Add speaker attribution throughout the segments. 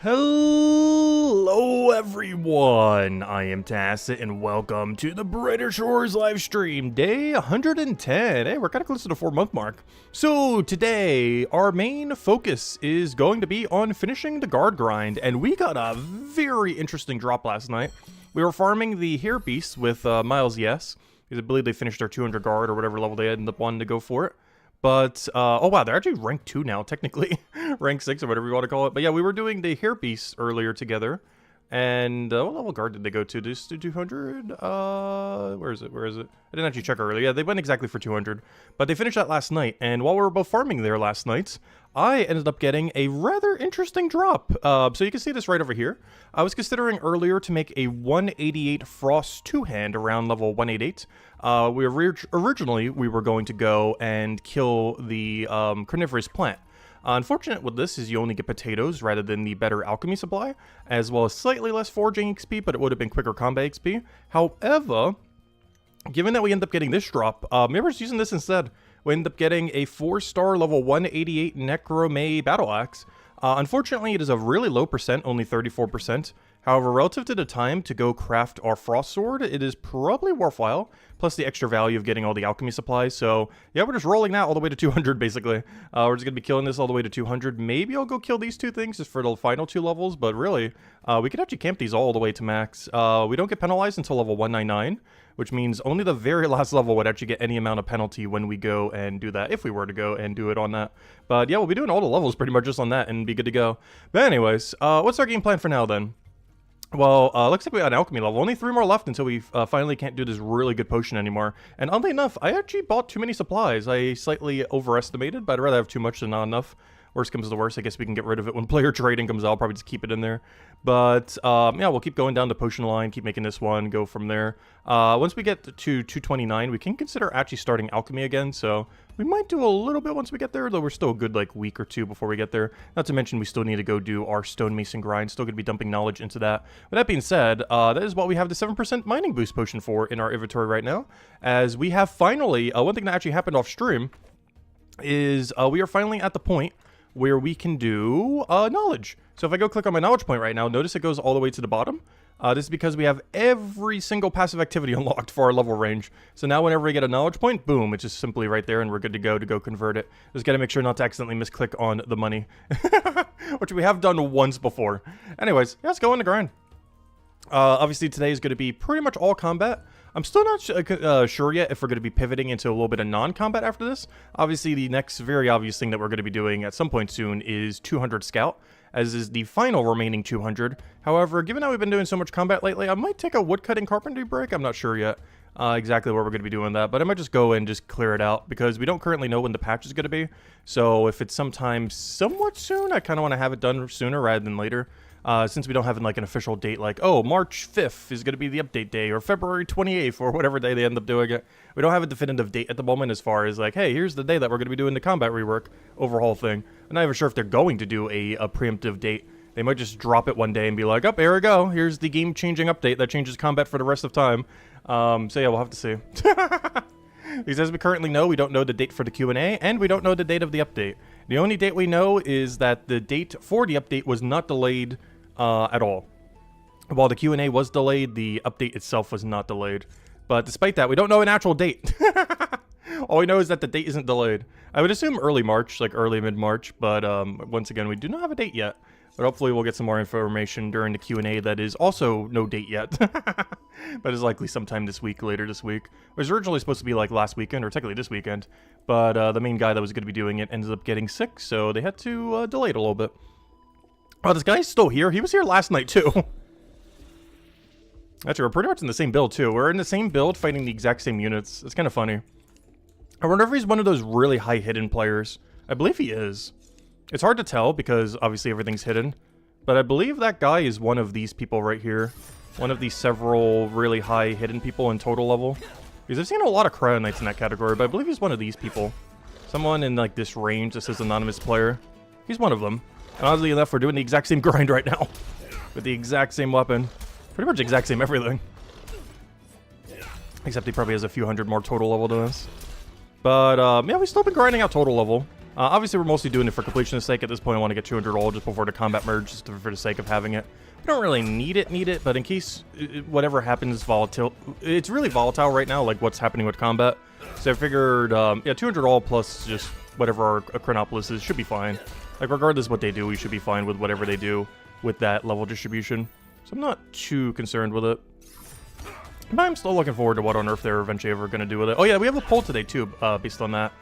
Speaker 1: Hello everyone, I am Tacit and welcome to the Brighter Shores live stream, day 110. Hey, we're kind of close to the 4-month mark. So today, our main focus is going to be on finishing the guard grind, and we got a very interesting drop last night. We were farming the Hair Beast with Miles Yes, because I believe they finished their 200 guard or whatever level they ended up wanting to go for it. But, oh wow, they're actually rank 2 now, technically. Rank 6 or whatever you want to call it. But yeah, we were doing the Hair Beast earlier together. And, what level guard did they go to? Just to 200? Where is it? I didn't actually check earlier. Yeah, they went exactly for 200. But they finished that last night. And while we were both farming there last night, I ended up getting a rather interesting drop. So you can see this right over here. I was considering earlier to make a 188 Frost 2-hand around level 188. Originally, we were going to go and kill the carnivorous plant. Unfortunate with this is you only get potatoes rather than the better alchemy supply, as well as slightly less foraging XP, but it would have been quicker combat XP. However, given that we end up getting this drop, maybe we're just using this instead. We end up getting a 4-star level 188 Necromay Battle Axe. Unfortunately, it is a really low percent, only 34%. However, relative to the time to go craft our Frost Sword, it is probably worthwhile, plus the extra value of getting all the alchemy supplies. So, yeah, we're just rolling that all the way to 200, basically. We're just going to be killing this all the way to 200. Maybe I'll go kill these two things just for the final 2 levels, but really, we could actually camp these all the way to max. We don't get penalized until level 199, which means only the very last level would actually get any amount of penalty when we go and do that, if we were to go and do it on that. But yeah, we'll be doing all the levels pretty much just on that and be good to go. But anyways, what's our game plan for now then? Well, looks like we got an alchemy level. Only 3 more left until we finally can't do this really good potion anymore. And oddly enough, I actually bought too many supplies. I slightly overestimated, but I'd rather have too much than not enough. Worst comes to worst, I guess we can get rid of it when player trading comes out. I'll probably just keep it in there. But, yeah, we'll keep going down the potion line, keep making this one, go from there. Once we get to 229, we can consider actually starting alchemy again. So we might do a little bit once we get there, though we're still a good, like, week or 2 before we get there. Not to mention we still need to go do our stonemason grind. Still going to be dumping knowledge into that. With that being said, that is what we have the 7% mining boost potion for in our inventory right now. As we have finally, one thing that actually happened off stream is we are finally at the point where we can do knowledge. So if I go click on my knowledge point right now, notice it goes all the way to the bottom. This is because we have every single passive activity unlocked for our level range. So now whenever we get a knowledge point, boom, it's just simply right there and we're good to go convert it. Just gotta make sure not to accidentally misclick on the money. Which we have done once before. Anyways, yeah, let's go on the grind. Obviously today is going to be pretty much all combat. I'm still not sure yet if we're going to be pivoting into a little bit of non-combat after this. Obviously, the next very obvious thing that we're going to be doing at some point soon is 200 Scout, as is the final remaining 200. However, given that we've been doing so much combat lately, I might take a woodcutting carpentry break. I'm not sure yet exactly where we're going to be doing that, but I might just go and just clear it out because we don't currently know when the patch is going to be. So if it's sometime somewhat soon, I kind of want to have it done sooner rather than later. Since we don't have like an official date like, oh, March 5th is going to be the update day, or February 28th, or whatever day they end up doing it. We don't have a definitive date at the moment as far as like, hey, here's the day that we're going to be doing the combat rework overhaul thing. I'm not even sure if they're going to do a preemptive date. They might just drop it one day and be like, oh, here we go. Here's the game-changing update that changes combat for the rest of time. So yeah, we'll have to see. Because as we currently know, we don't know the date for the Q&A, and we don't know the date of the update. The only date we know is that the date for the update was not delayed at all. While the Q&A was delayed, the update itself was not delayed. But despite that, we don't know an actual date. All we know is that the date isn't delayed. I would assume early March, like early mid-March, but once again, we do not have a date yet. But hopefully we'll get some more information during the Q&A that is also no date yet. But is likely sometime this week, later this week. It was originally supposed to be like last weekend, or technically this weekend. But the main guy that was going to be doing it ended up getting sick, so they had to delay it a little bit. Oh, this guy's still here. He was here last night, too. Actually, we're pretty much in the same build, too. We're in the same build, fighting the exact same units. It's kind of funny. I wonder if he's one of those really high hidden players. I believe he is. It's hard to tell, because obviously everything's hidden. But I believe that guy is one of these people right here. One of these several really high hidden people in total level. Because I've seen a lot of Cryo Knights in that category, but I believe he's one of these people. Someone in, like, this range that says anonymous player. He's one of them. And oddly enough, we're doing the exact same grind right now. With the exact same weapon. Pretty much exact same everything. Except he probably has a few hundred more total level than us. But, yeah, we've still been grinding out total level. Obviously, we're mostly doing it for completion's sake. At this point, I want to get 200 all just before the combat merge, just for the sake of having it. We don't really need it, but in case whatever happens, volatile. It's really volatile right now, like what's happening with combat. So I figured, yeah, 200 all plus just whatever our Chronopolis is should be fine. Like, regardless what they do, we should be fine with whatever they do with that level distribution. So I'm not too concerned with it. But I'm still looking forward to what on earth they're eventually ever going to do with it. Oh yeah, we have a poll today too, based on that.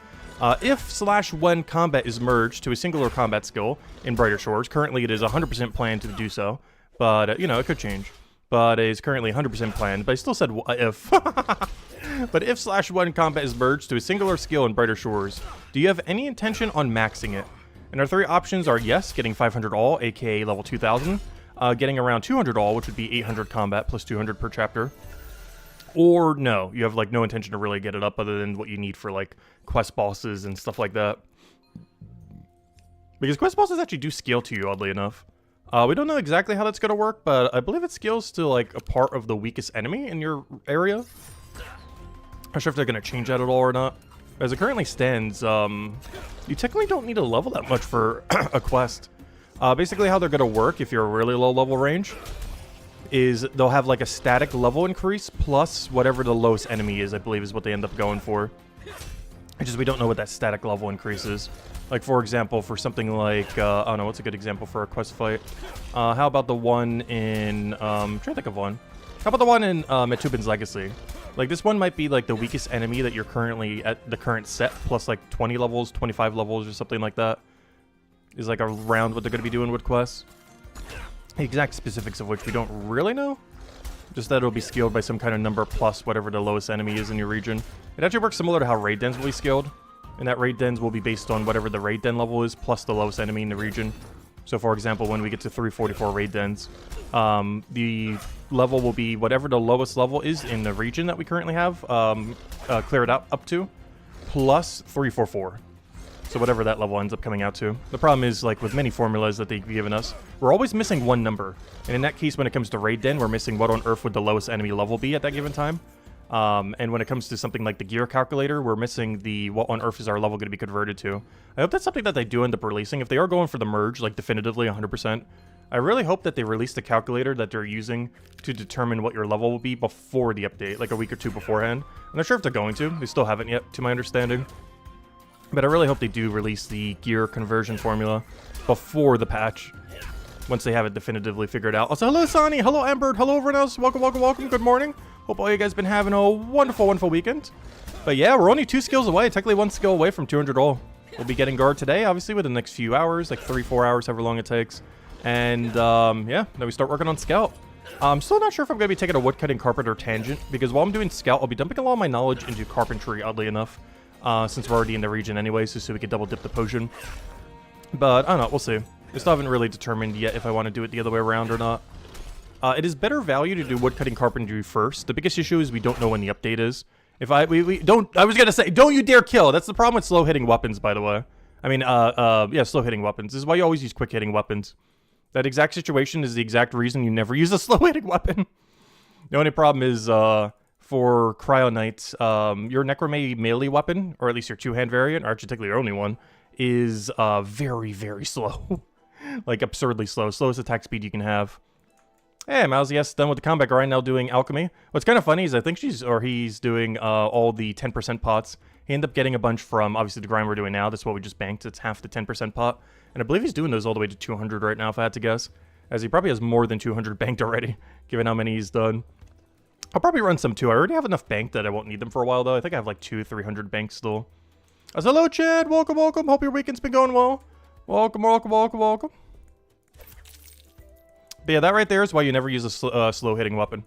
Speaker 1: If/when combat is merged to a singular combat skill in Brighter Shores, currently it is 100% planned to do so, but, you know, it could change. But it is currently 100% planned, but I still said if. But if/when combat is merged to a singular skill in Brighter Shores, do you have any intention on maxing it? And our three options are yes, getting 500 all, aka level 2000, getting around 200 all, which would be 800 combat plus 200 per chapter. Or no, you have like no intention to really get it up other than what you need for like quest bosses and stuff like that. Because quest bosses actually do scale to you, oddly enough. We don't know exactly how that's going to work, but I believe it scales to like a part of the weakest enemy in your area. Not sure if they're going to change that at all or not. As it currently stands, you technically don't need to level that much for a quest. Basically how they're going to work if you're a really low level range is they'll have like a static level increase plus whatever the lowest enemy is, I believe is what they end up going for. It's just we don't know what that static level increase is. Like, for example, for something like, I don't know, what's a good example for a quest fight? How about the one in, I'm trying to think of one. How about the one in Metubin's Legacy? Like, this one might be like the weakest enemy that you're currently at the current set, plus like 20 levels, 25 levels, or something like that. Is like around what they're going to be doing with quests. The exact specifics of which we don't really know. Just that it'll be scaled by some kind of number plus whatever the lowest enemy is in your region. It actually works similar to how raid dens will be scaled. And that raid dens will be based on whatever the raid den level is plus the lowest enemy in the region. So for example, when we get to 344 raid dens, the level will be whatever the lowest level is in the region that we currently have cleared out up to, plus 344. So whatever that level ends up coming out to. The problem is, like with many formulas that they've given us, we're always missing one number. And in that case, when it comes to raid den, we're missing what on earth would the lowest enemy level be at that given time. And when it comes to something like the gear calculator, we're missing the what on earth is our level going to be converted to. I hope that's something that they do end up releasing. If they are going for the merge, like definitively 100%, I really hope that they release the calculator that they're using to determine what your level will be before the update, like a week or two beforehand. I'm not sure if they're going to. They still haven't yet, to my understanding. But I really hope they do release the gear conversion formula before the patch, once they have it definitively figured out. Also, hello Sonny, hello Amber, hello everyone else, welcome, welcome, welcome, good morning. Hope all you guys been having a wonderful, wonderful weekend. But yeah, we're only 2 skills away, technically 1 skill away from 200 all. We'll be getting guard today, obviously, within the next few hours, like 3-4 hours, however long it takes. And yeah, then we start working on Scout. I'm still not sure if I'm going to be taking a woodcutting carpenter tangent, because while I'm doing Scout, I'll be dumping a lot of my knowledge into carpentry, oddly enough. Since we're already in the region anyway, so we could double dip the potion. But, I don't know, we'll see. I still haven't really determined yet if I want to do it the other way around or not. It is better value to do woodcutting carpentry first. The biggest issue is we don't know when the update is. If I was gonna say, don't you dare kill! That's the problem with slow-hitting weapons, by the way. I mean, yeah, slow-hitting weapons. This is why you always use quick-hitting weapons. That exact situation is the exact reason you never use a slow-hitting weapon. The only problem is, for Cryo Knights, your Necromay melee weapon, or at least your 2-hand variant, or actually technically your only one, is very, very slow. Like, absurdly slow. Slowest attack speed you can have. Hey, Mousy S done with the combat grind, now doing alchemy. What's kind of funny is I think he's doing all the 10% pots. He ended up getting a bunch from, obviously, the grind we're doing now. That's what we just banked. It's half the 10% pot. And I believe he's doing those all the way to 200 right now, if I had to guess. As he probably has more than 200 banked already, given how many he's done. I'll probably run some too. I already have enough banked that I won't need them for a while, though. I think I have like 200-300 banks still. Hello, Chad. Welcome, welcome. Hope your weekend's been going well. Welcome, welcome, welcome, welcome. But yeah, that right there is why you never use a slow-hitting weapon.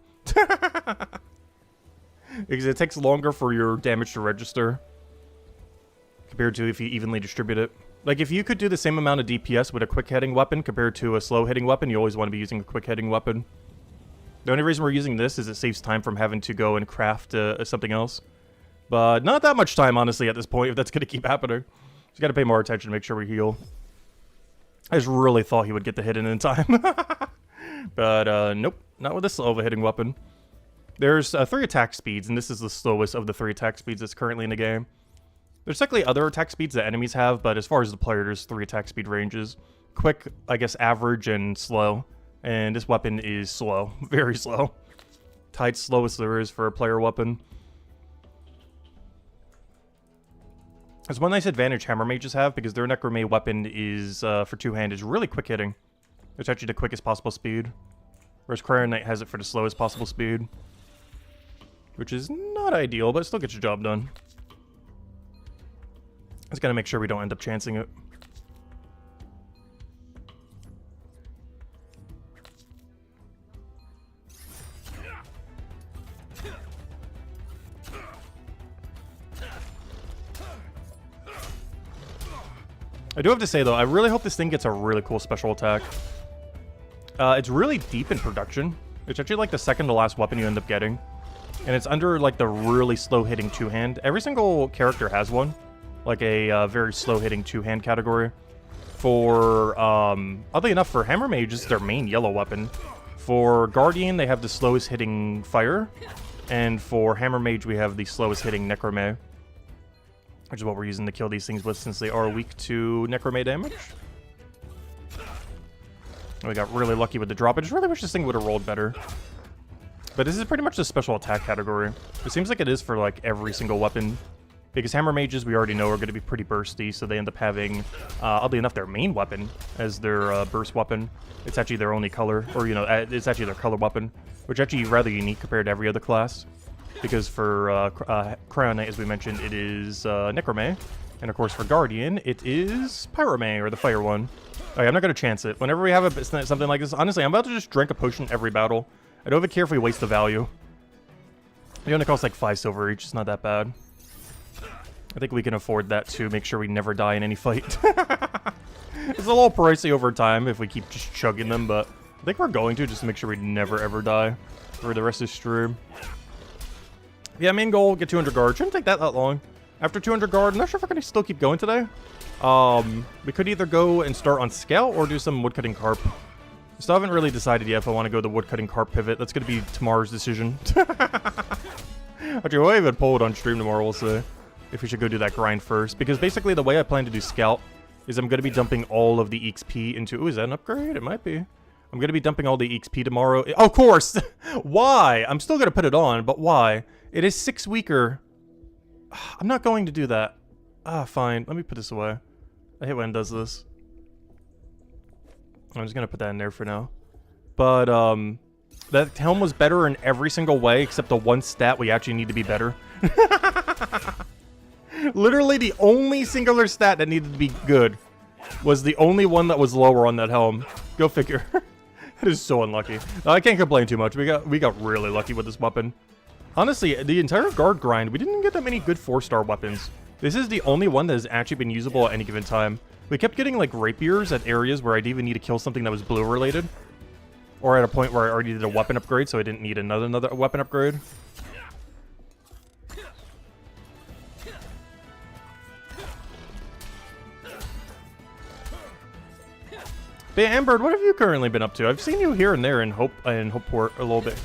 Speaker 1: Because it takes longer for your damage to register compared to if you evenly distribute it. Like, if you could do the same amount of DPS with a quick-hitting weapon compared to a slow-hitting weapon, you always want to be using a quick-hitting weapon. The only reason we're using this is it saves time from having to go and craft something else. But not that much time, honestly, at this point, if that's going to keep happening. Just got to pay more attention to make sure we heal. I just really thought he would get the hit in time. But, nope. Not with this slow-hitting weapon. There's 3 attack speeds, and this is the slowest of the 3 attack speeds that's currently in the game. There's technically other attack speeds that enemies have, but as far as the player, there's 3 attack speed ranges. Quick, I guess average, and slow. And this weapon is slow. Very slow. Tied slowest there is for a player weapon. There's one nice advantage Hammer Mages have, because their Necromay weapon is, for two-hand, is really quick hitting. It's actually the quickest possible speed. Whereas Cryo Knight has it for the slowest possible speed. Which is not ideal, but it still gets your job done. Just gotta make sure we don't end up chancing it. I do have to say, though, I really hope this thing gets a really cool special attack. It's really deep in production. It's actually like the second to last weapon you end up getting. And it's under like the really slow hitting two-hand. Every single character has one. Like a very slow hitting two-hand category. For, oddly enough, for Hammer Mage, this is their main yellow weapon. For Guardian, they have the slowest hitting fire. And for Hammer Mage, we have the slowest hitting Necromay. Which is what we're using to kill these things with, since they are weak to Necromay damage. And we got really lucky with the drop. I just really wish this thing would have rolled better. But this is pretty much the special attack category. It seems like it is for like every single weapon. Because Hammer Mages, we already know, are going to be pretty bursty, so they end up having, oddly enough, their main weapon as their burst weapon. It's actually their only color, or, you know, it's actually their color weapon, which is actually rather unique compared to every other class. Because for Cryo Knight, as we mentioned, it is Necromay. And of course, for Guardian, it is Pyromay, or the fire one. Okay, I'm not going to chance it. Whenever we have something like this, honestly, I'm about to just drink a potion every battle. I don't even care if we waste the value. It only costs like 5 silver each. It's not that bad. I think we can afford that to make sure we never die in any fight. It's a little pricey over time if we keep just chugging them, but I think we're going to just make sure we never ever die for the rest of the stream. Yeah, main goal, get 200 guard. Shouldn't take that long. After 200 guard, I'm not sure if we're going to still keep going today. We could either go and start on Scout or do some Woodcutting Carp. Still haven't really decided yet if I want to go the Woodcutting Carp pivot. That's going to be tomorrow's decision. Actually, we'll even pull it on stream tomorrow, we'll see. If we should go do that grind first. Because basically the way I plan to do Scout is I'm going to be dumping all of the EXP into... Ooh, is that an upgrade? It might be. I'm going to be dumping all the EXP tomorrow. Oh, of course! Why? I'm still going to put it on, but why? It is 6 weaker. I'm not going to do that. Fine. Let me put this away. I hate when it does this. I'm just going to put that in there for now. But, that helm was better in every single way except the one stat we actually need to be better. Literally the only singular stat that needed to be good was the only one that was lower on that helm. Go figure. That is so unlucky. I can't complain too much. We got really lucky with this weapon. Honestly, the entire guard grind, we didn't get that many good 4-star weapons. This is the only one that has actually been usable at any given time. We kept getting like rapiers at areas where I didn't even need to kill something that was blue related. Or at a point where I already did a weapon upgrade, so I didn't need another weapon upgrade. But yeah, Ambird, what have you currently been up to? I've seen you here and there in Hopeport a little bit.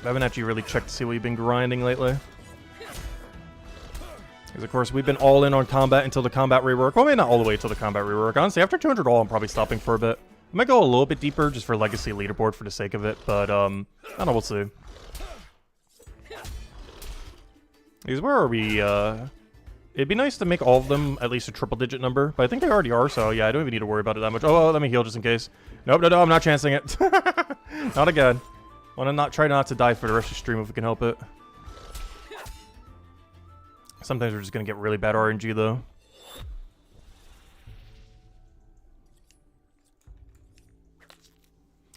Speaker 1: I haven't actually really checked to see what you've been grinding lately. Because, of course, we've been all in on combat until the combat rework. Well, maybe not all the way until the combat rework. Honestly, after 200 all, I'm probably stopping for a bit. I might go a little bit deeper just for Legacy Leaderboard for the sake of it, but, I don't know, we'll see. Because where are we, It'd be nice to make all of them at least a triple-digit number, but I think they already are, so yeah, I don't even need to worry about it that much. Oh, let me heal just in case. Nope, no, I'm not chancing it. Not again. Want to try not to die for the rest of the stream if we can help it. Sometimes we're just going to get really bad RNG, though.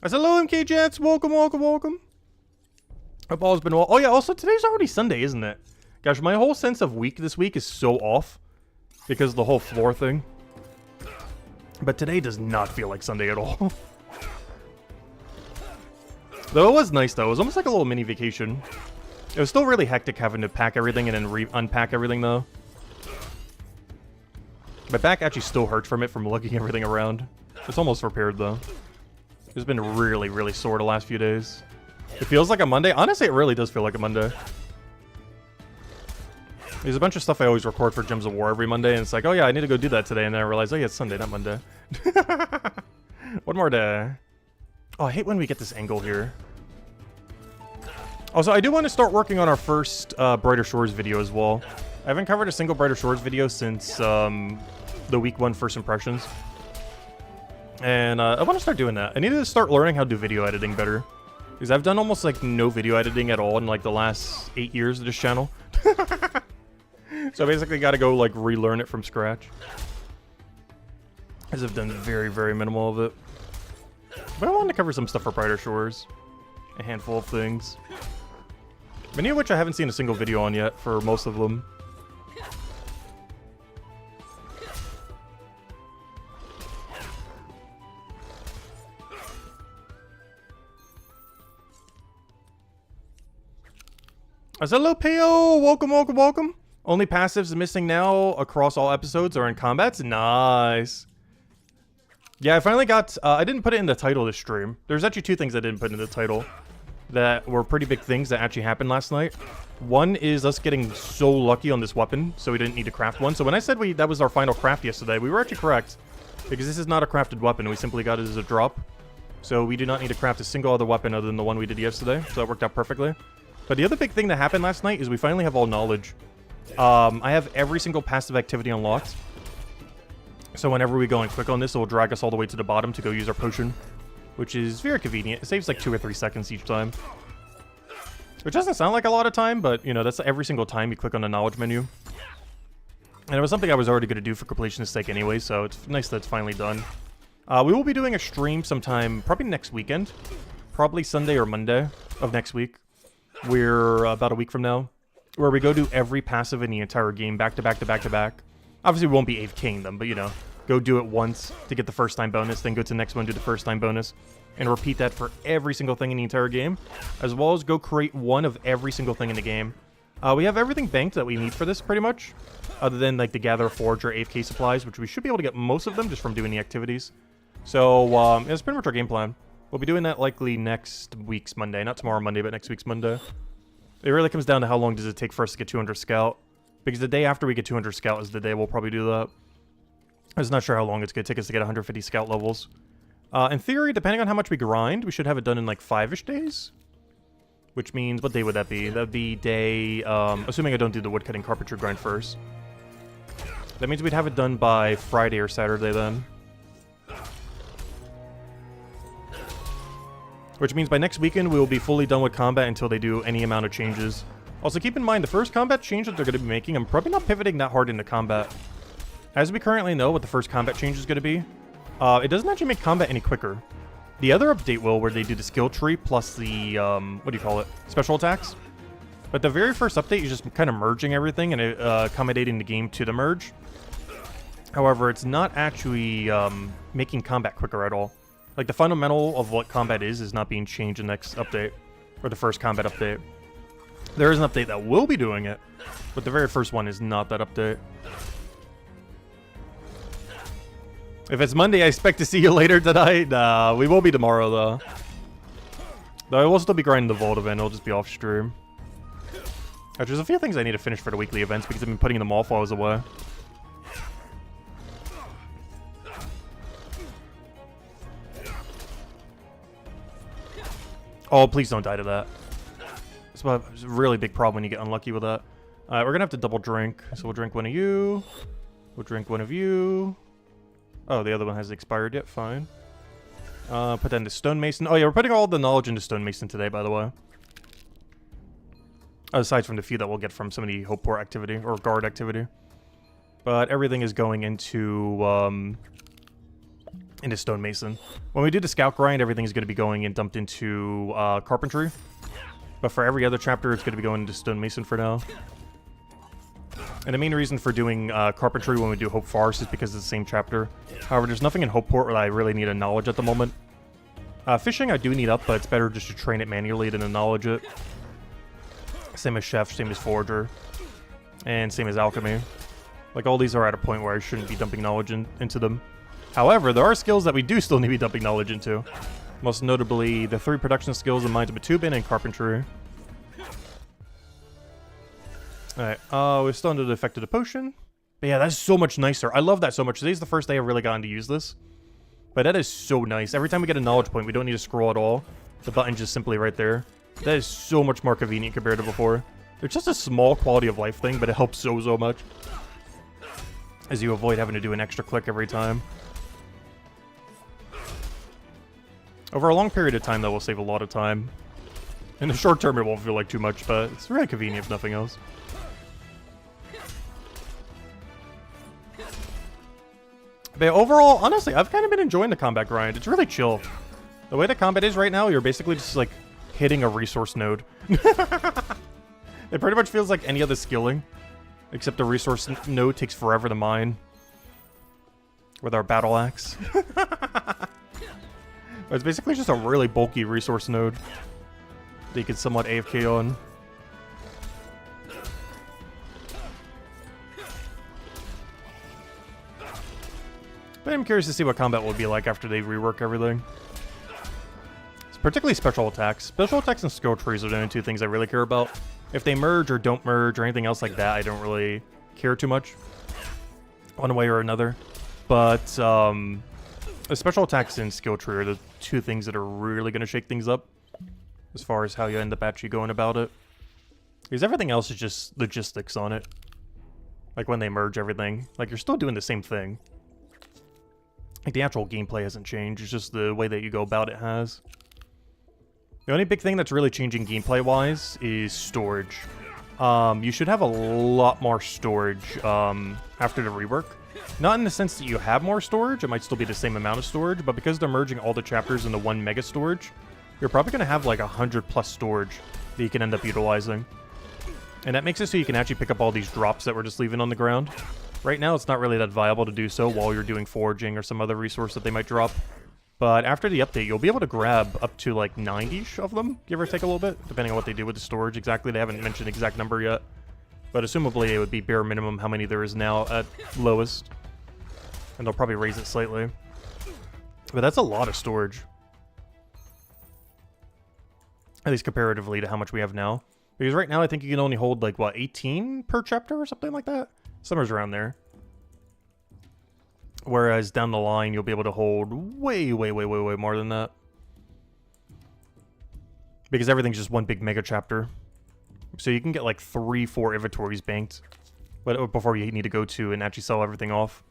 Speaker 1: I said, hello, MK Jets. Welcome, welcome, welcome. Hope all has been well. Oh, yeah, also, today's already Sunday, isn't it? Gosh, my whole sense of week this week is so off because of the whole floor thing. But today does not feel like Sunday at all. Though it was nice, though. It was almost like a little mini vacation. It was still really hectic having to pack everything and then unpack everything, though. My back actually still hurts from it from lugging everything around. It's almost repaired, though. It's been really, really sore the last few days. It feels like a Monday. Honestly, it really does feel like a Monday. There's a bunch of stuff I always record for Gems of War every Monday, and it's like, oh yeah, I need to go do that today, and then I realize, oh yeah, it's Sunday, not Monday. One more day. Oh, I hate when we get this angle here. Also, I do want to start working on our first Brighter Shores video as well. I haven't covered a single Brighter Shores video since the week 1 first impressions. And I want to start doing that. I need to start learning how to do video editing better. Because I've done almost like no video editing at all in like the last 8 years of this channel. So I basically got to go like relearn it from scratch. As I've done very, very minimal of it. But I wanted to cover some stuff for Brighter Shores. A handful of things. Many of which I haven't seen a single video on yet for most of them. Hello, Peo! Welcome, welcome, welcome! Only passives missing now across all episodes are in combats? Nice. Yeah, I finally got... I didn't put it in the title of the stream. There's actually 2 things I didn't put in the title that were pretty big things that actually happened last night. One is us getting so lucky on this weapon, so we didn't need to craft one. So when I said that was our final craft yesterday, we were actually correct. Because this is not a crafted weapon, we simply got it as a drop. So we do not need to craft a single other weapon other than the one we did yesterday, so that worked out perfectly. But the other big thing that happened last night is we finally have all knowledge. I have every single passive activity unlocked. So whenever we go and click on this, it will drag us all the way to the bottom to go use our potion. Which is very convenient. It saves like 2 or 3 seconds each time. Which doesn't sound like a lot of time, but, you know, that's every single time you click on the knowledge menu. And it was something I was already going to do for completion's sake anyway, so it's nice that it's finally done. We will be doing a stream sometime, probably next weekend. Probably Sunday or Monday of next week. We're about a week from now. Where we go do every passive in the entire game, back to back to back to back. Obviously, we won't be 8th King them, but, you know. Go do it once to get the first time bonus, then go to the next one, do the first time bonus, and repeat that for every single thing in the entire game, as well as go create one of every single thing in the game. We have everything banked that we need for this, pretty much, other than like the Gather, Forge, or AFK supplies, which we should be able to get most of them just from doing the activities. So, it's pretty much our game plan. We'll be doing that likely next week's Monday, not tomorrow Monday, but next week's Monday. It really comes down to how long does it take for us to get 200 Scout, because the day after we get 200 Scout is the day we'll probably do that. I was not sure how long it's going to take us to get 150 Scout levels. In theory, depending on how much we grind, we should have it done in like 5-ish days. Which means, what day would that be? That would be day, assuming I don't do the woodcutting carpentry grind first. That means we'd have it done by Friday or Saturday then. Which means by next weekend, we will be fully done with combat until they do any amount of changes. Also, keep in mind, the first combat change that they're going to be making, I'm probably not pivoting that hard into combat. As we currently know what the first combat change is going to be, it doesn't actually make combat any quicker. The other update will, where they do the skill tree plus the, what do you call it, special attacks. But the very first update is just kind of merging everything and accommodating the game to the merge. However, it's not actually making combat quicker at all. Like, the fundamental of what combat is not being changed in the next update, or the first combat update. There is an update that will be doing it, but the very first one is not that update. If it's Monday, I expect to see you later tonight. Nah, we will be tomorrow, though. Though I will still be grinding the Vault event. It'll just be off stream. There's a few things I need to finish for the weekly events because I've been putting them off while I was away. Oh, please don't die to that. It's a really big problem when you get unlucky with that. We're going to have to double drink. So we'll drink one of you. We'll drink one of you. Oh, the other one hasn't expired yet. Fine. Put that into Stonemason. Oh, yeah, we're putting all the knowledge into Stonemason today, by the way. Aside from the few that we'll get from some of the Hopeport activity, or guard activity. But everything is going into Stonemason. When we do the Scout grind, everything is going to be going and dumped into Carpentry. But for every other chapter, it's going to be going into Stonemason for now. And the main reason for doing Carpentry when we do Hope Forest is because it's the same chapter. However, there's nothing in Hopeport where I really need a knowledge at the moment. Fishing I do need up, but it's better just to train it manually than to knowledge it. Same as Chef, same as Forger, and same as Alchemy. Like, all these are at a point where I shouldn't be dumping knowledge into them. However, there are skills that we do still need to be dumping knowledge into. Most notably, the 3 production skills in Mines of Batubin and Carpentry. Alright, we're still under the effect of the potion. But yeah, that's so much nicer. I love that so much. Today's the first day I've really gotten to use this. But that is so nice. Every time we get a knowledge point, we don't need to scroll at all. The button's just simply right there. That is so much more convenient compared to before. It's just a small quality of life thing, but it helps so much. As you avoid having to do an extra click every time. Over a long period of time, that will save a lot of time. In the short term, it won't feel like too much, but it's really convenient if nothing else. But overall, honestly, I've kind of been enjoying the combat grind. It's really chill. The way the combat is right now, you're basically just, like, hitting a resource node. It pretty much feels like any other skilling. Except the resource node takes forever to mine. With our battle axe. It's basically just a really bulky resource node that you can somewhat AFK on. But I'm curious to see what combat will be like after they rework everything. It's particularly special attacks. Special attacks and skill trees are the only two things I really care about. If they merge or don't merge or anything else like that, I don't really care too much. One way or another. But, the special attacks and skill tree are the two things that are really going to shake things up. As far as how you end up actually going about it. Because everything else is just logistics on it. Like when they merge everything. Like you're still doing the same thing. Like the actual gameplay hasn't changed. It's just the way that you go about it has. The only big thing that's really changing gameplay-wise is storage. You should have a lot more storage after the rework. Not in the sense that you have more storage, it might still be the same amount of storage, but because they're merging all the chapters into one mega storage, you're probably going to have like 100 plus storage that you can end up utilizing. And that makes it so you can actually pick up all these drops that we're just leaving on the ground. Right now, it's not really that viable to do so while you're doing foraging or some other resource that they might drop. But after the update, you'll be able to grab up to like 90-ish of them, give or take a little bit, depending on what they do with the storage exactly. They haven't mentioned the exact number yet. But assumably, it would be bare minimum how many there is now at lowest. And they'll probably raise it slightly. But that's a lot of storage. At least comparatively to how much we have now. Because right now, I think you can only hold like, what, 18 per chapter or something like that? Somewhere's around there. Whereas down the line, you'll be able to hold way more than that. Because everything's just one big mega chapter. So you can get like 3-4 inventories banked before you need to go to and actually sell everything off.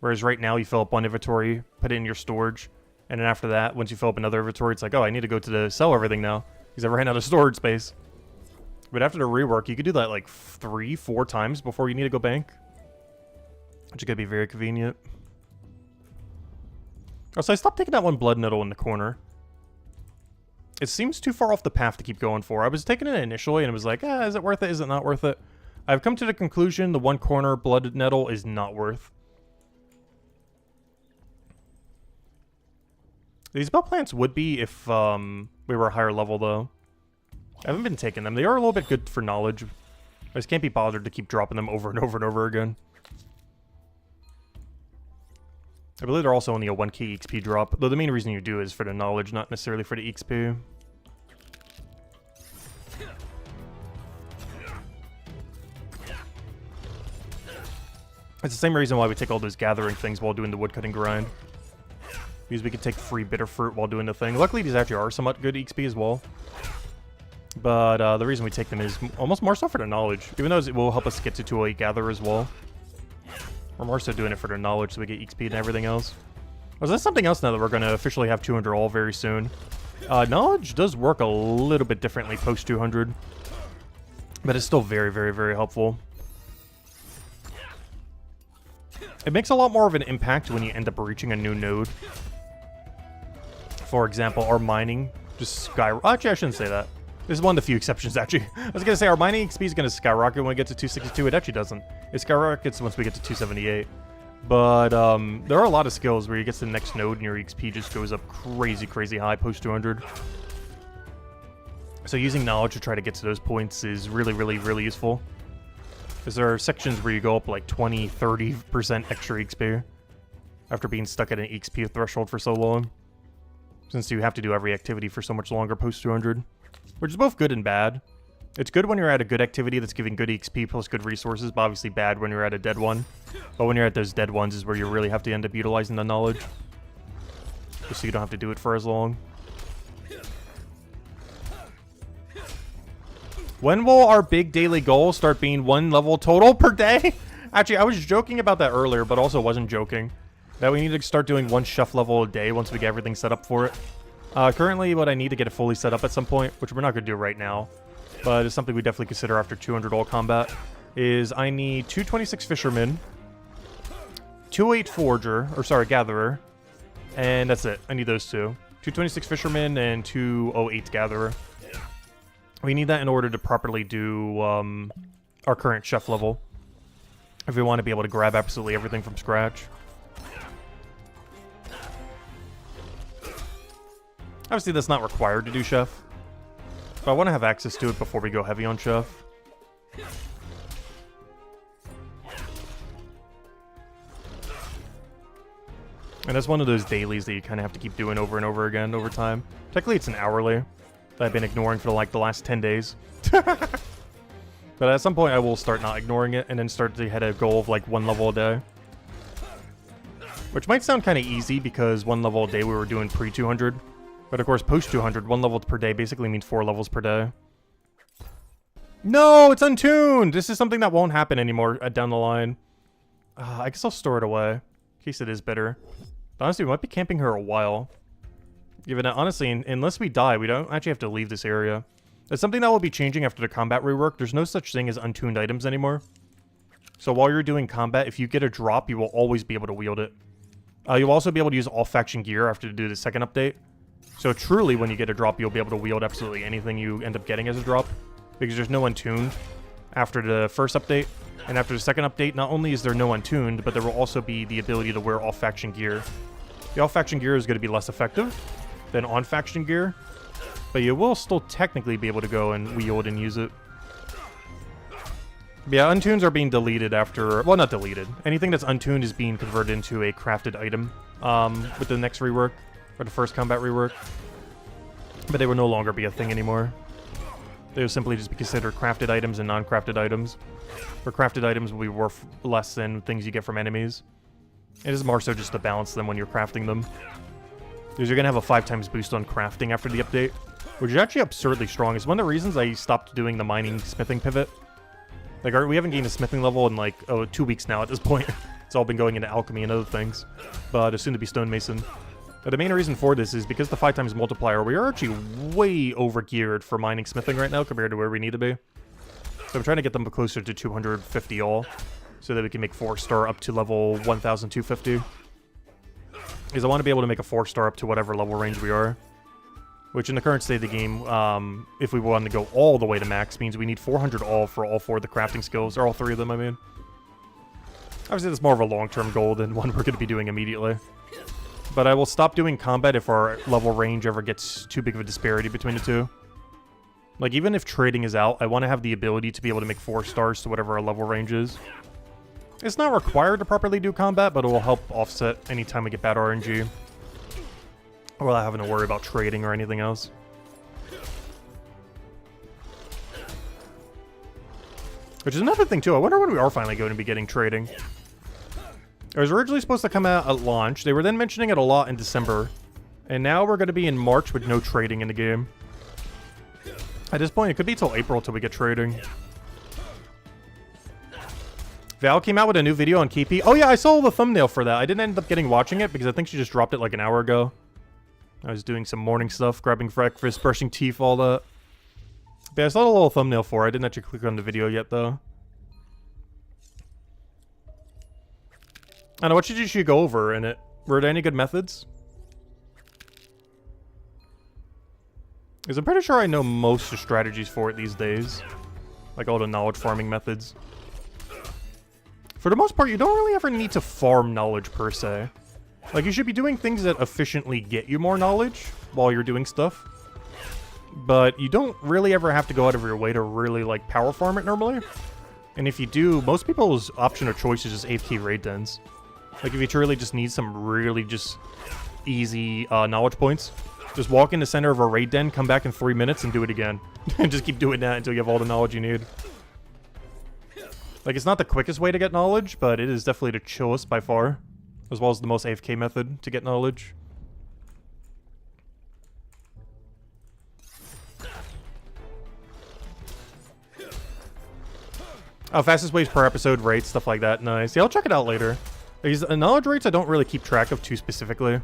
Speaker 1: Whereas right now, you fill up one inventory, put it in your storage, and then after that, once you fill up another inventory, it's like, oh, I need to go to the sell everything now, because I ran out of storage space. But after the rework, you could do that like 3-4 times before you need to go bank. Which is going to be very convenient. Oh, so I stopped taking that one blood nettle in the corner. It seems too far off the path to keep going for. I was taking it initially and it was like, is it worth it? Is it not worth it? I've come to the conclusion the one corner blood nettle is not worth. These bell plants would be if we were a higher level though. I haven't been taking them. They are a little bit good for knowledge. I just can't be bothered to keep dropping them over and over and over again. I believe they're also only a 1k XP drop, though the main reason you do is for the knowledge, not necessarily for the XP. It's the same reason why we take all those gathering things while doing the woodcutting grind. Because we can take free bitter fruit while doing the thing. Luckily, these actually are somewhat good XP as well. But the reason we take them is almost more so for the knowledge. Even though it will help us get to 208 gather as well. We're more so doing it for the knowledge so we get XP and everything else. Oh, so that's something else now that we're going to officially have 200 all very soon. Knowledge does work a little bit differently post 200. But it's still very helpful. It makes a lot more of an impact when you end up reaching a new node. For example, our mining just skyrockets. Actually, I shouldn't say that. This is one of the few exceptions, actually. I was going to say, our mining XP is going to skyrocket when we get to 262. It actually doesn't. It skyrockets once we get to 278. But there are a lot of skills where you get to the next node and your XP just goes up crazy high post 200. So using knowledge to try to get to those points is really useful. Because there are sections where you go up like 20-30% extra XP after being stuck at an XP threshold for so long. Since you have to do every activity for so much longer post 200. Which is both good and bad. It's good when you're at a good activity that's giving good XP plus good resources, but obviously bad when you're at a dead one. But when you're at those dead ones is where you really have to end up utilizing the knowledge. Just so you don't have to do it for as long. When will our big daily goal start being 1 level total per day? Actually, I was joking about that earlier, but also wasn't joking. That we need to start doing 1 chef level a day once we get everything set up for it. Currently, what I need to get it fully set up at some point, which we're not going to do right now, but it's something we definitely consider after 200 all combat, is I need 226 fishermen, 28 forager, or sorry, gatherer, and that's it. I need those two. 226 fishermen and 208 gatherer. We need that in order to properly do our current chef level. If we want to be able to grab absolutely everything from scratch. Obviously, that's not required to do chef. But I want to have access to it before we go heavy on chef. And that's one of those dailies that you kind of have to keep doing over and over again over time. Technically, it's an hourly that I've been ignoring for like the last 10 days. But at some point, I will start not ignoring it and then start to hit a goal of like 1 level a day. Which might sound kind of easy because 1 level a day we were doing pre-200. But of course, post-200, 1 level per day basically means 4 levels per day. No, it's untuned! This is something that won't happen anymore down the line. I guess I'll store it away, in case it is bitter. But honestly, we might be camping here a while. Given that, honestly, unless we die, we don't actually have to leave this area. It's something that will be changing after the combat rework. There's no such thing as untuned items anymore. So while you're doing combat, if you get a drop, you will always be able to wield it. You'll also be able to use all faction gear after you do the second update. So truly, when you get a drop, you'll be able to wield absolutely anything you end up getting as a drop. Because there's no untuned after the first update. And after the second update, not only is there no untuned, but there will also be the ability to wear all faction gear. The all faction gear is going to be less effective than on faction gear. But you will still technically be able to go and wield and use it. But yeah, untunes are being deleted after... Well, not deleted. Anything that's untuned is being converted into a crafted item with the next rework. Or the first combat rework. But they will no longer be a thing anymore. They will simply just be considered crafted items and non-crafted items. For crafted items will be worth less than things you get from enemies. It is more so just to balance them when you're crafting them. Because you're going to have a 5 times boost on crafting after the update. Which is actually absurdly strong. It's one of the reasons I stopped doing the mining smithing pivot. Like, we haven't gained a smithing level in like 2 weeks now at this point. It's all been going into alchemy and other things. But it's soon to be stonemason. But the main reason for this is because the 5 times multiplier, we are actually way over geared for mining smithing right now compared to where we need to be. So I'm trying to get them closer to 250 all. So that we can make 4-star up to level 1,250. Because I want to be able to make a 4-star up to whatever level range we are. Which in the current state of the game, if we want to go all the way to max, means we need 400 all for all 4 of the crafting skills. Or all 3 of them, I mean. Obviously, that's more of a long-term goal than one we're going to be doing immediately. But I will stop doing combat if our level range ever gets too big of a disparity between the two. Like, even if trading is out, I want to have the ability to be able to make 4 stars to whatever our level range is. It's not required to properly do combat, but it will help offset any time we get bad RNG. Without having to worry about trading or anything else. Which is another thing, too. I wonder when we are finally going to be getting trading. It was originally supposed to come out at launch. They were then mentioning it a lot in December. And now we're going to be in March with no trading in the game. At this point, it could be till April till we get trading. Val came out with a new video on KP. Oh yeah, I saw the thumbnail for that. I didn't end up watching it because I think she just dropped it like an hour ago. I was doing some morning stuff, grabbing breakfast, brushing teeth, all that. But yeah, I saw the little thumbnail for it. I didn't actually click on the video yet, though. I don't know, what should you go over in it? Were there any good methods? Because I'm pretty sure I know most of the strategies for it these days. Like all the knowledge farming methods. For the most part, you don't really ever need to farm knowledge per se. Like, you should be doing things that efficiently get you more knowledge while you're doing stuff. But you don't really ever have to go out of your way to really, like, power farm it normally. And if you do, most people's option of choice is just AFK raid dens. Like, if you truly just need some really just easy knowledge points, Just walk in the center of a raid den, come back in 3 minutes, and do it again. And just keep doing that until you have all the knowledge you need. Like, it's not the quickest way to get knowledge, but it is definitely the chillest by far. As well as the most AFK method to get knowledge. Oh, fastest ways per episode, rates, stuff like that. Nice. Yeah, I'll check it out later. These knowledge rates I don't really keep track of too specifically.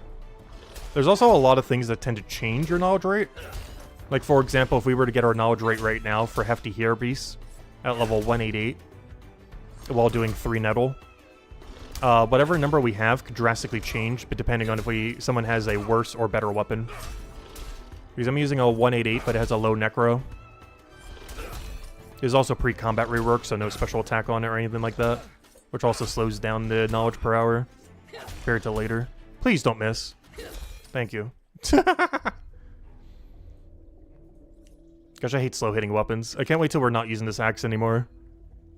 Speaker 1: There's also a lot of things that tend to change your knowledge rate. Like, for example, if we were to get our knowledge rate right now for Hefty Hair Beast at level 188 while doing 3 nettle, whatever number we have could drastically change, but depending on if someone has a worse or better weapon. Because I'm using a 188, but it has a low necro. There's also pre-combat rework, so no special attack on it or anything like that, which also slows down the knowledge per hour compared to later. Please don't miss. Thank you. Gosh, I hate slow-hitting weapons. I can't wait till we're not using this axe anymore.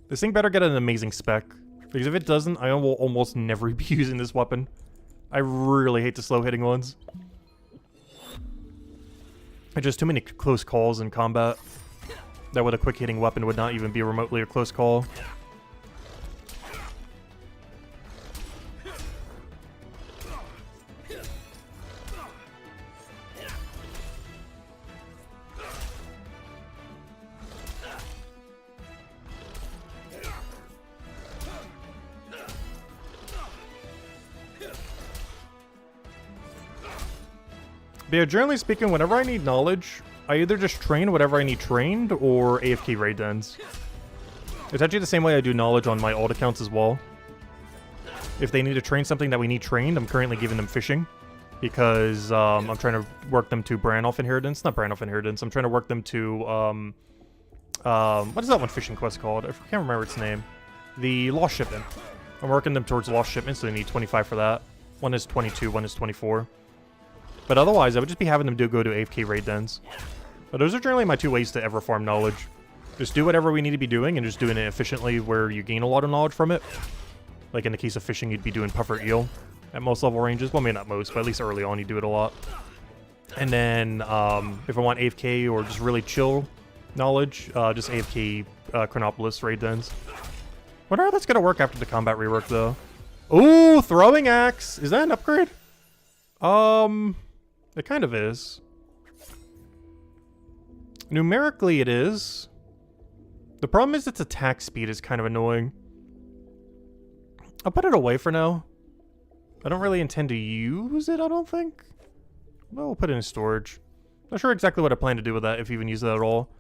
Speaker 1: This thing better get an amazing spec, because if it doesn't, I will almost never be using this weapon. I really hate the slow-hitting ones. There's just too many close calls in combat. That with a quick-hitting weapon would not even be remotely a close call. But yeah, generally speaking, whenever I need knowledge, I either just train whatever I need trained, or AFK raid dens. It's actually the same way I do knowledge on my alt accounts as well. If they need to train something that we need trained, I'm currently giving them fishing. Because I'm trying to work them to Branolf Inheritance. Not Branolf Inheritance, I'm trying to work them to... what is that one fishing quest called? I can't remember its name. The Lost Shipment. I'm working them towards Lost Shipment, so they need 25 for that. One is 22, one is 24. But otherwise, I would just be having them go to AFK raid dens. But those are generally my 2 ways to ever farm knowledge. Just do whatever we need to be doing, and just doing it efficiently where you gain a lot of knowledge from it. Like in the case of fishing, you'd be doing Puffer Eel at most level ranges. Well, maybe not most, but at least early on you do it a lot. And then, if I want AFK or just really chill knowledge, just AFK Chronopolis raid dens. Wonder how that's gonna work after the combat rework, though. Ooh, throwing axe! Is that an upgrade? It kind of is. Numerically, it is. The problem is its attack speed is kind of annoying. I'll put it away for now. I don't really intend to use it, I don't think. Well, we'll put it in storage. Not sure exactly what I plan to do with that, if even use that at all.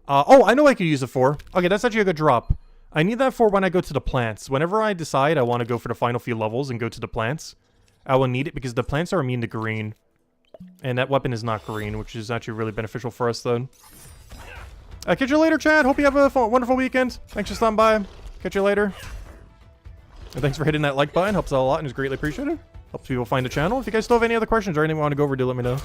Speaker 1: Oh, I know what I could use it for. Okay, that's actually a good drop. I need that for when I go to the plants. Whenever I decide I want to go for the final few levels and go to the plants, I will need it because the plants are immune to green. And that weapon is not green, which is actually really beneficial for us then. Catch you later, Chad. Hope you have a wonderful weekend. Thanks for stopping by. Catch you later. And thanks for hitting that like button. Helps out a lot and is greatly appreciated. Helps people find the channel. If you guys still have any other questions or anything you want to go over, do let me know.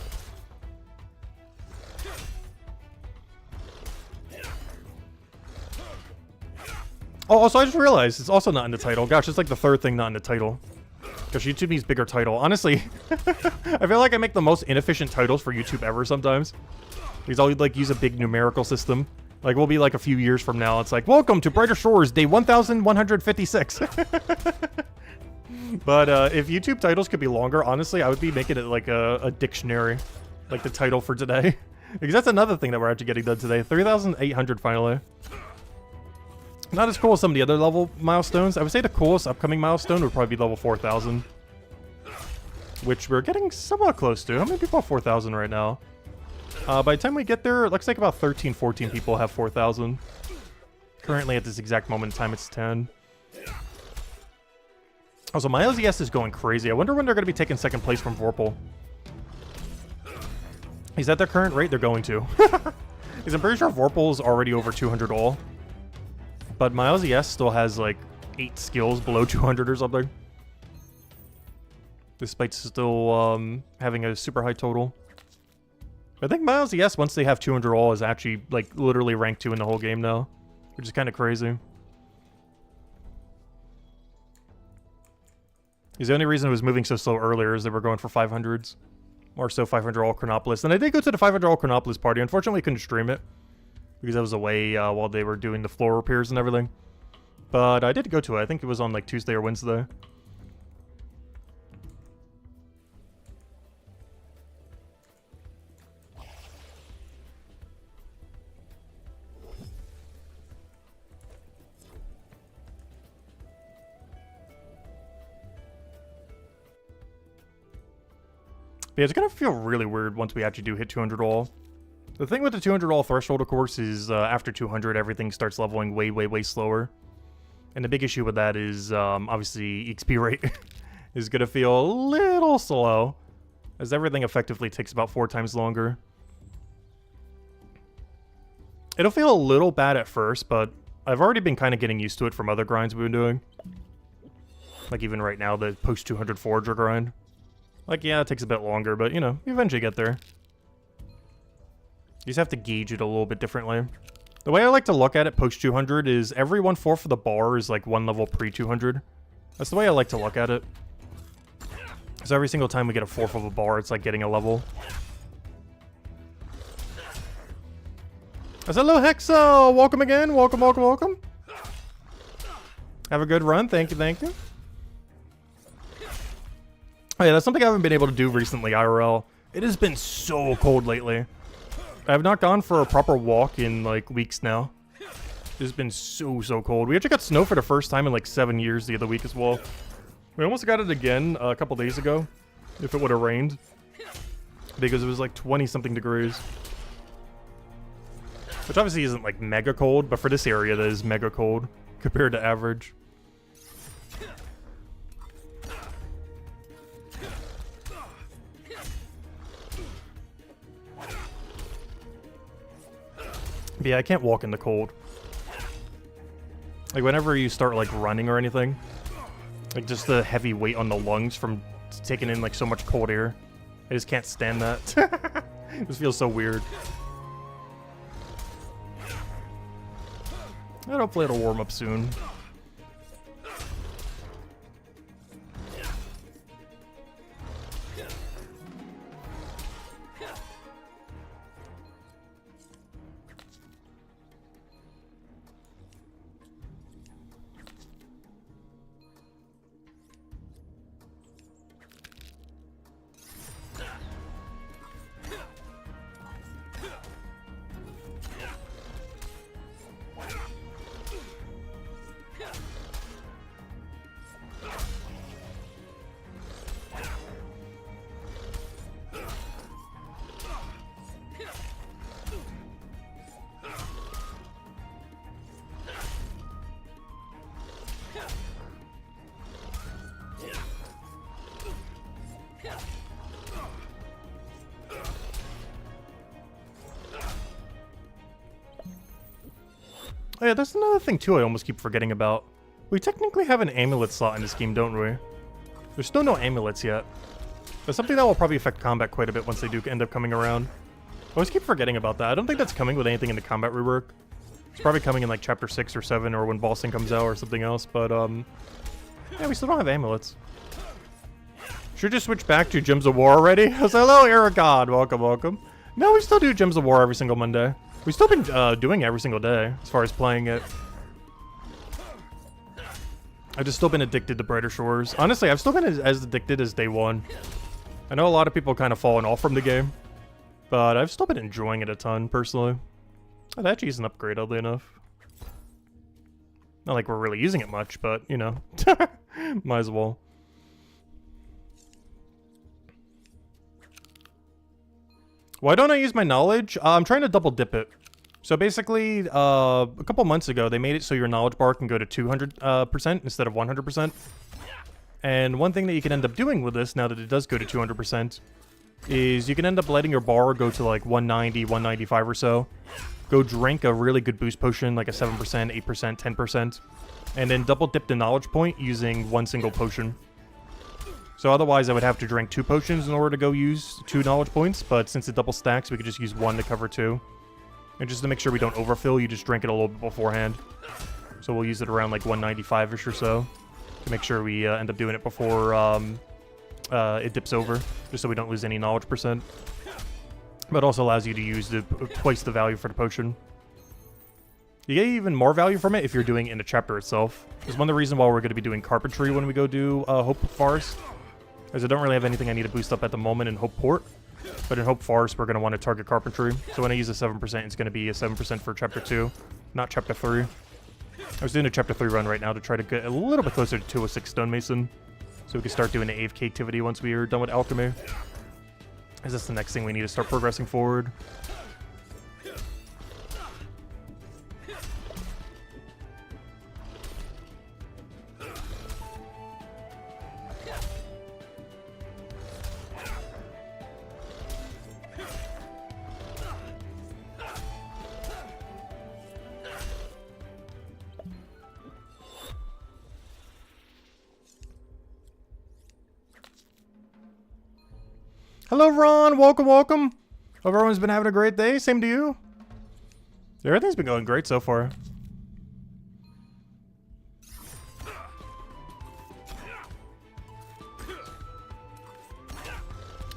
Speaker 1: Oh, also, I just realized it's also not in the title. Gosh, it's like the 3rd thing not in the title. Gosh, YouTube needs bigger title. Honestly, I feel like I make the most inefficient titles for YouTube ever sometimes. Because I'll like use a big numerical system. Like we'll be like a few years from now, it's like, welcome to Brighter Shores, day 1156. But if YouTube titles could be longer, honestly, I would be making it like a dictionary. Like the title for today. Because that's another thing that we're actually getting done today. 3,800 finally. Not as cool as some of the other level milestones. I would say the coolest upcoming milestone would probably be level 4,000. Which we're getting somewhat close to. How many people have 4,000 right now? By the time we get there, it looks like about 13, 14 people have 4,000. Currently, at this exact moment in time, it's 10. Also, my LZS is going crazy. I wonder when they're going to be taking 2nd place from Vorpal. Is that their current rate? They're going to. Because I'm pretty sure Vorpal is already over 200 all. But my LZS still has like 8 skills below 200 or something. Despite still having a super high total. I think my LZS, once they have 200 all, is actually like literally rank 2 in the whole game now. Which is kind of crazy. Because the only reason it was moving so slow earlier is they were going for 500s. Or so 500 all Chronopolis. And I did go to the 500 all Chronopolis party. Unfortunately, I couldn't stream it because I was away while they were doing the floor repairs and everything. But I did go to it. I think it was on like Tuesday or Wednesday. Yeah, it's gonna feel really weird once we actually do hit 200 all. The thing with the 200 all threshold, of course, is after 200, everything starts leveling way, way, way slower. And the big issue with that is, obviously, XP rate is gonna feel a little slow, as everything effectively takes about 4 times longer. It'll feel a little bad at first, but I've already been kind of getting used to it from other grinds we've been doing. Like even right now, the post 200 forager grind. Like, yeah, it takes a bit longer, but, you know, you eventually get there. You just have to gauge it a little bit differently. The way I like to look at it post-200 is every 1/4 of the bar is like 1 level pre-200. That's the way I like to look at it. So every single time we get a 1/4 of a bar, it's like getting a level. Hello, Hexo! Welcome again. Welcome, welcome, welcome. Have a good run. Thank you, thank you. Oh yeah, that's something I haven't been able to do recently, IRL. It has been so cold lately. I have not gone for a proper walk in, like, weeks now. It's been so, so cold. We actually got snow for the first time in, like, 7 years the other week as well. We almost got it again a couple days ago, if it would have rained. Because it was, like, 20-something degrees. Which obviously isn't, like, mega cold, but for this area, that is mega cold compared to average. But yeah, I can't walk in the cold. Like, whenever you start, like, running or anything, like, just the heavy weight on the lungs from taking in, like, so much cold air. I just can't stand that. This feels so weird. And hopefully it'll warm up soon. Oh yeah, that's another thing too I almost keep forgetting about. We technically have an amulet slot in this game, don't we? There's still no amulets yet. That's something that will probably affect combat quite a bit once they do end up coming around. I always keep forgetting about that. I don't think that's coming with anything in the combat rework. It's probably coming in like chapter 6 or 7 or when Bossing comes out or something else, but yeah, we still don't have amulets. Should just switch back to Gems of War already? So, hello, Aragod. Welcome, welcome. No, we still do Gems of War every single Monday. We've still been doing it every single day, as far as playing it. I've just still been addicted to Brighter Shores. Honestly, I've still been as addicted as day one. I know a lot of people kind of fallen off from the game, but I've still been enjoying it a ton, personally. Oh, that actually is an upgrade, oddly enough. Not like we're really using it much, but, you know, might as well. Why don't I use my knowledge? I'm trying to double dip it. So basically, a couple months ago, they made it so your knowledge bar can go to 200% instead of 100%. And one thing that you can end up doing with this, now that it does go to 200%, is you can end up letting your bar go to like 190, 195 or so. Go drink a really good boost potion, like a 7%, 8%, 10%, and then double dip the knowledge point using one single potion. So otherwise I would have to drink 2 potions in order to go use 2 knowledge points, but since it double stacks, we could just use 1 to cover 2. And just to make sure we don't overfill, you just drink it a little bit beforehand. So we'll use it around like 195-ish or so, to make sure we end up doing it before it dips over, just so we don't lose any knowledge percent. But it also allows you to use twice the value for the potion. You get even more value from it if you're doing it in the chapter itself. It's one of the reasons why we're going to be doing carpentry when we go do Hope Forest. As I don't really have anything I need to boost up at the moment in Hope Port. But in Hope Forest, we're going to want to target carpentry. So when I use a 7%, it's going to be a 7% for chapter 2, not chapter 3. I was doing a chapter 3 run right now to try to get a little bit closer to 206 Stonemason. So we can start doing the AFK activity once we are done with alchemy. Is this the next thing we need to start progressing forward? Hello, Ron. Welcome, welcome. Hope everyone's been having a great day. Same to you. Everything's been going great so far.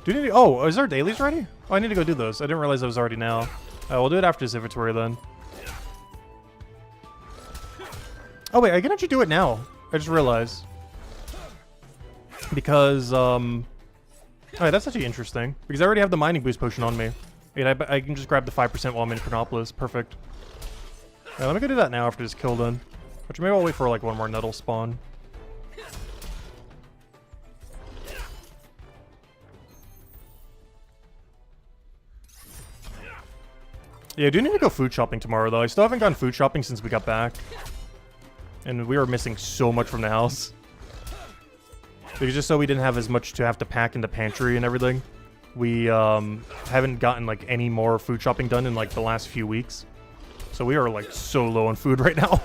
Speaker 1: Do you need to, oh, is our dailies ready? Oh, I need to go do those. I didn't realize it was already now. We'll do it after this inventory then. Oh, wait, I can actually do it now. I just realized. Because, alright, that's actually interesting. Because I already have the mining boost potion on me. And I can just grab the 5% while I'm in Chronopolis. Perfect. Alright, let me go do that now after this kill done. Which maybe I'll wait for like one more nettle spawn. Yeah, I do need to go food shopping tomorrow though. I still haven't gone food shopping since we got back. And we were missing so much from the house. Because just so we didn't have as much to have to pack in the pantry and everything, we haven't gotten like any more food shopping done in like the last few weeks. So we are like so low on food right now.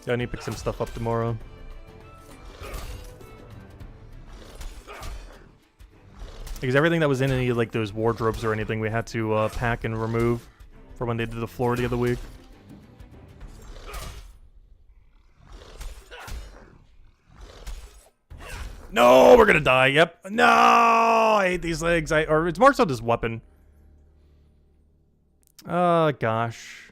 Speaker 1: Yeah, I need to pick some stuff up tomorrow. Because everything that was in any like those wardrobes or anything we had to pack and remove for when they did the floor the other week. No, we're gonna die. Yep. No, I hate these legs. Or it's more so this weapon. Gosh.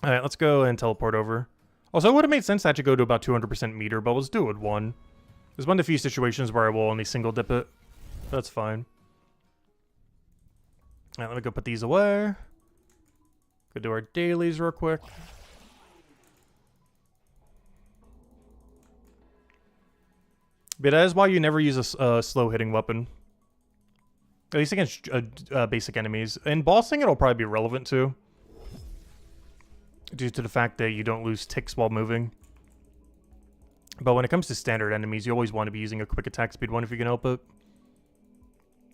Speaker 1: All right, let's go and teleport over. Also, it would have made sense to actually go to about 200% meter, but let's do it with 1. There's one of the few situations where I will only single dip it. That's fine. All right, let me go put these away. Go do our dailies real quick. But that is why you never use a slow-hitting weapon. At least against basic enemies. In bossing, it'll probably be relevant too. Due to the fact that you don't lose ticks while moving. But when it comes to standard enemies, you always want to be using a quick attack speed one if you can help it.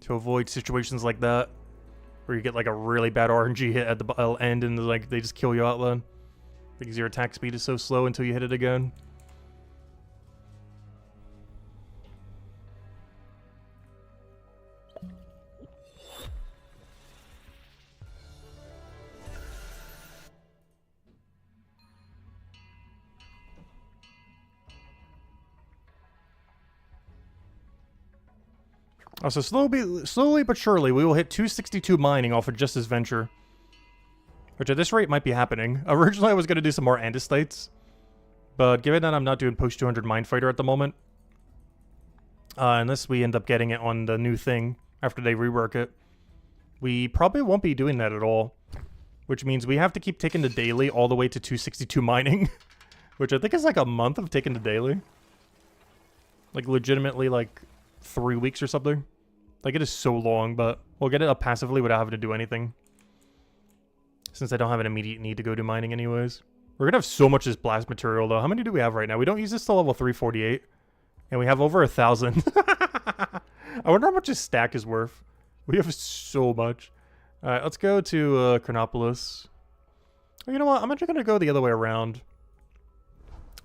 Speaker 1: To avoid situations like that. Where you get like a really bad RNG hit at the end and like they just kill you out then. Because your attack speed is so slow until you hit it again. So slowly but surely, we will hit 262 mining off of just this venture. Which at this rate might be happening. Originally, I was going to do some more andistates. But given that I'm not doing post 200 mine fighter at the moment. Unless we end up getting it on the new thing after they rework it. We probably won't be doing that at all. Which means we have to keep taking the daily all the way to 262 mining. Which I think is like a month of taking the daily. Like legitimately like 3 weeks or something. Like, it is so long, but we'll get it up passively without having to do anything. Since I don't have an immediate need to go do mining anyways. We're gonna have so much as blast material, though. How many do we have right now? We don't use this till level 348. And we have over 1,000. I wonder how much this stack is worth. We have so much. Alright, let's go to Chronopolis. Oh, you know what? I'm actually gonna go the other way around.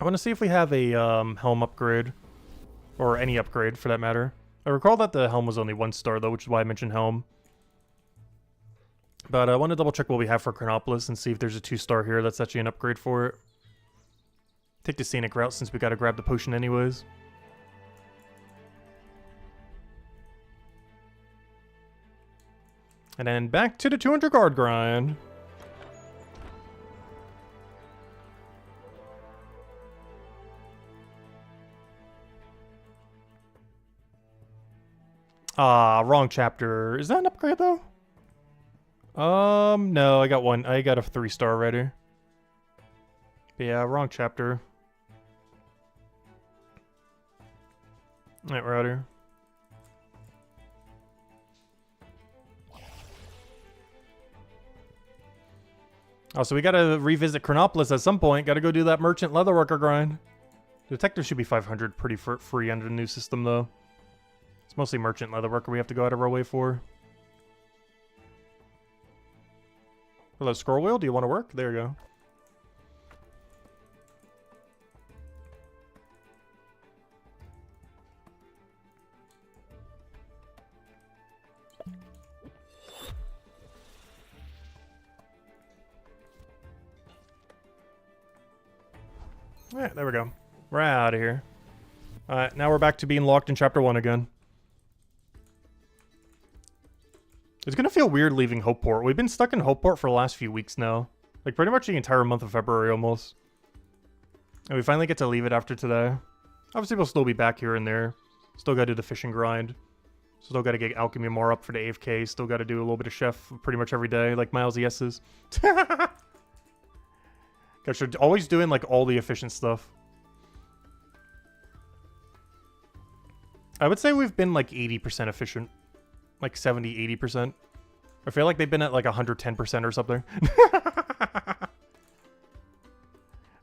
Speaker 1: I want to see if we have a helm upgrade. Or any upgrade, for that matter. I recall that the helm was only 1 star, though, which is why I mentioned helm. But I want to double check what we have for Chronopolis and see if there's a 2 star here that's actually an upgrade for it. Take the scenic route since we gotta grab the potion anyways. And then back to the 200 guard grind. Ah, wrong chapter. Is that an upgrade though? No, I got one. I got a 3-star already. But yeah, wrong chapter. Alright, we're out here. Oh, so we gotta revisit Chronopolis at some point. Gotta go do that merchant leatherworker grind. Detective should be 500 pretty free under the new system though. It's mostly merchant leatherworker we have to go out of our way for. Hello, scroll wheel. Do you want to work? There you go. Alright, there we go. We're out of here. Alright, now we're back to being locked in Chapter 1 again. It's gonna feel weird leaving Hopeport. We've been stuck in Hopeport for the last few weeks now. Like, pretty much the entire month of February, almost. And we finally get to leave it after today. Obviously, we'll still be back here and there. Still gotta do the fishing grind. Still gotta get Alchemy more up for the AFK. Still gotta do a little bit of Chef pretty much every day, like Miles ES's. Gosh, we're always doing, like, all the efficient stuff. I would say we've been, like, 80% efficient. Like, 70, 80%. I feel like they've been at, like, 110% or something.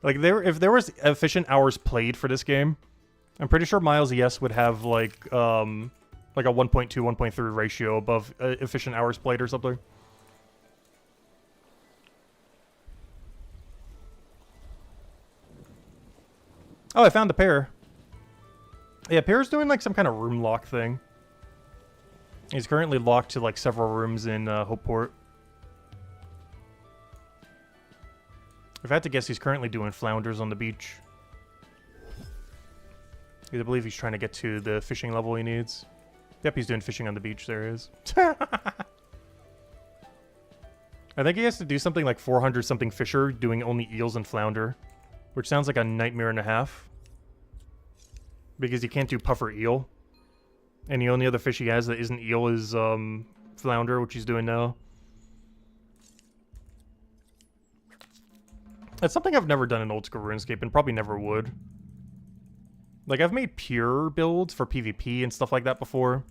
Speaker 1: Like, if there was efficient hours played for this game, I'm pretty sure Miles ES would have, like a 1.2, 1.3 ratio above efficient hours played or something. Oh, I found the pair. Yeah, Pear's doing like some kind of room lock thing. He's currently locked to like several rooms in Hopeport. If I had to guess, he's currently doing flounders on the beach. I believe he's trying to get to the fishing level he needs. Yep, he's doing fishing on the beach. There he is. I think he has to do something like 400 something fisher, doing only eels and flounder. Which sounds like a nightmare and a half. Because he can't do puffer eel. And the only other fish he has that isn't eel is flounder, which he's doing now. That's something I've never done in old school RuneScape and probably never would. Like, I've made pure builds for PvP and stuff like that before.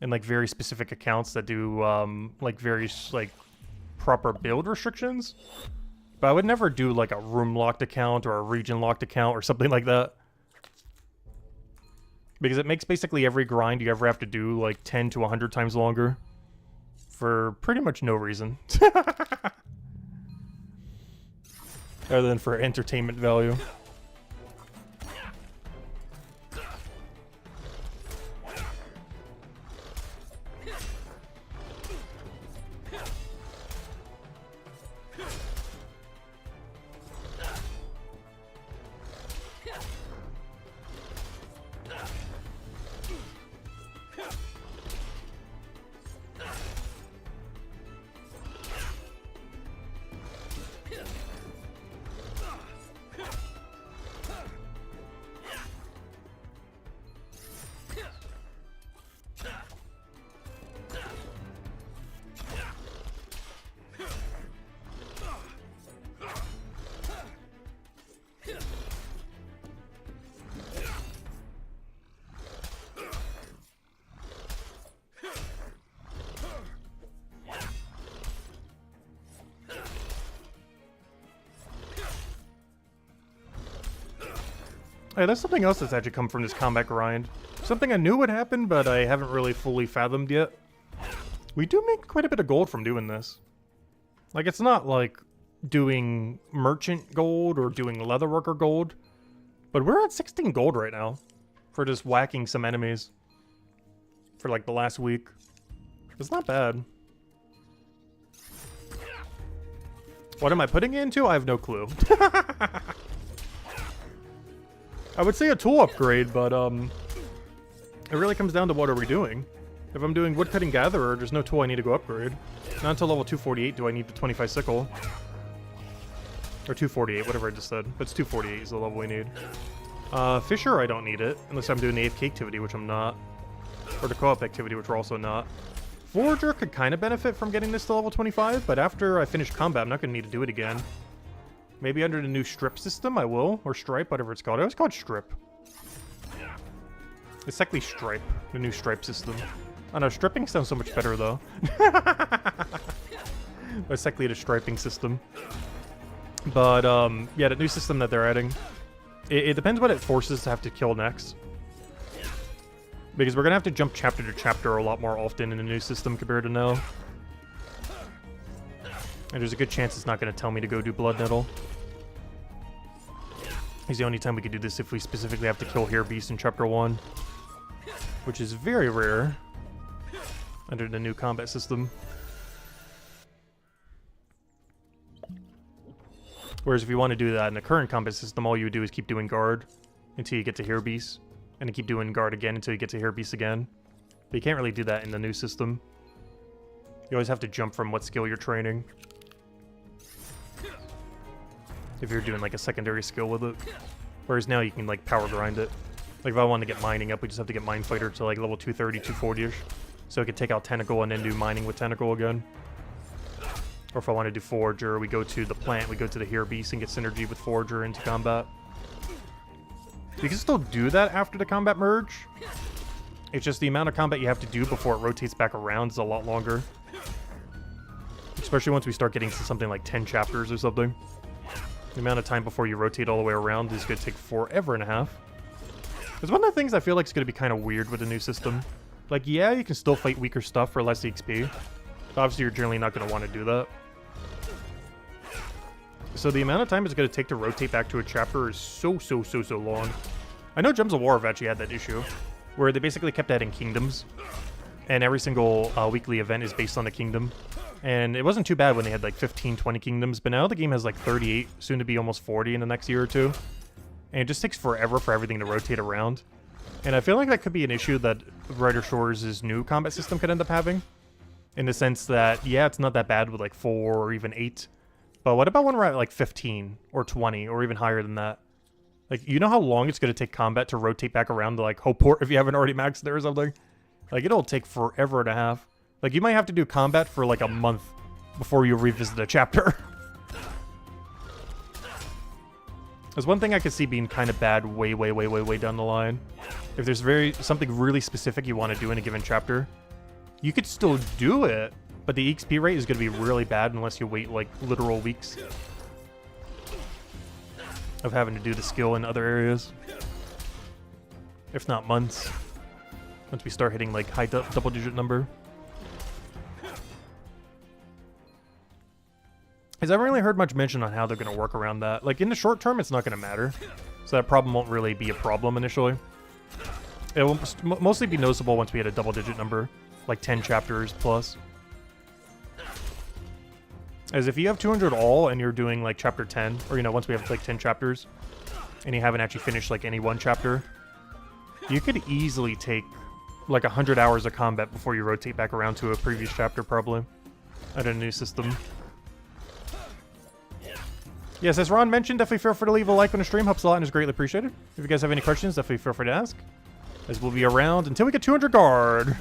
Speaker 1: And like very specific accounts that do like very like proper build restrictions. But I would never do like a room locked account or a region locked account or something like that. Because it makes basically every grind you ever have to do like 10 to 100 times longer. For pretty much no reason. Other than for entertainment value. Hey, there's something else that's actually come from this combat grind. Something I knew would happen, but I haven't really fully fathomed yet. We do make quite a bit of gold from doing this. Like, it's not like doing merchant gold or doing leatherworker gold, but we're at 16 gold right now for just whacking some enemies for like the last week. It's not bad. What am I putting it into? I have no clue. I would say a tool upgrade, but it really comes down to what are we doing. If I'm doing Woodcutting Gatherer, there's no tool I need to go upgrade. Not until level 248 do I need the 25 sickle. Or 248, whatever I just said. But it's 248 is the level we need. Fisher, I don't need it, unless I'm doing the AFK activity, which I'm not. Or the co-op activity, which we're also not. Forager could kind of benefit from getting this to level 25, but after I finish combat, I'm not going to need to do it again. Maybe under the new strip system, I will. Or stripe, whatever it's called. I always call it strip. It's technically stripe, the new stripe system. I don't know, stripping sounds so much better, though. It's technically the striping system. But, yeah, the new system that they're adding. It depends what it forces to have to kill next. Because we're going to have to jump chapter to chapter a lot more often in the new system compared to now. And there's a good chance it's not going to tell me to go do Blood Nettle. It's the only time we could do this if we specifically have to kill Hair Beast in chapter 1. Which is very rare under the new combat system. Whereas if you want to do that in the current combat system, all you would do is keep doing guard until you get to Hair Beast. And then keep doing guard again until you get to Hair Beast again. But you can't really do that in the new system. You always have to jump from what skill you're training. If you're doing like a secondary skill with it. Whereas now you can like power grind it. Like if I want to get mining up, we just have to get Mine Fighter to like level 230, 240-ish. So I could take out Tentacle and then do mining with Tentacle again. Or if I want to do Forager, we go to the plant, we go to the Hair Beast and get synergy with Forager into combat. You can still do that after the combat merge. It's just the amount of combat you have to do before it rotates back around is a lot longer. Especially once we start getting to something like 10 chapters or something. The amount of time before you rotate all the way around is going to take forever and a half. It's one of the things I feel like is going to be kind of weird with the new system. Like, yeah, you can still fight weaker stuff for less XP. But obviously, you're generally not going to want to do that. So the amount of time it's going to take to rotate back to a chapter is so long. I know Gems of War have actually had that issue, where they basically kept adding kingdoms. And every single weekly event is based on a kingdom. And it wasn't too bad when they had like 15, 20 kingdoms, but now the game has like 38, soon to be almost 40 in the next year or two. And it just takes forever for everything to rotate around. And I feel like that could be an issue that Brighter Shores' new combat system could end up having. In the sense that, yeah, it's not that bad with like 4 or even 8. But what about when we're at like 15 or 20 or even higher than that? Like, you know how long it's going to take combat to rotate back around to like Hopeport if you haven't already maxed there or something? Like, it'll take forever and a half. Like, you might have to do combat for like a month before you revisit a chapter. There's one thing I could see being kind of bad way down the line. If there's something really specific you want to do in a given chapter, you could still do it, but the XP rate is going to be really bad unless you wait like literal weeks of having to do the skill in other areas. If not months. Once we start hitting like high double-digit number. Because I haven't really heard much mention on how they're going to work around that. Like, in the short term, it's not going to matter. So that problem won't really be a problem initially. It will mostly be noticeable once we hit a double-digit number. Like 10 chapters plus. As if you have 200 all and you're doing like chapter 10, or you know, once we have like 10 chapters, and you haven't actually finished like any one chapter, you could easily take like 100 hours of combat before you rotate back around to a previous chapter, probably. At a new system. Yes, as Ron mentioned, definitely feel free to leave a like on the stream. Helps a lot and is greatly appreciated. If you guys have any questions, definitely feel free to ask. As we'll be around until we get 200 guard.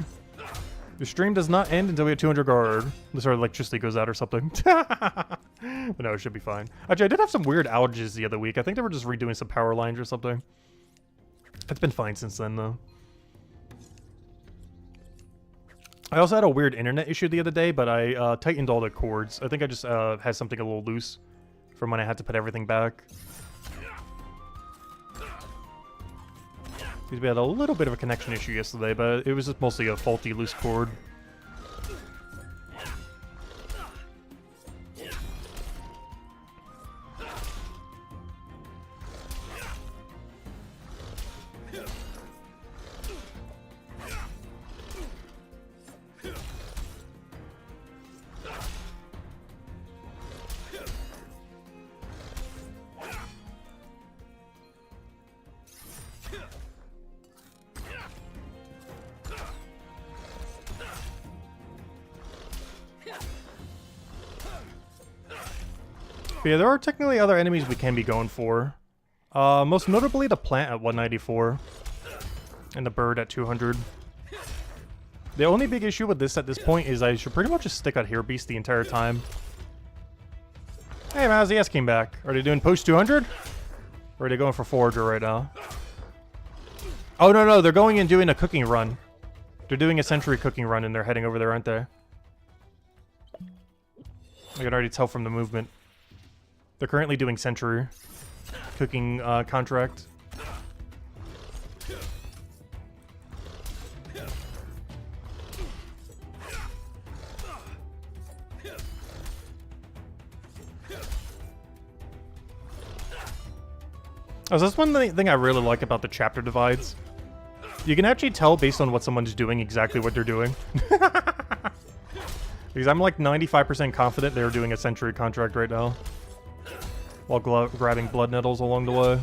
Speaker 1: The stream does not end until we get 200 guard. Unless our electricity goes out or something. But no, it should be fine. Actually, I did have some weird outages the other week. I think they were just redoing some power lines or something. It's been fine since then, though. I also had a weird internet issue the other day, but I tightened all the cords. I think I just had something a little loose from when I had to put everything back. We had a little bit of a connection issue yesterday, but it was just mostly a faulty loose cord. But yeah, there are technically other enemies we can be going for. Most notably the plant at 194. And the bird at 200. The only big issue with this at this point is I should pretty much just stick out Hair Beast the entire time. Hey, Mazzy came back. Are they doing post 200? Or are they going for Forager right now? Oh, no, they're going and doing a cooking run. They're doing a Sentry cooking run and they're heading over there, aren't they? I can already tell from the movement. They're currently doing Sentry cooking contract. Oh, so that's one thing I really like about the chapter divides. You can actually tell based on what someone's doing exactly what they're doing. Because I'm like 95% confident they're doing a Sentry contract right now. While grabbing blood nettles along the way.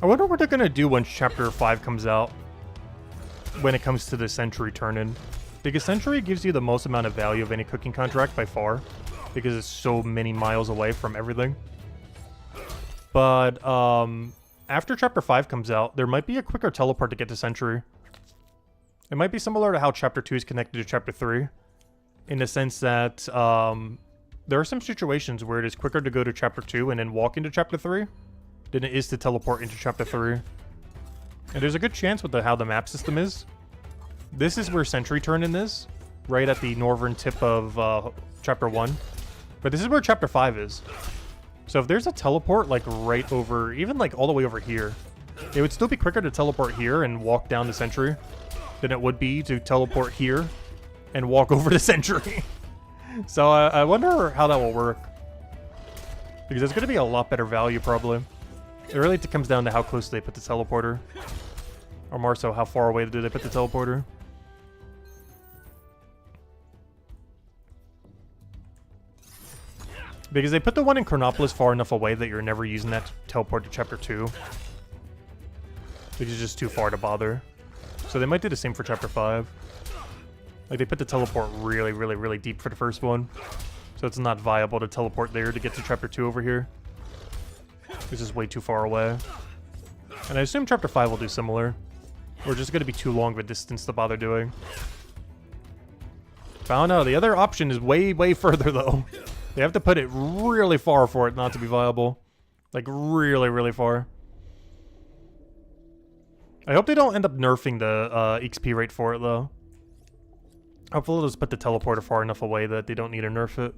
Speaker 1: I wonder what they're gonna do once Chapter 5 comes out. When it comes to the Sentry turn-in. Because Sentry gives you the most amount of value of any cooking contract by far. Because it's so many miles away from everything. But, after Chapter 5 comes out, there might be a quicker teleport to get to Sentry. It might be similar to how Chapter 2 is connected to Chapter 3. In the sense that, there are some situations where it is quicker to go to Chapter 2 and then walk into Chapter 3. Than it is to teleport into Chapter 3. And there's a good chance with how the map system is. This is where Sentry turn-in is. Right at the northern tip of Chapter 1. But this is where Chapter 5 is. So if there's a teleport like right over, even like all the way over here. It would still be quicker to teleport here and walk down the Sentry. Than it would be to teleport here and walk over the Sentry. So I wonder how that will work. Because it's going to be a lot better value probably. It really comes down to how close they put the teleporter. Or more so, how far away do they put the teleporter. Because they put the one in Chronopolis far enough away that you're never using that to teleport to Chapter 2. Because it's just too far to bother. So they might do the same for Chapter 5. Like, they put the teleport really, really, really deep for the first one. So it's not viable to teleport there to get to Chapter 2 over here. This is way too far away. And I assume Chapter 5 will do similar. Or just going to be too long of a distance to bother doing. I don't know. The other option is way, way further, though. They have to put it really far for it not to be viable. Like, really, really far. I hope they don't end up nerfing the XP rate for it, though. Hopefully they'll just put the teleporter far enough away that they don't need to nerf it.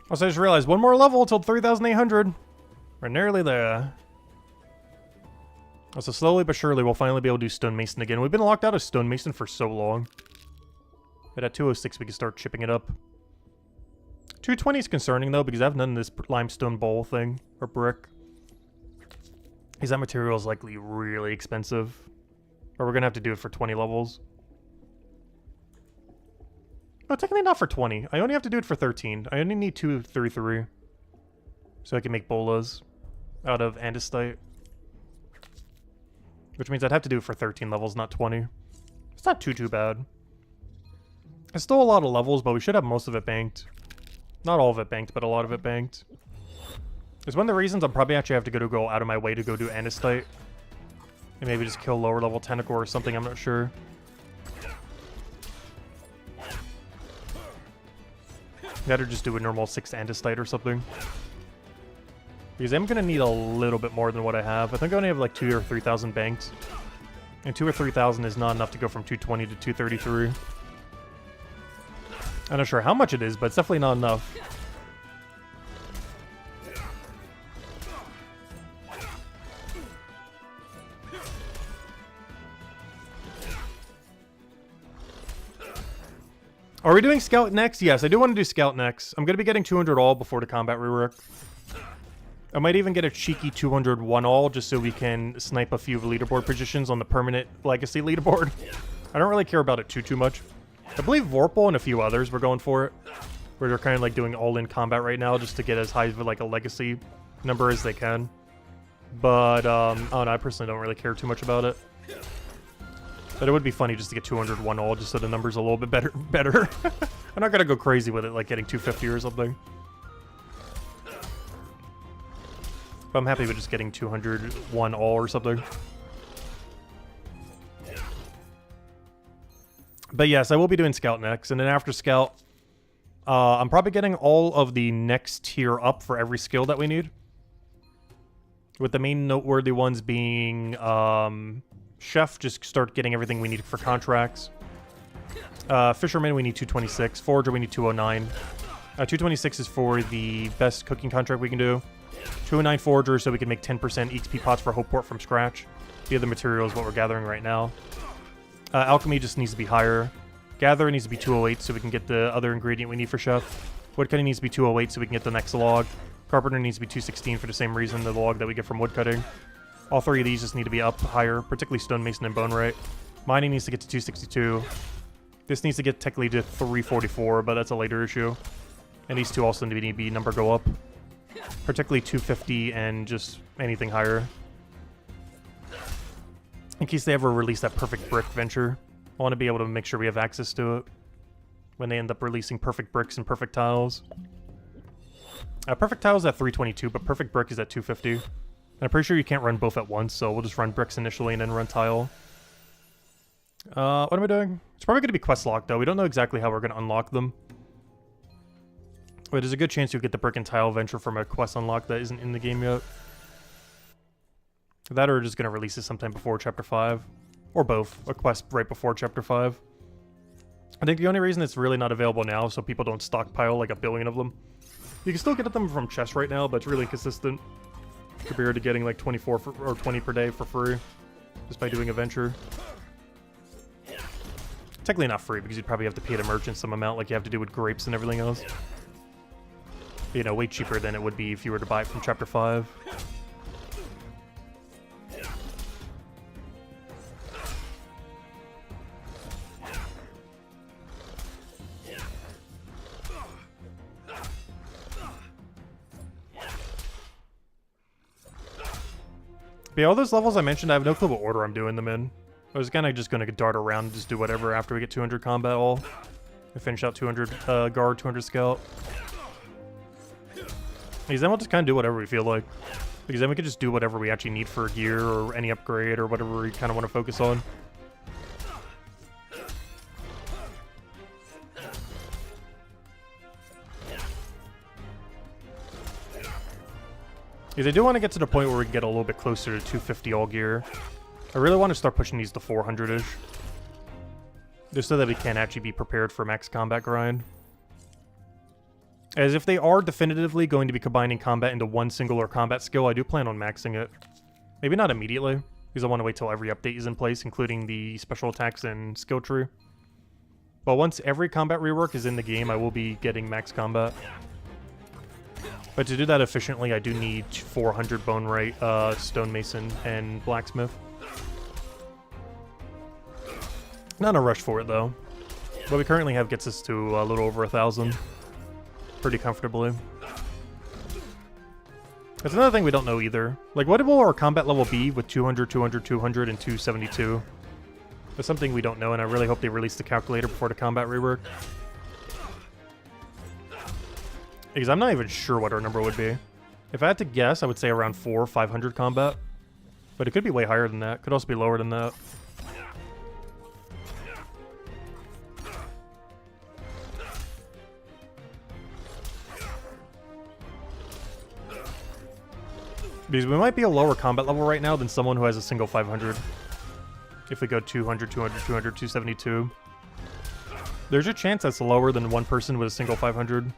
Speaker 1: Also, I just realized one more level till 3,800. We're nearly there. Also, slowly but surely, we'll finally be able to do Stonemason again. We've been locked out of Stonemason for so long. But at 206, we can start chipping it up. 220 is concerning, though, because I have none of this limestone bowl thing, or brick. Because that material is likely really expensive. But we're going to have to do it for 20 levels. No, technically not for 20. I only have to do it for 13. I only need 2 through 3. So I can make bolas out of andesite. Which means I'd have to do it for 13 levels, not 20. It's not too bad. It's still a lot of levels, but we should have most of it banked. Not all of it banked, but a lot of it banked. It's one of the reasons I'm probably actually have to go out of my way to go do andesite. And maybe just kill lower level tentacle or something, I'm not sure. Better just do a normal 6 andesite or something. Because I'm going to need a little bit more than what I have. I think I only have like 2,000 or 3,000 banked. And 2 or 3,000 is not enough to go from 220 to 233. I'm not sure how much it is, but it's definitely not enough. Are we doing Scout next? Yes, I do want to do Scout next. I'm going to be getting 200 all before the combat rework. I might even get a cheeky 201 all just so we can snipe a few leaderboard positions on the permanent legacy leaderboard. I don't really care about it too much. I believe Vorpal and a few others were going for it, where they're kind of like doing all-in combat right now just to get as high of like a legacy number as they can. But I don't know, I personally don't really care too much about it. But it would be funny just to get 201 all just so the number's a little bit better. I'm not gonna go crazy with it like getting 250 or something. But I'm happy with just getting 201 all or something. But yes, I will be doing Scout next, and then after Scout, I'm probably getting all of the next tier up for every skill that we need. With the main noteworthy ones being Chef, just start getting everything we need for contracts. Fisherman, we need 226. Forager, we need 209. 226 is for the best cooking contract we can do. 209 Forager, so we can make 10% XP pots for Hopeport from scratch. The other material is what we're gathering right now. Alchemy just needs to be higher. Gatherer needs to be 208, so we can get the other ingredient we need for Chef. Woodcutting needs to be 208, so we can get the next log. Carpenter needs to be 216 for the same reason, the log that we get from woodcutting. All three of these just need to be up higher, particularly Stonemason and Bonerite. Mining needs to get to 262. This needs to get technically to 344, but that's a later issue. And these two also need to be number go up. Particularly 250 and just anything higher. In case they ever release that Perfect Brick venture, I want to be able to make sure we have access to it when they end up releasing Perfect Bricks and Perfect Tiles. Perfect Tiles at 322, but Perfect Brick is at 250. And I'm pretty sure you can't run both at once, so we'll just run bricks initially and then run tile. What am I doing? It's probably going to be quest locked, though. We don't know exactly how we're going to unlock them. But there's a good chance you'll get the brick and tile venture from a quest unlock that isn't in the game yet. That or just going to release it sometime before Chapter 5. Or both. A quest right before Chapter 5. I think the only reason it's really not available now is so people don't stockpile like a billion of them. You can still get them from chests right now, but it's really inconsistent compared to getting like 24 or 20 per day for free just by doing a venture. Technically not free because you'd probably have to pay the merchant some amount like you have to do with grapes and everything else. But, you know, way cheaper than it would be if you were to buy it from Chapter 5. But yeah, all those levels I mentioned, I have no clue what order I'm doing them in. I was kind of just going to dart around and just do whatever after we get 200 combat all. I finish out 200 guard, 200 scout. Because then we'll just kind of do whatever we feel like. Because then we can just do whatever we actually need for gear or any upgrade or whatever we kind of want to focus on. Because I do want to get to the point where we can get a little bit closer to 250 all gear. I really want to start pushing these to 400-ish. Just so that we can actually be prepared for max combat grind. As if they are definitively going to be combining combat into one singular combat skill, I do plan on maxing it. Maybe not immediately, because I want to wait till every update is in place, including the special attacks and skill tree. But once every combat rework is in the game, I will be getting max combat. But to do that efficiently, I do need 400 Bonerite, Stonemason, and Blacksmith. Not in a rush for it, though. What we currently have gets us to a little over 1,000. Pretty comfortably. That's another thing we don't know either. Like, what will our combat level be with 200, 200, 200, and 272? That's something we don't know, and I really hope they release the calculator before the combat rework. Because I'm not even sure what our number would be. If I had to guess, I would say around 400 or 500 combat. But it could be way higher than that. Could also be lower than that. Because we might be a lower combat level right now than someone who has a single 500. If we go 200, 200, 200, 272. There's a chance that's lower than one person with a single 500.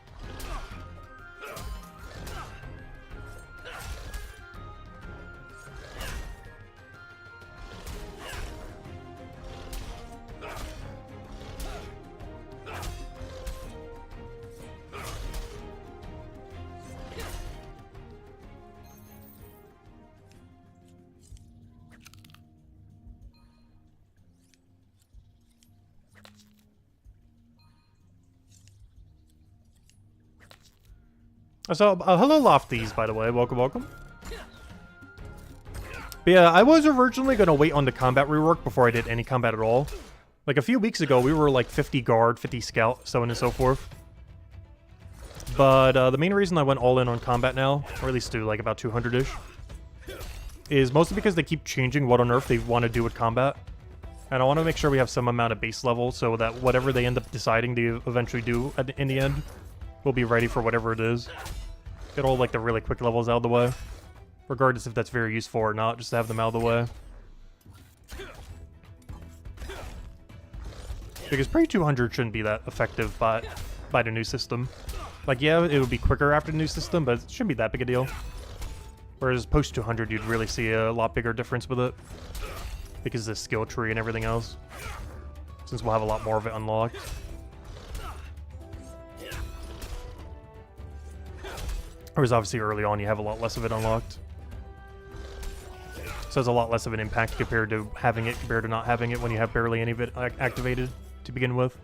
Speaker 1: So, hello Lofties, by the way. Welcome, welcome. But yeah, I was originally going to wait on the combat rework before I did any combat at all. Like, a few weeks ago, we were like 50 guard, 50 scout, so on and so forth. But the main reason I went all in on combat now, or at least to like about 200-ish, is mostly because they keep changing what on earth they want to do with combat. And I want to make sure we have some amount of base level so that whatever they end up deciding to eventually do in the end, we'll be ready for whatever it is. Get all like the really quick levels out of the way. Regardless if that's very useful or not, just to have them out of the way. Because pre-200 shouldn't be that effective by the new system. Like, yeah, it would be quicker after the new system, but it shouldn't be that big a deal. Whereas post-200, you'd really see a lot bigger difference with it. Because of the skill tree and everything else. Since we'll have a lot more of it unlocked. Whereas obviously early on you have a lot less of it unlocked. So it's a lot less of an impact compared to having it, compared to not having it when you have barely any of it activated to begin with.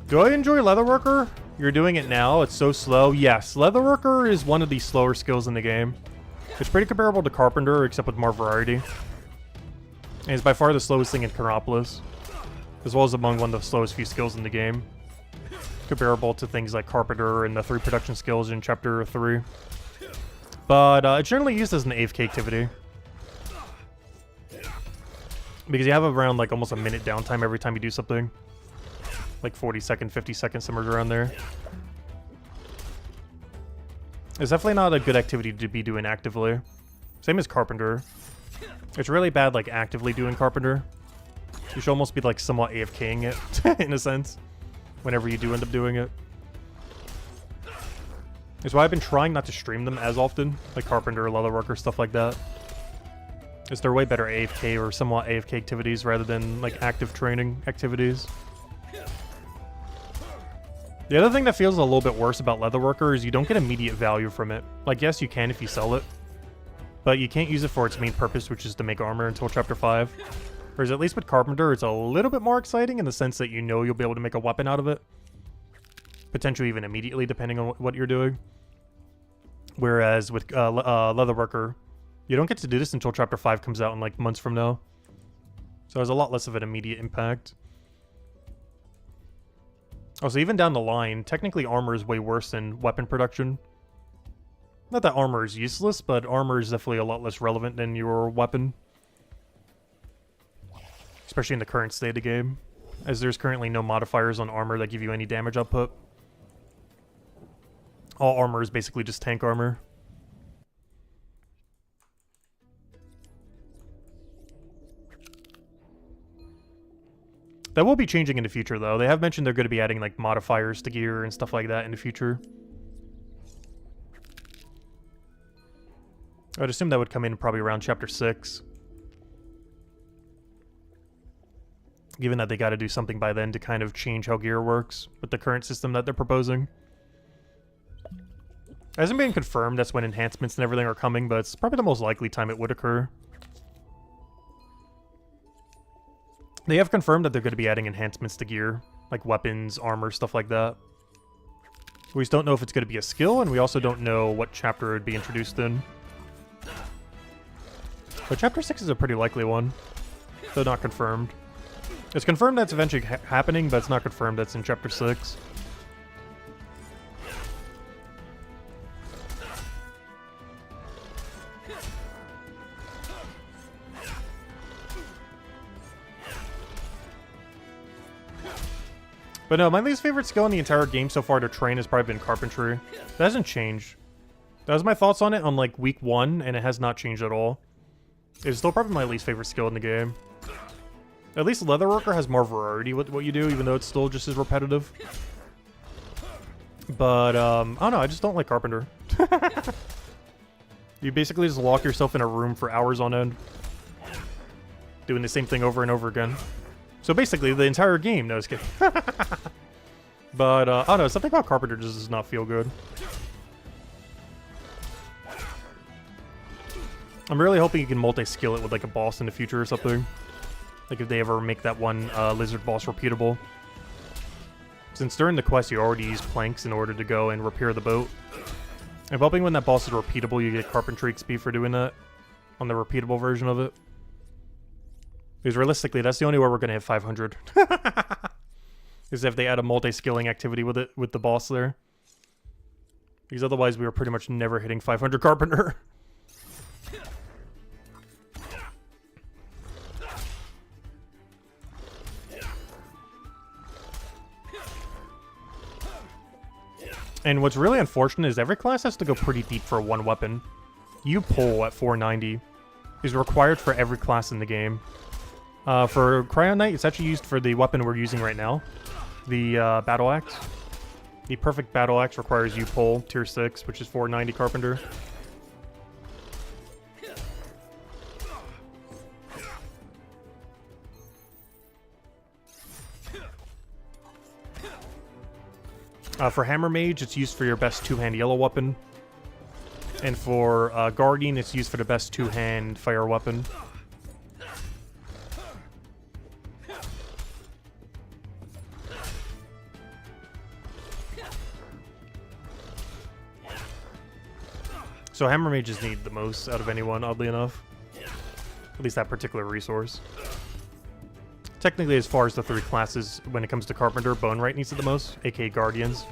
Speaker 1: Do I enjoy Leatherworker? You're doing it now, it's so slow. Yes, Leatherworker is one of the slower skills in the game. It's pretty comparable to Carpenter, except with more variety. And it's by far the slowest thing in Chronopolis, as well as among one of the slowest few skills in the game. Comparable to things like Carpenter and the 3 production skills in Chapter 3. But it's generally used as an AFK activity. Because you have around like almost a minute downtime every time you do something. Like 40 seconds, 50 seconds, somewhere around there. It's definitely not a good activity to be doing actively. Same as Carpenter. It's really bad, like, actively doing Carpenter. You should almost be, like, somewhat AFKing it, in a sense. Whenever you do end up doing it. That's why I've been trying not to stream them as often. Like Carpenter, Leatherworker, stuff like that. Because they're way better AFK or somewhat AFK activities rather than, like, active training activities. The other thing that feels a little bit worse about Leatherworker is you don't get immediate value from it. Like, yes, you can if you sell it, but you can't use it for its main purpose, which is to make armor until Chapter 5. Whereas at least with Carpenter, it's a little bit more exciting in the sense that you know you'll be able to make a weapon out of it. Potentially even immediately, depending on what you're doing. Whereas with Leatherworker, you don't get to do this until Chapter 5 comes out in, like, months from now. So there's a lot less of an immediate impact. Also, even down the line, technically armor is way worse than weapon production. Not that armor is useless, but armor is definitely a lot less relevant than your weapon. Especially in the current state of the game, as there's currently no modifiers on armor that give you any damage output. All armor is basically just tank armor. That will be changing in the future, though. They have mentioned they're going to be adding, like, modifiers to gear and stuff like that in the future. I'd assume that would come in probably around Chapter 6. Given that they got to do something by then to kind of change how gear works with the current system that they're proposing. It hasn't been confirmed that's when enhancements and everything are coming, but it's probably the most likely time it would occur. They have confirmed that they're going to be adding enhancements to gear, like weapons, armor, stuff like that. We just don't know if it's going to be a skill, and we also don't know what chapter it would be introduced in. But Chapter 6 is a pretty likely one, though not confirmed. It's confirmed that's eventually happening, but it's not confirmed that's in Chapter 6. But no, my least favorite skill in the entire game so far to train has probably been carpentry. That hasn't changed. That was my thoughts on it on like week 1, and it has not changed at all. It's still probably my least favorite skill in the game. At least Leatherworker has more variety with what you do, even though it's still just as repetitive. But, I don't know, I just don't like Carpenter. You basically just lock yourself in a room for hours on end, doing the same thing over and over again. So basically, the entire game, no, just kidding. But, I don't know, something about Carpenter just does not feel good. I'm really hoping you can multi-skill it with, like, a boss in the future or something. Like, if they ever make that one lizard boss repeatable. Since during the quest you already use planks in order to go and repair the boat. I'm hoping when that boss is repeatable you get carpentry XP for doing that. On the repeatable version of it. Because realistically, that's the only way we're going to hit 500. Is if they add a multi-skilling activity with it, with the boss there. Because otherwise we were pretty much never hitting 500 Carpenter. And what's really unfortunate is every class has to go pretty deep for one weapon. U-Pull at 490 is required for every class in the game. For Cryo Knight, it's actually used for the weapon we're using right now. The Battle Axe. The perfect Battle Axe requires U-Pull, tier 6, which is 490 Carpenter. For Hammer Mage, it's used for your best two-hand yellow weapon. And for Guardian, it's used for the best two-hand fire weapon. So Hammer Mages need the most out of anyone, oddly enough. At least that particular resource. Technically, as far as the 3 classes, when it comes to Carpenter, Bone Wright needs it the most, aka Guardians.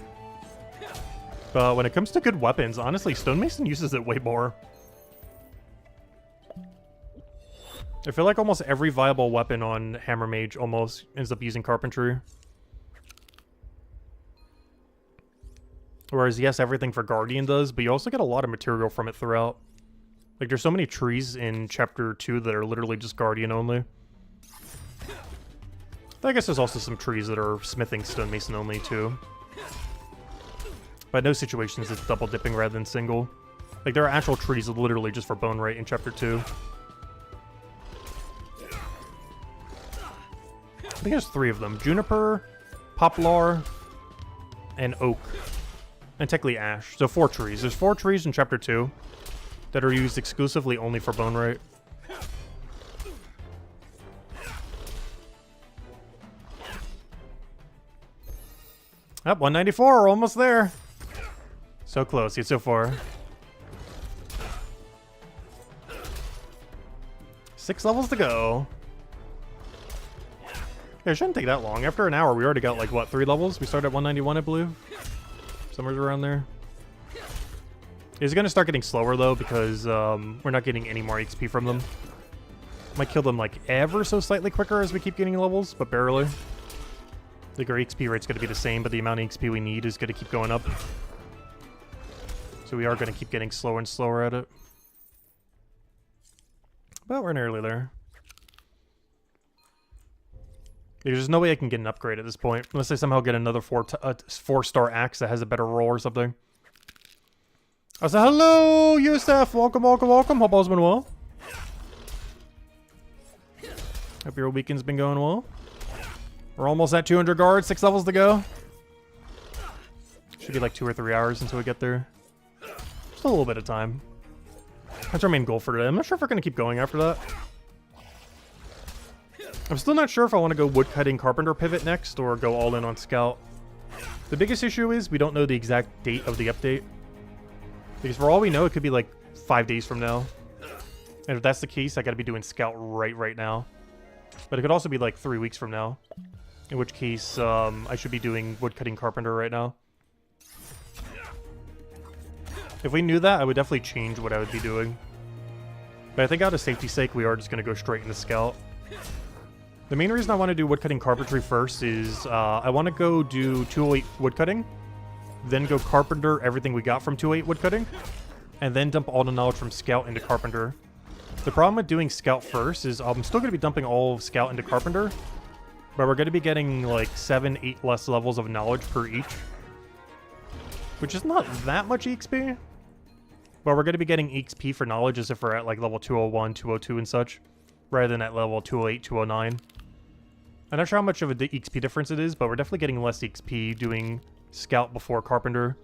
Speaker 1: But when it comes to good weapons, honestly, Stonemason uses it way more. I feel like almost every viable weapon on Hammer Mage almost ends up using Carpentry. Whereas, yes, everything for Guardian does, but you also get a lot of material from it throughout. Like, there's so many trees in Chapter 2 that are literally just Guardian only. I guess there's also some trees that are smithing stonemason only too. But in those situations it's double dipping rather than single. Like there are actual trees literally just for Bone Wright in Chapter 2. I think there's 3 of them. Juniper, Poplar, and Oak. And technically Ash. So 4 trees. There's 4 trees in Chapter 2 that are used exclusively only for Bone Wright. Up, 194, we're almost there. So close, yet so far. 6 levels to go. Yeah, it shouldn't take that long. After an hour, we already got, like, what, 3 levels? We started at 191, I believe. Somewhere around there. It's gonna start getting slower, though, because we're not getting any more XP from them. Might kill them, like, ever so slightly quicker as we keep getting levels, but barely. I think our XP rate's going to be the same, but the amount of XP we need is going to keep going up. So we are going to keep getting slower and slower at it. But we're nearly there. There's no way I can get an upgrade at this point, unless I somehow get another 4-star axe that has a better roll or something. I said, hello, Yusef! Welcome, welcome, welcome. Hope all's been well. Hope your weekend's been going well. We're almost at 200 guards, 6 levels to go. Should be like 2 or 3 hours until we get there. Just a little bit of time. That's our main goal for today. I'm not sure if we're going to keep going after that. I'm still not sure if I want to go woodcutting carpenter pivot next or go all in on scout. The biggest issue is we don't know the exact date of the update. Because for all we know, it could be like 5 days from now. And if that's the case, I got to be doing scout right now. But it could also be like 3 weeks from now. In which case, I should be doing woodcutting carpenter right now. If we knew that, I would definitely change what I would be doing. But I think out of safety's sake, we are just going to go straight into scout. The main reason I want to do woodcutting carpentry first is I want to go do 208 woodcutting, then go carpenter everything we got from 208 woodcutting, and then dump all the knowledge from scout into carpenter. The problem with doing scout first is I'm still going to be dumping all of scout into carpenter, but we're going to be getting like 7, 8 less levels of knowledge per each, which is not that much EXP, but we're going to be getting EXP for knowledge as if we're at like level 201, 202 and such, rather than at level 208, 209. I'm not sure how much of a EXP difference it is, but we're definitely getting less EXP doing scout before carpenter.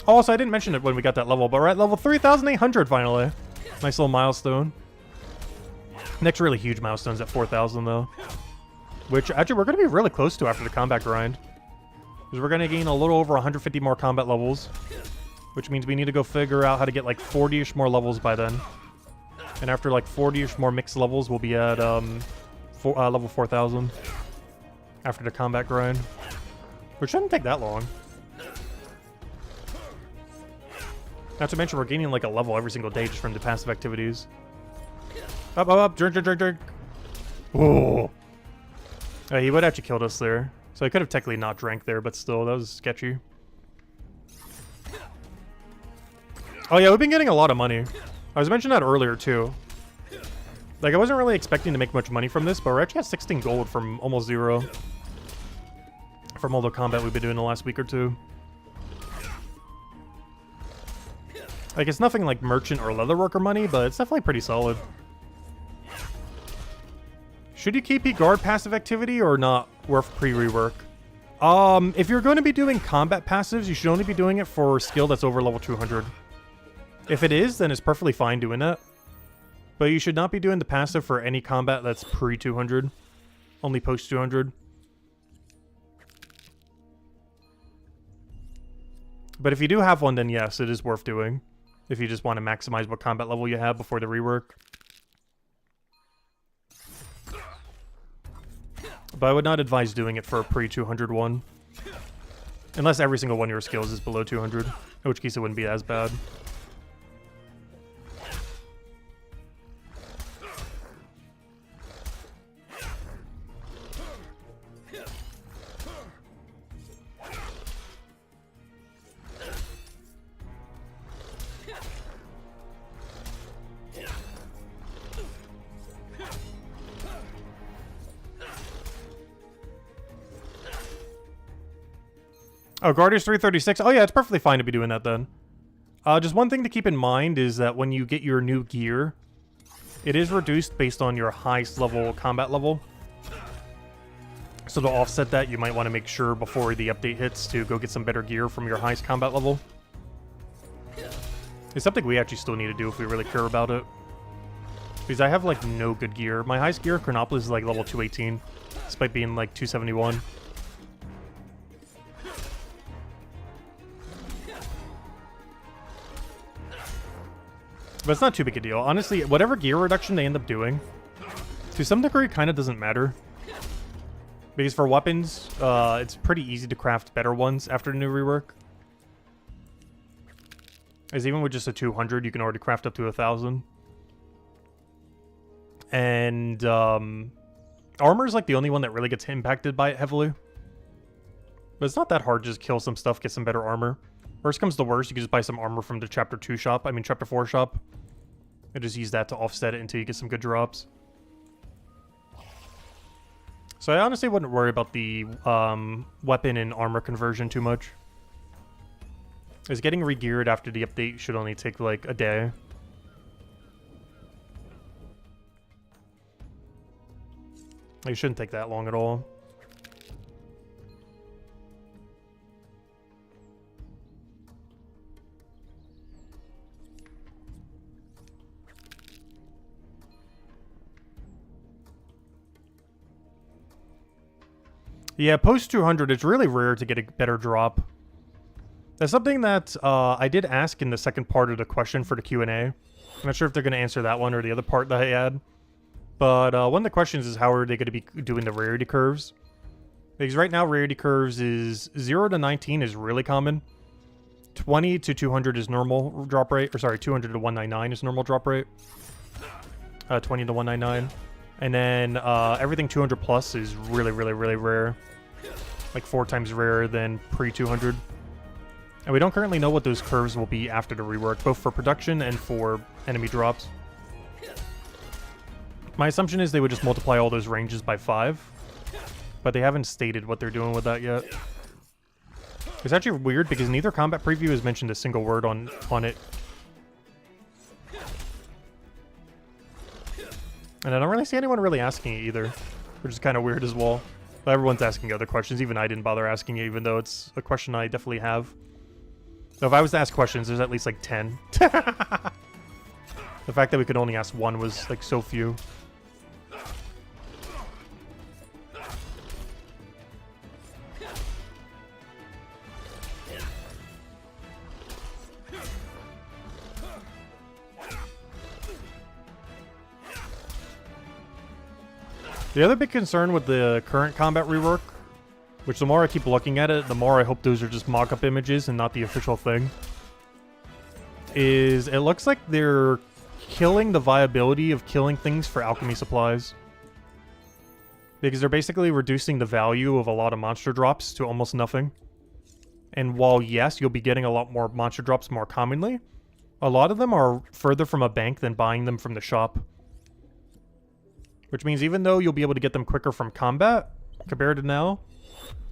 Speaker 1: Also, I didn't mention it when we got that level, but we're at level 3,800 finally. Nice little milestone. Next really huge milestone's at 4,000 though, which actually we're going to be really close to after the combat grind, because we're going to gain a little over 150 more combat levels, which means we need to go figure out how to get like 40-ish more levels by then. And after like 40-ish more mixed levels, we'll be at level 4,000 after the combat grind, which shouldn't take that long. Not to mention we're gaining like a level every single day just from the passive activities. Up, up, up, drink, drink, drink, drink. Whoa. He would actually killed us there. So I could have technically not drank there, but still, that was sketchy. Oh yeah, we've been getting a lot of money. I was mentioning that earlier too. Like, I wasn't really expecting to make much money from this, but we're actually at 16 gold from almost 0. From all the combat we've been doing the last week or two. Like, it's nothing like merchant or leatherworker money, but it's definitely pretty solid. Should you keep guard passive activity or not worth pre-rework? If you're going to be doing combat passives, you should only be doing it for skill that's over level 200. If it is, then it's perfectly fine doing that. But you should not be doing the passive for any combat that's pre-200. Only post-200. But if you do have one, then yes, it is worth doing. If you just want to maximize what combat level you have before the rework. But I would not advise doing it for a pre-200 one. Unless every single one of your skills is below 200. In which case it wouldn't be as bad. Oh, Guardians 336. Oh yeah, it's perfectly fine to be doing that then. Just one thing to keep in mind is that when you get your new gear, it is reduced based on your highest level combat level. So to offset that, you might want to make sure before the update hits to go get some better gear from your highest combat level. It's something we actually still need to do if we really care about it. Because I have like no good gear. My highest gear, Chronopolis, is like level 218, despite being like 271. But it's not too big a deal. Honestly, whatever gear reduction they end up doing, to some degree, kind of doesn't matter. Because for weapons, it's pretty easy to craft better ones after the new rework. As even with just a 200, you can already craft up to 1,000. And armor is like the only one that really gets impacted by it heavily. But it's not that hard to just kill some stuff, get some better armor. Worst comes to worst, you can just buy some armor from the Chapter 2 shop. I mean, Chapter 4 shop. And just use that to offset it until you get some good drops. So I honestly wouldn't worry about the weapon and armor conversion too much. As getting re-geared after the update should only take like a day. It shouldn't take that long at all. Yeah, post 200, it's really rare to get a better drop. That's something that I did ask in the second part of the question for the Q&A. I'm not sure if they're going to answer that one or the other part that I had. But one of the questions is how are they going to be doing the rarity curves? Because right now, rarity curves is 0 to 19 is really common. 20 to 200 is normal drop rate. Or sorry, 200 to 199 is normal drop rate. 20 to 199. And then everything 200 plus is really, really, really rare. Like 4 times rarer than pre-200. And we don't currently know what those curves will be after the rework, both for production and for enemy drops. My assumption is they would just multiply all those ranges by 5. But they haven't stated what they're doing with that yet. It's actually weird because neither combat preview has mentioned a single word on it. And I don't really see anyone really asking it either, which is kind of weird as well. But everyone's asking other questions. Even I didn't bother asking it, even though it's a question I definitely have. So if I was to ask questions, there's at least like 10. The fact that we could only ask one was like so few. The other big concern with the current combat rework, which the more I keep looking at it, the more I hope those are just mock-up images and not the official thing, is it looks like they're killing the viability of killing things for alchemy supplies. Because they're basically reducing the value of a lot of monster drops to almost nothing. And while, yes, you'll be getting a lot more monster drops more commonly, a lot of them are further from a bank than buying them from the shop. Which means even though you'll be able to get them quicker from combat, compared to now,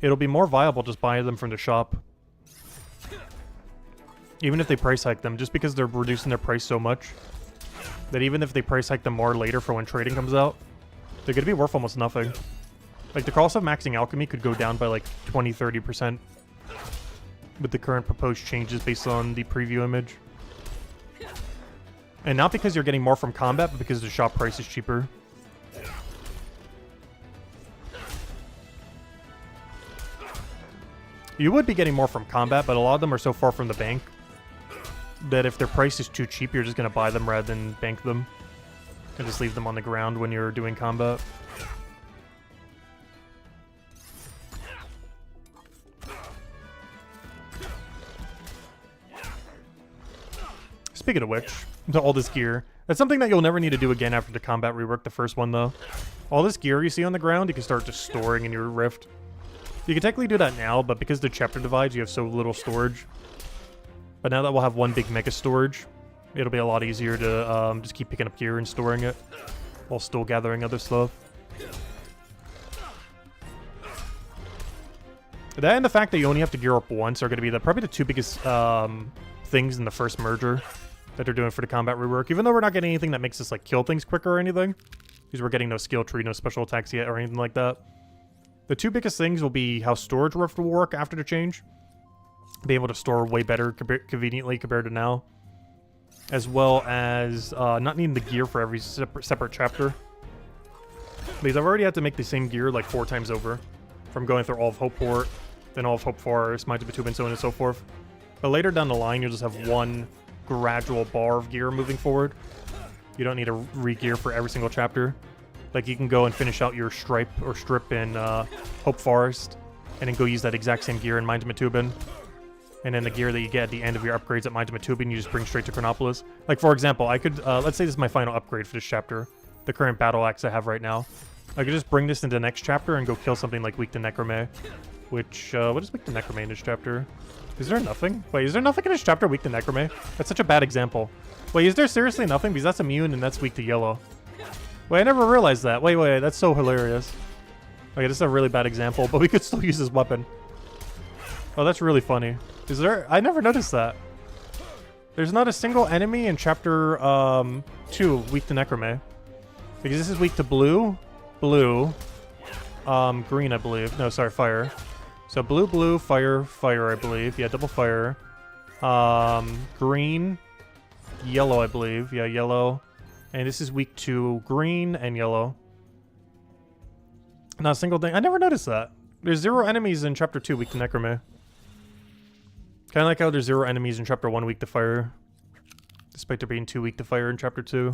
Speaker 1: it'll be more viable just buying them from the shop. Even if they price hike them, just because they're reducing their price so much, that even if they price hike them more later for when trading comes out, they're going to be worth almost nothing. Like, the cost of maxing alchemy could go down by like 20-30% with the current proposed changes based on the preview image. And not because you're getting more from combat, but because the shop price is cheaper. You would be getting more from combat, but a lot of them are so far from the bank that if their price is too cheap, you're just going to buy them rather than bank them. And just leave them on the ground when you're doing combat. Speaking of which, to all this gear, that's something that you'll never need to do again after the combat rework, the first one though. All this gear you see on the ground, you can start just storing in your rift. You can technically do that now, but because the chapter divides, you have so little storage. But now that we'll have one big mega storage, it'll be a lot easier to just keep picking up gear and storing it while still gathering other stuff. That and the fact that you only have to gear up once are going to be probably the two biggest things in the first merger that they're doing for the combat rework. Even though we're not getting anything that makes us like kill things quicker or anything, because we're getting no skill tree, no special attacks yet or anything like that. The two biggest things will be how storage rift will work after the change. Be able to store way better conveniently compared to now. As well as not needing the gear for every separate chapter. Because I've already had to make the same gear like 4 times over. From going through all of Hopeport, then all of Hope Forest, Mines of Matube, and so on and so forth. But later down the line, you'll just have one gradual bar of gear moving forward. You don't need to re-gear for every single chapter. Like, you can go and finish out your stripe or strip in Hope Forest, and then go use that exact same gear in Mines of Matubin. And then the gear that you get at the end of your upgrades at Mines of Matubin, you just bring straight to Chronopolis. Like, for example, I could, let's say this is my final upgrade for this chapter, the current battle axe I have right now. I could just bring this into the next chapter and go kill something like Weak to Necromay. Which, what is Weak to Necromay in this chapter? Is there nothing? Wait, is there nothing in this chapter Weak to Necromay? That's such a bad example. Wait, is there seriously nothing? Because that's immune and that's weak to yellow. Wait, I never realized that. Wait, that's so hilarious. Okay, this is a really bad example, but we could still use this weapon. Oh, that's really funny. Is there... I never noticed that. There's not a single enemy in chapter 2 weak to Necromay. Because this is weak to blue, green, I believe. No, sorry, fire. So blue, fire, I believe. Yeah, double fire. Green, yellow, I believe. Yeah, yellow. And this is weak to green and yellow. Not a single thing. I never noticed that. There's 0 enemies in chapter 2 weak to Necromay. Kind of like how there's 0 enemies in chapter 1 weak to fire. Despite there being 2 weak to fire in chapter 2.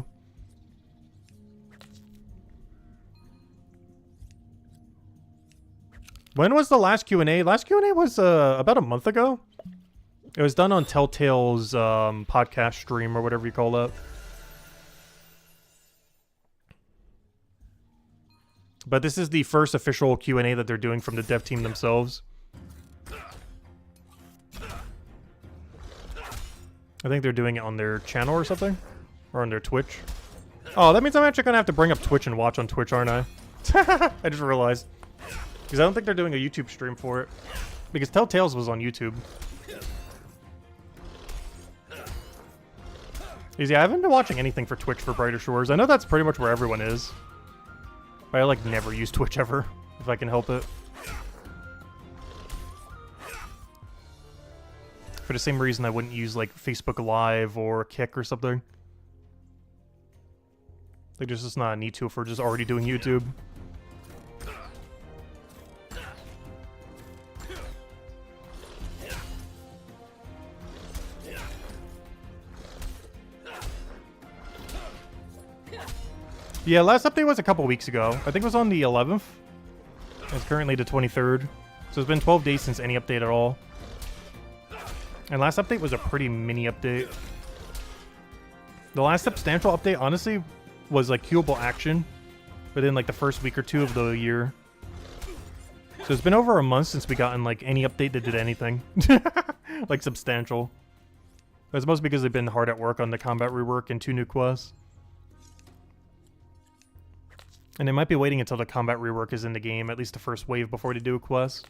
Speaker 1: When was the last Q&A? Last Q&A was about a month ago. It was done on Telltale's podcast stream or whatever you call that. But this is the first official Q&A that they're doing from the dev team themselves. I think they're doing it on their channel or something. Or on their Twitch. Oh, that means I'm actually gonna have to bring up Twitch and watch on Twitch, aren't I? I just realized. Because I don't think they're doing a YouTube stream for it. Because Telltales was on YouTube. Easy, I haven't been watching anything for Twitch for Brighter Shores. I know that's pretty much where everyone is. But I, like, never use Twitch ever, if I can help it. For the same reason I wouldn't use, like, Facebook Live or Kick or something. Like, there's just not a need to if we're just already doing YouTube. Yeah, last update was a couple weeks ago. I think it was on the 11th. It's currently the 23rd. So it's been 12 days since any update at all. And last update was a pretty mini update. The last substantial update, honestly, was like queuable action within like the first week or two of the year. So it's been over a month since we gotten like any update that did anything. Like substantial. That's mostly because they've been hard at work on the combat rework and 2 new quests. And they might be waiting until the combat rework is in the game, at least the first wave, before they do a quest.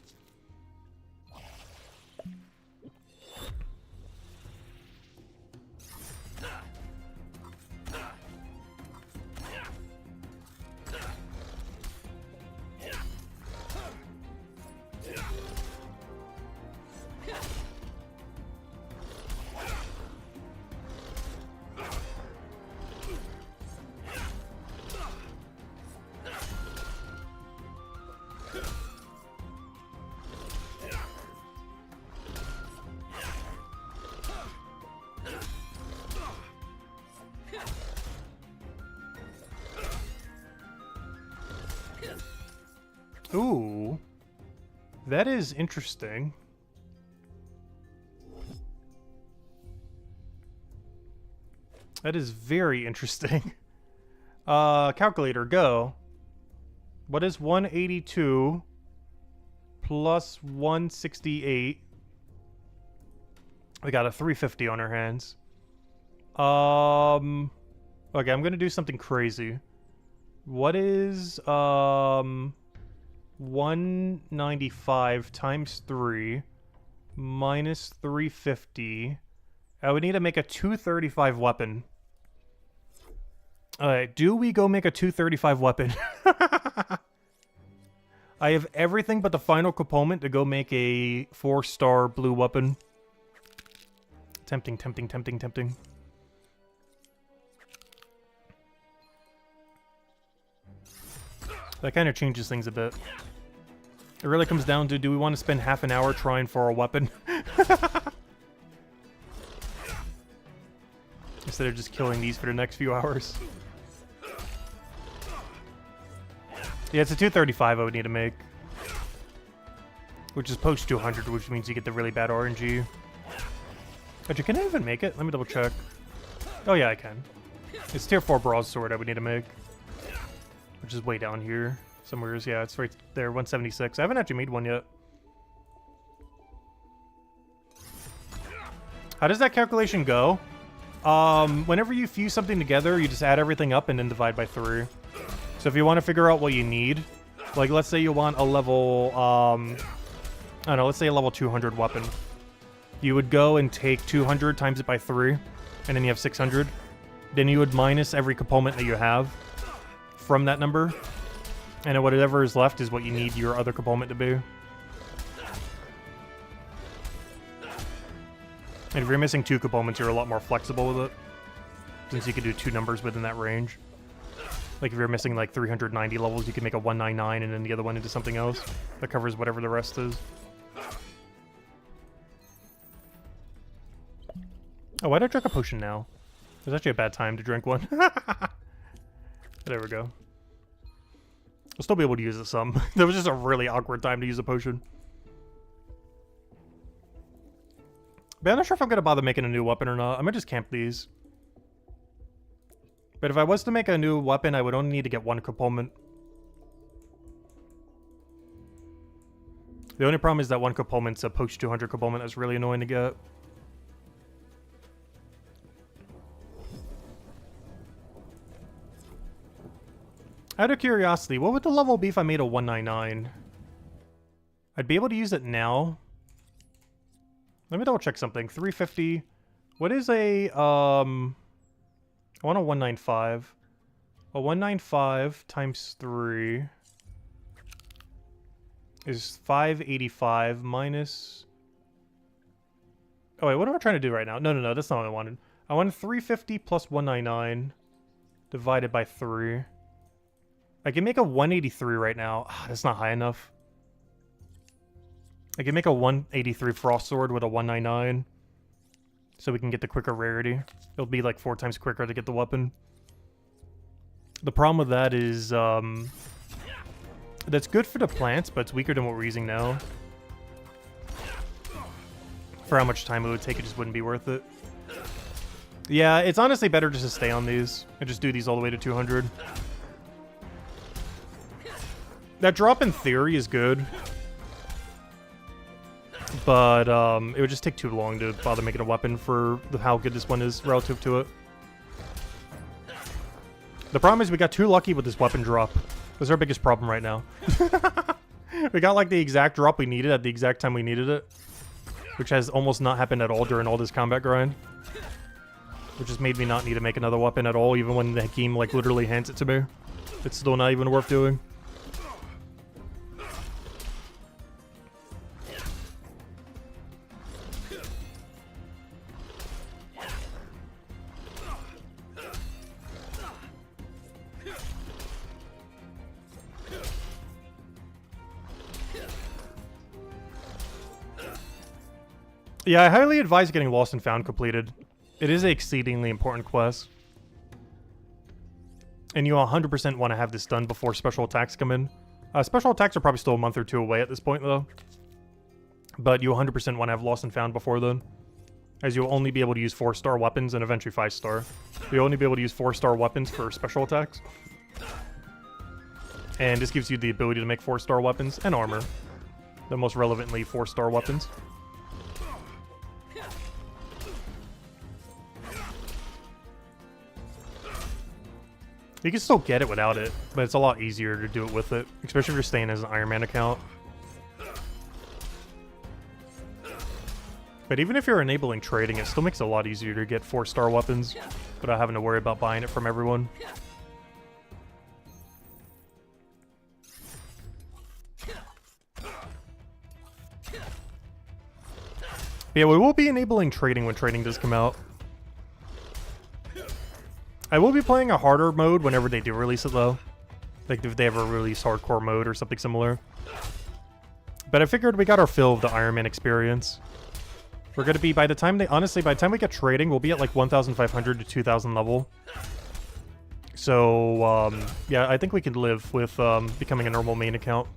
Speaker 1: Ooh, that is interesting. That is very interesting. Calculator, go. What is 182 plus 168? We got a 350 on our hands. Okay, I'm gonna do something crazy. What is 195 times 3 minus 350. I would need to make a 235 weapon. Alright, do we go make a 235 weapon? I have everything but the final component to go make a 4-star blue weapon. Tempting, tempting, tempting, tempting. That kind of changes things a bit. It really comes down to, do we want to spend half an hour trying for a weapon? Instead of just killing these for the next few hours. Yeah, it's a 235 I would need to make. Which is post 200, which means you get the really bad RNG. Actually, can I even make it? Let me double check. Oh yeah, I can. It's tier 4 broadsword I would need to make. Which is way down here. Somewhere, yeah, it's right there, 176. I haven't actually made one yet. How does that calculation go? Whenever you fuse something together, you just add everything up and then divide by 3. So if you want to figure out what you need, like let's say you want a level, I don't know, let's say a level 200 weapon. You would go and take 200 times it by 3, and then you have 600. Then you would minus every component that you have from that number, and then whatever is left is what you need your other component to be. And if you're missing 2 components, you're a lot more flexible with it, since you can do 2 numbers within that range. Like if you're missing like 390 levels, you can make a 199 and then the other one into something else that covers whatever the rest is. Oh, why did I drink a potion now? There's actually a bad time to drink one. There we go. I'll still be able to use it some. That was just a really awkward time to use a potion. But I'm not sure if I'm going to bother making a new weapon or not. I might just camp these. But if I was to make a new weapon, I would only need to get 1 component. The only problem is that one component's a post 200 component that's really annoying to get. Out of curiosity, what would the level be if I made a 199? I'd be able to use it now. Let me double check something. 350. What is a, I want a 195. A 195 times 3 is 585 minus... Oh wait, what am I trying to do right now? No, that's not what I wanted. I wanted 350 plus 199 divided by 3. I can make a 183 right now. That's not high enough. I can make a 183 Frost Sword with a 199. So we can get the quicker rarity. It'll be like 4 times quicker to get the weapon. The problem with that is, that's good for the plants, but it's weaker than what we're using now. For how much time it would take, it just wouldn't be worth it. Yeah, it's honestly better just to stay on these and just do these all the way to 200. That drop in theory is good, but it would just take too long to bother making a weapon for how good this one is relative to it. The problem is we got too lucky with this weapon drop. That's our biggest problem right now. We got like the exact drop we needed at the exact time we needed it, which has almost not happened at all during all this combat grind. Which just made me not need to make another weapon at all, even when the Hakim like literally hands it to me. It's still not even worth doing. Yeah, I highly advise getting Lost and Found completed. It is an exceedingly important quest. And you 100% want to have this done before special attacks come in. Special attacks are probably still a month or 2 away at this point, though. But you 100% want to have Lost and Found before then. As you'll only be able to use 4-star weapons and eventually 5-star. You'll only be able to use 4-star weapons for special attacks. And this gives you the ability to make 4-star weapons and armor. The most relevantly 4-star weapons. You can still get it without it, but it's a lot easier to do it with it, especially if you're staying as an Iron Man account. But even if you're enabling trading, it still makes it a lot easier to get 4-star weapons without having to worry about buying it from everyone. Yeah, we will be enabling trading when trading does come out. I will be playing a harder mode whenever they do release it, though. Like, if they ever release hardcore mode or something similar. But I figured we got our fill of the Iron Man experience. We're going to be, by the time honestly, by the time we get trading, we'll be at like 1,500 to 2,000 level. So, yeah, I think we could live with becoming a normal main account.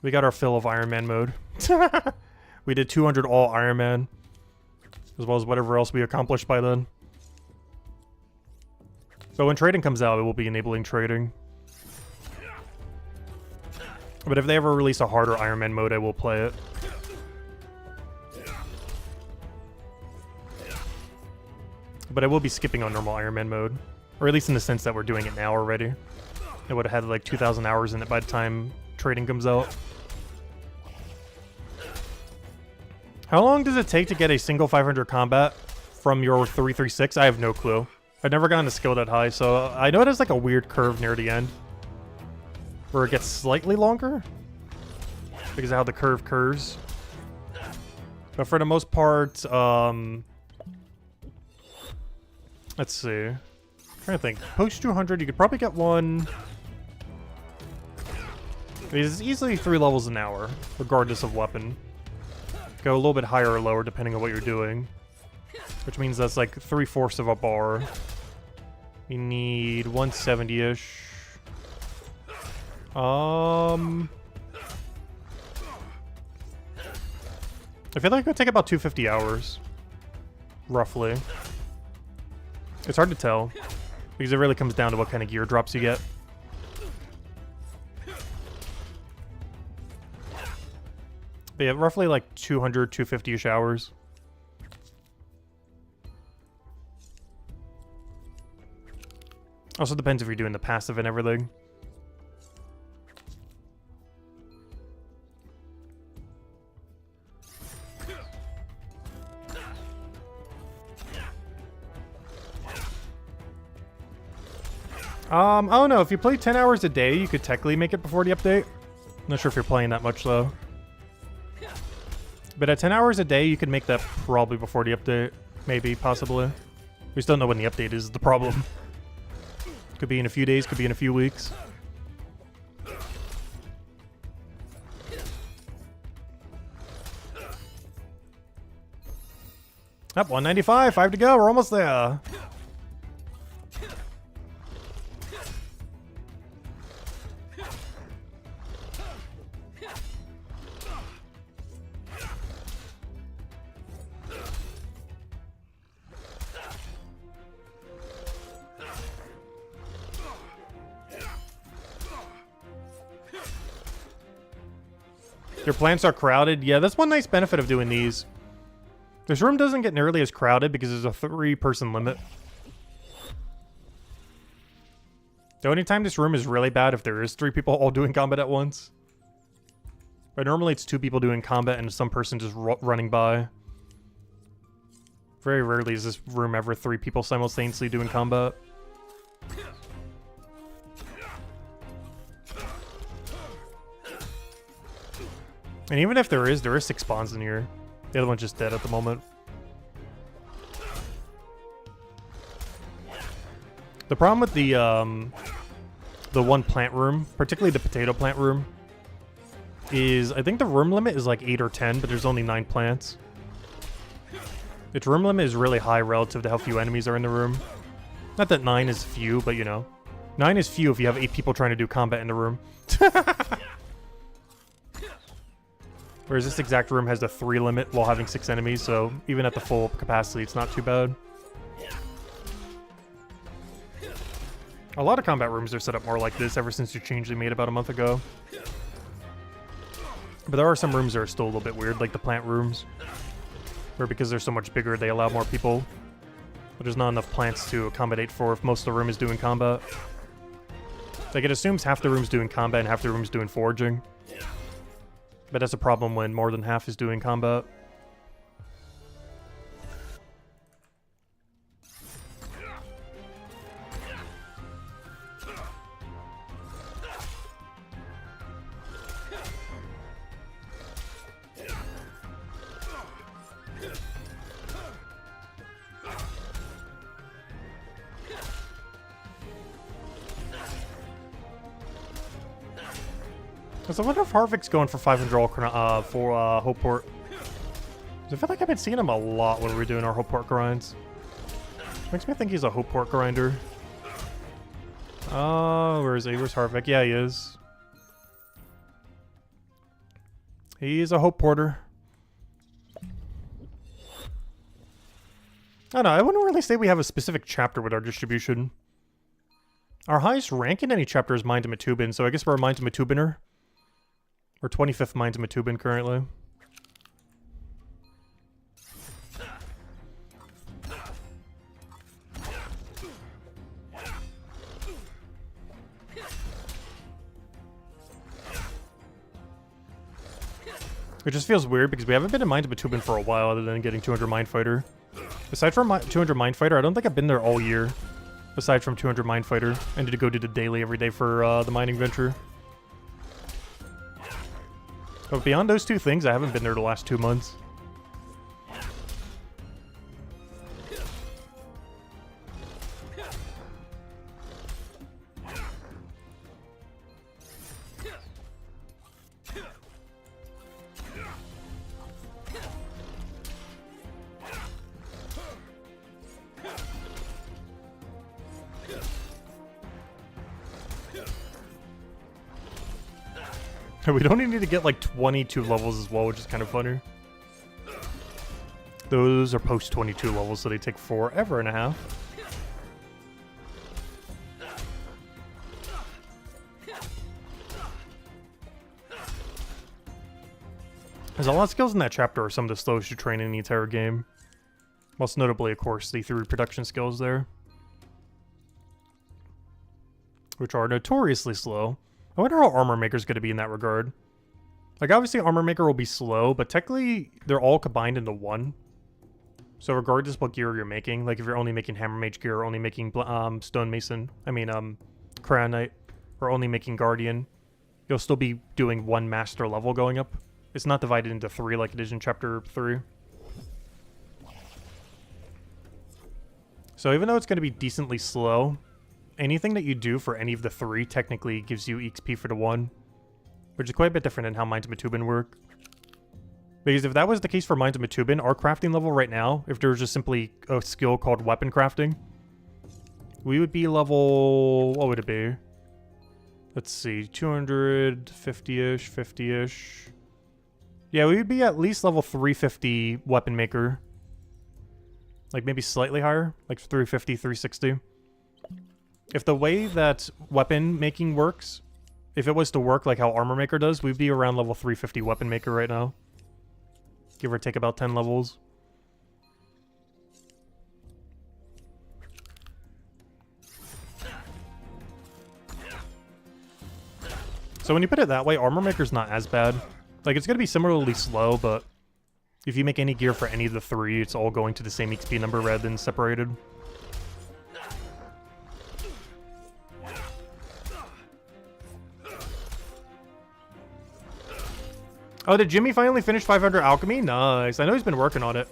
Speaker 1: We got our fill of Iron Man mode. We did 200 all Iron Man, as well as whatever else we accomplished by then. So when trading comes out, it will be enabling trading. But if they ever release a harder Iron Man mode, I will play it. But I will be skipping on normal Iron Man mode. Or at least in the sense that we're doing it now already. It would have had like 2,000 hours in it by the time trading comes out. How long does it take to get a single 500 combat from your 336? I have no clue. I've never gotten a skill that high, so I know it has like a weird curve near the end. Where it gets slightly longer. Because of how the curve curves. But for the most part, let's see. I'm trying to think. Post 200, you could probably get one. It's easily 3 levels an hour, regardless of weapon. Go a little bit higher or lower depending on what you're doing. Which means that's like 3/4 of a bar. You need 170-ish. I feel like it would take about 250 hours. Roughly. It's hard to tell. Because it really comes down to what kind of gear drops you get. But yeah, roughly like 200, 250-ish hours. Also depends if you're doing the passive and everything. I don't know. If you play 10 hours a day, you could technically make it before the update. Not sure if you're playing that much, though. But at 10 hours a day, you could make that probably before the update. Maybe, possibly. We still don't know when the update is the problem. Could be in a few days, could be in a few weeks. Up, 195, 5 to go, we're almost there. Your plants are crowded. Yeah, that's one nice benefit of doing these. This room doesn't get nearly as crowded because there's a 3-person limit. The only time this room is really bad if there is 3 people all doing combat at once. But normally it's 2 people doing combat and some person just running by. Very rarely is this room ever 3 people simultaneously doing combat. And even if there is 6 spawns in here. The other one's just dead at the moment. The problem with the one plant room, particularly the potato plant room, is I think the room limit is like 8 or 10, but there's only 9 plants. Its room limit is really high relative to how few enemies are in the room. Not that 9 is few, but you know. 9 is few if you have 8 people trying to do combat in the room. Whereas this exact room has a 3 limit while having 6 enemies, so even at the full capacity, it's not too bad. A lot of combat rooms are set up more like this ever since the change they made about a month ago. But there are some rooms that are still a little bit weird, like the plant rooms. Where because they're so much bigger, they allow more people. But there's not enough plants to accommodate for if most of the room is doing combat. Like, it assumes half the room's doing combat and half the room's doing foraging. But that's a problem when more than half is doing combat. So I wonder if Harvick's going for 500 all for Hopeport. I feel like I've been seeing him a lot when we're doing our Hopeport grinds. Makes me think he's a Hopeport grinder. Oh, where is he? Where's Harvick? Yeah, he is. He's a Hopeporter. I don't know, I wouldn't really say we have a specific chapter with our distribution. Our highest rank in any chapter is Mine to Matubin, so I guess we're a Mine to Matubiner. We're 25th Mine to Matubin currently. It just feels weird because we haven't been in Mine to Matubin for a while other than getting 200 Mine Fighter. Aside from 200 Mine Fighter, I don't think I've been there all year. Aside from 200 Mine Fighter. I need to go do the daily every day for the mining venture. But beyond those 2 things, I haven't been there the last 2 months. We don't even need to get like 22 levels as well, which is kind of funny. Those are post 22 levels, so they take forever and a half. There's a lot of skills in that chapter are some of the slowest you train in the entire game. Most notably, of course, the 3 production skills there, which are notoriously slow. I wonder how Armor Maker's going to be in that regard. Like, obviously, Armor Maker will be slow, but technically, they're all combined into one. So regardless what gear you're making, like if you're only making Hammer Mage gear, or only making Stonemason, Crown Knight, or only making Guardian, you'll still be doing one master level going up. It's not divided into 3 like it is in Chapter 3. So even though it's going to be decently slow, anything that you do for any of the 3 technically gives you XP for the 1, which is quite a bit different than how Mines of Matubin work. Because if that was the case for Mines of Matubin, our crafting level right now, if there was just simply a skill called weapon crafting, we would be level... what would it be? Let's see, 250-ish, 50-ish. Yeah, we would be at least level 350 weapon maker. Like maybe slightly higher, like 350, 360. If the way that weapon making works, if it was to work like how Armor Maker does, we'd be around level 350 weapon maker right now. Give or take about 10 levels. So when you put it that way, Armor Maker's not as bad. Like, it's going to be similarly slow, but if you make any gear for any of the 3, it's all going to the same XP number rather than separated. Oh, did Jimmy finally finish 500 Alchemy? Nice. I know he's been working on it.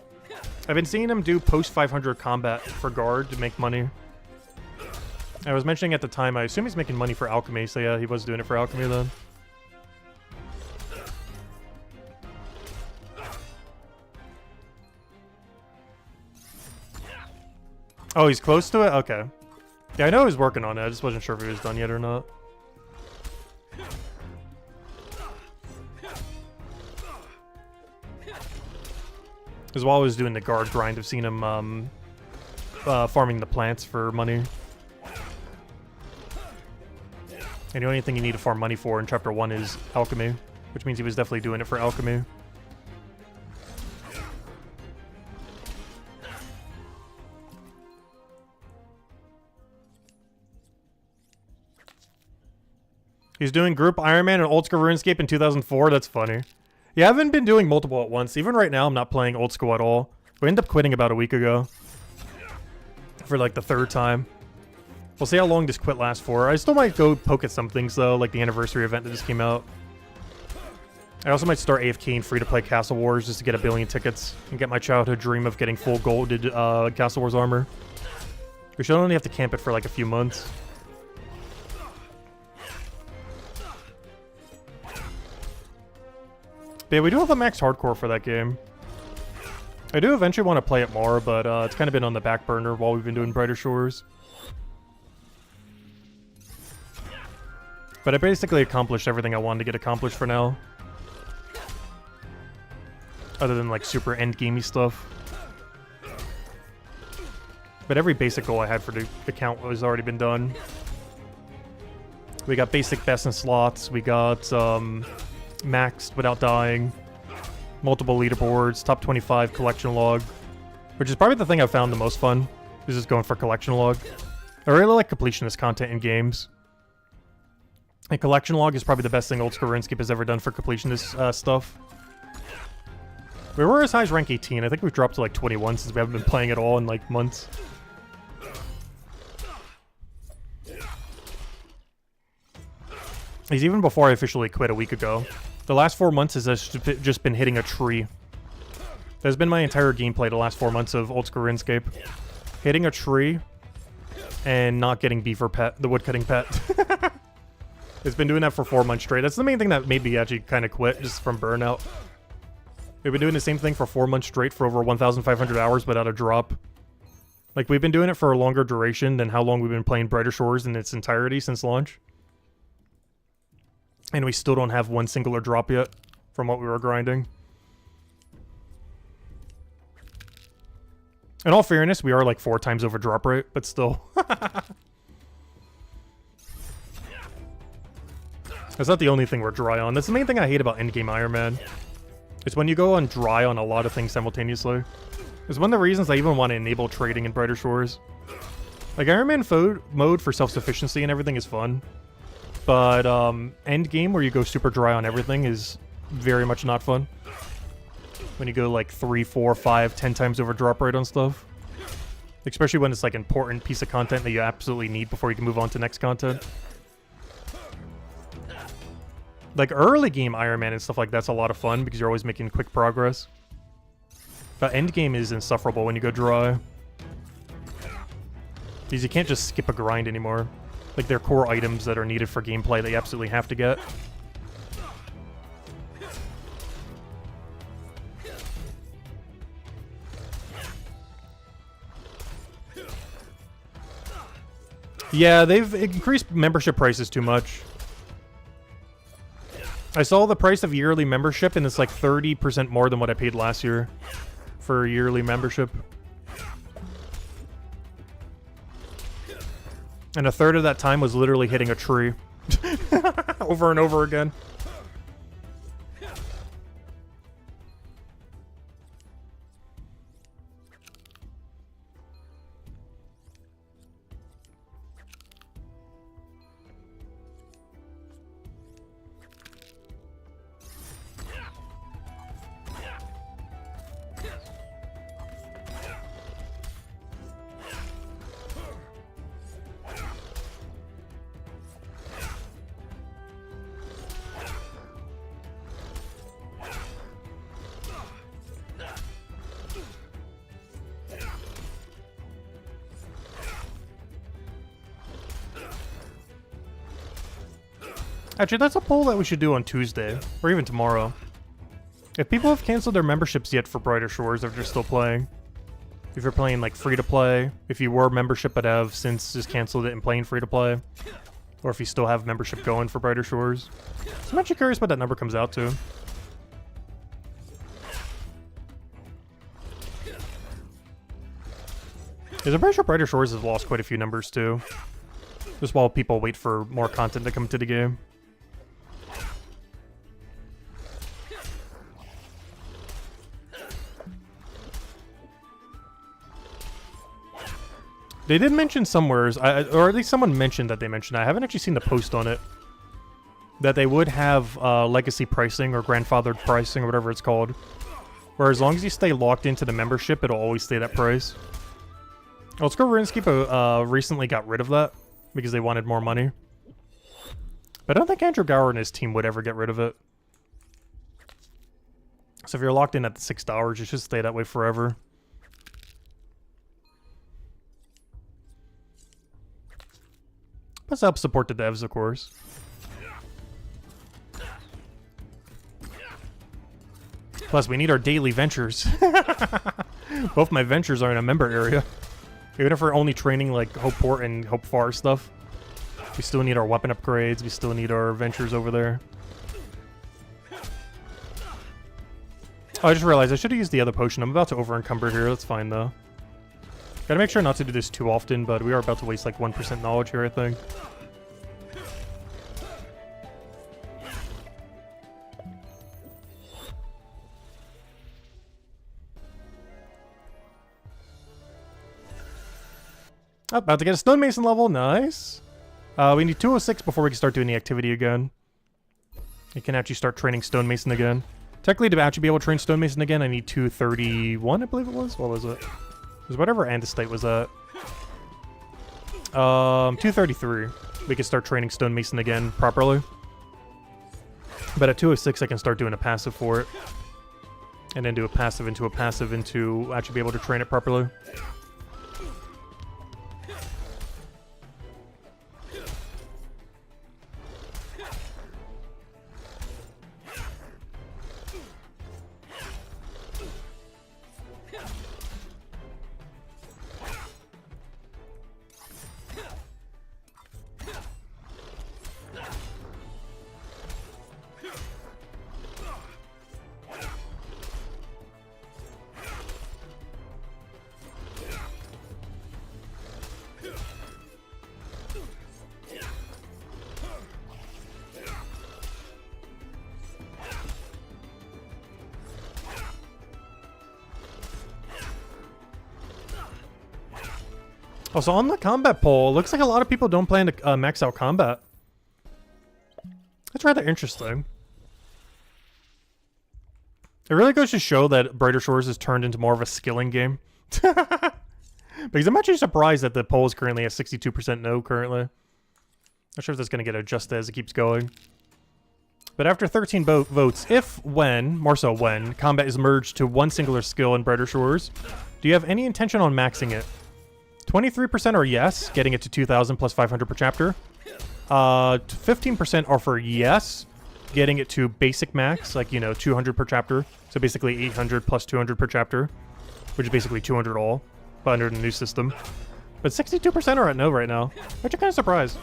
Speaker 1: I've been seeing him do post 500 combat for guard to make money. I was mentioning at the time, I assume he's making money for Alchemy, so yeah, he was doing it for Alchemy then. Oh, he's close to it? Okay. Yeah, I know he was working on it, I just wasn't sure if he was done yet or not. Because while I was doing the guard grind, I've seen him farming the plants for money. And the only thing you need to farm money for in Chapter 1 is Alchemy, which means he was definitely doing it for Alchemy. He's doing Group Iron Man and Old School RuneScape in 2004? That's funny. Yeah, I haven't been doing multiple at once. Even right now, I'm not playing Old School at all. We ended up quitting about a week ago. For like the 3rd time. We'll see how long this quit lasts for. I still might go poke at some things though, like the anniversary event that just came out. I also might start AFK and free-to-play Castle Wars just to get a billion tickets and get my childhood dream of getting full golded Castle Wars armor. We should only have to camp it for like a few months. But yeah, we do have a max hardcore for that game. I do eventually want to play it more, but it's kind of been on the back burner while we've been doing Brighter Shores. But I basically accomplished everything I wanted to get accomplished for now. Other than like super endgamey stuff. But every basic goal I had for the account has already been done. We got basic best in slots, we got maxed without dying, multiple leaderboards, top 25 collection log, which is probably the thing I found the most fun, is just going for collection log. I really like completionist content in games. And collection log is probably the best thing Old School RuneScape has ever done for completionist stuff. We were as high as rank 18. I think we've dropped to like 21 since we haven't been playing at all in like months. He's even before I officially quit a week ago. The last 4 months has just been hitting a tree. That's been my entire gameplay the last 4 months of Old School RuneScape. Hitting a tree and not getting Beaver Pet, the woodcutting pet. It's been doing that for 4 months straight. That's the main thing that made me actually kind of quit, just from burnout. We've been doing the same thing for 4 months straight for over 1,500 hours without a drop. Like, we've been doing it for a longer duration than how long we've been playing Brighter Shores in its entirety since launch. And we still don't have one singular drop yet from what we were grinding. In all fairness, we are like 4 times over drop rate, but still. That's not the only thing we're dry on. That's the main thing I hate about endgame Iron Man. It's when you go on dry on a lot of things simultaneously. It's one of the reasons I even want to enable trading in Brighter Shores. Like, Iron Man mode for self-sufficiency and everything is fun. But, end game where you go super dry on everything is very much not fun. When you go like 3, 4, 5, 10 times over drop rate on stuff. Especially when it's like an important piece of content that you absolutely need before you can move on to next content. Like early game Iron Man and stuff like that's a lot of fun because you're always making quick progress. But end game is insufferable when you go dry. Because you can't just skip a grind anymore. Like they're core items that are needed for gameplay that you absolutely have to get. Yeah, they've increased membership prices too much. I saw the price of yearly membership and it's like 30% more than what I paid last year for yearly membership. And a third of that time was literally hitting a tree. Over and over again. Actually, that's a poll that we should do on Tuesday, or even tomorrow. If people have canceled their memberships yet for Brighter Shores, if they're still playing. If you're playing, like, free-to-play. If you were membership but have since just canceled it and playing free-to-play. Or if you still have membership going for Brighter Shores. So I'm actually curious what that number comes out to. Because I'm pretty sure Brighter Shores has lost quite a few numbers, too. Just while people wait for more content to come to the game. They did mention somewhere, or at least someone mentioned that they mentioned. I haven't actually seen the post on it. That they would have legacy pricing or grandfathered pricing or whatever it's called. Where as long as you stay locked into the membership, it'll always stay that price. Let's go RuneScape recently got rid of that because they wanted more money. But I don't think Andrew Gower and his team would ever get rid of it. So if you're locked in at the $6, you should stay that way forever. Let's help support the devs, of course. Plus, we need our daily ventures. Both my ventures are in a member area. Even if we're only training like Hope Port and Hope Far stuff, we still need our weapon upgrades. We still need our ventures over there. Oh, I just realized I should have used the other potion. I'm about to over-encumber here. That's fine, though. Gotta make sure not to do this too often, but we are about to waste like 1% knowledge here, I think. Oh, about to get a stonemason level. Nice. We need 206 before we can start doing the activity again. You can actually start training stonemason again. Technically, to actually be able to train stonemason again, I need 231, I believe it was. What was it? It was whatever andesite was at. 233. We can start training stonemason again properly. But at 206, I can start doing a passive for it. And then do a passive into actually be able to train it properly. Also, on the combat poll, it looks like a lot of people don't plan to max out combat. That's rather interesting. It really goes to show that Brighter Shores has turned into more of a skilling game. Because I'm actually surprised that the poll is currently at 62% no currently. Not sure if that's going to get adjusted as it keeps going. But after 13 votes, more so when, combat is merged to one singular skill in Brighter Shores, do you have any intention on maxing it? 23% are yes, getting it to 2,000 plus 500 per chapter. 15% are for yes, getting it to basic max, like, you know, 200 per chapter. So basically 800 plus 200 per chapter, which is basically 200 all, but under the new system. But 62% are at no right now, which I'm kind of surprised.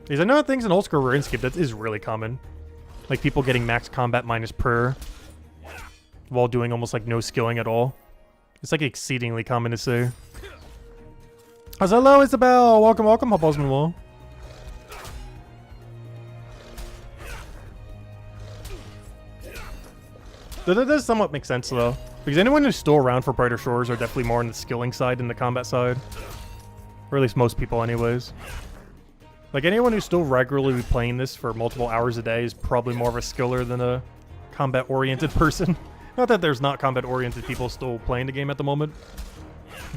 Speaker 1: Because I know things in old school RuneScape, that is really common. Like people getting max combat minus prayer while doing almost like no skilling at all. It's like exceedingly common to say. Hello, Isabel! Welcome, welcome. Hope all's been well. That does somewhat make sense though. Because anyone who's still around for Brighter Shores are definitely more on the skilling side than the combat side. Or at least most people anyways. Like anyone who's still regularly playing this for multiple hours a day is probably more of a skiller than a combat-oriented person. Not that there's not combat-oriented people still playing the game at the moment.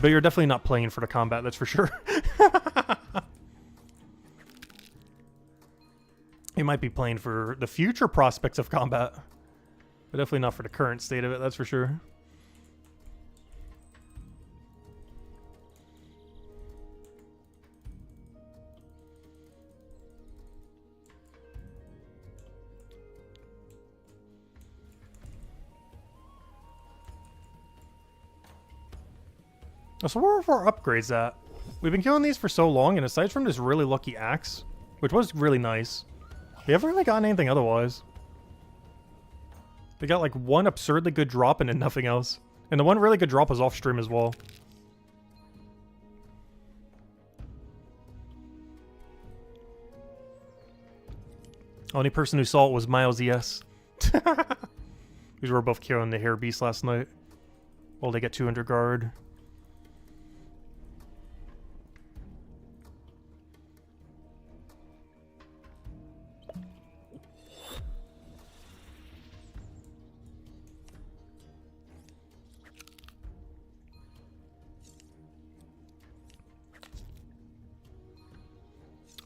Speaker 1: But you're definitely not playing for the combat, that's for sure. You might be playing for the future prospects of combat. But definitely not for the current state of it, that's for sure. So where are our upgrades at? We've been killing these for so long, and aside from this really lucky axe, which was really nice, we haven't really gotten anything otherwise. We got like one absurdly good drop and then nothing else. And the one really good drop was off stream as well. Only person who saw it was Miles ES. We were both killing the Hair Beast last night. Well, they get 200 guard.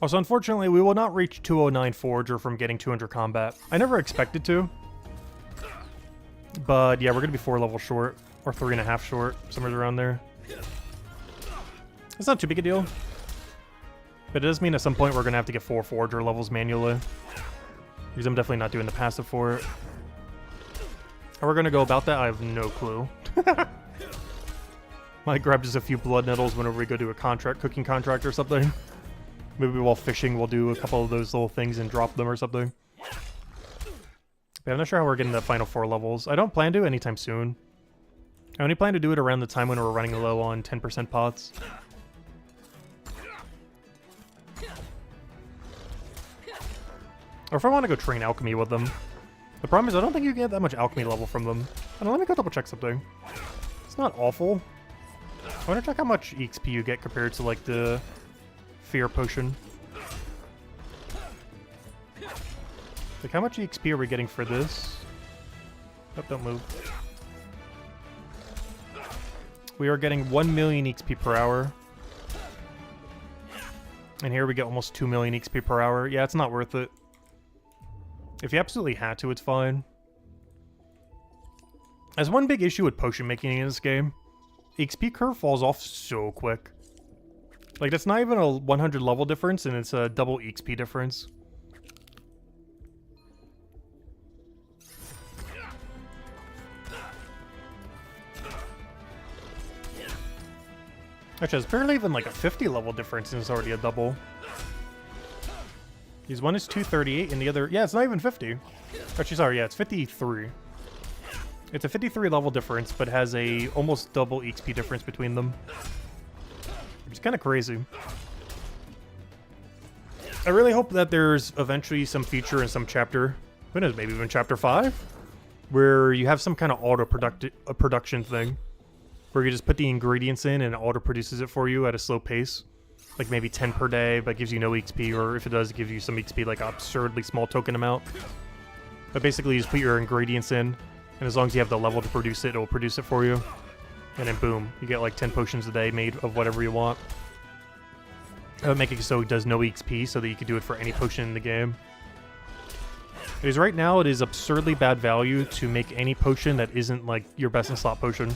Speaker 1: Also, unfortunately, we will not reach 209 Forager from getting 200 combat. I never expected to. But yeah, we're going to be 4 levels short. Or 3.5 short. Somewhere around there. It's not too big a deal. But it does mean at some point we're going to have to get 4 Forager levels manually. Because I'm definitely not doing the passive for it. How we're going to go about that, I have no clue. Might grab just a few blood nettles whenever we go do a cooking contract or something. Maybe while fishing, we'll do a couple of those little things and drop them or something. But I'm not sure how we're getting the final 4 levels. I don't plan to anytime soon. I only plan to do it around the time when we're running low on 10% pots. Or if I want to go train alchemy with them. The problem is I don't think you get that much alchemy level from them. I don't know, let me go double check something. It's not awful. I want to check how much EXP you get compared to like the Fear Potion. Like, how much EXP are we getting for this? Oh, don't move. We are getting 1 million EXP per hour. And here we get almost 2 million EXP per hour. Yeah, it's not worth it. If you absolutely had to, it's fine. As one big issue with potion making in this game, XP curve falls off so quick. Like, that's not even a 100 level difference, and it's a double XP difference. Actually, it's barely even like a 50 level difference, and it's already a double. Because one is 238, and the other... Yeah, it's not even 50. Actually, sorry, yeah, it's 53. It's a 53 level difference, but has a almost double XP difference between them. Which is kind of crazy. I really hope that there's eventually some feature in some chapter, who knows, maybe even chapter 5, where you have some kind of auto production thing. where you just put the ingredients in and it auto produces it for you at a slow pace. Like maybe 10 per day, but gives you no XP, or if it does, it gives you some XP, like an absurdly small token amount. But basically, you just put your ingredients in, and as long as you have the level to produce it, it will produce it for you. And then boom, you get like 10 potions a day made of whatever you want. I would make it so it does no XP, so that you can do it for any potion in the game. Because right now, it is absurdly bad value to make any potion that isn't like your best in slot potion.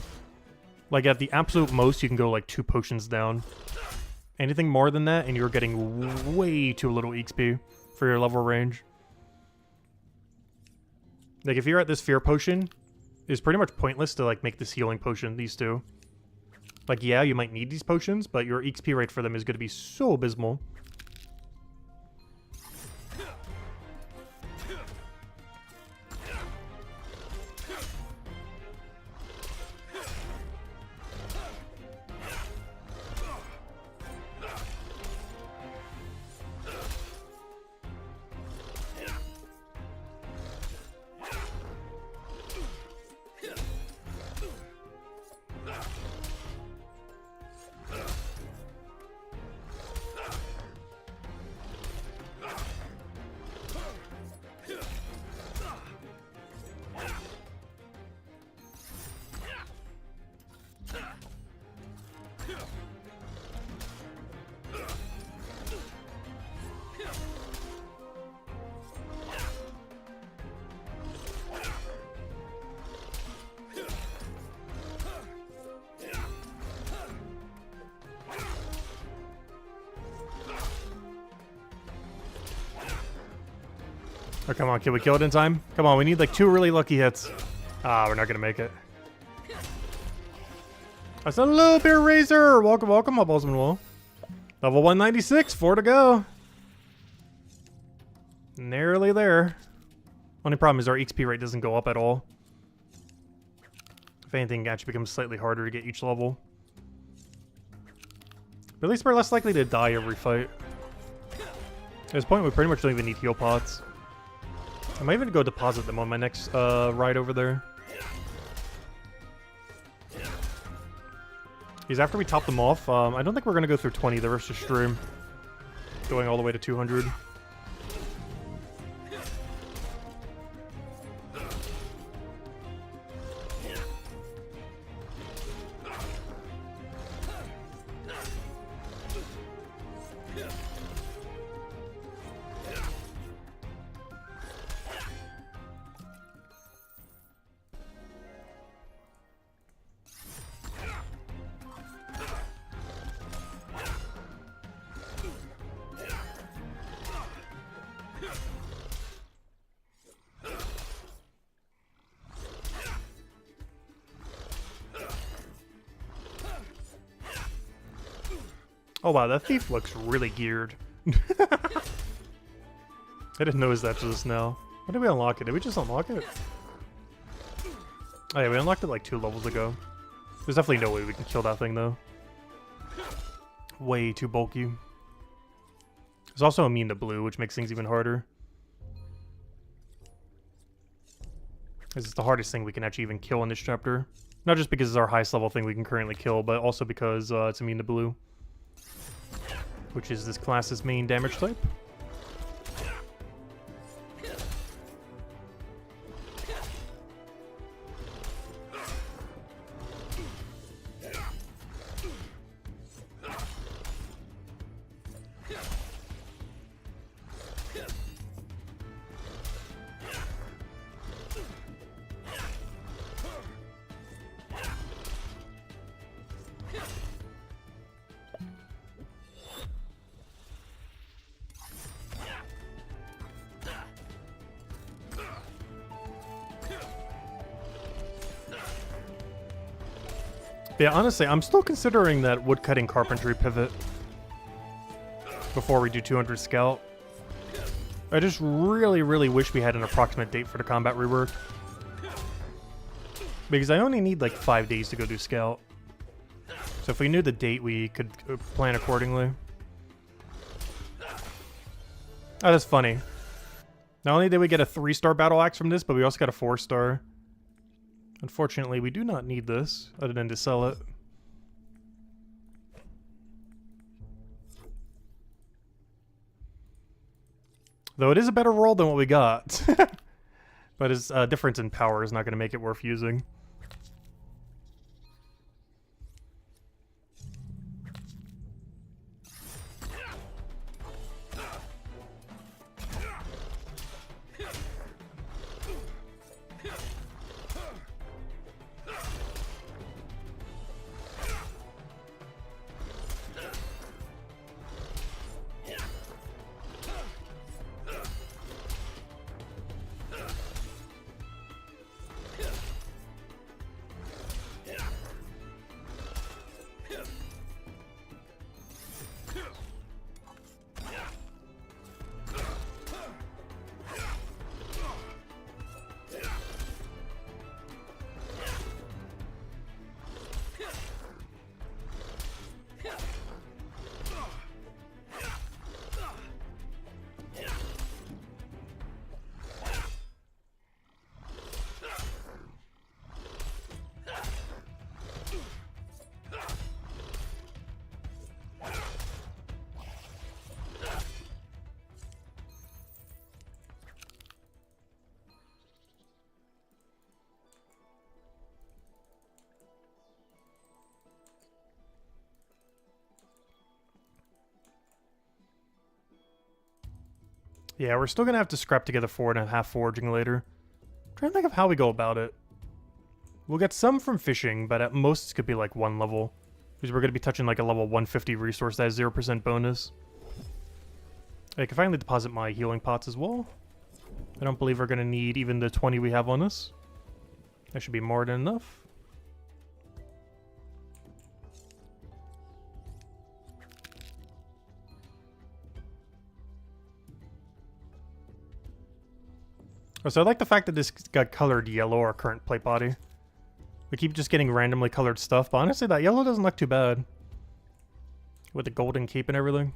Speaker 1: Like at the absolute most, you can go like 2 potions down. Anything more than that, and you're getting way too little XP for your level range. Like if you're at this fear potion, it's pretty much pointless to like make this healing potion, these two. Like yeah, you might need these potions, but your XP rate for them is going to be so abysmal. Oh, come on, can we kill it in time? Come on, we need like 2 really lucky hits. Ah, we're not gonna make it. That's a little bit Razor! Welcome, welcome, up Bozeman Wall. Level 196, 4 to go. Nearly there. Only problem is our XP rate doesn't go up at all. If anything, it actually becomes slightly harder to get each level. But at least we're less likely to die every fight. At this point, we pretty much don't even need heal pots. I might even go deposit them on my next ride over there. Because after we top them off, I don't think we're going to go through 20 the rest of the stream. Going all the way to 200. Oh wow, that thief looks really geared. I didn't notice that just now. When did we unlock it? Did we just unlock it? Oh yeah, we unlocked it like 2 levels ago. There's definitely no way we can kill that thing though. Way too bulky. It's also immune to blue, which makes things even harder. This is the hardest thing we can actually even kill in this chapter. Not just because it's our highest level thing we can currently kill, but also because it's immune to blue. Which is this class's main damage type. Yeah, honestly, I'm still considering that woodcutting carpentry pivot before we do 200 scout. I just really, really wish we had an approximate date for the combat rework. Because I only need like 5 days to go do scout. So if we knew the date, we could plan accordingly. Oh, that's funny. Not only did we get a 3-star battle axe from this, but we also got a 4-star. Unfortunately, we do not need this, other than to sell it. Though it is a better roll than what we got. But its difference in power is not going to make it worth using. Yeah, we're still gonna have to scrap together 4.5 foraging later. I'm trying to think of how we go about it. We'll get some from fishing, but at most it's gonna be like 1 level. Because we're gonna be touching like a level 150 resource that has 0% bonus. I can finally deposit my healing pots as well. I don't believe we're gonna need even the 20 we have on us. That should be more than enough. So I like the fact that this got colored yellow, our current plate body. We keep just getting randomly colored stuff, but honestly that yellow doesn't look too bad. With the golden cape and everything.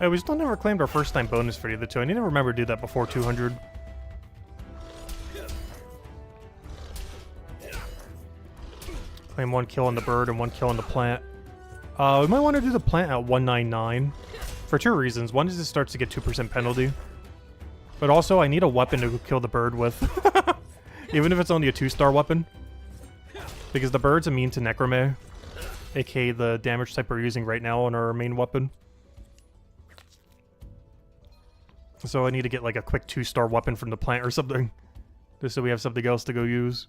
Speaker 1: We still never claimed our first time bonus for the other two. I need to remember to do that before 200. Claim 1 kill on the bird and 1 kill on the plant. We might want to do the plant at 199 for 2 reasons. One is it starts to get 2% penalty. But also I need a weapon to kill the bird with. Even if it's only a 2-star weapon. Because the bird's immune to Necromay. aka the damage type we're using right now on our main weapon. So I need to get like a quick 2-star weapon from the plant or something. Just so we have something else to go use.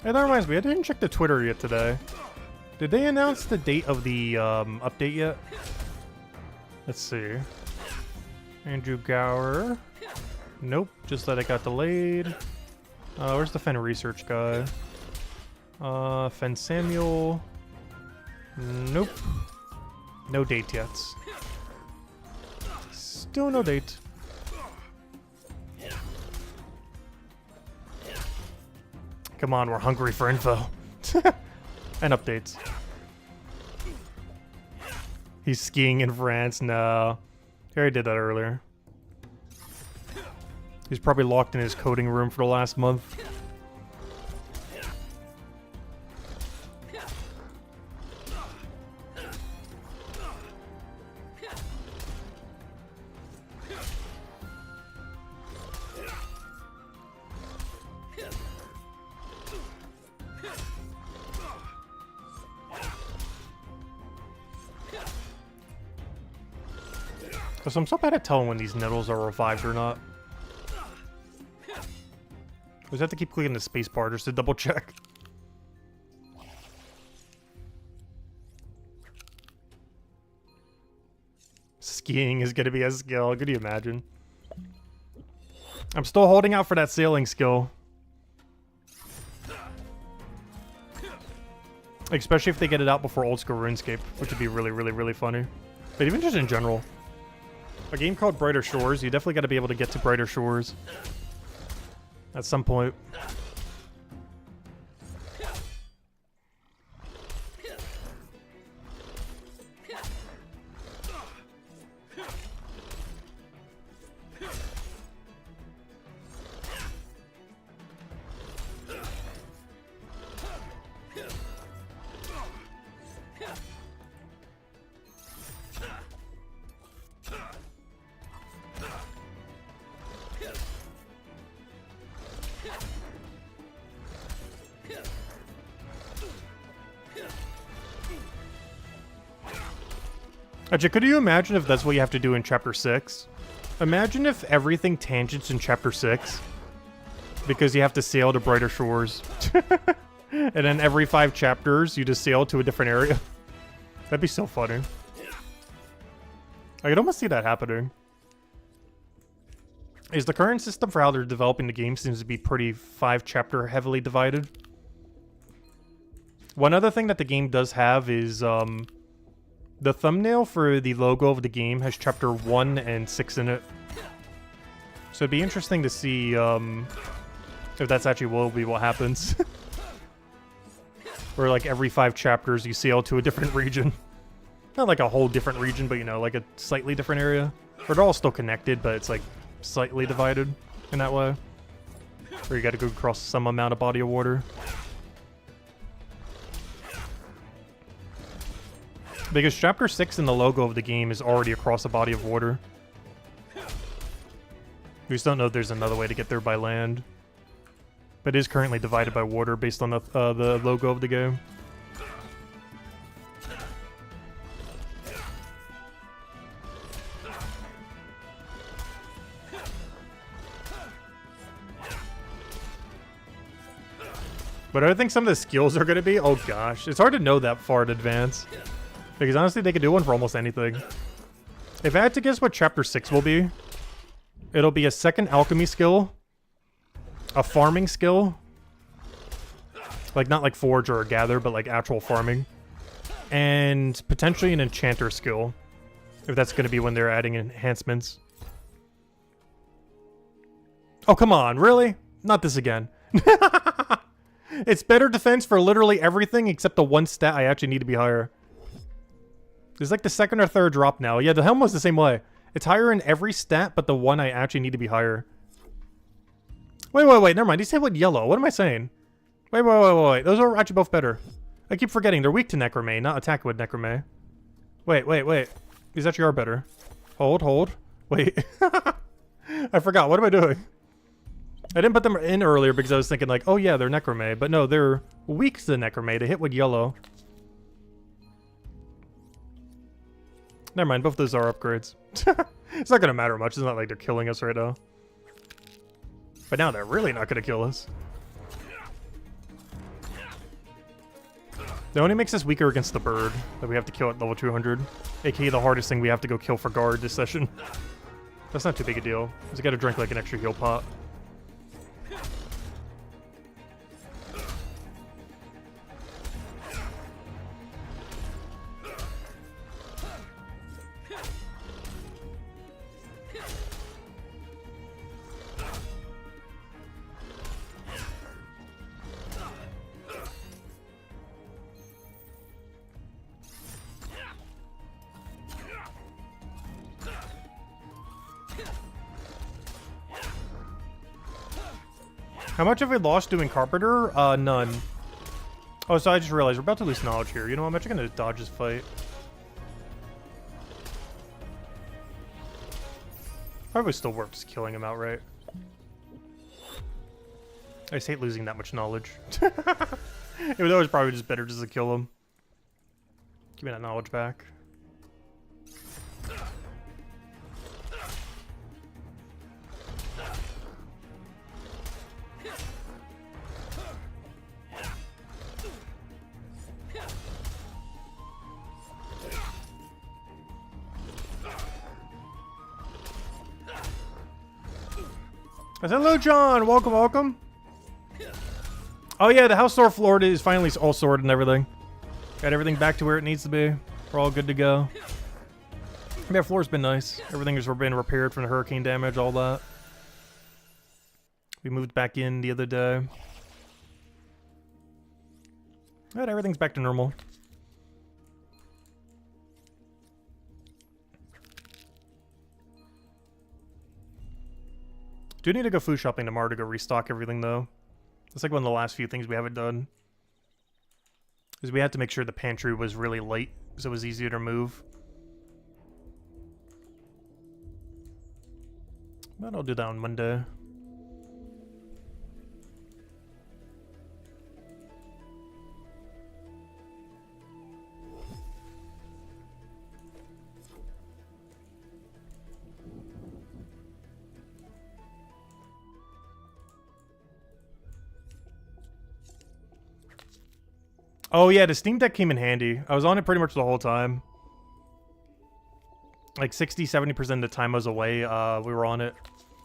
Speaker 1: Hey, that reminds me, I didn't check the Twitter yet today. Did they announce the date of the update yet? Let's see. Andrew Gower. Nope, just that it got delayed. Where's the Fen research guy? Fen Samuel. Nope. No date yet. Still no date. Come on, we're hungry for info. And updates. He's skiing in France? No. He already did that earlier. He's probably locked in his coding room for the last month. Because I'm so bad at telling when these nettles are revived or not. I just have to keep clicking the space bar just to double check. Skiing is going to be a skill. Could you imagine? I'm still holding out for that sailing skill. Especially if they get it out before old school RuneScape, which would be really, really, really funny. But even just in general. A game called Brighter Shores, you definitely got to be able to get to Brighter Shores at some point. Actually, could you imagine if that's what you have to do in Chapter 6? Imagine if everything tangents in Chapter 6. Because you have to sail to Brighter Shores. And then every 5 chapters, you just sail to a different area. That'd be so funny. I could almost see that happening. Is the current system for how they're developing the game seems to be pretty 5-chapter heavily divided. One other thing that the game does have is, the thumbnail for the logo of the game has chapter 1 and 6 in it. So it'd be interesting to see if that's actually will be what happens. Where like every 5 chapters you sail to a different region. Not like a whole different region, but you know, like a slightly different area. Or they're all still connected, but it's like slightly divided in that way. Where you gotta go across some amount of body of water. Because Chapter 6 in the logo of the game is already across a body of water. We just don't know if there's another way to get there by land. But it is currently divided by water based on the logo of the game. But I think some of the skills are going to be... Oh gosh, it's hard to know that far in advance. Because honestly, they could do one for almost anything. If I had to guess what Chapter 6 will be, it'll be a second alchemy skill, a farming skill, like not like forge or gather, but like actual farming, and potentially an enchanter skill, if that's going to be when they're adding enhancements. Oh, come on, really? Not this again. It's better defense for literally everything except the one stat I actually need to be higher. It's like the second or third drop now. Yeah, the helm was the same way. It's higher in every stat, but the one I actually need to be higher. Wait, never mind. These hit with yellow. What am I saying? Wait. Those are actually both better. I keep forgetting. They're weak to Necromay, not attack with Necromay. Wait. These actually are better. Hold. Wait. I forgot. What am I doing? I didn't put them in earlier because I was thinking like, oh yeah, they're Necromay. But no, they're weak to Necromay. They hit with yellow. Never mind, both those are upgrades. It's not gonna matter much. It's not like they're killing us right now. But now they're really not gonna kill us. That only makes us weaker against the bird that we have to kill at level 200. AKA the hardest thing we have to go kill for guard this session. That's not too big a deal. Just gotta drink like an extra heal pot. How much have we lost doing Carpenter? None. Oh, so I just realized we're about to lose knowledge here. You know, I'm actually gonna dodge this fight. Probably still worth just killing him outright. I just hate losing that much knowledge. It was always probably just better just to kill him. Give me that knowledge back. I said, hello, John. Welcome, welcome. Oh, yeah, the house store floor is finally all sorted and everything. Got everything back to where it needs to be. We're all good to go. Yeah, floor's been nice. Everything has been repaired from the hurricane damage, all that. We moved back in the other day. Alright, everything's back to normal. Do need to go food shopping tomorrow to go restock everything, though. That's like one of the last few things we haven't done. Because we had to make sure the pantry was really light, so it was easier to move. But I'll do that on Monday. Oh yeah, the Steam Deck came in handy. I was on it pretty much the whole time. Like 60-70% of the time I was away, we were on it.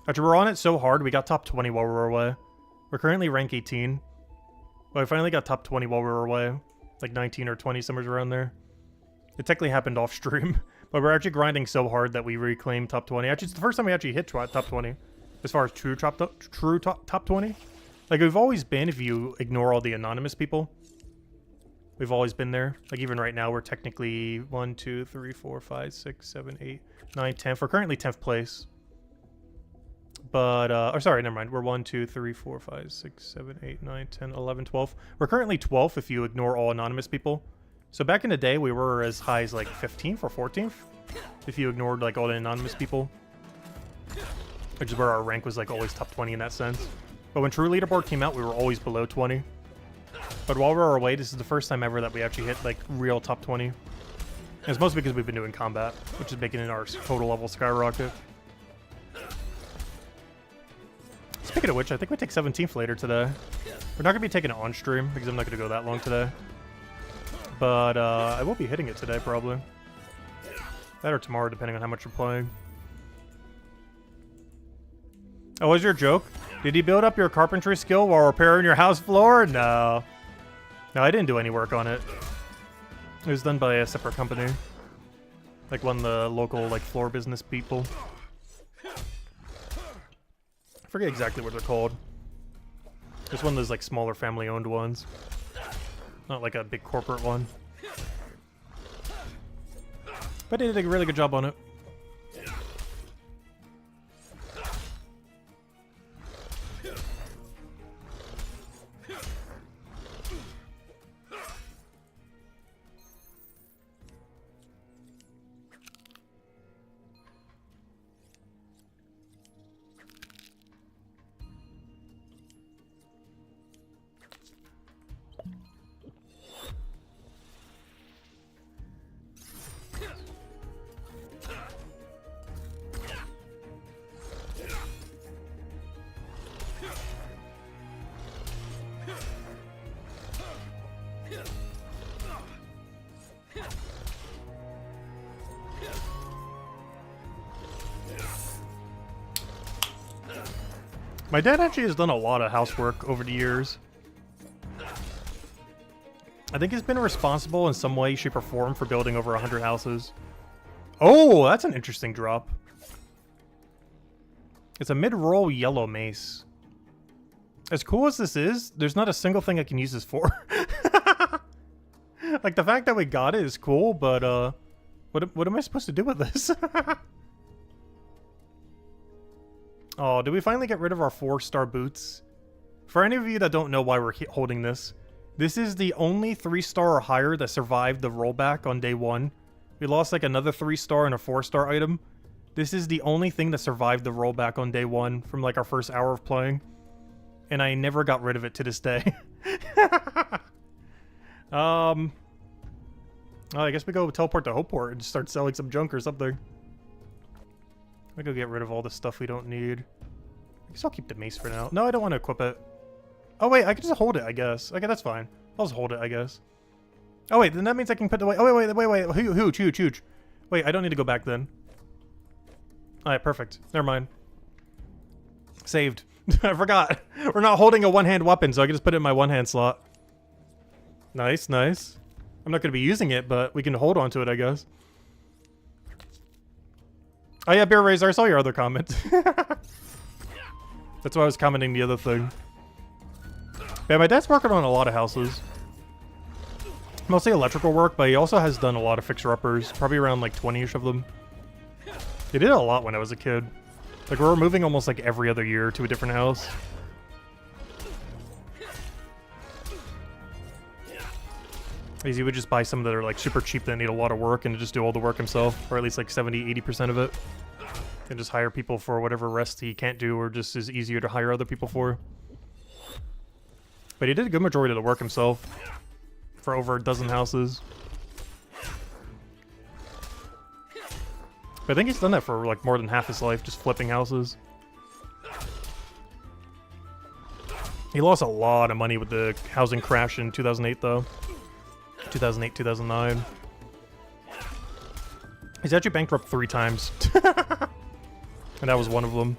Speaker 1: Actually, we were on it so hard, we got top 20 while we were away. We're currently rank 18. But I finally got top 20 while we were away. Like 19 or 20, somewhere around there. It technically happened off stream. But we're actually grinding so hard that we reclaimed top 20. Actually, it's the first time we actually hit top 20. As far as true top 20. Like, we've always been, if you ignore all the anonymous people. We've always been there. Like, even right now, we're technically 1, 2, 3, 4, 5, 6, 7, 8, 9, 10th. We're currently 10th place. But, or sorry, never mind. We're 1, 2, 3, 4, 5, 6, 7, 8, 9, 10, 11, 12. We're currently 12th if you ignore all anonymous people. So back in the day, we were as high as, like, 15th or 14th. If you ignored, like, all the anonymous people. Which is where our rank was, like, always top 20 in that sense. But when True Leaderboard came out, we were always below 20. But while we were away, this is the first time ever that we actually hit, like, real top 20. And it's mostly because we've been doing combat, which is making our total level skyrocket. Speaking of which, I think we take 17th later today. We're not going to be taking it on stream, because I'm not going to go that long today. But, I will be hitting it today, probably. That or tomorrow, depending on how much you're playing. Oh, was your joke? Did you build up your carpentry skill while repairing your house floor? No. No, I didn't do any work on it. It was done by a separate company. Like one of the local, like, floor business people. I forget exactly what they're called. It's one of those, like, smaller family-owned ones. Not like a big corporate one. But they did a really good job on it. My dad actually has done a lot of housework over the years. I think he's been responsible in some way, shape, or form for building over 100 houses. Oh, that's an interesting drop. It's a mid-roll yellow mace. As cool as this is, there's not a single thing I can use this for. Like, the fact that we got it is cool, but, what am I supposed to do with this? Oh, did we finally get rid of our 4-star boots? For any of you that don't know why we're holding this, this is the only 3-star or higher that survived the rollback on day 1. We lost like another 3-star and a 4-star item. This is the only thing that survived the rollback on day 1 from like our first hour of playing. And I never got rid of it to this day. Oh, I guess we go teleport to Hopeport and start selling some junk or something. Let me go get rid of all the stuff we don't need. I guess I'll keep the mace for now. No, I don't want to equip it. Oh, wait, I can just hold it, I guess. Okay, that's fine. I'll just hold it, I guess. Oh, wait, then that means I can put the... Oh, wait. Huge. Wait, I don't need to go back then. Alright, perfect. Never mind. Saved. I forgot. We're not holding a one-hand weapon, so I can just put it in my one-hand slot. Nice. I'm not going to be using it, but we can hold on to it, I guess. Oh, yeah, Bear Razor, I saw your other comment. That's why I was commenting the other thing. Yeah, my dad's working on a lot of houses. Mostly electrical work, but he also has done a lot of fixer-uppers. Probably around like 20-ish of them. He did a lot when I was a kid. Like, we were moving almost like every other year to a different house. He would just buy some that are like super cheap that need a lot of work and just do all the work himself. Or at least like 70-80% of it. And just hire people for whatever rest he can't do or just is easier to hire other people for. But he did a good majority of the work himself. For over a dozen houses. But I think he's done that for like more than half his life, just flipping houses. He lost a lot of money with the housing crash in 2008 though. 2008, 2009. He's actually bankrupt 3 times. And that was one of them.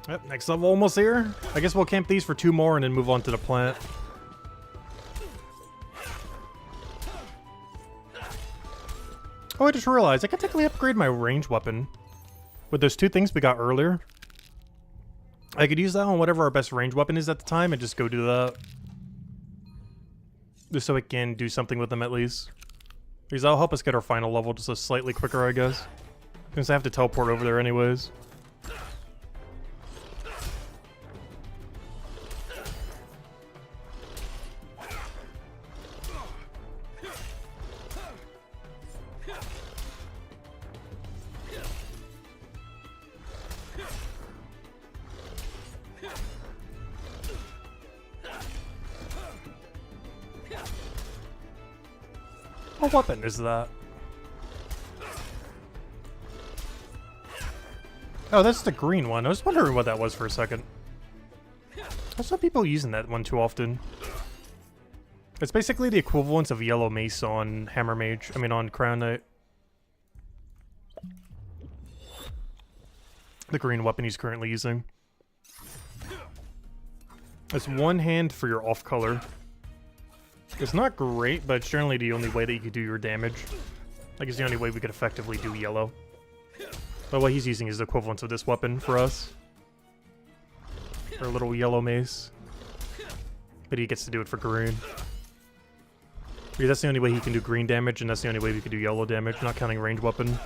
Speaker 1: Yep, next level almost here. I guess we'll camp these for 2 more and then move on to the plant. Oh, I just realized I could technically upgrade my range weapon with those 2 things we got earlier. I could use that on whatever our best range weapon is at the time and just go do that. Just so we can do something with them at least. Because that'll help us get our final level just a slightly quicker, I guess. Since I have to teleport over there anyways. What weapon is that? Oh, that's the green one. I was wondering what that was for a second. I saw people using that one too often. It's basically the equivalent of yellow mace on Hammer Mage. I mean, on Crown Knight. The green weapon he's currently using. It's one hand for your off color. It's not great, but it's generally the only way that you could do your damage. Like, it's the only way we could effectively do yellow. But what he's using is the equivalent of this weapon for us. Our little yellow mace. But he gets to do it for green. Because that's the only way he can do green damage, and that's the only way we can do yellow damage, not counting ranged weapon.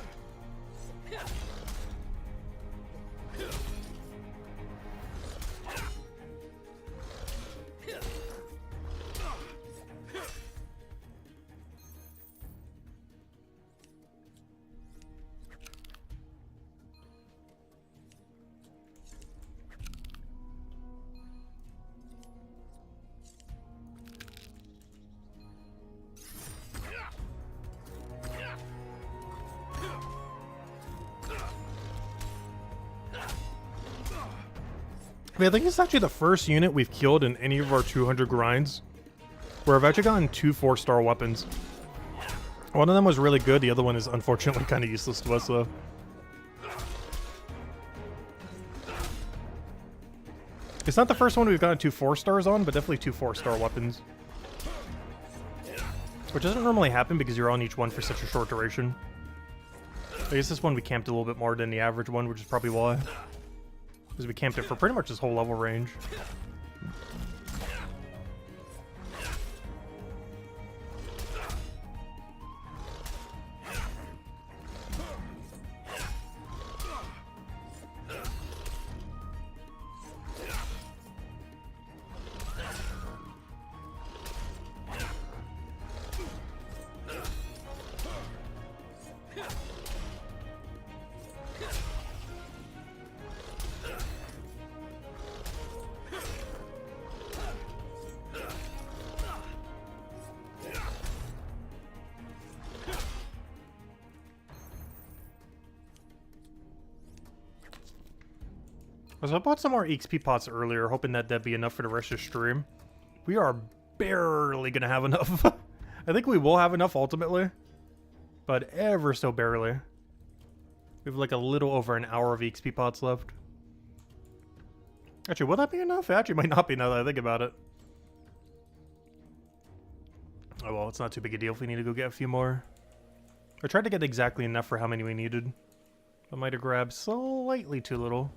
Speaker 1: I mean, I think it's actually the first unit we've killed in any of our 200 grinds where I've actually gotten 2 4-star weapons. One of them was really good, the other one is unfortunately kind of useless to us, though. It's not the first one we've gotten 2 4-stars on, but definitely 2 4-star weapons. Which doesn't normally happen because you're on each one for such a short duration. I guess this one we camped a little bit more than the average one, which is probably why. Because we camped it for pretty much this whole level range. So I bought some more XP pots earlier, hoping that that'd be enough for the rest of the stream. We are barely gonna have enough. I think we will have enough ultimately, but ever so barely. We have like a little over an hour of XP pots left. Actually, will that be enough? It actually might not be now that I think about it. Oh well, it's not too big a deal if we need to go get a few more. I tried to get exactly enough for how many we needed. I might have grabbed slightly too little.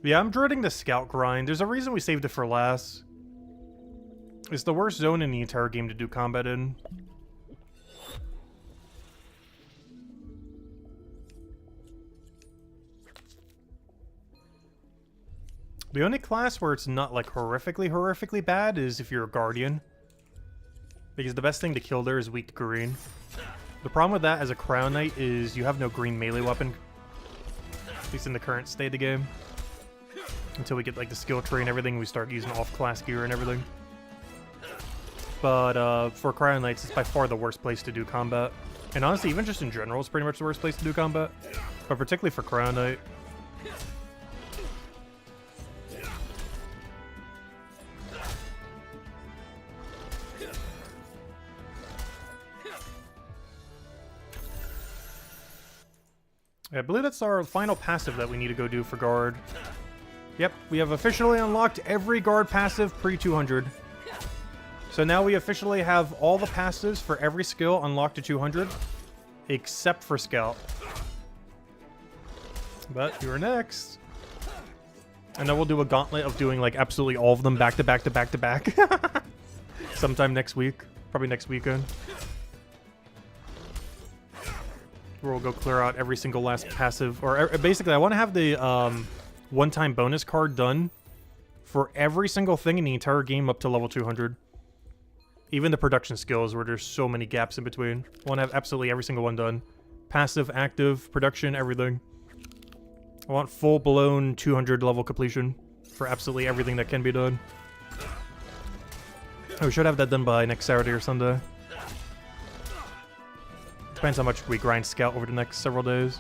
Speaker 1: Yeah, I'm dreading the scout grind. There's a reason we saved it for last. It's the worst zone in the entire game to do combat in. The only class where it's not like horrifically bad is if you're a guardian. Because the best thing to kill there is weak to green. The problem with that as a crown knight is you have no green melee weapon. At least in the current state of the game. Until we get like the skill tree and everything, we start using off-class gear and everything. But for Crown Knights, it's by far the worst place to do combat. And honestly, even just in general, it's pretty much the worst place to do combat. But particularly for Crown Knight. I believe that's our final passive that we need to go do for Guard. Yep, we have officially unlocked every Guard passive pre-200. So now we officially have all the passives for every skill unlocked to 200, except for Scout. But you're next. And then we'll do a gauntlet of doing like absolutely all of them back to back to back to back. Sometime next week. Probably next weekend. Where we'll go clear out every single last passive. Or basically, I want to have the one-time bonus card done for every single thing in the entire game up to level 200. Even the production skills where there's so many gaps in between. I want to have absolutely every single one done. Passive, active, production, everything. I want full-blown 200 level completion for absolutely everything that can be done. Oh, we should have that done by next Saturday or Sunday. Depends how much we grind Scout over the next several days.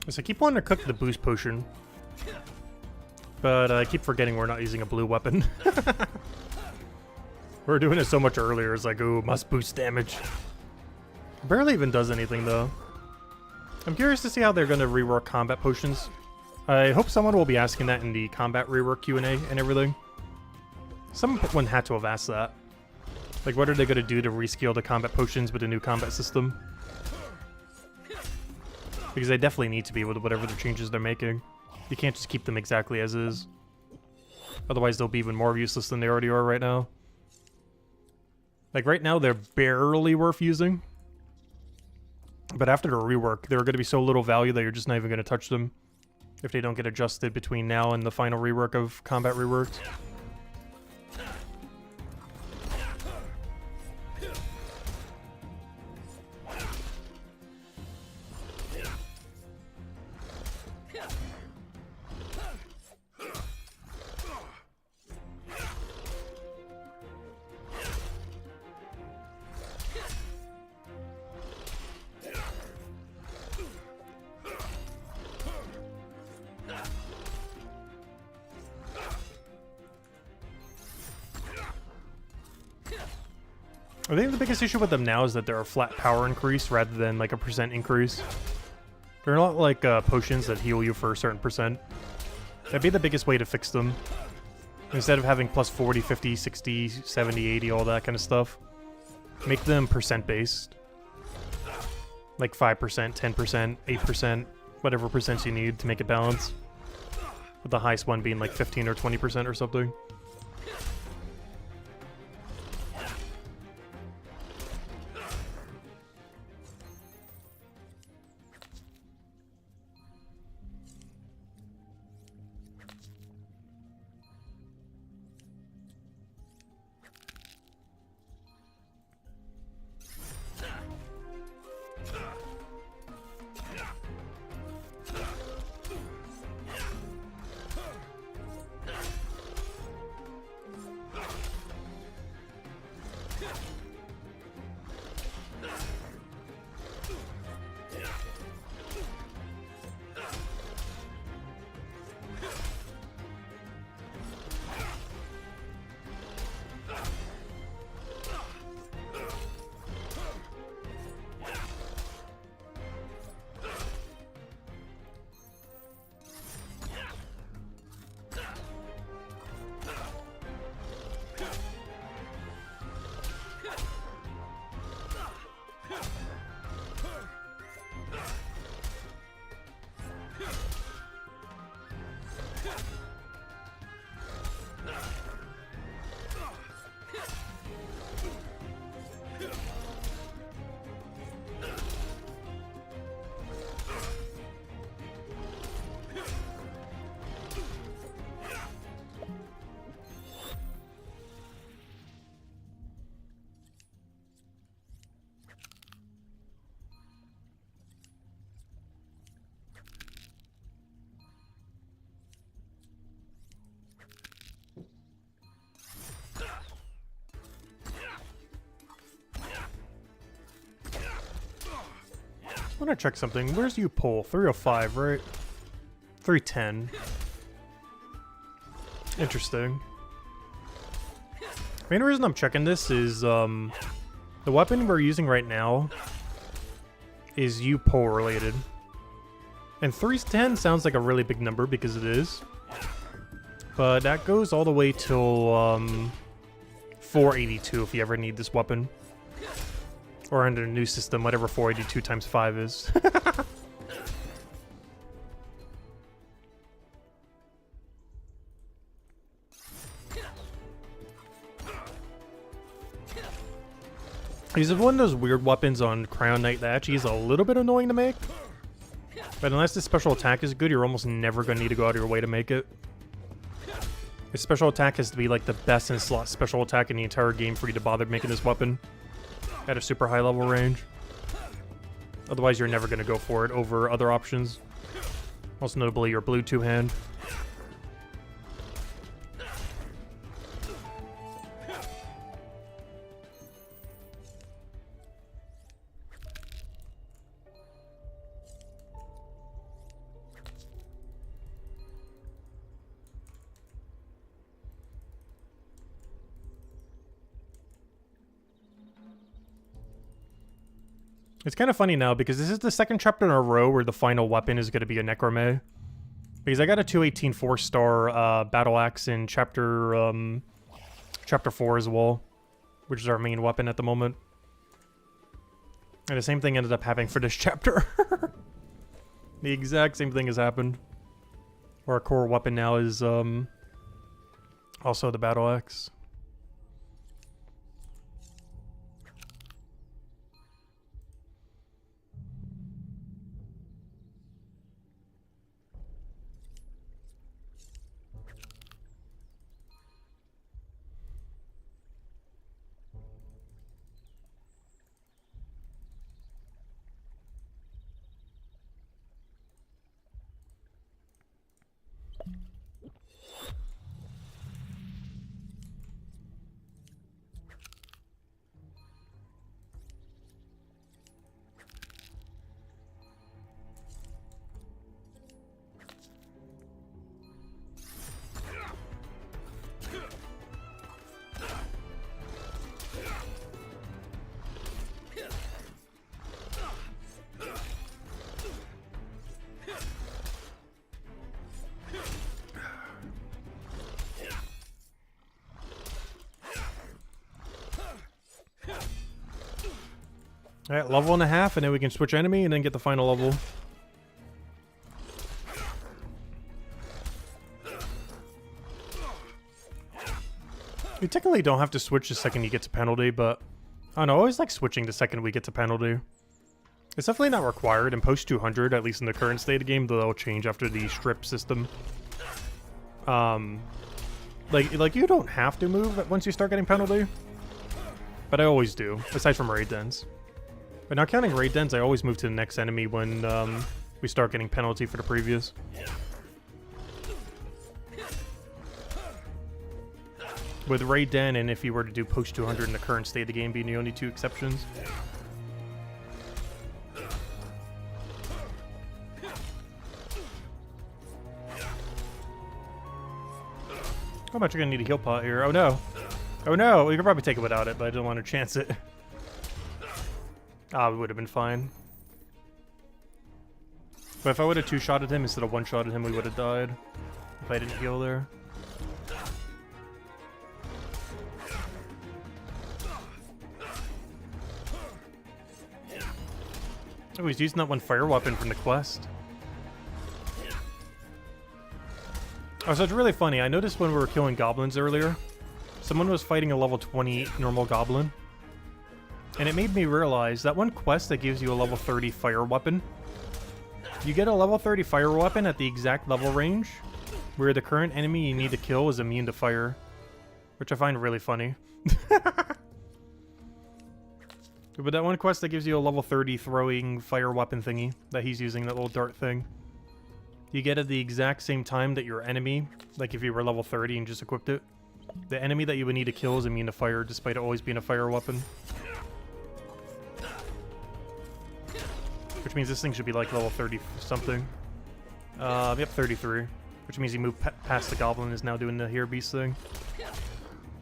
Speaker 1: So I keep wanting to cook the boost potion, but I keep forgetting we're not using a blue weapon. We're doing it so much earlier, it's like, ooh, must boost damage. Barely even does anything, though. I'm curious to see how they're going to rework combat potions. I hope someone will be asking that in the combat rework Q&A and everything. Someone had to have asked that. Like, what are they going to do to rescale the combat potions with the new combat system? Because they definitely need to be with whatever the changes they're making. You can't just keep them exactly as is. Otherwise, they'll be even more useless than they already are right now. Like, right now, they're barely worth using. But after the rework, they're going to be so little value that you're just not even going to touch them if they don't get adjusted between now and the final rework of combat reworks. I think the biggest issue with them now is that they're a flat power increase rather than like a percent increase. They're not like potions that heal you for a certain percent. That'd be the biggest way to fix them. Instead of having plus 40, 50, 60, 70, 80, all that kind of stuff. Make them percent based. Like 5%, 10%, 8%, whatever percents you need to make it balance. With the highest one being like 15 or 20% or something. want to check something. Where's you pull? 305, right? 310. Interesting. Main reason I'm checking this is the weapon we're using right now is U pull related. And 310 sounds like a really big number because it is. But that goes all the way till 482 if you ever need this weapon. Or under the new system, whatever 482 times 5 is. He's one of those weird weapons on Crown Knight that actually is a little bit annoying to make. But unless the special attack is good, you're almost never going to need to go out of your way to make it. His special attack has to be like the best in slot special attack in the entire game for you to bother making this weapon at a super high level range. Otherwise, you're never going to go for it over other options. Most notably, your blue two-hand. It's kind of funny now because this is the second chapter in a row where the final weapon is going to be a Necromay. Because I got a 218 4-star battle axe in chapter 4 as well, which is our main weapon at the moment. And the same thing ended up happening for this chapter. The exact same thing has happened. Our core weapon now is also the battle axe. Alright, level and a half, and then we can switch enemy and then get the final level. You technically don't have to switch the second you get to penalty, but I don't know, I always like switching the second we get to penalty. It's definitely not required in post 200, at least in the current state of the game, though that'll change after the strip system. Like you don't have to move once you start getting penalty, but I always do, aside from raid dens. But now counting raid dens, I always move to the next enemy when we start getting penalty for the previous. With raid den and if you were to do post 200 in the current state of the game being the only two exceptions. How much are gonna need a heal pot here? Oh no. Oh no, we could probably take it without it, but I didn't want to chance it. Ah, we would have been fine. But if I would have two-shotted him instead of one-shotted him, we would have died. If I didn't heal there. Oh, he's using that one fire weapon from the quest. Oh, so it's really funny. I noticed when we were killing goblins earlier, someone was fighting a level 28 normal goblin. And it made me realize that one quest that gives you a level 30 fire weapon, you get a level 30 fire weapon at the exact level range where the current enemy you need to kill is immune to fire. Which I find really funny. But that one quest that gives you a level 30 throwing fire weapon thingy that he's using, that little dart thing, you get at the exact same time that your enemy, like if you were level 30 and just equipped it, the enemy that you would need to kill is immune to fire despite it always being a fire weapon. Which which means this thing should be like level 30 something. Yep, 33. Which means he moved past the goblin and is now doing the Hero Beast thing.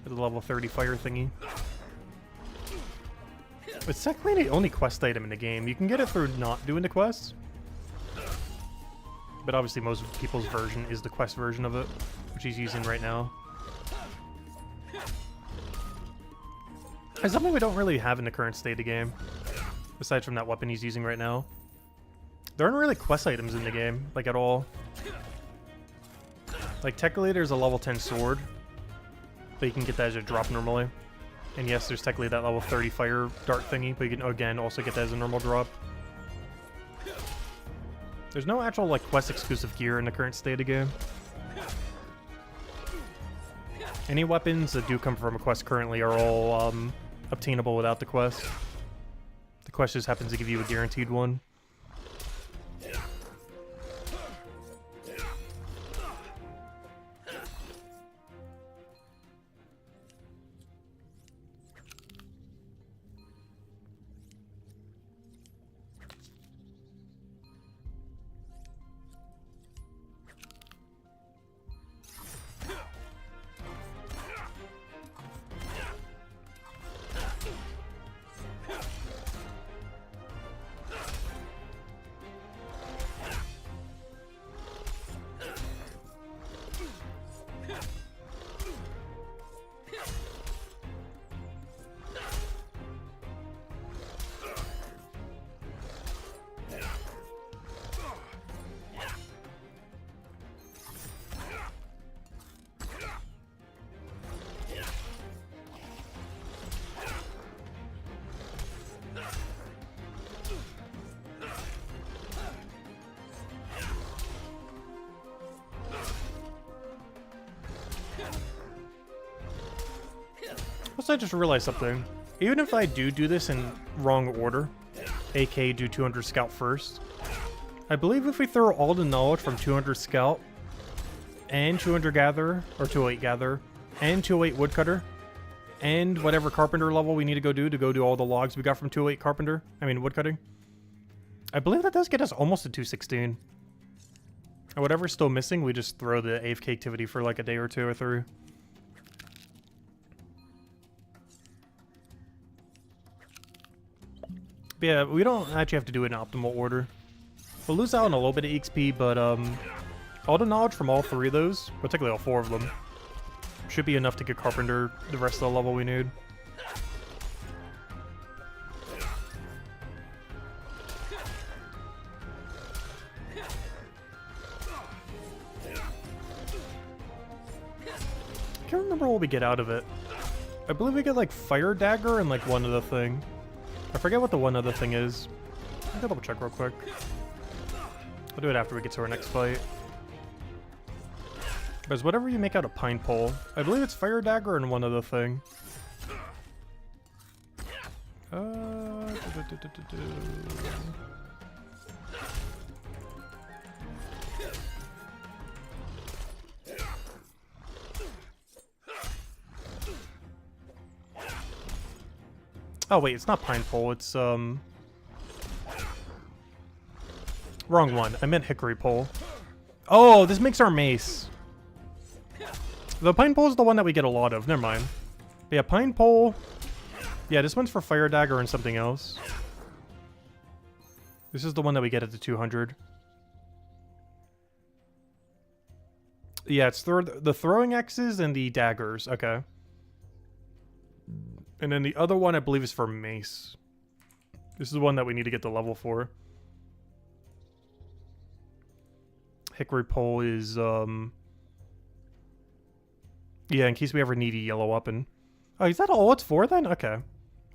Speaker 1: With the level 30 fire thingy. It's technically the only quest item in the game. You can get it through not doing the quests. But obviously most people's version is the quest version of it, which he's using right now. It's something we don't really have in the current state of the game, aside from that weapon he's using right now. There aren't really quest items in the game, like at all. Like technically there's a level 10 sword, but you can get that as a drop normally. And yes, there's technically that level 30 fire dart thingy, but you can again also get that as a normal drop. There's no actual like quest exclusive gear in the current state of the game. Any weapons that do come from a quest currently are all obtainable without the quest. The quest just happens to give you a guaranteed one. Also, I just realized something. Even if I do this in wrong order, aka do 200 Scout first, I believe if we throw all the knowledge from 200 Scout and 200 Gatherer, or 208 Gatherer, and 208 Woodcutter, and whatever Carpenter level we need to go do all the logs we got from 208 Carpenter, Woodcutting, I believe that does get us almost to 216. And whatever's still missing, we just throw the AFK activity for like a day or two or three. But yeah, we don't actually have to do it in optimal order. We'll lose out on a little bit of XP, but all the knowledge from all three of those, particularly all four of them, should be enough to get Carpenter the rest of the level we need. I can't remember what we get out of it. I believe we get like Fire Dagger and like one other thing. I forget what the one other thing is. I'll double check real quick. I'll do it after we get to our next fight. Because whatever you make out of Pine Pole, I believe it's Fire Dagger and one other thing. Oh wait, it's not Pine Pole, it's wrong one. I meant Hickory Pole. Oh, this makes our mace. The Pine Pole is the one that we get a lot of. Never mind. But yeah, Pine Pole. Yeah, this one's for Fire Dagger and something else. This is the one that we get at the 200. Yeah, it's the throwing axes and the daggers. Okay. And then the other one, I believe, is for mace. This is the one that we need to get the level for. Hickory Pole is, yeah, in case we ever need a yellow weapon. Oh, is that all it's for then? Okay.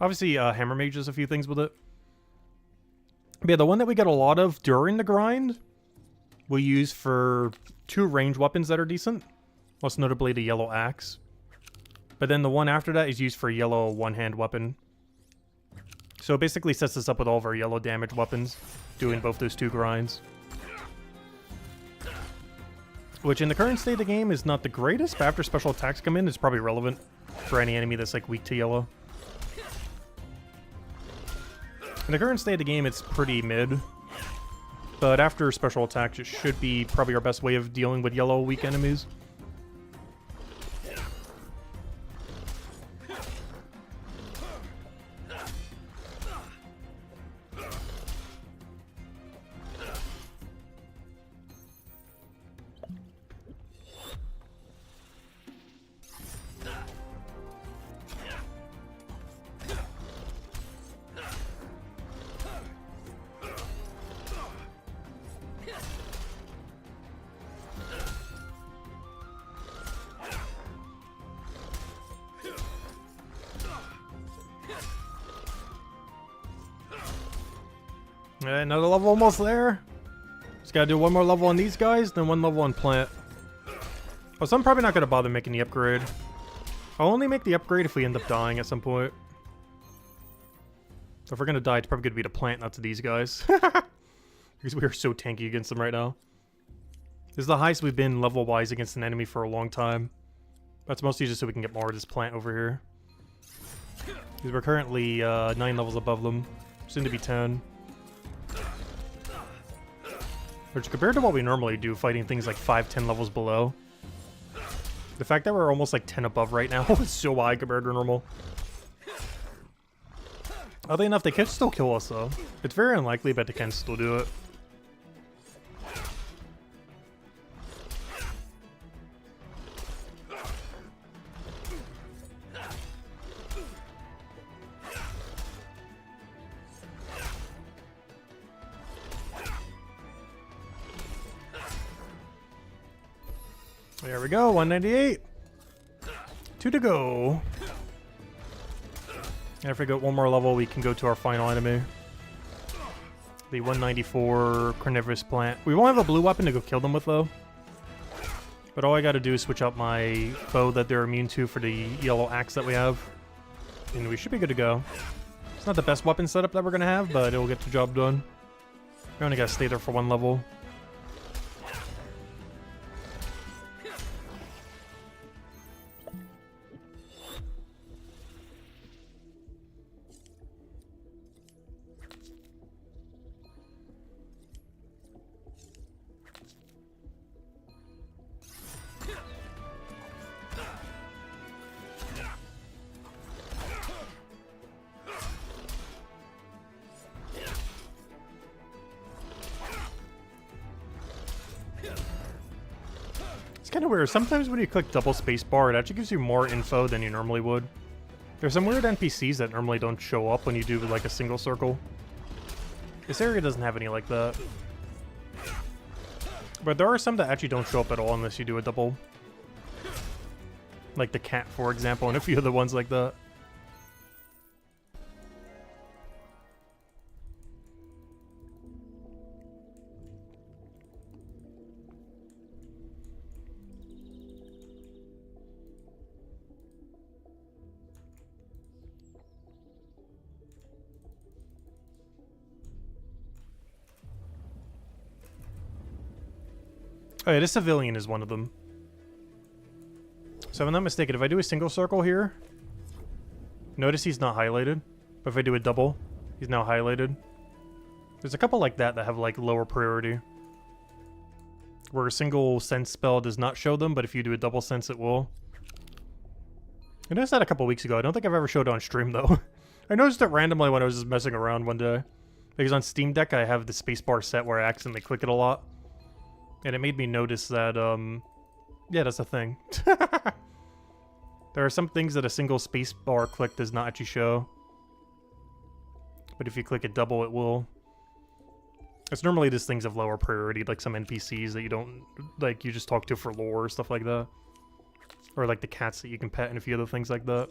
Speaker 1: Obviously, Hammer Mage does a few things with it. But yeah, the one that we get a lot of during the grind, we use for 2 range weapons that are decent. Most notably the Yellow Axe. But then the one after that is used for a yellow one-hand weapon. So it basically sets us up with all of our yellow damage weapons, doing both those 2 grinds. Which in the current state of the game is not the greatest, but after special attacks come in, it's probably relevant for any enemy that's like weak to yellow. In the current state of the game, it's pretty mid. But after special attacks, it should be probably our best way of dealing with yellow weak enemies. Another level almost there. Just gotta do one more level on these guys, then one level on plant. Oh, so I'm probably not gonna bother making the upgrade. I'll only make the upgrade if we end up dying at some point. So if we're gonna die, it's probably gonna be the plant, not to these guys. Because we are so tanky against them right now. This is the highest we've been level-wise against an enemy for a long time. That's mostly just so we can get more of this plant over here. Because we're currently 9 levels above them. Soon to be 10. Which, compared to what we normally do, fighting things like 5-10 levels below, the fact that we're almost like 10 above right now is so high compared to normal. Oddly enough, they can still kill us though. It's very unlikely, but they can still do it. There we go, 198. 2 to go. And if we go one more level, we can go to our final enemy. The 194 carnivorous plant. We won't have a blue weapon to go kill them with though. But all I gotta do is switch out my bow that they're immune to for the yellow axe that we have. And we should be good to go. It's not the best weapon setup that we're gonna have, but it'll get the job done. We only gotta stay there for one level. It's kind of weird. Sometimes when you click double spacebar, it actually gives you more info than you normally would. There's some weird NPCs that normally don't show up when you do like a single circle. This area doesn't have any like that. But there are some that actually don't show up at all unless you do a double. Like the cat, for example, and a few other ones like that. Oh yeah, this civilian is one of them. So if I'm not mistaken, if I do a single circle here, notice he's not highlighted. But if I do a double, he's now highlighted. There's a couple like that that have like lower priority. Where a single sense spell does not show them, but if you do a double sense, it will. I noticed that a couple weeks ago. I don't think I've ever showed it on stream though. I noticed it randomly when I was just messing around one day. Because on Steam Deck, I have the spacebar set where I accidentally click it a lot. And it made me notice that, yeah, that's a thing. There are some things that a single spacebar click does not actually show. But if you click it double, it will. It's normally just things of lower priority, like some NPCs that you don't, like, you just talk to for lore or stuff like that. Or like the cats that you can pet and a few other things like that.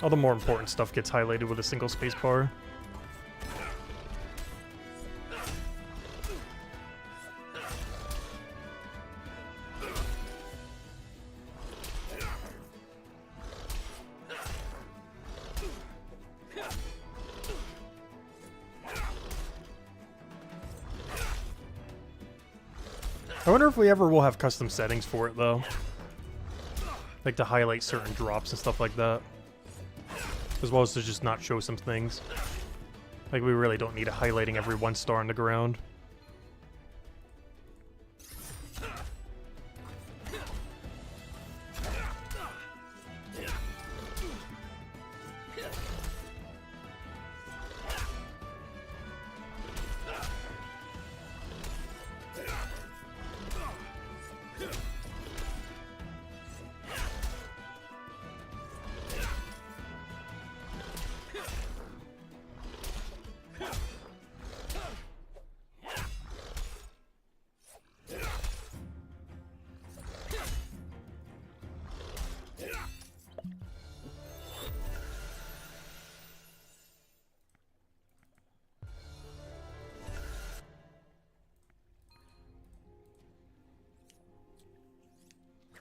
Speaker 1: All the more important stuff gets highlighted with a single spacebar. I wonder if we ever will have custom settings for it though. Like to highlight certain drops and stuff like that.
Speaker 2: as well as to just not show some things. Like, we really don't need it highlighting every 1 star on the ground.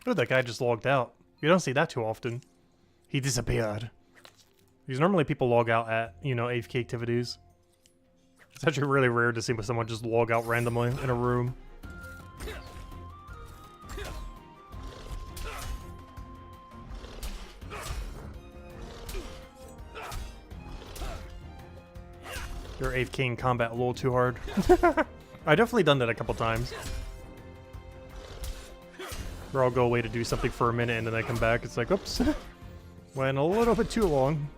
Speaker 2: Oh, that guy just logged out. You don't see that too often. He disappeared. Because normally people log out at, you know, AFK activities. It's actually really rare to see someone just log out randomly in a room. You're AFK in combat a little too hard. I definitely done that a couple times. Or I'll go away to do something for a minute and then I come back. It's like, oops. Went a little bit too long.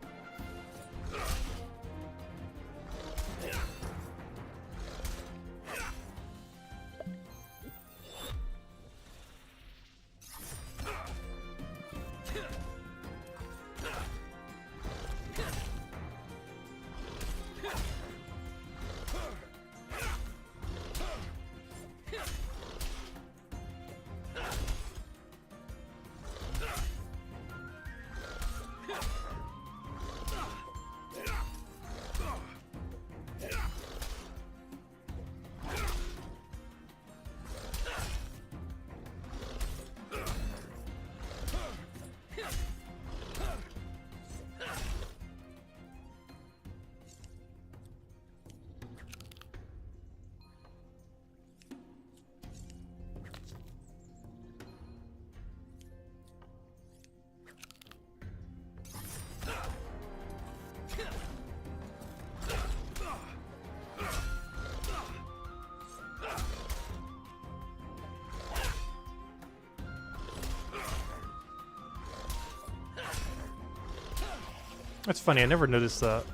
Speaker 2: That's funny, I never noticed that.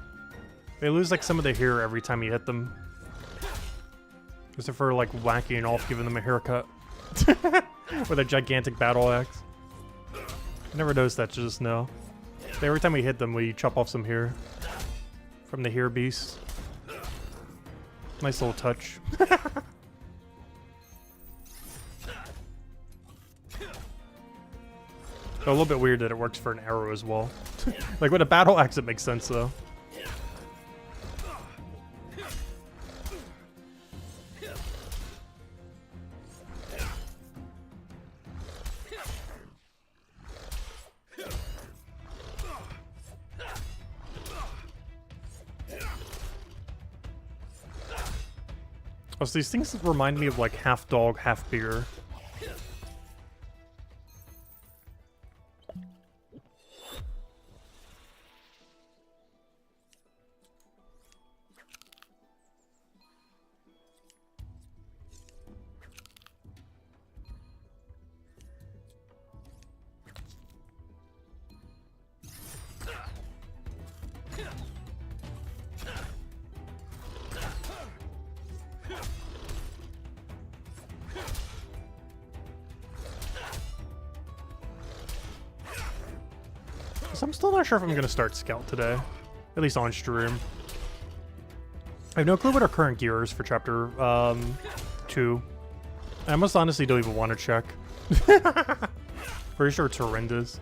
Speaker 2: They lose like some of their hair every time you hit them. Except for like whacking off, giving them a haircut. With a gigantic battle axe. I never noticed that just now. Every time we hit them, we chop off some hair. From the hair beast. Nice little touch. A little bit weird that it works for an arrow as well. Like with a battle axe it makes sense though. Oh, so these things remind me of like half dog, half beer. So I'm still not sure if I'm going to start Scout today. At least on stream. I have no clue what our current gear is for Chapter 2. I almost honestly don't even want to check. Pretty sure it's horrendous.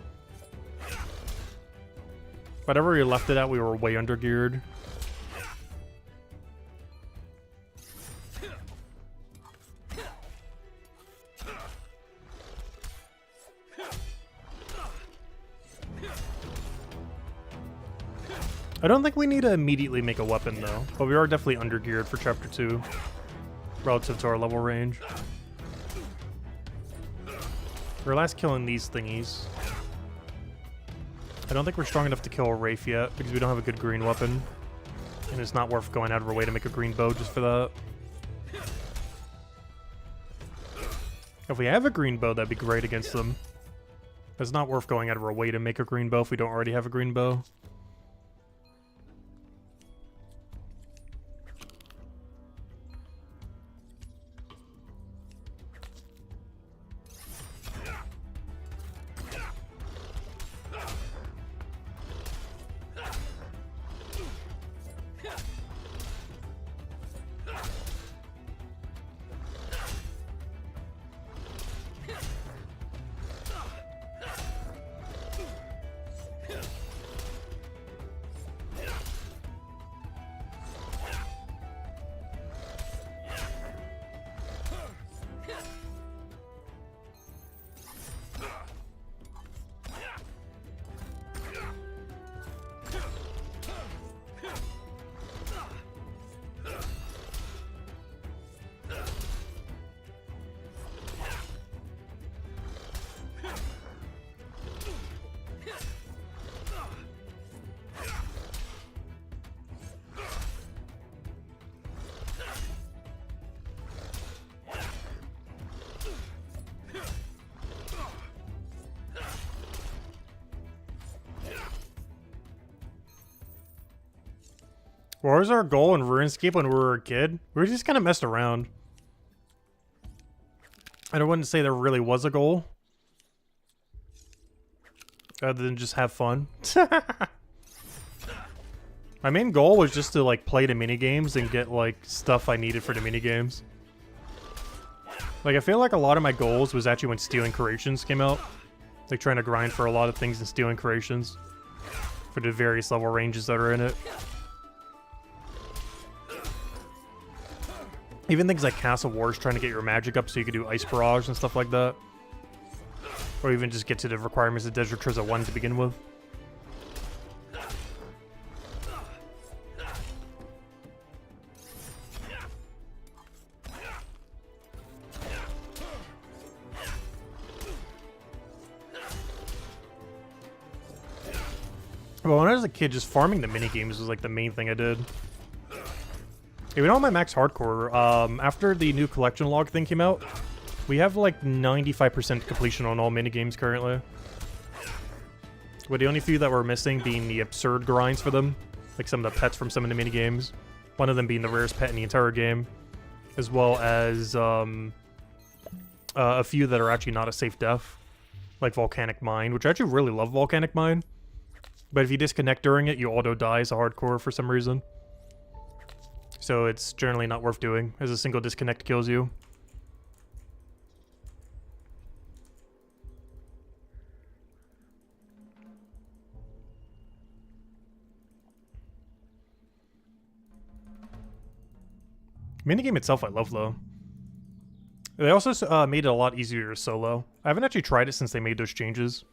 Speaker 2: Whatever we left it at, we were way under geared. I don't think we need to immediately make a weapon though, but we are definitely under geared for Chapter 2 relative to our level range. We're last killing these thingies. I don't think we're strong enough to kill a Wraith yet because we don't have a good green weapon. And it's not worth going out of our way to make a green bow just for that. If we have a green bow, that'd be great against them. It's not worth going out of our way to make a green bow if we don't already have a green bow. What was our goal in RuneScape when we were a kid? We were just kind of messed around. And I wouldn't say there really was a goal. Other than just have fun. My main goal was just to like play the minigames and get like stuff I needed for the minigames. Like I feel like a lot of my goals was actually when Stealing Creations came out. Like trying to grind for a lot of things in Stealing Creations. For the various level ranges that are in it. Even things like Castle Wars, trying to get your magic up so you could do Ice Barrage and stuff like that. Or even just get to the requirements of Desert Trizza 1 to begin with. Well, when I was a kid, just farming the minigames was like the main thing I did. Yeah, we don't have my max hardcore. After the new collection log thing came out, we have like 95% completion on all minigames currently. With the only few that we're missing being the absurd grinds for them, like some of the pets from some of the minigames. One of them being the rarest pet in the entire game, as well as a few that are actually not a safe death, like Volcanic Mine, which I actually really love Volcanic Mine. But if you disconnect during it, you auto die as a hardcore for some reason. So it's generally not worth doing, as a single disconnect kills you. Minigame itself I love though. They also made it a lot easier to solo. I haven't actually tried it since they made those changes.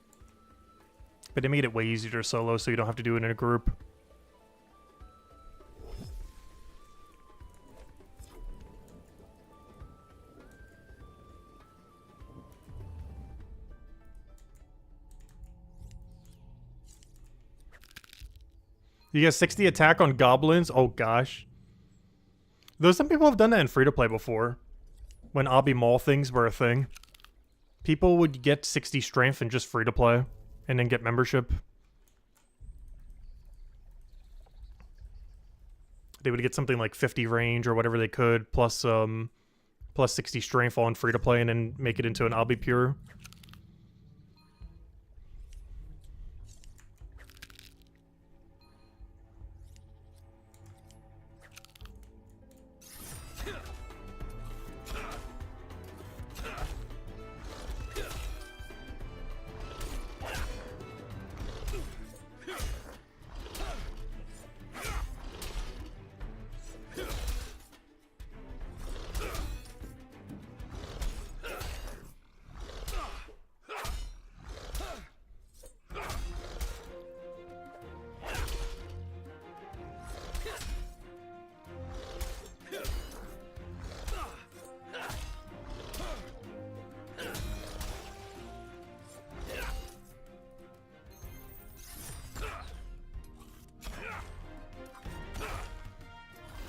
Speaker 2: But they made it way easier to solo so you don't have to do it in a group. You get 60 attack on goblins? Oh gosh. Though some people have done that in free-to-play before. When Obby Mall things were a thing. People would get 60 strength in just free-to-play. And then get membership. They would get something like 50 range or whatever they could. Plus 60 strength on free-to-play and then make it into an Obby Pure.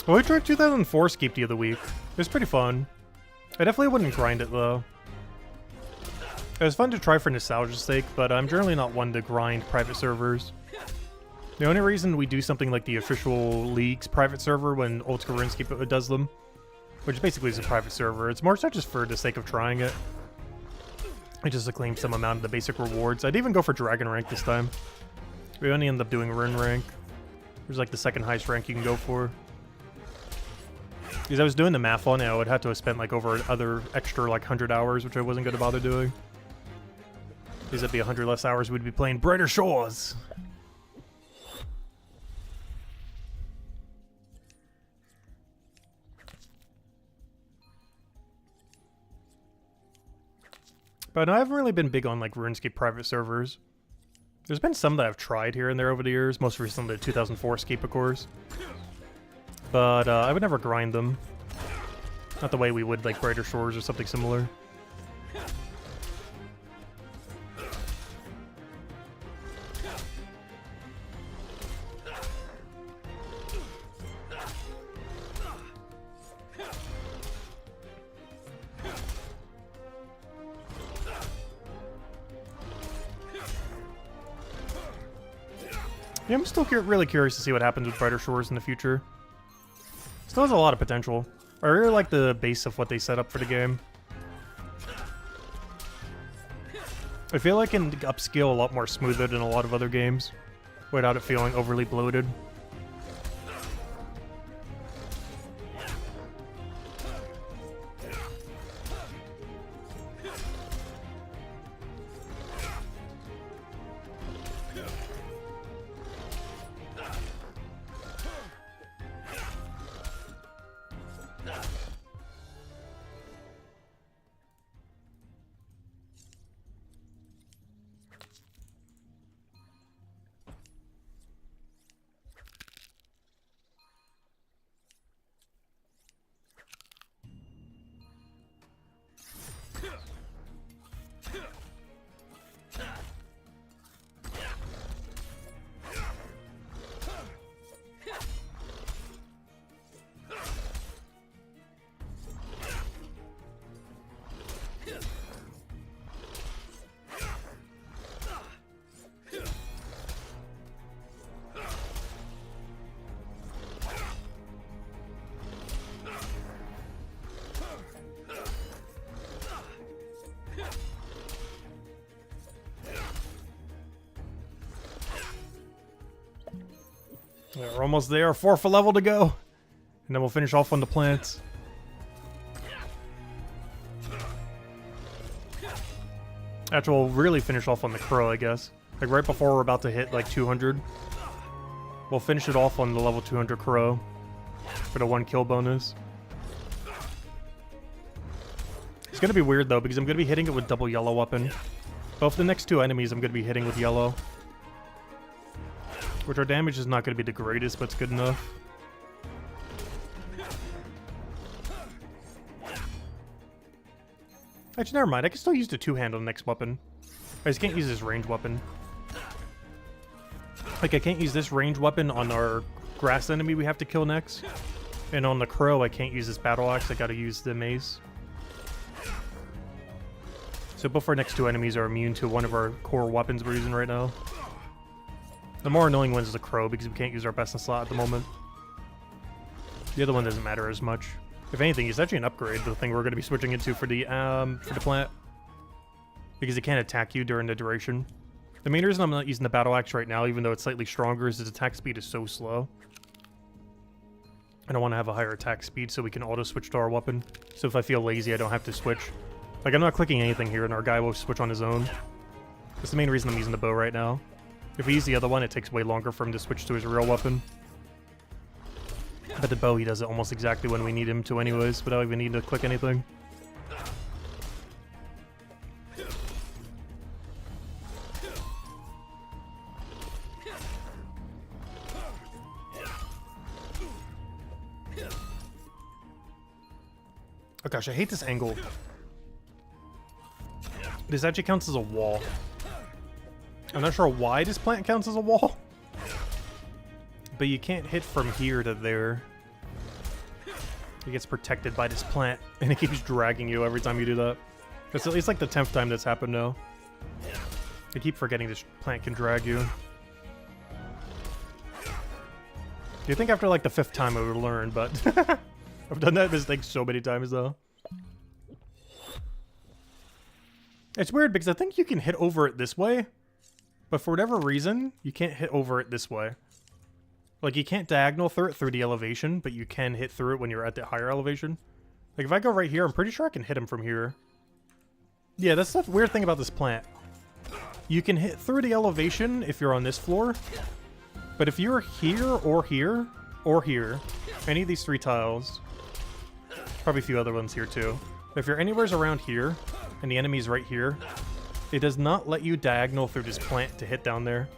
Speaker 2: Well, we tried 2004 Skeep the other week. It was pretty fun. I definitely wouldn't grind it though. It was fun to try for nostalgia's sake, but I'm generally not one to grind private servers. The only reason we do something like the official League's private server when Old School RuneScape does them, which basically is a private server, it's more so just for the sake of trying it. I just to claim some amount of the basic rewards. I'd even go for Dragon Rank this time. We only end up doing Rune Rank. There's like the second highest rank you can go for. Because I was doing the math on it, I would have to have spent like over other extra like 100 hours, which I wasn't going to bother doing. Because that'd be 100 less hours we'd be playing Brighter Shores. But no, I haven't really been big on like RuneScape private servers. There's been some that I've tried here and there over the years, most recently the 2004 Scape, of course. But I would never grind them. Not the way we would like Brighter Shores or something similar. Yeah, I'm still really curious to see what happens with Brighter Shores in the future. Still has a lot of potential. I really like the base of what they set up for the game. I feel like it can upscale a lot more smoother than a lot of other games, without it feeling overly bloated. Yeah, we're almost there. 4th level to go. And then we'll finish off on the plants. Actually, we'll really finish off on the crow, I guess. Like right before we're about to hit like 200. We'll finish it off on the level 200 crow. For the 1 kill bonus. It's gonna be weird though, because I'm gonna be hitting it with double yellow weapon. Both the next 2 enemies I'm gonna be hitting with yellow. Which our damage is not going to be the greatest, but it's good enough. Actually, never mind. I can still use the 2-hand on the next weapon. I just can't use this range weapon. Like, I can't use this range weapon on our grass enemy we have to kill next. And on the crow, I can't use this battle axe. I gotta use the mace. So both our next 2 enemies are immune to one of our core weapons we're using right now. The more annoying one is the crow, because we can't use our best in slot at the moment. The other one doesn't matter as much. If anything, it's actually an upgrade, the thing we're going to be switching into for the plant. Because it can't attack you during the duration. The main reason I'm not using the battle axe right now, even though it's slightly stronger, is its attack speed is so slow. And I want to have a higher attack speed so we can auto-switch to our weapon. So if I feel lazy, I don't have to switch. Like, I'm not clicking anything here, and our guy will switch on his own. That's the main reason I'm using the bow right now. If we use the other one, it takes way longer for him to switch to his real weapon. But the bow, he does it almost exactly when we need him to anyways, without even needing to click anything. Oh gosh, I hate this angle. This actually counts as a wall. I'm not sure why this plant counts as a wall. But you can't hit from here to there. He gets protected by this plant, and it keeps dragging you every time you do that. It's at least like the 10th time that's happened now. I keep forgetting this plant can drag you. You think after like the 5th time I would learn, but I've done that mistake so many times though. It's weird because I think you can hit over it this way, but for whatever reason, you can't hit over it this way. Like, you can't diagonal through it through the elevation, but you can hit through it when you're at the higher elevation. Like, if I go right here, I'm pretty sure I can hit him from here. Yeah, that's the weird thing about this plant. You can hit through the elevation if you're on this floor, but if you're here, or here, or here, any of these 3 tiles, probably a few other ones here too, but if you're anywheres around here, and the enemy's right here, it does not let you diagonal through this plant to hit down there.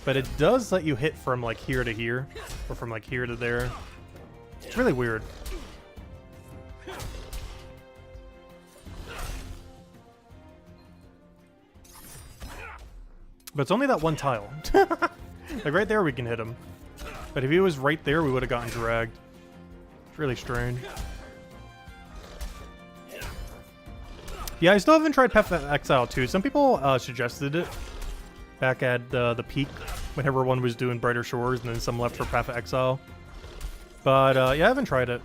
Speaker 2: But it does let you hit from like here to here, or from like here to there. It's really weird. But it's only that one tile. Like right there we can hit him. But if he was right there, we would have gotten dragged. It's really strange. Yeah, I still haven't tried Path of Exile 2. Some people suggested it back at the peak when everyone was doing Brighter Shores, and then some left for Path of Exile. But yeah, I haven't tried it.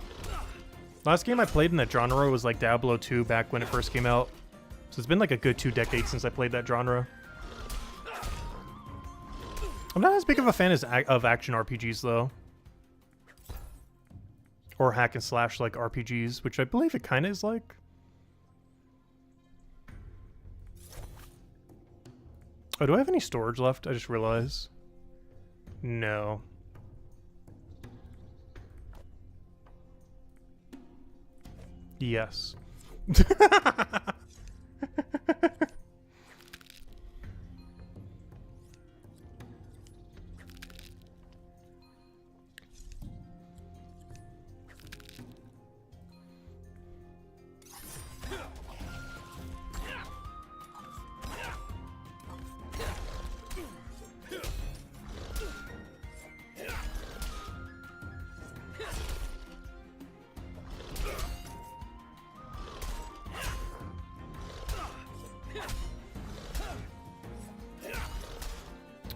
Speaker 2: Last game I played in that genre was like Diablo 2 back when it first came out. So it's been like a good 2 decades since I played that genre. I'm not as big of a fan of action RPGs though. Or hack and slash like RPGs, which I believe it kind of is like. Oh, do I have any storage left? I just realized. No. Yes.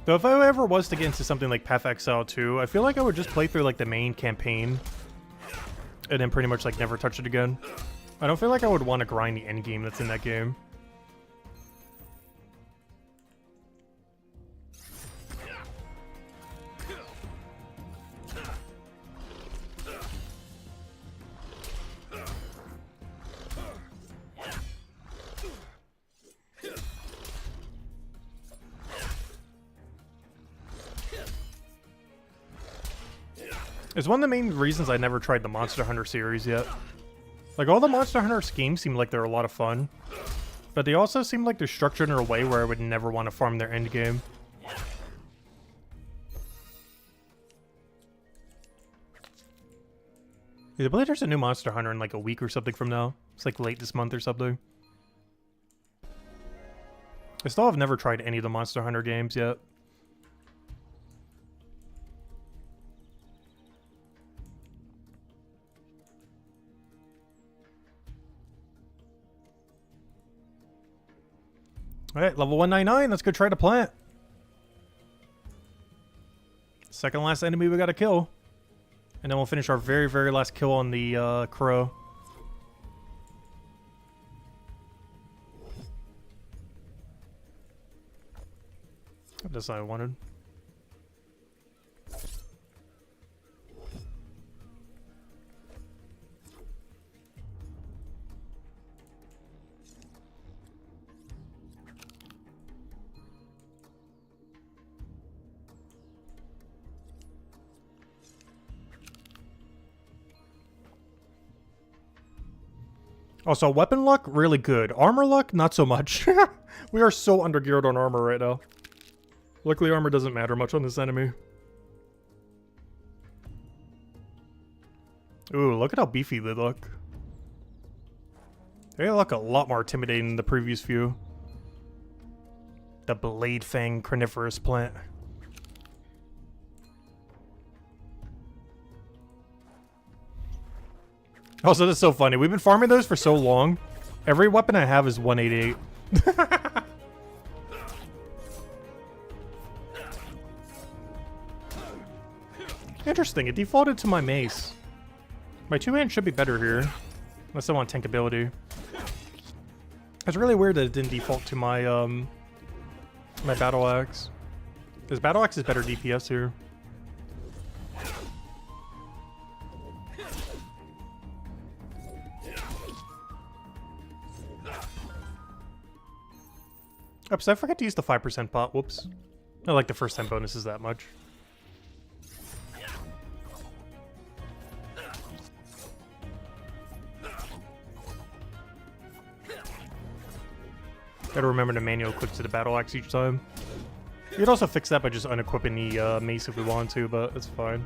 Speaker 2: Though if I ever was to get into something like Path of Exile 2, I feel like I would just play through like the main campaign and then pretty much like never touch it again. I don't feel like I would want to grind the end game that's in that game. It's one of the main reasons I never tried the Monster Hunter series yet. Like, all the Monster Hunter games seem like they're a lot of fun, but they also seem like they're structured in a way where I would never want to farm their end game. I believe there's a new Monster Hunter in like a week or something from now. It's like late this month or something. I still have never tried any of the Monster Hunter games yet. Alright, level 199, let's go try to plant. Second last enemy we gotta kill. And then we'll finish our very, very last kill on the crow. That's what I wanted. Also, weapon luck, really good. Armor luck, not so much. We are so undergeared on armor right now. Luckily, armor doesn't matter much on this enemy. Ooh, look at how beefy they look. They look a lot more intimidating than the previous few. The Blade Fang Carnivorous Plant. Also, that's so funny. We've been farming those for so long. Every weapon I have is 188. Interesting, it defaulted to my mace. My two-hand should be better here. Unless I want tank ability. It's really weird that it didn't default to my, my battle axe. Because battle axe is better DPS here. Oops, I forgot to use the 5% pot. Whoops. I like the first time bonuses that much. Gotta remember to manual equip to the battle axe each time. You could also fix that by just unequipping the mace if we want to, but it's fine.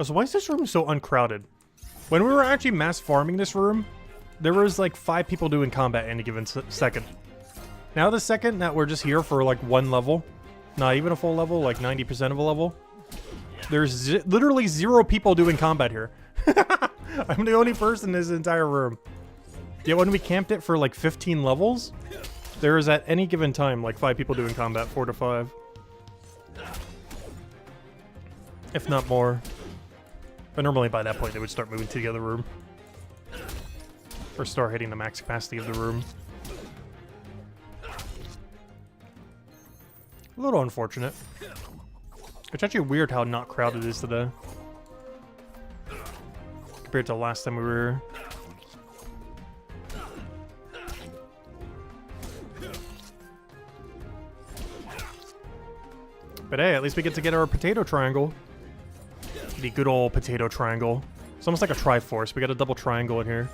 Speaker 2: So why is this room so uncrowded? When we were actually mass farming this room, there was like 5 people doing combat in a given second. Now the second that we're just here for like 1 level, not even a full level, like 90% of a level, there's literally 0 people doing combat here. I'm the only person in this entire room. Yet when we camped it for like 15 levels, there is at any given time like 5 people doing combat, 4 to 5. If not more. But normally by that point they would start moving to the other room. Or start hitting the max capacity of the room. A little unfortunate. It's actually weird how not crowded it is today. Compared to last time we were here. But hey, at least we get to get our potato triangle. The good old potato triangle. It's almost like a Triforce. We got a double triangle in here.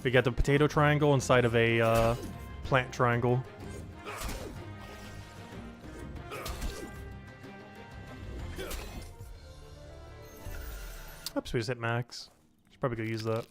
Speaker 2: We got the potato triangle inside of a plant triangle. Oops, we just hit max. Should probably go use that.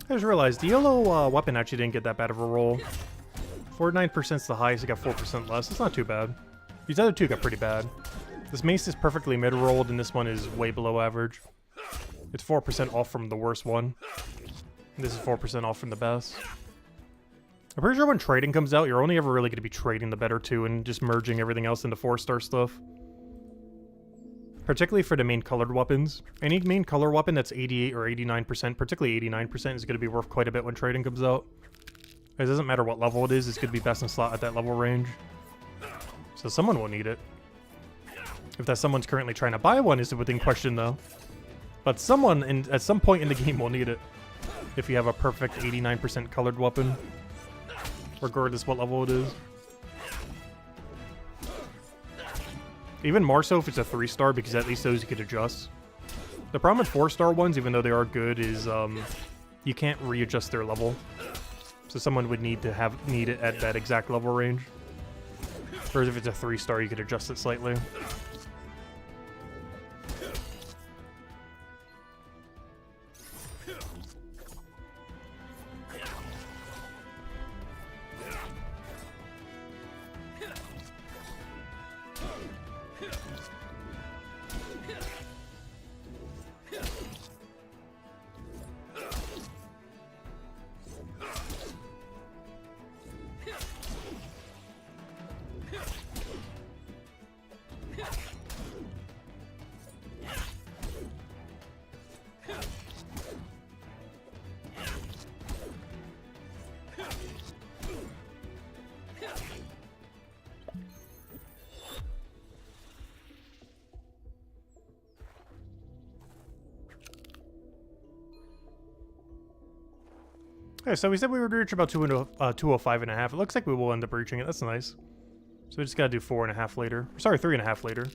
Speaker 2: I just realized the yellow weapon actually didn't get that bad of a roll. 49% is the highest, it got 4% less. It's not too bad. These other two got pretty bad. This mace is perfectly mid-rolled, and this one is way below average. It's 4% off from the worst one. And this is 4% off from the best. I'm pretty sure when trading comes out, you're only ever really going to be trading the better two and just merging everything else into 4-star stuff. Particularly for the main colored weapons. Any main color weapon that's 88 or 89%, particularly 89%, is going to be worth quite a bit when trading comes out. It doesn't matter what level it is, it's going to be best in slot at that level range. So someone will need it. If that someone's currently trying to buy one is within question though. But someone at some point in the game will need it. If you have a perfect 89% colored weapon. Regardless what level it is. Even more so if it's a 3-star, because at least those you could adjust. The problem with 4-star ones, even though they are good, is you can't readjust their level. So someone would need it at that exact level range. Whereas if it's a 3-star, you could adjust it slightly. Okay, so we said we would reach about 205.5. It looks like we will end up reaching it. That's nice. So we just gotta do 4.5 later. Sorry, 3.5 later.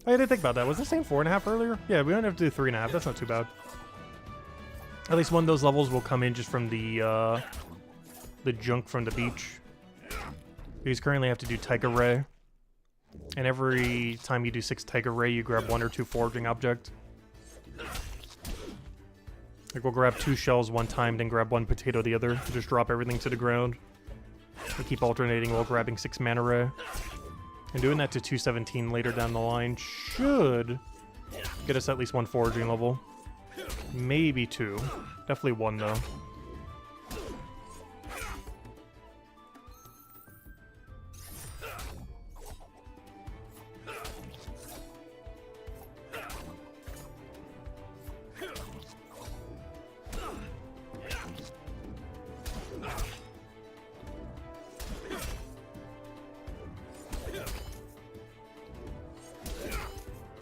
Speaker 2: Oh, I didn't think about that. Was the same 4.5 earlier? Yeah, we don't have to do 3.5. That's not too bad. At least one of those levels will come in just from the junk from the beach. You currently have to do Tiger Ray. And every time you do 6 Tiger Ray, you grab 1 or 2 foraging object. Like we'll grab 2 shells one time, then grab 1 potato the other. Just drop everything to the ground. We keep alternating while grabbing 6 mana ray. And doing that to 217 later down the line should get us at least 1 foraging level. Maybe 2. Definitely 1 though.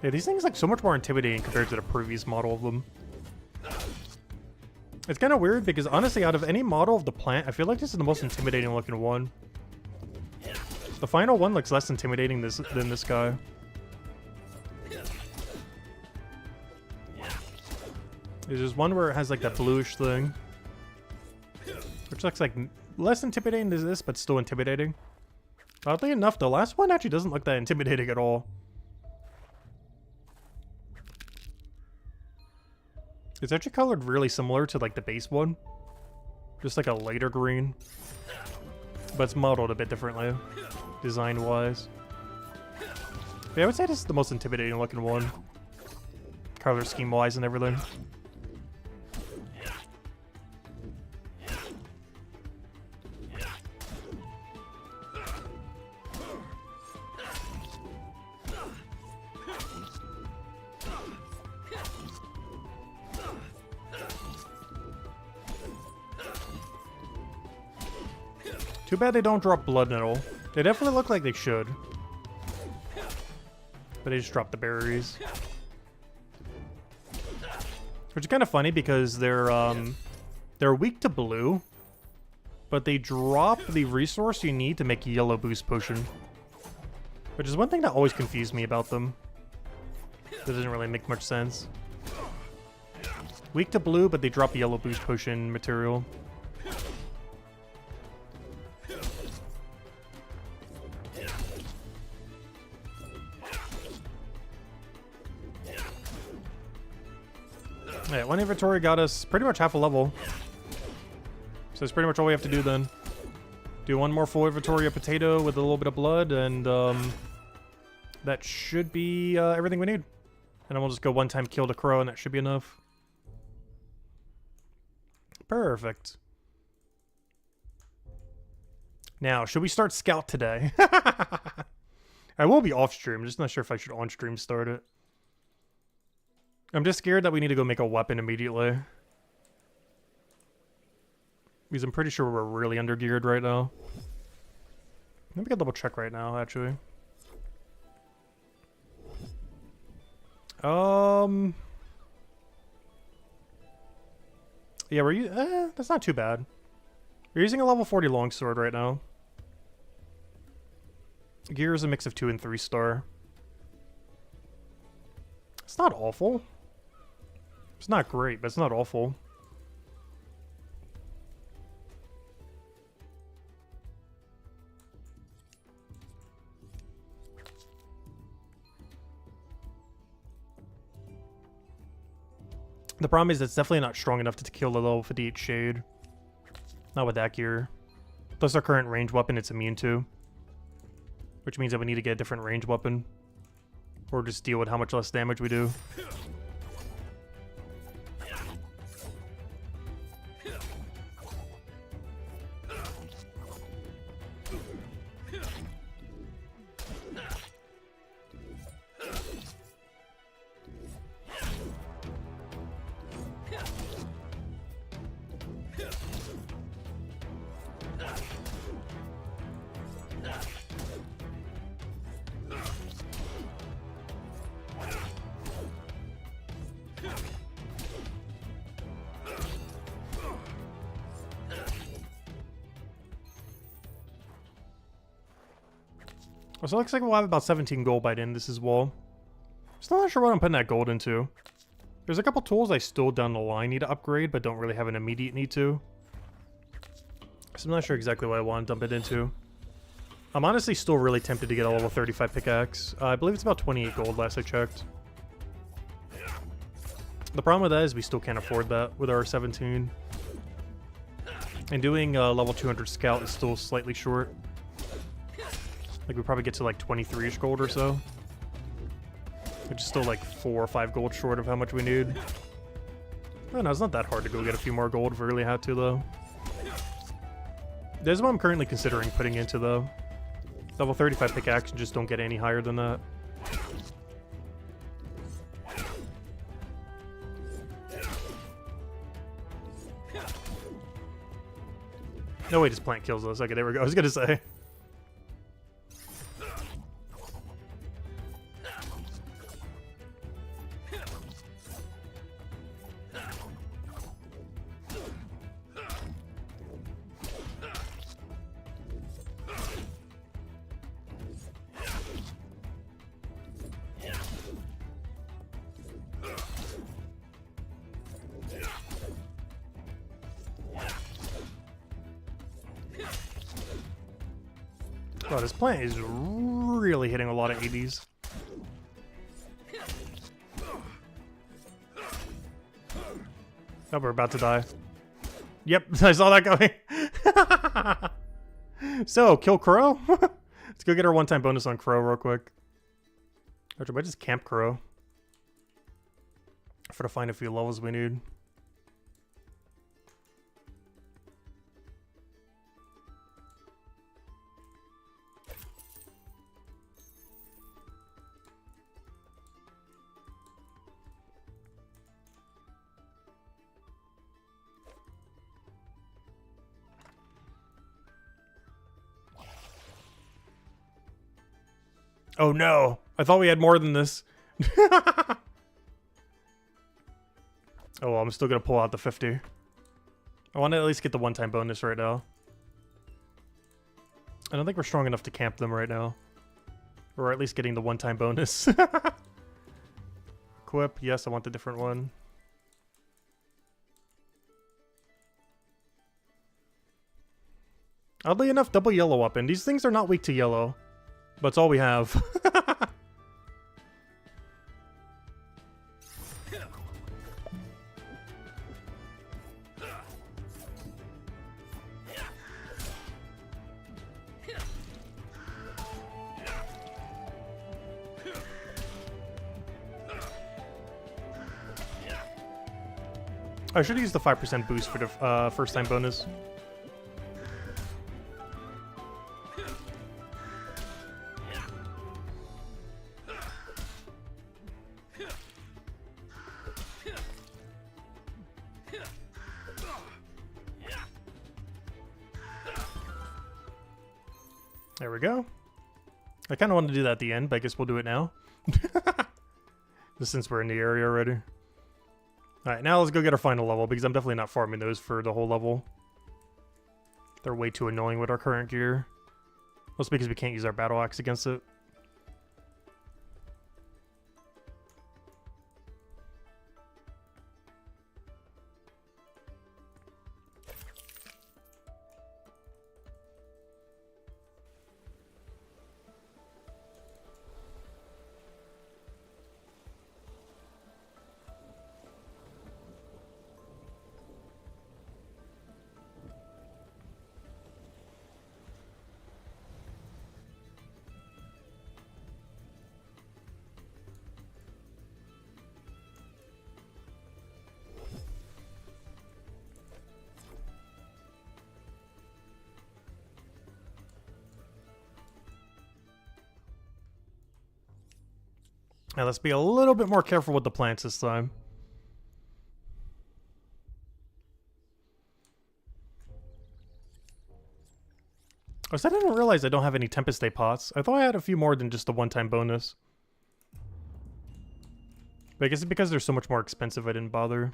Speaker 2: Yeah, these things look so much more intimidating compared to the previous model of them. It's kind of weird because honestly, out of any model of the plant, I feel like this is the most intimidating looking one. The final one looks less intimidating than this guy. There's just one where it has like that bluish thing, which looks like less intimidating than this, but still intimidating. Oddly enough, the last one actually doesn't look that intimidating at all. It's actually colored really similar to like the base one. Just like a lighter green. But it's modeled a bit differently, design-wise. Yeah, I would say this is the most intimidating looking one. Color scheme-wise and everything. Too bad they don't drop blood nettle. They definitely look like they should. But they just drop the berries. Which is kind of funny because they're weak to blue, but they drop the resource you need to make a yellow boost potion. Which is one thing that always confused me about them. That doesn't really make much sense. Weak to blue, but they drop a yellow boost potion material. Yeah, 1 inventory got us pretty much half a level. So that's pretty much all we have to do then. Do 1 more full inventory of potato with a little bit of blood, and that should be everything we need. And then we'll just go 1 time kill the crow, and that should be enough. Perfect. Now, should we start Scout today? I will be off stream, I'm just not sure if I should on stream start it. I'm just scared that we need to go make a weapon immediately. Because I'm pretty sure we're really under-geared right now. Let me get a double check right now, actually. Yeah, that's not too bad. We're using a level 40 longsword right now. Gear is a mix of 2 and 3 star. It's not awful. It's not great, but it's not awful. The problem is it's definitely not strong enough to kill the level 58 Shade. Not with that gear. Plus our current range weapon it's immune to. Which means that we need to get a different range weapon. Or just deal with how much less damage we do. So it looks like we'll have about 17 gold by the end of this as well. Still not sure what I'm putting that gold into. There's a couple tools I still down the line need to upgrade, but don't really have an immediate need to. So I'm not sure exactly what I want to dump it into. I'm honestly still really tempted to get a level 35 pickaxe. I believe it's about 28 gold last I checked. The problem with that is we still can't afford that with our 17. And doing level 200 scout is still slightly short. Like we probably get to like 23-ish gold or so. Which is still like 4 or 5 gold short of how much we need. Oh no, it's not that hard to go get a few more gold if we really had to though. This is what I'm currently considering putting into though. Level 35 pickaxe and just don't get any higher than that. No way this plant kills us. Okay, there we go. I was gonna say. Wow, this plant is really hitting a lot of ADs. Oh, we're about to die. Yep, I saw that coming. So, kill Crow? Let's go get our one-time bonus on Crow real quick. Actually, I might just camp Crow. For to find a few levels we need. Oh no! I thought we had more than this. Oh well, I'm still gonna pull out the 50. I want to at least get the one-time bonus right now. I don't think we're strong enough to camp them right now. Or at least getting the one-time bonus. Equip, yes, I want the different one. Oddly enough, double yellow weapon. These things are not weak to yellow. But it's all we have. I should use the 5% boost for the first time bonus. There we go. I kind of wanted to do that at the end, but I guess we'll do it now. Just since we're in the area already. Alright, now let's go get our final level, because I'm definitely not farming those for the whole level. They're way too annoying with our current gear. Mostly because we can't use our battle axe against it. Now let's be a little bit more careful with the plants this time. Oh, so I didn't realize I don't have any Tempest Day pots. I thought I had a few more than just the one-time bonus. But I guess it's because they're so much more expensive I didn't bother.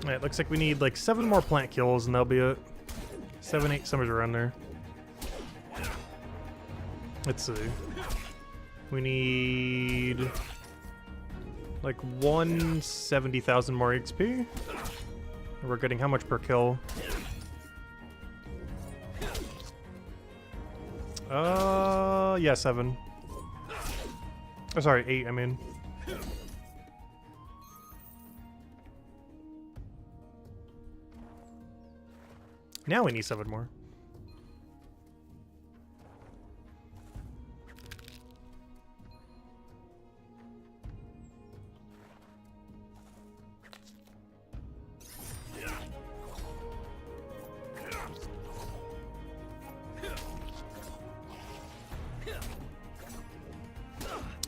Speaker 2: Alright, looks like we need like 7 more plant kills and that'll be it. 7, 8, somewhere around there. Let's see. We need like 170,000 more XP. And we're getting how much per kill? Yeah, 7. Oh, sorry, 8, I mean. Now we need 7 more.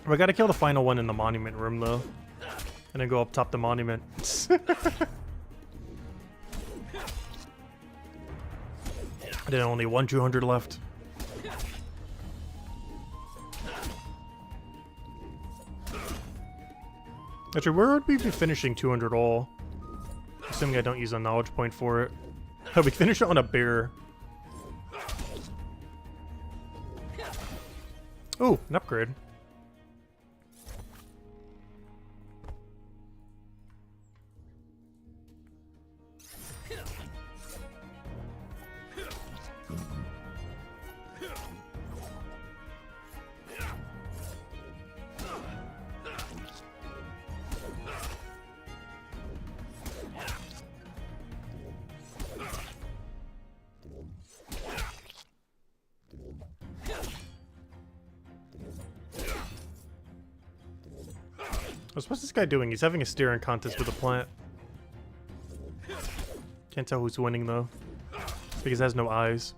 Speaker 2: We gotta kill the final one in the monument room, though. And then go up top the monument. Then only 200 left. Actually, where would we be finishing 200 all? Assuming I don't use a knowledge point for it. Oh, we finish it on a bear. Ooh, an upgrade. What's this guy doing? He's having a staring contest with a plant. Can't tell who's winning though. Because it has no eyes.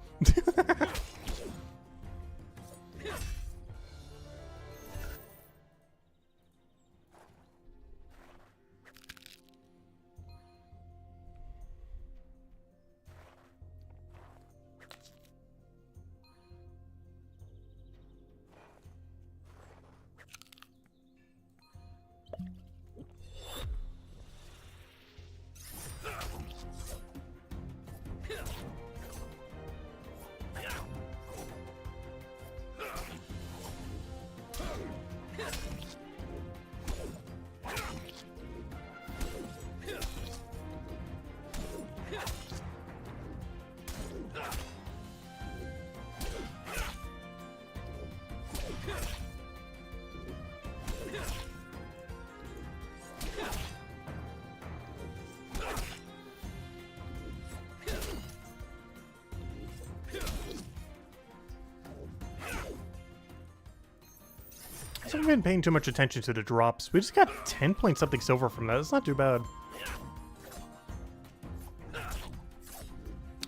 Speaker 2: I haven't been paying too much attention to the drops. We just got 10 point something silver from that. It's not too bad.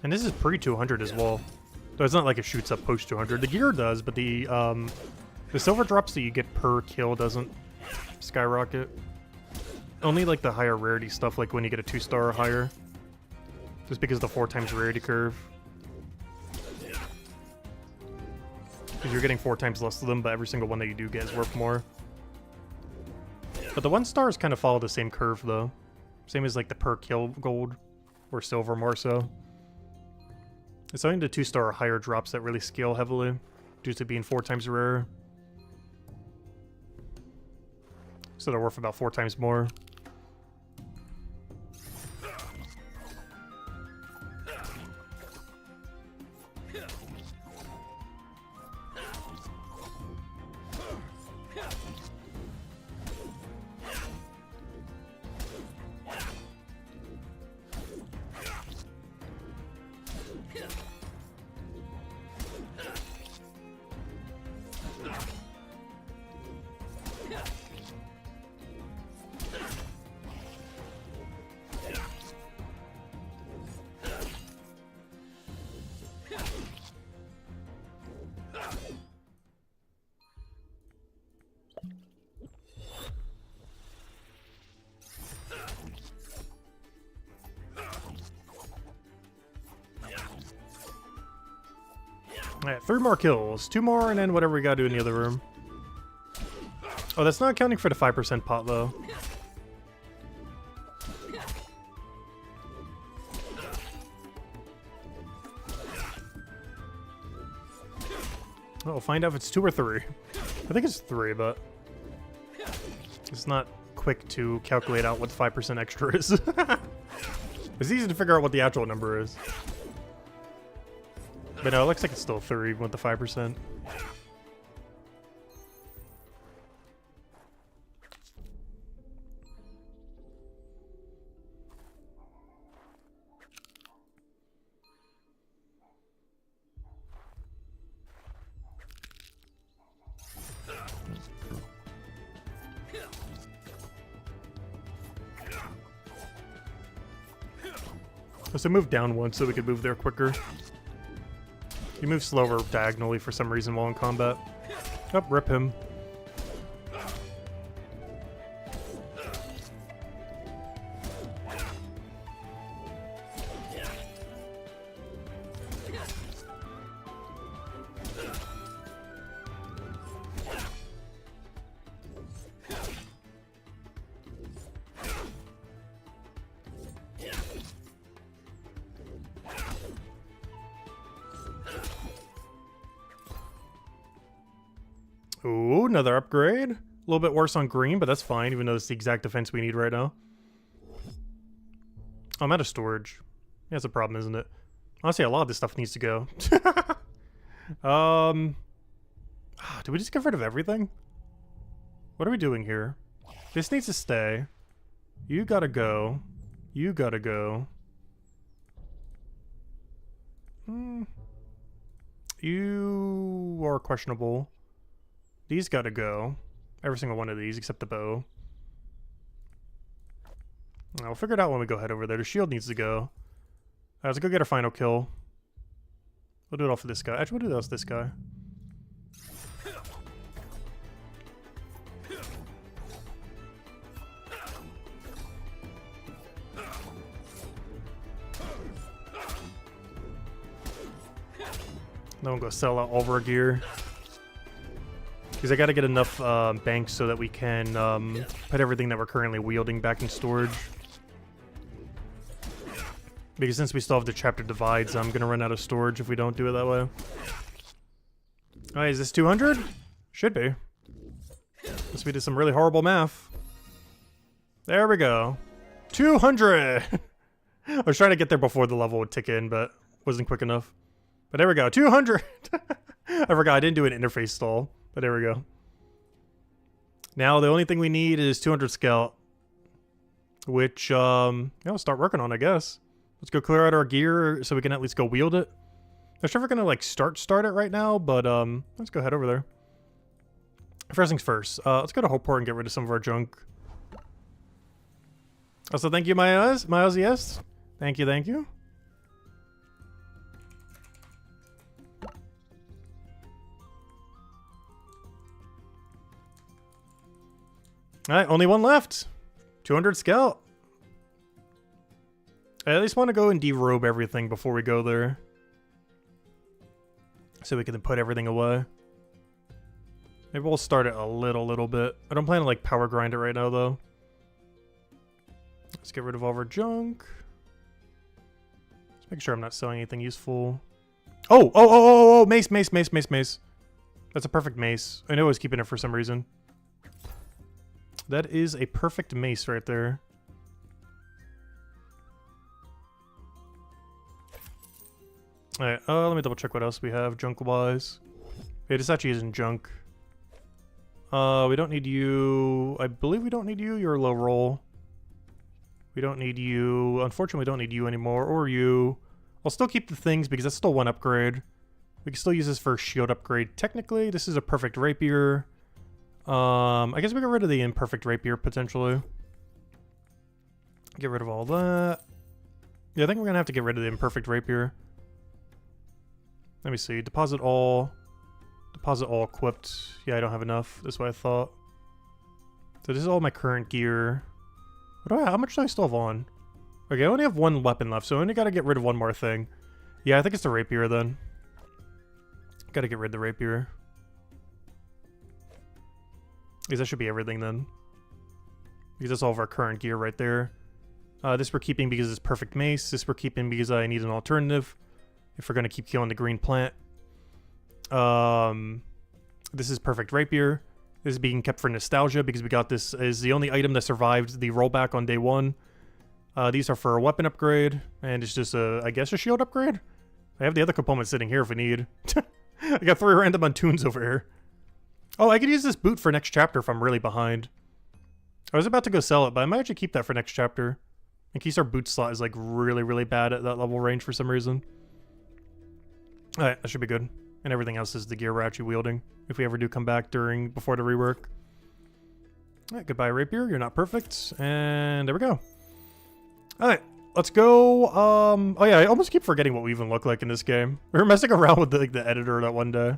Speaker 2: And this is pre-200 as well. So it's not like it shoots up post-200. The gear does, but the silver drops that you get per kill doesn't skyrocket. Only like the higher rarity stuff, like when you get a 2-star or higher. Just because of the 4 times rarity curve. Because you're getting 4 times less of them, but every single one that you do get is worth more. But the 1-stars kind of follow the same curve, though. Same as like the per kill gold, or silver more so. It's only the 2-star or higher drops that really scale heavily, due to being 4 times rarer. So they're worth about 4 times more. Alright, 3 more kills. 2 more, and then whatever we gotta do in the other room. Oh, that's not accounting for the 5% pot, though. We'll find out if it's 2 or 3. I think it's 3, but it's not quick to calculate out what the 5% extra is. It's easy to figure out what the actual number is. But no, it looks like it's still 3 with the 5%. So move down once so we could move there quicker. He moves slower diagonally for some reason while in combat. Oh, rip him. Ooh, another upgrade. A little bit worse on green, but that's fine, even though it's the exact defense we need right now. I'm out of storage. Yeah, that's a problem, isn't it? Honestly, a lot of this stuff needs to go. Do we just get rid of everything? What are we doing here? This needs to stay. You gotta go. You gotta go. You are questionable. These gotta go. Every single one of these except the bow. I'll figure it out when we go head over there. The shield needs to go. Let's go get our final kill. We'll do it all for this guy. Actually, we'll do this guy. Then we'll go sell out all of our gear. Because I gotta get enough banks so that we can put everything that we're currently wielding back in storage. Because since we still have the chapter divides, I'm gonna run out of storage if we don't do it that way. Alright, is this 200? Should be. Unless we did some really horrible math. There we go. 200! I was trying to get there before the level would tick in, but wasn't quick enough. But there we go, 200! I forgot, I didn't do an interface stall. But there we go. Now the only thing we need is 200 scout. Which, yeah, we'll start working on, I guess. Let's go clear out our gear so we can at least go wield it. I'm sure we're gonna, like, start it right now, but, let's go head over there. First things first, let's go to Hopeport and get rid of some of our junk. Also, thank you, my Aussie. Thank you, thank you. Alright, only one left. 200 scout. I at least want to go and derobe everything before we go there. So we can then put everything away. Maybe we'll start it a little bit. I don't plan to like power grind it right now though. Let's get rid of all of our junk. Just make sure I'm not selling anything useful. Oh, mace. That's a perfect mace. I know I was keeping it for some reason. That is a perfect mace right there. Alright, let me double check what else we have junk-wise. Okay, this actually isn't junk. We don't need you. I believe we don't need you. You're a low roll. We don't need you. Unfortunately, we don't need you anymore. Or you. I'll still keep the things because that's still one upgrade. We can still use this for a shield upgrade. Technically, this is a perfect rapier. I guess we get rid of the imperfect rapier, potentially. Get rid of all that. Yeah, I think we're gonna have to get rid of the imperfect rapier. Let me see. Deposit all. Deposit all equipped. Yeah, I don't have enough. That's what I thought. So this is all my current gear. How much do I still have on? Okay, I only have one weapon left, so I only gotta get rid of one more thing. Yeah, I think it's the rapier then. Gotta get rid of the rapier. Because that should be everything then. Because that's all of our current gear right there. This we're keeping because it's perfect mace. This we're keeping because I need an alternative. If we're gonna keep killing the green plant. This is perfect rapier. This is being kept for nostalgia because we got this as the only item that survived the rollback on day 1. These are for a weapon upgrade, and it's just I guess a shield upgrade? I have the other components sitting here if we need. I got 3 random untunes over here. Oh, I could use this boot for next chapter if I'm really behind. I was about to go sell it, but I might actually keep that for next chapter. In case our boot slot is like really, really bad at that level range for some reason. Alright, that should be good. And everything else is the gear we're actually wielding. If we ever do come back before the rework. Alright, goodbye rapier, you're not perfect. And there we go. Alright, let's go. Oh yeah, I almost keep forgetting what we even look like in this game. We were messing around with the editor that one day.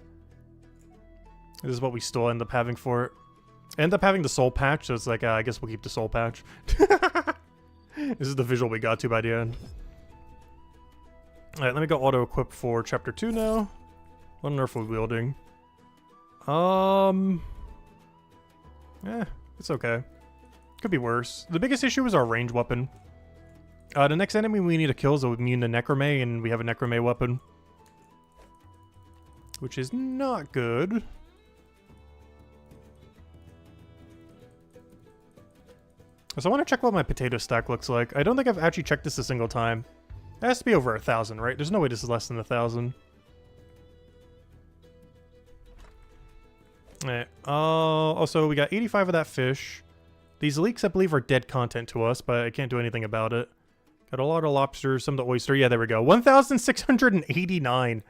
Speaker 2: This is what we still end up having for it. I end up having the soul patch, so it's like, I guess we'll keep the soul patch. This is the visual we got to by the end. Alright, let me go auto-equip for Chapter 2 now. What on earth are we wielding? It's okay. Could be worse. The biggest issue is our range weapon. The next enemy we need to kill is immune to Necromay, and we have a Necromay weapon. Which is not good. So I want to check what my potato stack looks like. I don't think I've actually checked this a single time. It has to be over 1,000, right? There's no way this is less than 1,000. Alright. Also, we got 85 of that fish. These leeks, I believe, are dead content to us, but I can't do anything about it. Got a lot of lobsters, some of the oyster. Yeah, there we go. 1,689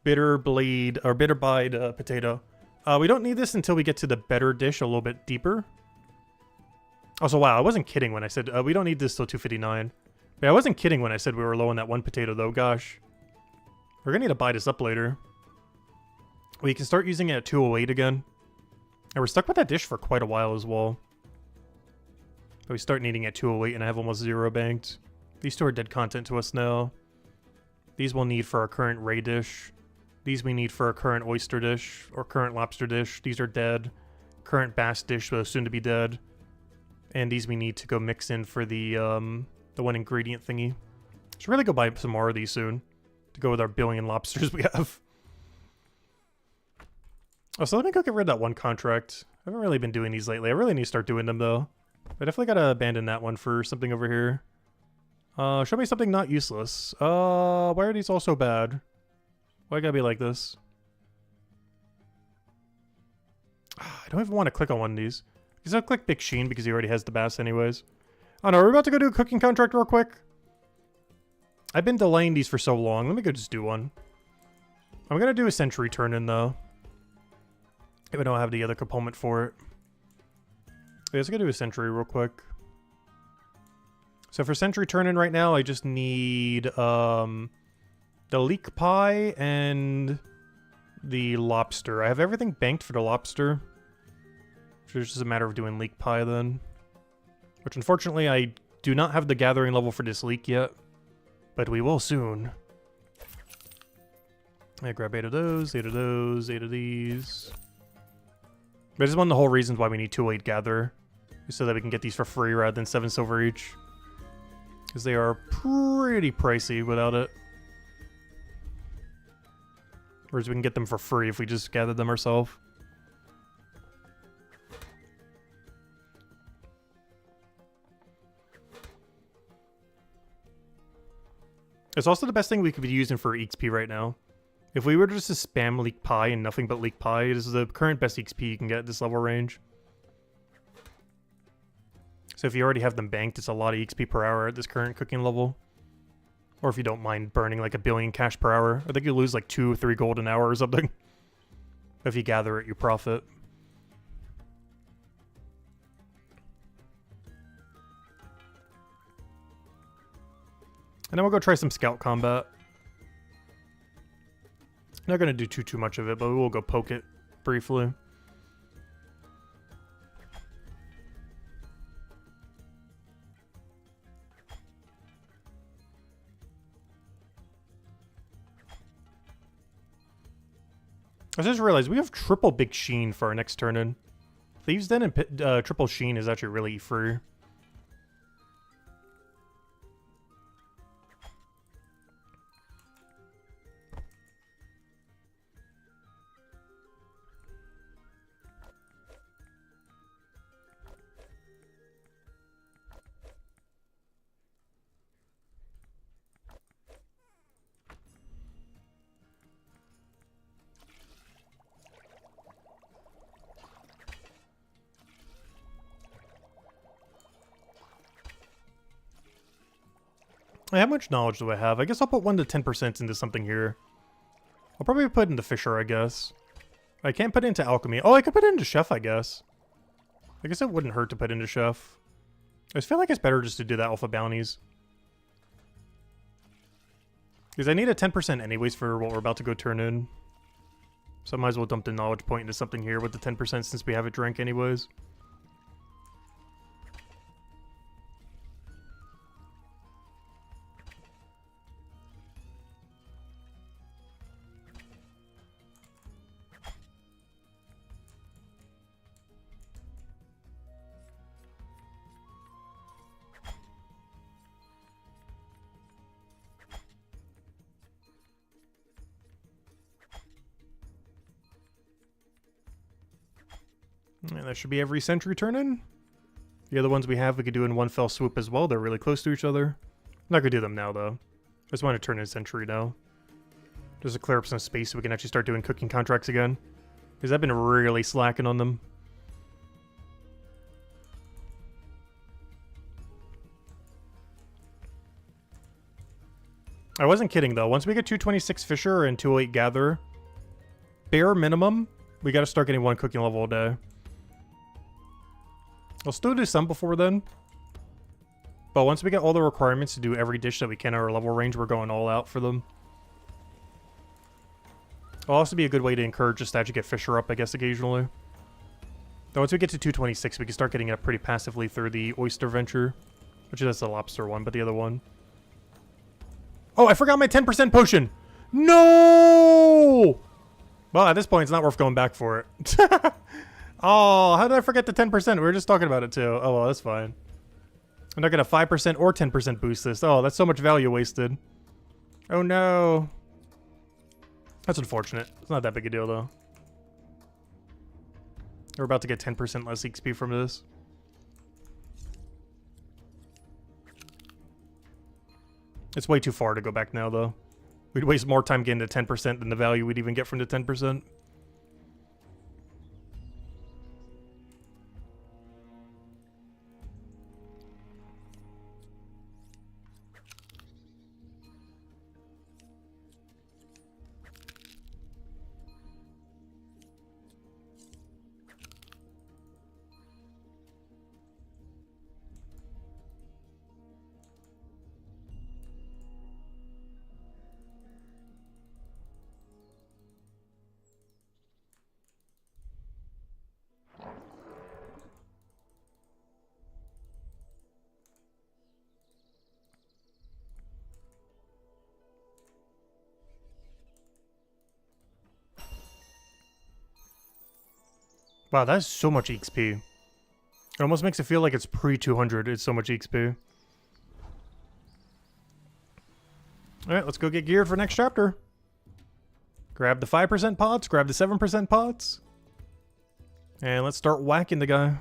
Speaker 2: bitter blade, or bitter bide potato. We don't need this until we get to the better dish a little bit deeper. Also, wow, I wasn't kidding when I said we don't need this till 259. But I wasn't kidding when I said we were low on that one potato, though. Gosh. We're gonna need to buy this up later. We can start using it at 208 again. And we're stuck with that dish for quite a while as well. But we start needing at 208 and I have almost 0 banked. These 2 are dead content to us now. These we'll need for our current ray dish. These we need for our current oyster dish or current lobster dish. These are dead. Current bass dish, but soon to be dead. And these we need to go mix in for the one ingredient thingy. Should really go buy some more of these soon to go with our billion lobsters we have. Oh, so let me go get rid of that one contract. I haven't really been doing these lately. I really need to start doing them though. I definitely gotta abandon that one for something over here. Show me something not useless. Why are these all so bad? Why gotta be like this? I don't even want to click on one of these. Because I'll click Big Sheen because he already has the bass anyways. Oh no, we're about to go do a cooking contract real quick. I've been delaying these for so long. Let me go just do one. I'm gonna do a Sentry turn-in though. If I don't have the other component for it. Yeah, let's go do a Sentry real quick. So for Sentry turn-in right now, I just need the leek pie and the lobster. I have everything banked for the lobster. So it's just a matter of doing leek pie then. Which unfortunately I do not have the gathering level for this leek yet. But we will soon. I grab 8 of those, 8 of those, 8 of these. But this is one of the whole reasons why we need 208 Gatherer. So that we can get these for free rather than 7 silver each. Because they are pretty pricey without it. Whereas we can get them for free if we just gather them ourselves. It's also the best thing we could be using for XP right now. If we were just to spam leek pie and nothing but leek pie, this is the current best XP you can get at this level range. So if you already have them banked, it's a lot of XP per hour at this current cooking level. Or if you don't mind burning like 1 billion cash per hour. I think you lose like 2 or 3 gold an hour or something. If you gather it, you profit. And then we'll go try some scout combat. Not gonna do too much of it, but we will go poke it briefly. I just realized we have triple Big Sheen for our next turn in. Thieves Den and triple Sheen is actually really free. How much knowledge do I have? I guess I'll put 1 to 10% into something here. I'll probably put into Fisher, I guess. I can't put it into Alchemy. Oh, I could put it into Chef, I guess. I guess it wouldn't hurt to put into Chef. I just feel like it's better just to do that Alpha Bounties. Because I need a 10% anyways for what we're about to go turn in. So I might as well dump the knowledge point into something here with the 10% since we have it drank anyways. And that should be every sentry turn in. The other ones we have, we could do in one fell swoop as well. They're really close to each other. I'm not going to do them now, though. I just want to turn in sentry now. Just to clear up some space so we can actually start doing cooking contracts again. Because I've been really slacking on them. I wasn't kidding, though. Once we get 226 Fisher and 208 Gather, bare minimum, we got to start getting 1 cooking level a day. I'll still do some before then. But once we get all the requirements to do every dish that we can at our level range, we're going all out for them. It'll also be a good way to encourage us to actually get Fisher up, I guess, occasionally. Though once we get to 226, we can start getting it up pretty passively through the Oyster Venture. Which is the lobster one, but the other one. Oh, I forgot my 10% potion! No! Well, at this point, it's not worth going back for it. Oh, how did I forget the 10%? We were just talking about it, too. Oh, well, that's fine. I'm not going to 5% or 10% boost this. Oh, that's so much value wasted. Oh, no. That's unfortunate. It's not that big a deal, though. We're about to get 10% less XP from this. It's way too far to go back now, though. We'd waste more time getting to 10% than the value we'd even get from the 10%. Wow, that's so much XP. It almost makes it feel like it's pre-200. It's so much XP. Alright, let's go get geared for next chapter. Grab the 5% pots, grab the 7% pots. And let's start whacking the guy.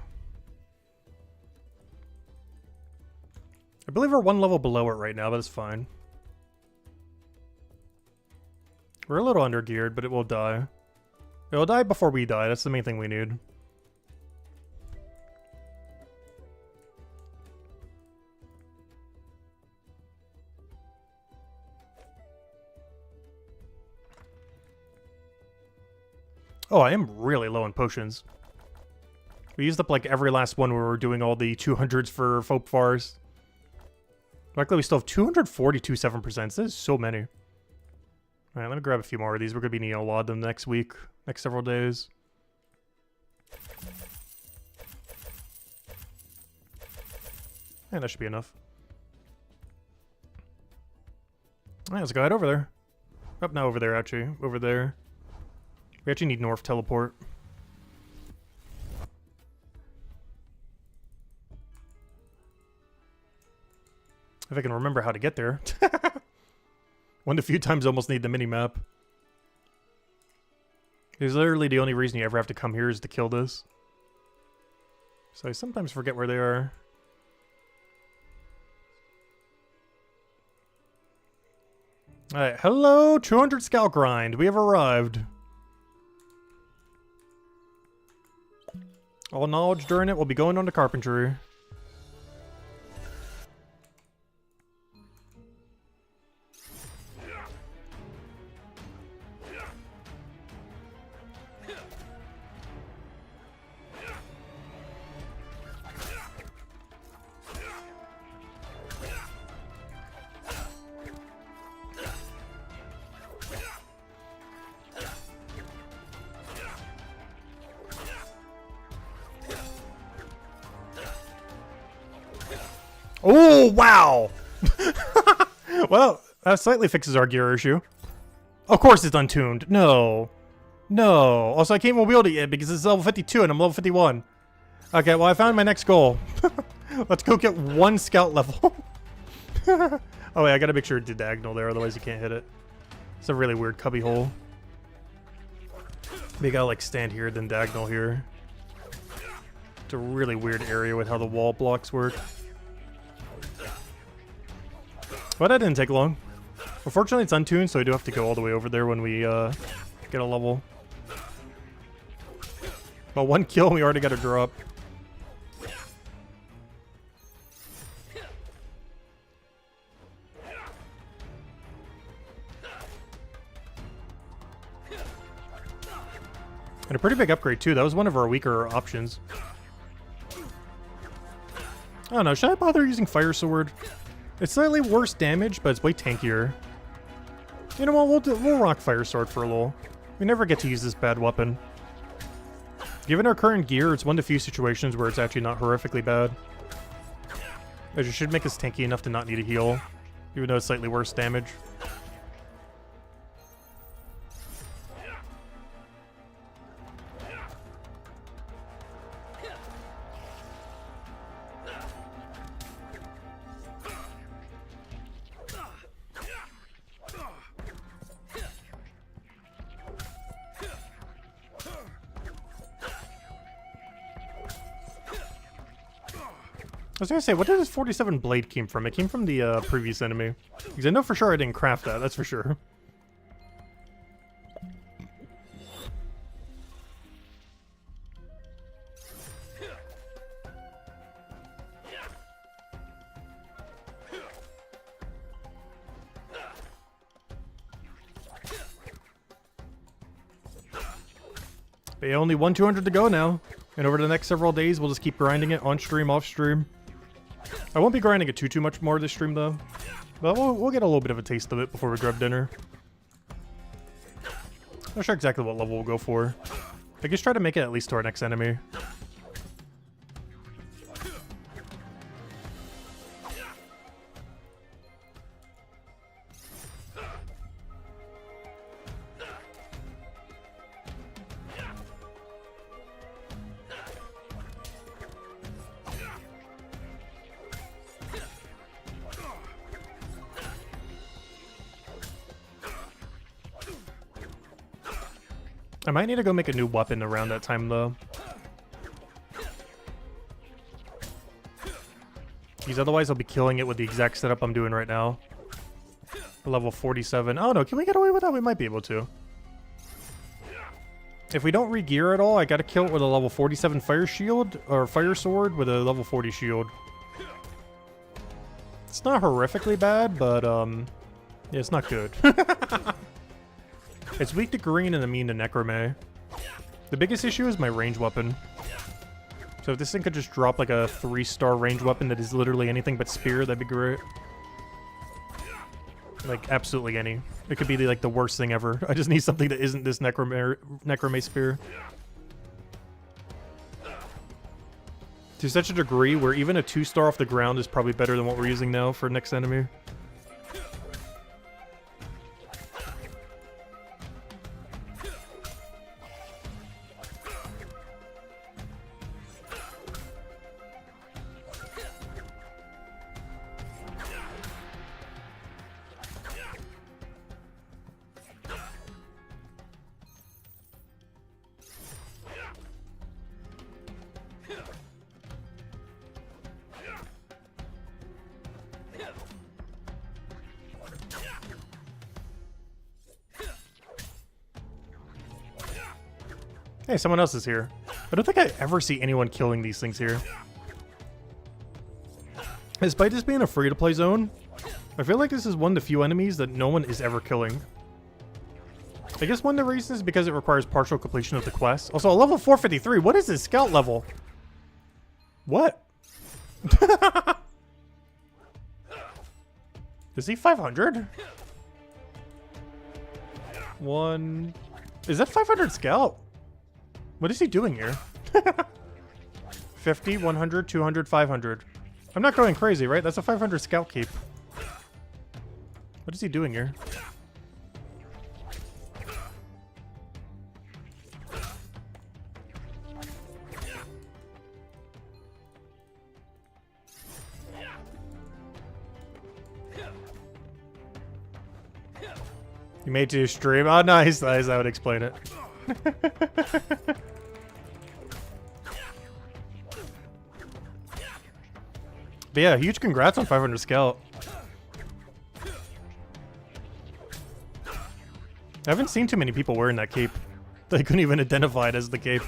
Speaker 2: I believe we're 1 level below it right now, but it's fine. We're a little under geared, but it will die. It'll die before we die. That's the main thing we need. Oh, I am really low on potions. We used up like every last one when we were doing all the 200s for Fopfars. Luckily, we still have 242 7%. This is so many. Alright, let me grab a few more of these. We're going to be needing a lot of them next week, next several days. And that should be enough. Alright, let's go head over there. Oh, not over there, actually. Over there. We actually need North teleport. If I can remember how to get there. One of the few times I almost need the mini-map. Because literally the only reason you ever have to come here is to kill this. So I sometimes forget where they are. Alright, hello, 200 Scout Grind. We have arrived. All knowledge during it will be going on to carpentry. Oh, wow! Well, that slightly fixes our gear issue. Of course it's untuned. No. No. Also, I can't even wield it yet because it's level 52 and I'm level 51. Okay, well, I found my next goal. Let's go get 1 scout level. Oh, wait, I gotta make sure it did diagonal there, otherwise you can't hit it. It's a really weird cubby hole. You gotta, like, stand here, then diagonal here. It's a really weird area with how the wall blocks work. But that didn't take long. Unfortunately, it's untuned, so I do have to go all the way over there when we get a level. But 1 kill, and we already got a drop. And a pretty big upgrade, too. That was one of our weaker options. I don't know. Should I bother using Fire Sword? It's slightly worse damage, but it's way tankier. You know what, we'll rock Fire Sword for a little. We never get to use this bad weapon. Given our current gear, it's one of the few situations where it's actually not horrifically bad. It should make us tanky enough to not need a heal, even though it's slightly worse damage. I was gonna say, what did this 47 blade came from? It came from the previous enemy. Because I know for sure I didn't craft that, that's for sure. But yeah, only 200 to go now. And over the next several days, we'll just keep grinding it on stream, off stream. I won't be grinding it too much more this stream, though. But we'll get a little bit of a taste of it before we grab dinner. Not sure exactly what level we'll go for. I guess try to make it at least to our next enemy. I might need to go make a new weapon around that time, though. Because otherwise I'll be killing it with the exact setup I'm doing right now. Level 47. Oh no, can we get away with that? We might be able to. If we don't re-gear at all, I gotta kill it with a level 47 fire shield, or fire sword with a level 40 shield. It's not horrifically bad, but yeah, it's not good. It's weak to green and immune to necromay. The biggest issue is my range weapon. So if this thing could just drop like a 3-star range weapon that is literally anything but spear, that'd be great. Like, absolutely any. It could be like the worst thing ever. I just need something that isn't this necromay spear. To such a degree where even a 2-star off the ground is probably better than what we're using now for next enemy. Hey, someone else is here. I don't think I ever see anyone killing these things here. Despite this being a free-to-play zone, I feel like this is one of the few enemies that no one is ever killing. I guess one of the reasons is because it requires partial completion of the quest. Also, a level 453. What is this scout level? What? Is he 500? One... Is that 500 scout? What is he doing here? 50, 100, 200, 500. I'm not going crazy, right? That's a 500 scout keep. What is he doing here? You made to stream? Oh, nice, nice. That would explain it. But yeah, huge congrats on 500 scout. I haven't seen too many people wearing that cape. They couldn't even identify it as the cape.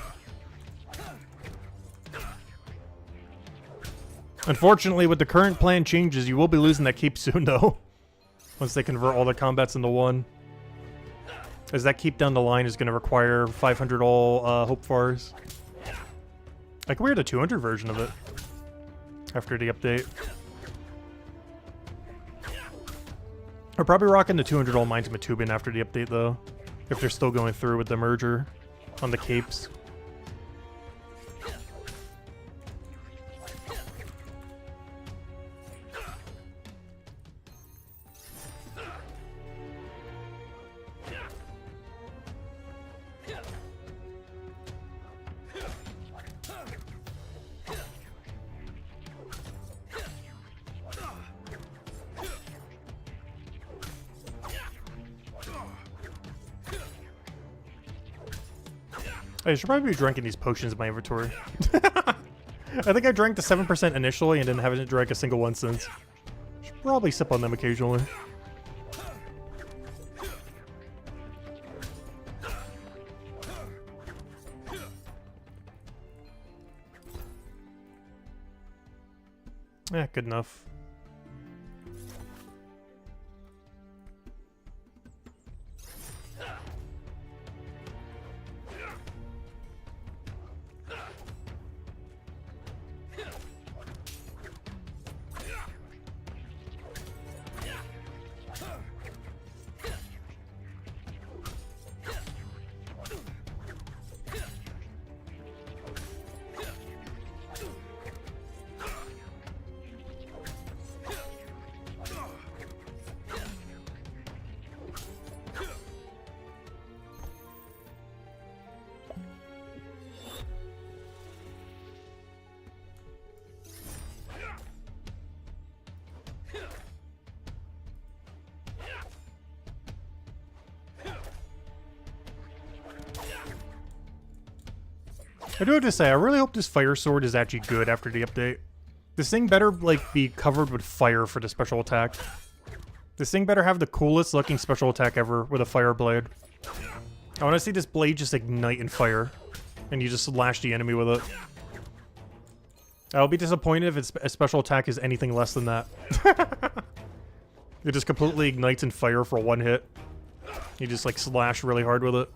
Speaker 2: Unfortunately, with the current plan changes, you will be losing that cape soon, though. Once they convert all the combats into one. As that keep down the line is going to require 500 all Hope Fars. I can wear the 200 version of it after the update. We're probably rocking the 200 all Mines Matubin after the update, though. If they're still going through with the merger on the capes. I should probably be drinking these potions in my inventory. I think I drank the 7% initially and then haven't drank a single one since. Should probably sip on them occasionally. Yeah, good enough. I do have to say, I really hope this fire sword is actually good after the update. This thing better, like, be covered with fire for the special attack. This thing better have the coolest looking special attack ever with a fire blade. I want to see this blade just ignite in fire, and you just lash the enemy with it. I'll be disappointed if its a special attack is anything less than that. It just completely ignites in fire for one hit. You just, like, slash really hard with it.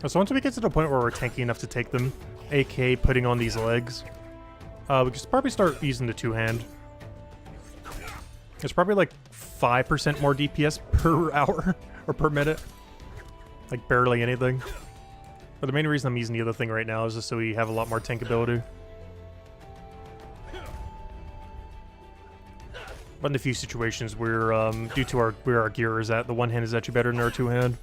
Speaker 2: So once we get to the point where we're tanky enough to take them, aka putting on these legs, we could probably start using the two-hand. It's probably like 5% more DPS per hour or per minute. Like barely anything. But the main reason I'm using the other thing right now is just so we have a lot more tankability. But in a few situations where, due to where our gear is at, the one hand is actually better than our two hand.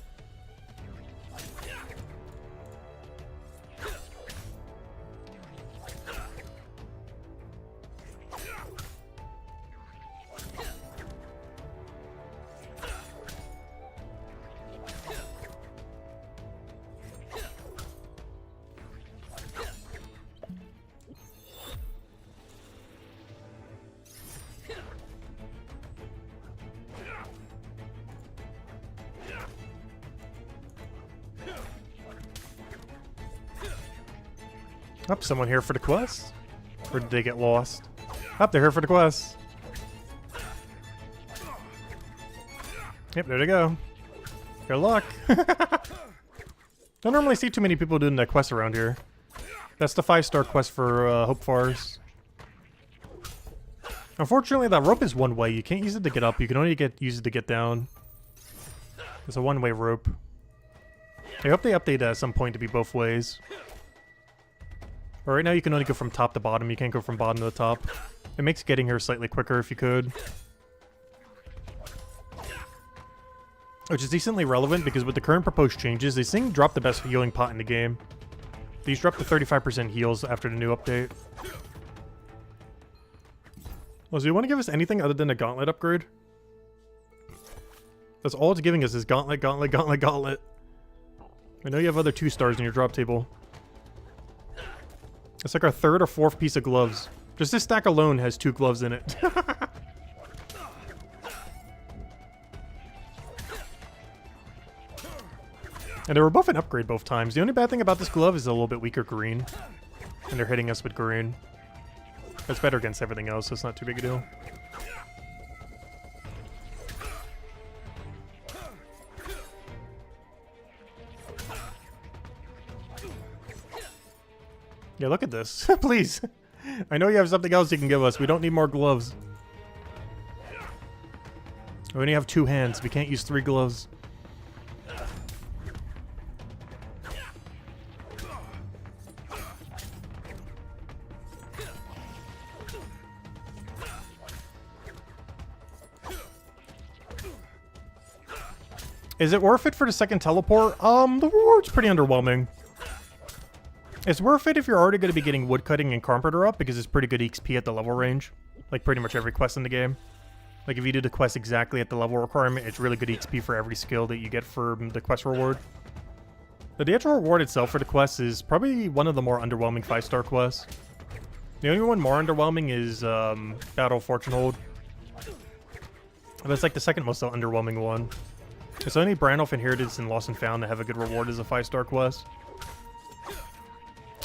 Speaker 2: Up, someone here for the quest? Or did they get lost? Up, they're here for the quest. Yep, there they go. Good luck. Don't normally see too many people doing that quest around here. That's the 5-star quest for Hope Forest. Unfortunately, that rope is one way. You can't use it to get up. You can only use it to get down. It's a one-way rope. I hope they update it at some point to be both ways. But right now you can only go from top to bottom, you can't go from bottom to the top. It makes getting here slightly quicker if you could. Which is decently relevant because with the current proposed changes, these things drop the best healing pot in the game. These drop to 35% heals after the new update. Well, so you want to give us anything other than a gauntlet upgrade? That's all it's giving us is gauntlet, gauntlet, gauntlet, gauntlet. I know you have other 2 stars in your drop table. It's like our 3rd or 4th piece of gloves. Just this stack alone has 2 gloves in it. And they were both an upgrade both times. The only bad thing about this glove is a little bit weaker green. And they're hitting us with green. It's better against everything else, so it's not too big a deal. Yeah, look at this. Please. I know you have something else you can give us. We don't need more gloves. We only have 2 hands. We can't use 3 gloves. Is it worth it for the second teleport? The reward's pretty underwhelming. It's worth it if you're already going to be getting woodcutting and carpenter up because it's pretty good XP at the level range. Like pretty much every quest in the game. Like if you do the quest exactly at the level requirement, it's really good XP for every skill that you get for the quest reward. But the actual reward itself for the quest is probably one of the more underwhelming 5-star quests. The only one more underwhelming is Battle of Fortune Hold. That's like the second most underwhelming one. It's only Brandolph Inheritance and Lost and Found that have a good reward as a 5-star quest.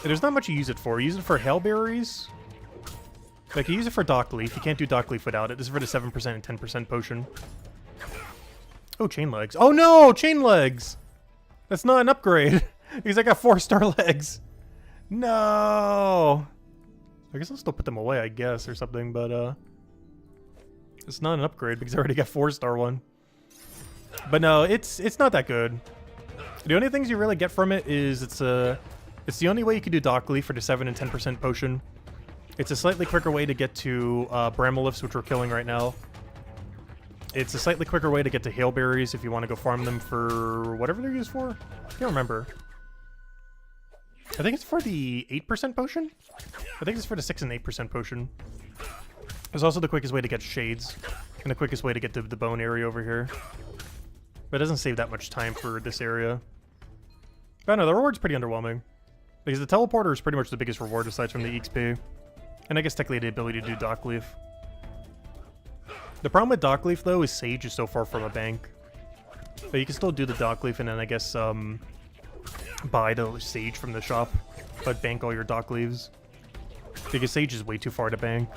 Speaker 2: There's not much you use it for. You use it for Hailberries. Like, you use it for Dock Leaf. You can't do Dock Leaf without it. This is for the 7% and 10% potion. Oh, Chain Legs. Oh no! Chain Legs! That's not an upgrade. Because I got 4-star legs. No! I guess I'll still put them away, I guess, or something, but, it's not an upgrade because I already got 4-star one. But no, it's not that good. The only things you really get from it is it's the only way you can do Dock Leaf for the 7 and 10% potion. It's a slightly quicker way to get to Bramolifts, which we're killing right now. It's a slightly quicker way to get to Hailberries if you want to go farm them for whatever they're used for. I can't remember. I think it's for the 8% potion? I think it's for the 6 and 8% potion. It's also the quickest way to get Shades, and the quickest way to get to the bone area over here. But it doesn't save that much time for this area. But no, the reward's pretty underwhelming. Because the teleporter is pretty much the biggest reward aside from the XP. And I guess technically the ability to do Dock Leaf. The problem with Dock Leaf, though, is Sage is so far from a bank. But you can still do the Dock Leaf and then I guess buy the Sage from the shop. But bank all your Dock Leaves. Because Sage is way too far to bank.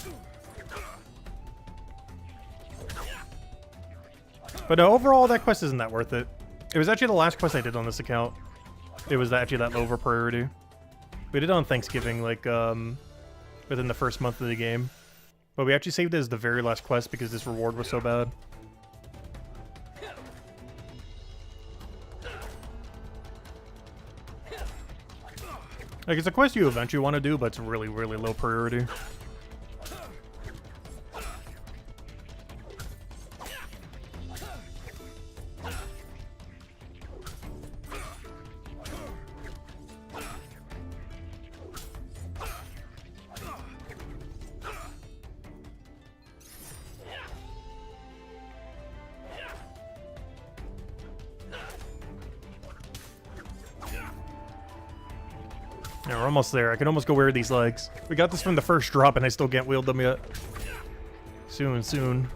Speaker 2: But overall, that quest isn't that worth it. It was actually the last quest I did on this account. it was actually that low of a priority. We did it on Thanksgiving, like, within the first month of the game. But we actually saved it as the very last quest because this reward was so bad. Like, it's a quest you eventually want to do, but it's really, really low priority. Yeah, we're almost there. I can almost go wear these legs. We got this from the first drop and I still can't wield them yet. Soon.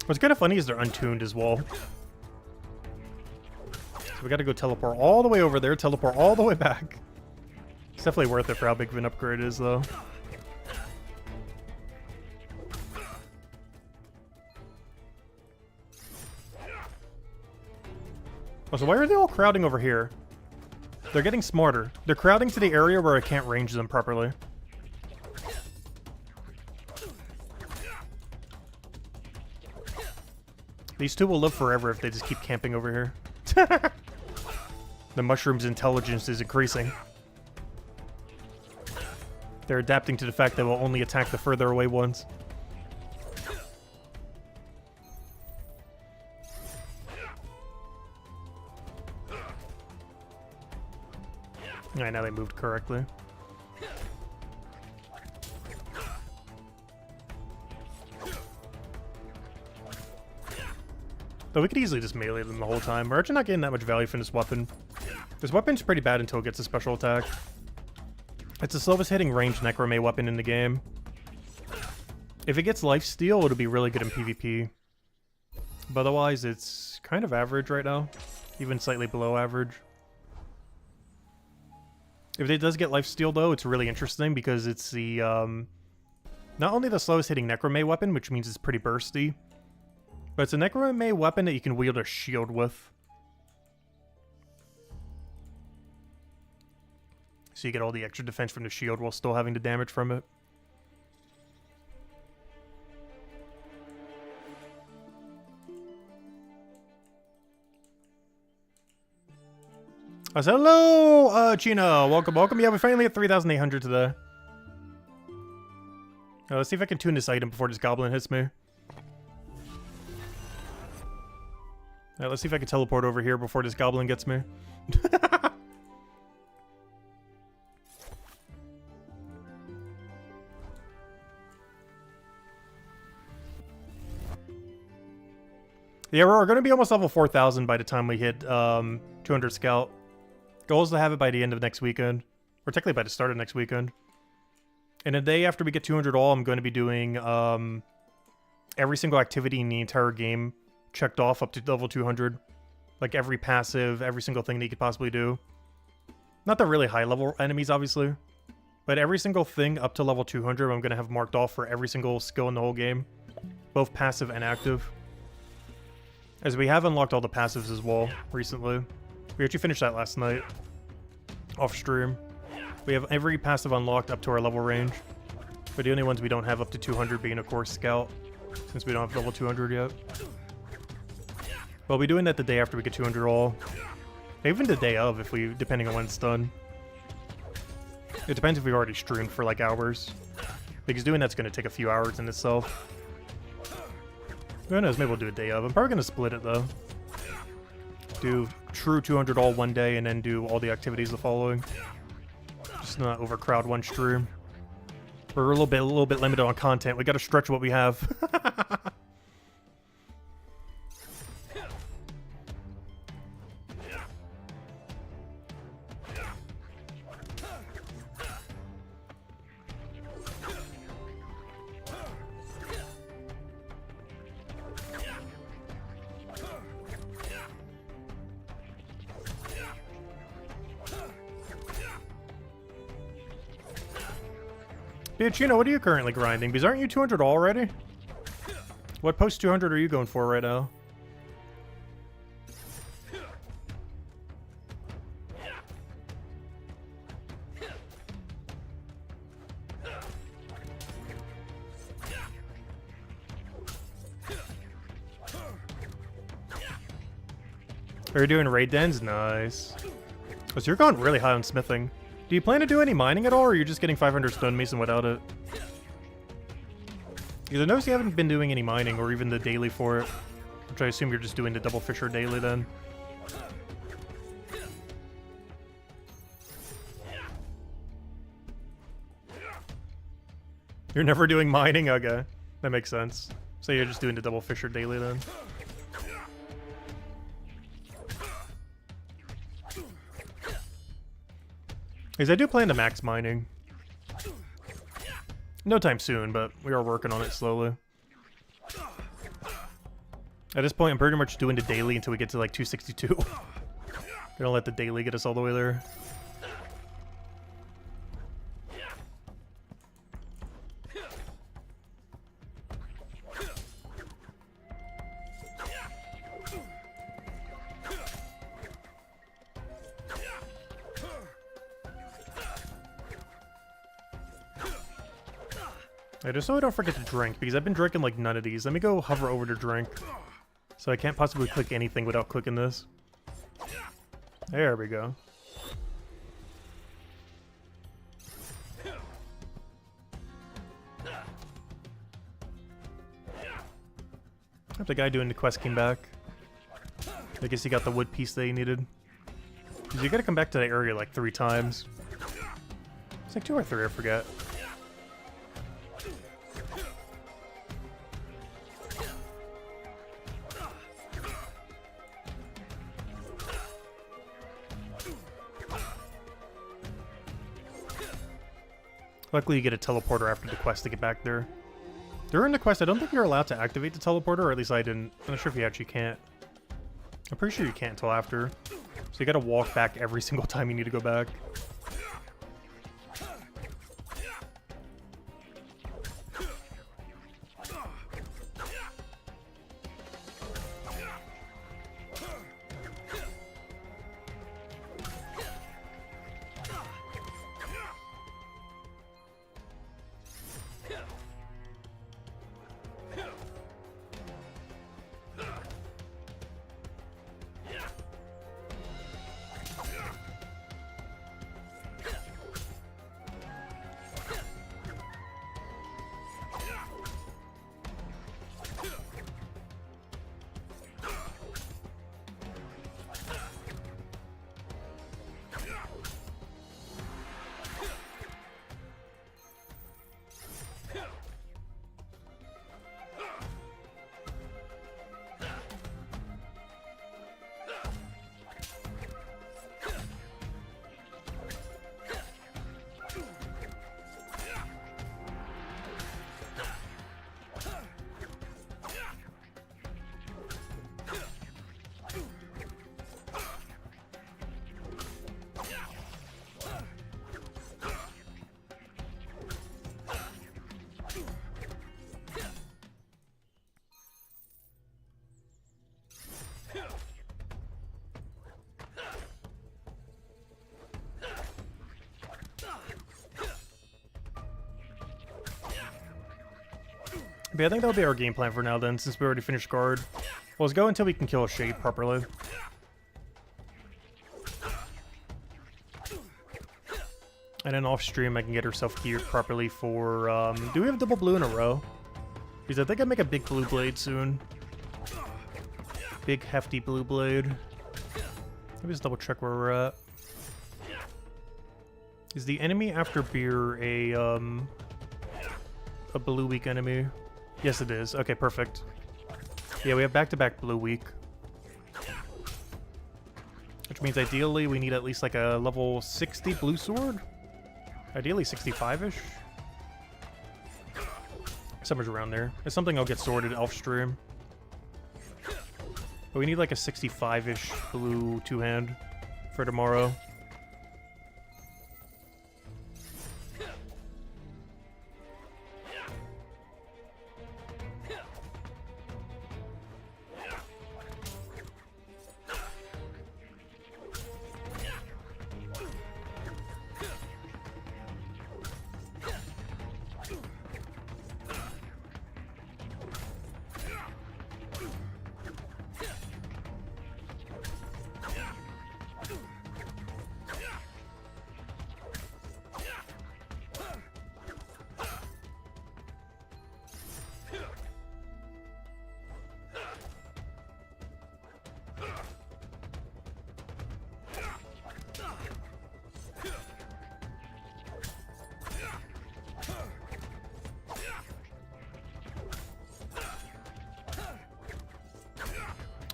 Speaker 2: What's kind of funny is they're untuned as well. So we gotta go teleport all the way over there, teleport all the way back. It's definitely worth it for how big of an upgrade it is, though. Oh, so why are they all crowding over here? They're getting smarter. They're crowding to the area where I can't range them properly. These two will live forever if they just keep camping over here. The mushroom's intelligence is increasing. They're adapting to the fact that we'll only attack the further away ones. Alright, now they moved correctly. Though we could easily just melee them the whole time. We're actually not getting that much value from this weapon. This weapon's pretty bad until it gets a special attack. It's the slowest hitting ranged Necromay weapon in the game. If it gets lifesteal, it'll be really good in PvP. But otherwise, it's kind of average right now. Even slightly below average. If it does get lifesteal, though, it's really interesting because it's the, not only the slowest hitting Necromay weapon, which means it's pretty bursty, but it's a Necromay weapon that you can wield a shield with. So you get all the extra defense from the shield while still having the damage from it. I said, hello, Chino. Welcome. Yeah, we finally hit 3,800 today. Let's see if I can tune this item before this goblin hits me. Let's see if I can teleport over here before this goblin gets me. Yeah, we're going to be almost level 4,000 by the time we hit 200 Scout. Goal is to have it by the end of next weekend. Or technically by the start of next weekend. And a day after we get 200 all, I'm going to be doing every single activity in the entire game checked off up to level 200. Like every passive, every single thing that you could possibly do. Not the really high level enemies, obviously. But every single thing up to level 200 I'm going to have marked off for every single skill in the whole game. Both passive and active. As we have unlocked all the passives as well recently. We actually finished that last night. Off stream. We have every passive unlocked up to our level range. But the only ones we don't have up to 200 being, of course, Scout. Since we don't have level 200 yet. But we'll be doing that the day after we get 200 all. Even the day of, if we, depending on when it's done. It depends if we already streamed for like hours. Because doing that's going to take a few hours in itself. Who knows, maybe we'll do a day of. I'm probably going to split it though. Do true 200 all one day and then do all the activities the following. Just not overcrowd one stream. We're a little bit limited on content. We got to stretch what we have. Chino, what are you currently grinding? Because aren't you 200 already? What post 200 are you going for right now? Are you doing raid dens? Nice. Oh, so you're going really high on smithing. Do you plan to do any mining at all, or are you just getting 500 stonemason without it? Because I noticed you haven't been doing any mining, or even the daily for it. Which I assume you're just doing the double fisher daily then. You're never doing mining? Okay. That makes sense. So you're just doing the double fisher daily then. Because I do plan to max mining. No time soon, but we are working on it slowly. At this point, I'm pretty much doing the daily until we get to like 262. Gonna let the daily get us all the way there. Just so I don't forget to drink, because I've been drinking like none of these. Let me go hover over to drink. So I can't possibly click anything without clicking this. There we go. Hope the guy doing the quest came back. I guess he got the wood piece that he needed. Because you gotta come back to the area like 3 times. It's like 2 or 3, I forget. Luckily, you get a teleporter after the quest to get back there. During the quest, I don't think you're allowed to activate the teleporter, or at least I didn't. I'm not sure if you actually can't. I'm pretty sure you can't until after. So you gotta walk back every single time you need to go back. But yeah, I think that'll be our game plan for now then, since we already finished guard. Well, let's go until we can kill a shade properly. And then off stream I can get herself geared properly for, do we have double blue in a row? Because I think I make a big blue blade soon. Big hefty blue blade. Let me just double check where we're at. Is the enemy after beer a blue week enemy? Yes, it is. Okay, perfect. Yeah, we have back-to-back blue week. Which means ideally we need at least like a level 60 blue sword. Ideally 65-ish. Somewhere around there. It's something I'll get sorted off stream. But we need like a 65-ish blue two-hand for tomorrow.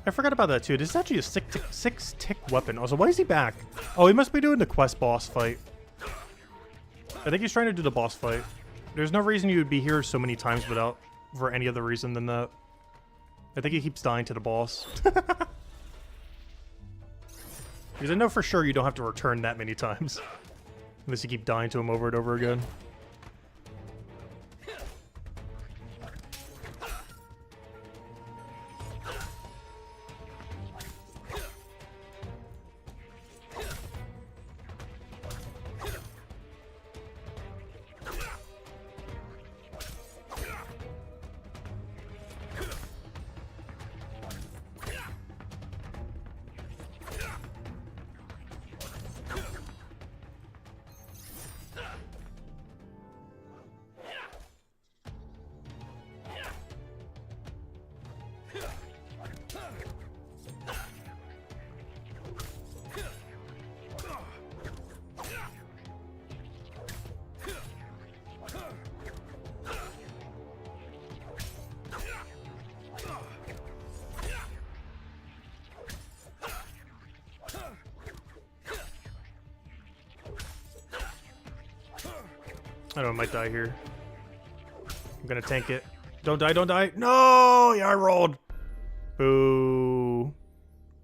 Speaker 2: I forgot about that too. This is actually a six-tick weapon. Also, why is he back? Oh, he must be doing the quest boss fight. I think he's trying to do the boss fight. There's no reason you would be here so many times without for any other reason than that. I think he keeps dying to the boss. Because I know for sure you don't have to return that many times. Unless you keep dying to him over and over again. I know I might die here. I'm gonna tank it. Don't die, don't die. No! Yeah, I rolled. Boo.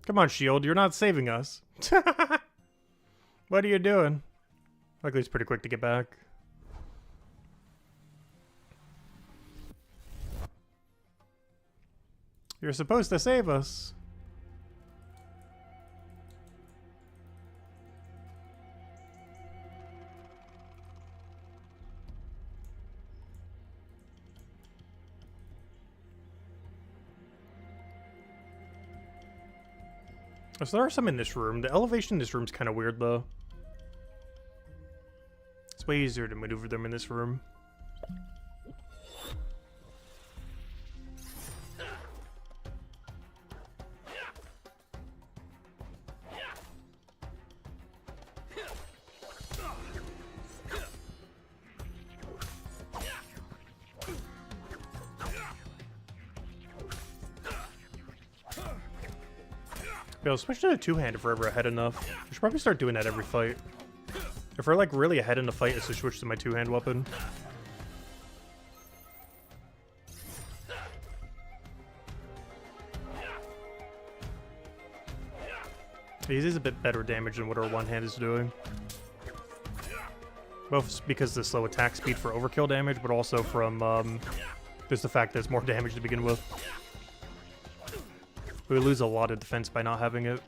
Speaker 2: Come on, shield. You're not saving us. What are you doing? Luckily, it's pretty quick to get back. You're supposed to save us. So there are some in this room. The elevation in this room is kind of weird, though. It's way easier to maneuver them in this room. Yo, switch to a two-hand if we're ever ahead enough. We should probably start doing that every fight. If we're like really ahead in the fight, it's to switch to my two-hand weapon. This is a bit better damage than what our one hand is doing. Both because of the slow attack speed for overkill damage, but also from just the fact that it's more damage to begin with. We lose a lot of defense by not having it.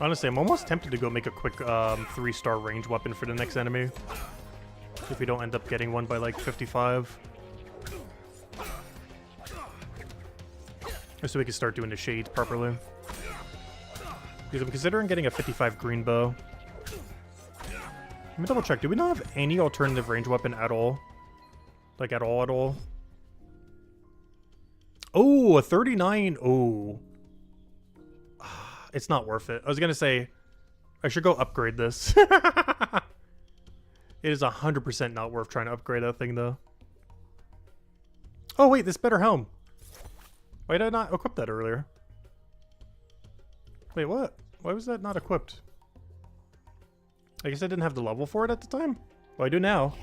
Speaker 2: Honestly, I'm almost tempted to go make a quick 3-star range weapon for the next enemy. If we don't end up getting one by like 55. So we can start doing the shades properly. Because I'm considering getting a 55 green bow. Let me double check. Do we not have any alternative range weapon at all? Like at all? Oh, a 39. Oh. It's not worth it. I was going to say, I should go upgrade this. It is 100% not worth trying to upgrade that thing, though. Oh, wait, this better helm. Why did I not equip that earlier? Wait, what? Why was that not equipped? I guess I didn't have the level for it at the time? Well, I do now.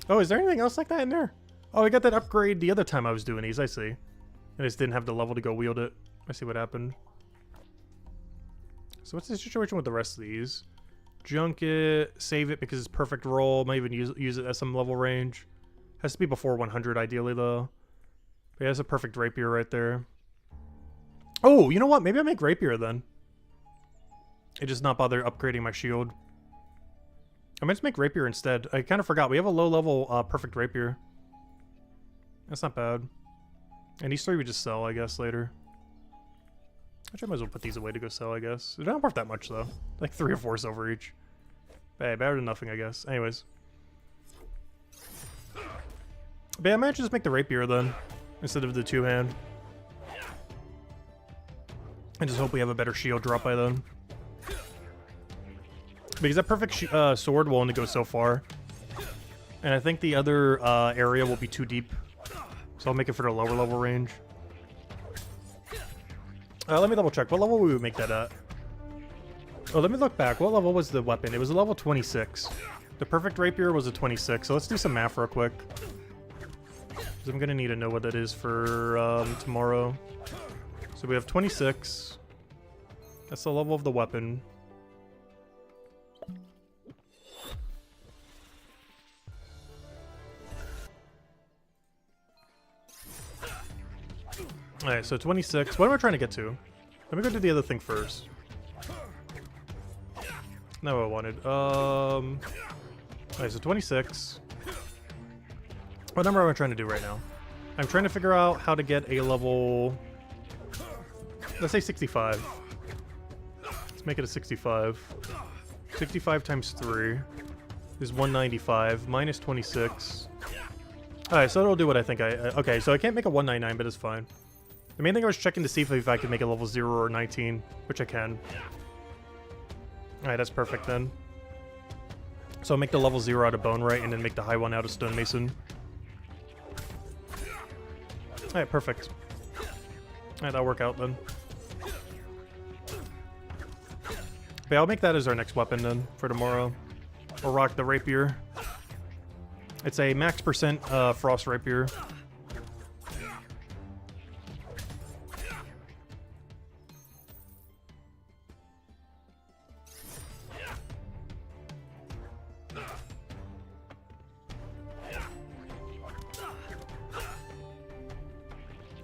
Speaker 2: Oh, is there anything else like that in there? Oh, I got that upgrade the other time I was doing these, I see. I just didn't have the level to go wield it. I see what happened. So what's the situation with the rest of these? Junk it, save it because it's perfect roll, might even use it at some level range. Has to be before 100 ideally, though. But yeah, that's a perfect rapier right there. Oh, you know what? Maybe I make rapier then. I just not bother upgrading my shield. I might just make rapier instead. I kind of forgot. We have a low level perfect rapier. That's not bad. And these three we just sell, I guess, later. Actually, I might as well put these away to go sell, I guess. They're not worth that much, though. Like 3 or 4 silver each. Hey, better than nothing, I guess. Anyways. But yeah, I might just make the rapier then. instead of the two-hand. I just hope we have a better shield drop by then. Because that perfect sword will only go so far. And I think the other area will be too deep. So I'll make it for the lower level range. Let me double check. What level would we make that at? Oh, let me look back. What level was the weapon? It was a level 26. The perfect rapier was a 26. So let's do some math real quick. Because I'm going to need to know what that is for tomorrow. So we have 26. That's the level of the weapon. Alright, so 26. What am I trying to get to? Let me go do the other thing first. Not what I wanted. Alright, so 26. What number am I trying to do right now? I'm trying to figure out how to get a level... Let's say 65. Let's make it a 65. 65 times 3 is 195 minus 26. Alright, so it'll do what I think okay, so I can't make a 199, but it's fine. The main thing I was checking to see if I could make a level 0 or 19, which I can. Alright, that's perfect then. So I'll make the level 0 out of Bone Right, and then make the high one out of Stonemason. Alright, perfect. Alright, that'll work out then. But yeah, I'll make that as our next weapon then, for tomorrow. We'll rock the Rapier. It's a max percent Frost Rapier.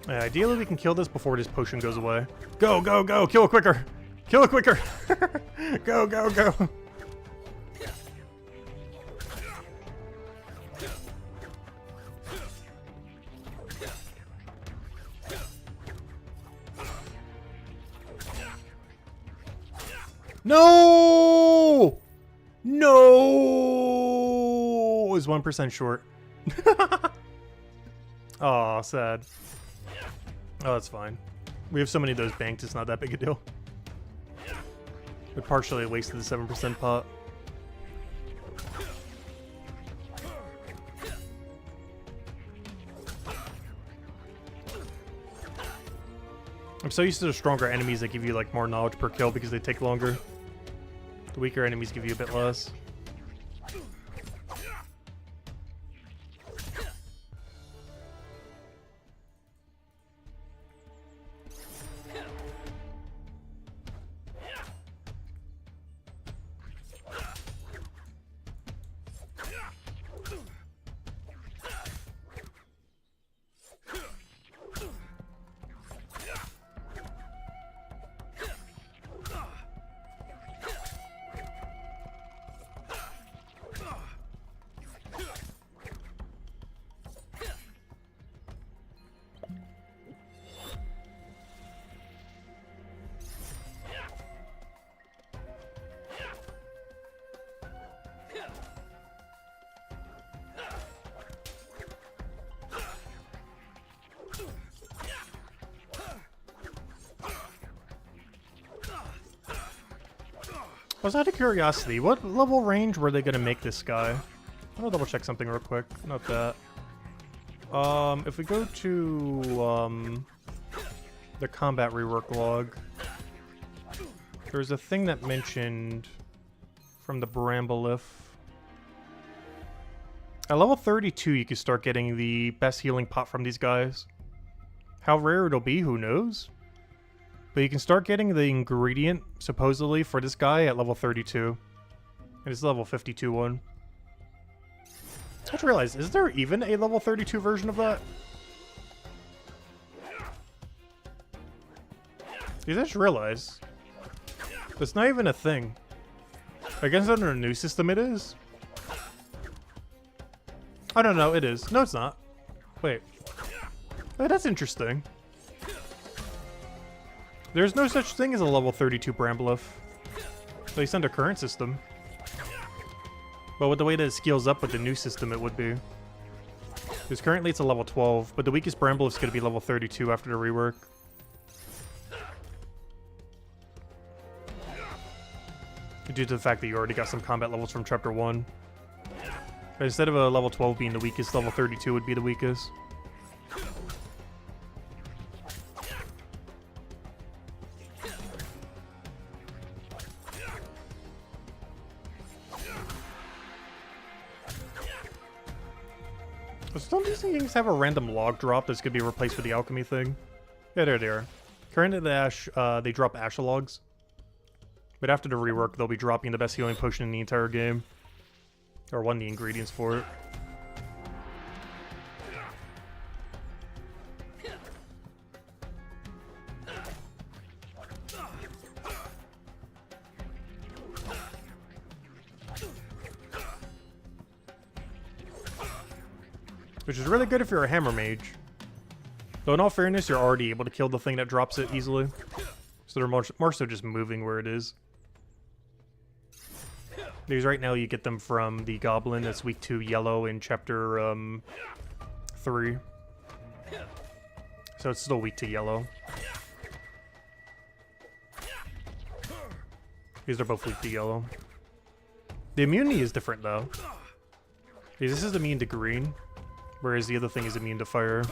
Speaker 2: Yeah, ideally we can kill this before this potion goes away. Go, go, go! Kill it quicker! Kill it quicker! Go, go, go! No! No! It was 1% short. Aw, sad. Oh, that's fine. We have so many of those banked, it's not that big a deal. We partially wasted the 7% pot. I'm so used to the stronger enemies that give you like more knowledge per kill because they take longer. The weaker enemies give you a bit less. I was out of curiosity, what level range were they gonna make this guy? I'm gonna double check something real quick. Not that. If we go to the combat rework log, there's a thing that mentioned from the Brambolith. At level 32, you can start getting the best healing pot from these guys. How rare it'll be, who knows? But you can start getting the ingredient, supposedly, for this guy at level 32. And it's level 52 one. I just realized, is there even a level 32 version of that? I just realized. That's not even a thing. I guess under a new system it is? I don't know, it is. No, it's not. Wait. Oh, that's interesting. There's no such thing as a level 32 Brambolith. At least under current system. But with the way that it scales up with the new system, it would be. Because currently it's a level 12, but the weakest Bramble is going to be level 32 after the rework. Due to the fact that you already got some combat levels from Chapter 1. But instead of a level 12 being the weakest, level 32 would be the weakest. Don't these things have a random log drop that's going to be replaced with the alchemy thing? Yeah, there they are. Currently they drop Asha logs. But after the rework, they'll be dropping the best healing potion in the entire game. Or one of the ingredients for it. Which is really good if you're a hammer mage. Though in all fairness, you're already able to kill the thing that drops it easily. So they're more so just moving where it is. Because right now you get them from the goblin that's weak to yellow in chapter 3. So it's still weak to yellow. These are both weak to yellow. The immunity is different though. Because this is immune to green, whereas the other thing is immune to fire.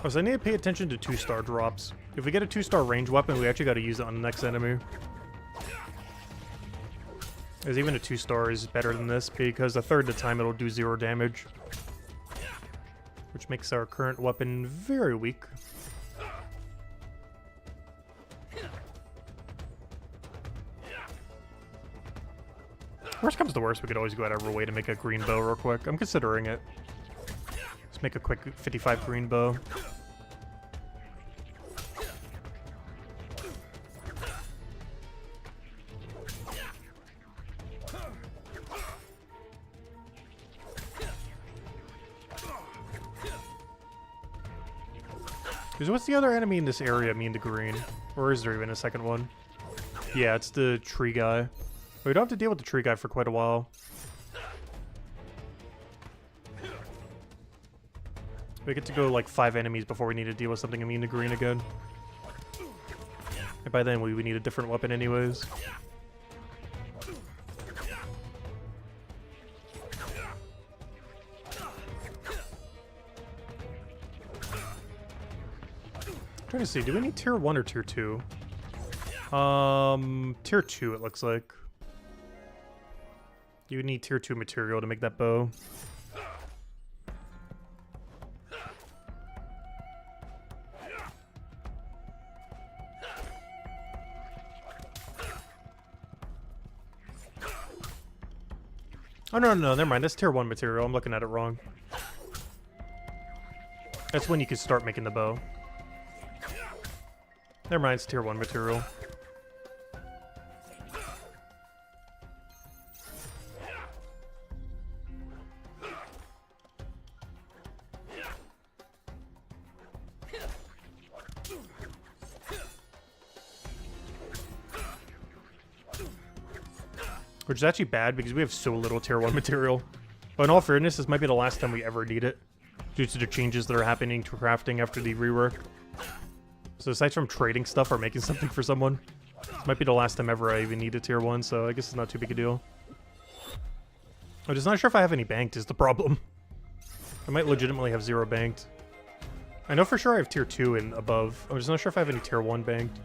Speaker 2: So I need to pay attention to 2-star drops. If we get a 2-star range weapon, we actually got to use it on the next enemy. Because even a 2-star is better than this, because a third of the time it'll do 0 damage. Which makes our current weapon very weak. Worst comes to worst, we could always go out of our way to make a green bow real quick. I'm considering it. Let's make a quick 55 green bow. What's the other enemy in this area immune to green? Or is there even a second one? Yeah, it's the tree guy. We don't have to deal with the tree guy for quite a while. We get to go like 5 enemies before we need to deal with something immune to green again. And by then we would need a different weapon anyways. Trying to see, do we need tier 1 or tier 2? Tier 2 it looks like. You would need tier 2 material to make that bow. Oh no, never mind, that's tier 1 material, I'm looking at it wrong. That's when you can start making the bow. Never mind, it's tier 1 material. Which is actually bad because we have so little tier 1 material. But in all fairness, this might be the last time we ever need it, due to the changes that are happening to crafting after the rework. So aside from trading stuff or making something for someone, this might be the last time ever I even need a tier 1, so I guess it's not too big a deal. I'm just not sure if I have any banked is the problem. I might legitimately have 0 banked. I know for sure I have tier 2 and above. I'm just not sure if I have any tier 1 banked.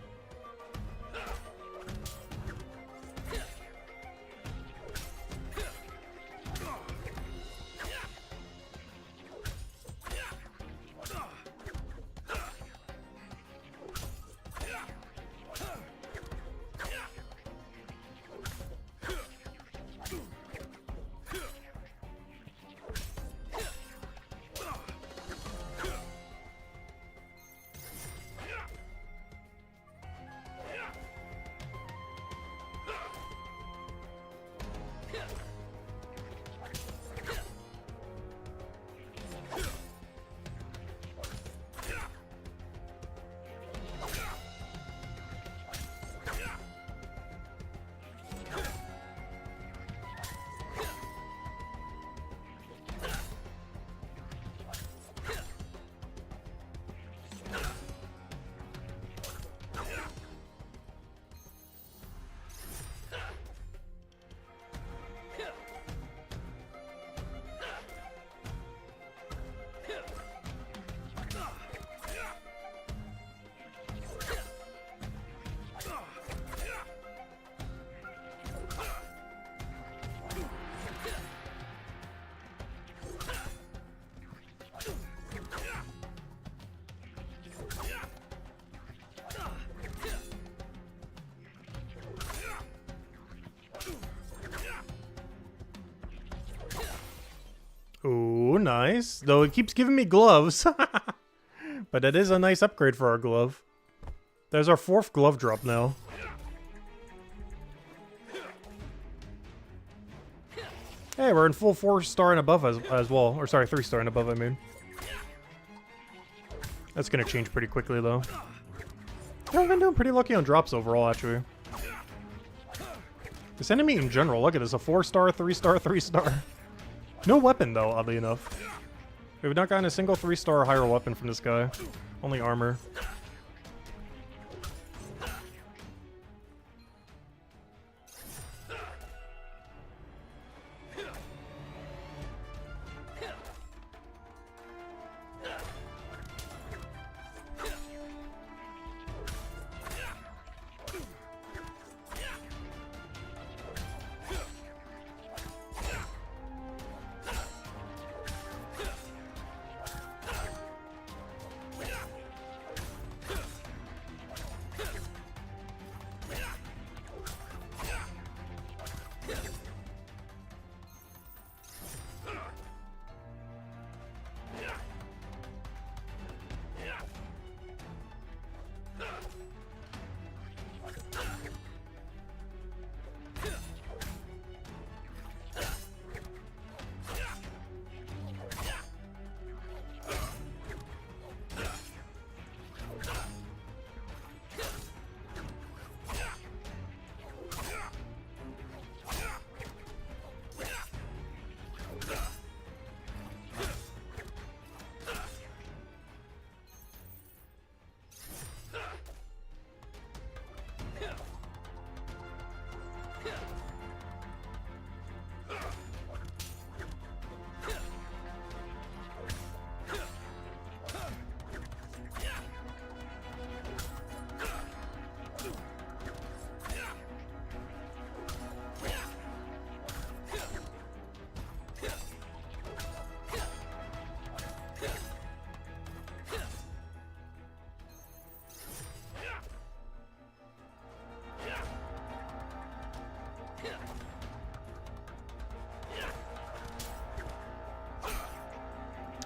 Speaker 2: Ooh, nice. Though it keeps giving me gloves. But it is a nice upgrade for our glove. There's our 4th glove drop now. Hey, we're in full 4-star and above as well. Or sorry, 3-star and above, I mean. That's gonna change pretty quickly, though. Yeah, I've been doing pretty lucky on drops overall, actually. This enemy in general, look at this. A 4-star, 3-star, 3-star. No weapon, though, oddly enough. We've not gotten a single 3-star or higher weapon from this guy. Only armor.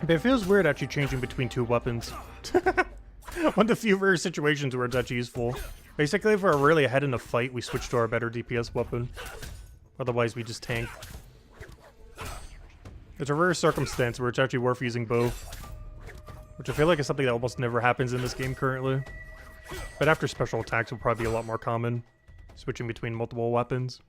Speaker 2: But it feels weird actually changing between 2 weapons. One of the few rare situations where it's actually useful. Basically, if we're really ahead in a fight, we switch to our better DPS weapon. Otherwise, we just tank. It's a rare circumstance where it's actually worth using both. Which I feel like is something that almost never happens in this game currently. But after special attacks will probably be a lot more common. Switching between multiple weapons.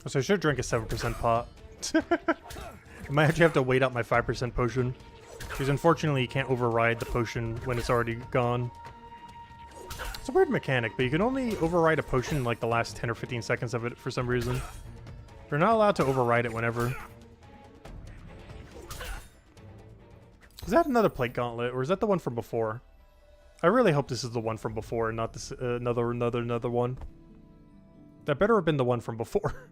Speaker 2: So I should drink a 7% pot. I might actually have to wait out my 5% potion. Because unfortunately you can't override the potion when it's already gone. It's a weird mechanic, but you can only override a potion in like the last 10 or 15 seconds of it for some reason. You're not allowed to override it whenever. Is that another plate gauntlet, or is that the one from before? I really hope this is the one from before and not this another one. That better have been the one from before.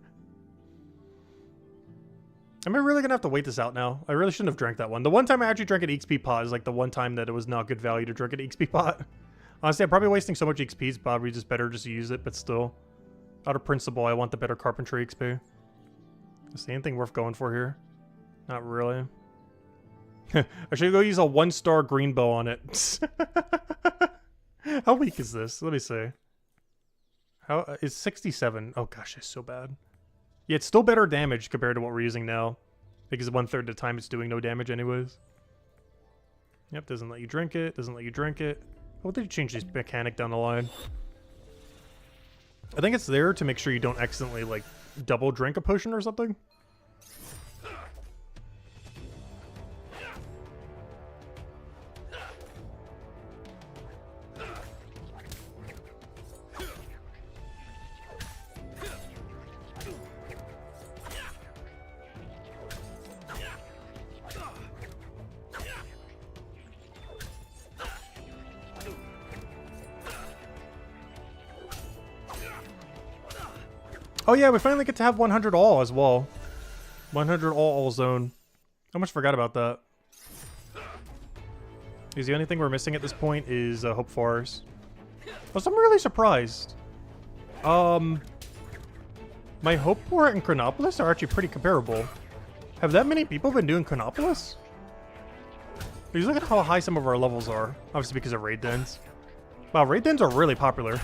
Speaker 2: Am I really gonna have to wait this out now? I really shouldn't have drank that one. The one time I actually drank an XP pot is like the one time that it was not good value to drink an XP pot. Honestly, I'm probably wasting so much XP, it's probably just better just to use it, but still. Out of principle, I want the better carpentry XP. Is there anything worth going for here? Not really. I should go use a 1-star green bow on it. How weak is this? Let me see. How is 67? Oh gosh, it's so bad. Yeah, it's still better damage compared to what we're using now. Because 1/3 of the time it's doing no damage anyways. Yep, doesn't let you drink it, doesn't let you drink it. What did you change this mechanic down the line? I think it's there to make sure you don't accidentally, like, double drink a potion or something. Oh yeah, we finally get to have 100 all as well. 100 all zone. I almost forgot about that. Because the only thing we're missing at this point is Hope Forest. Oh, so I'm really surprised. My Hopeport and Chronopolis are actually pretty comparable. Have that many people been doing Chronopolis? Because look at how high some of our levels are. Obviously because of raid dens. Wow, raid dens are really popular.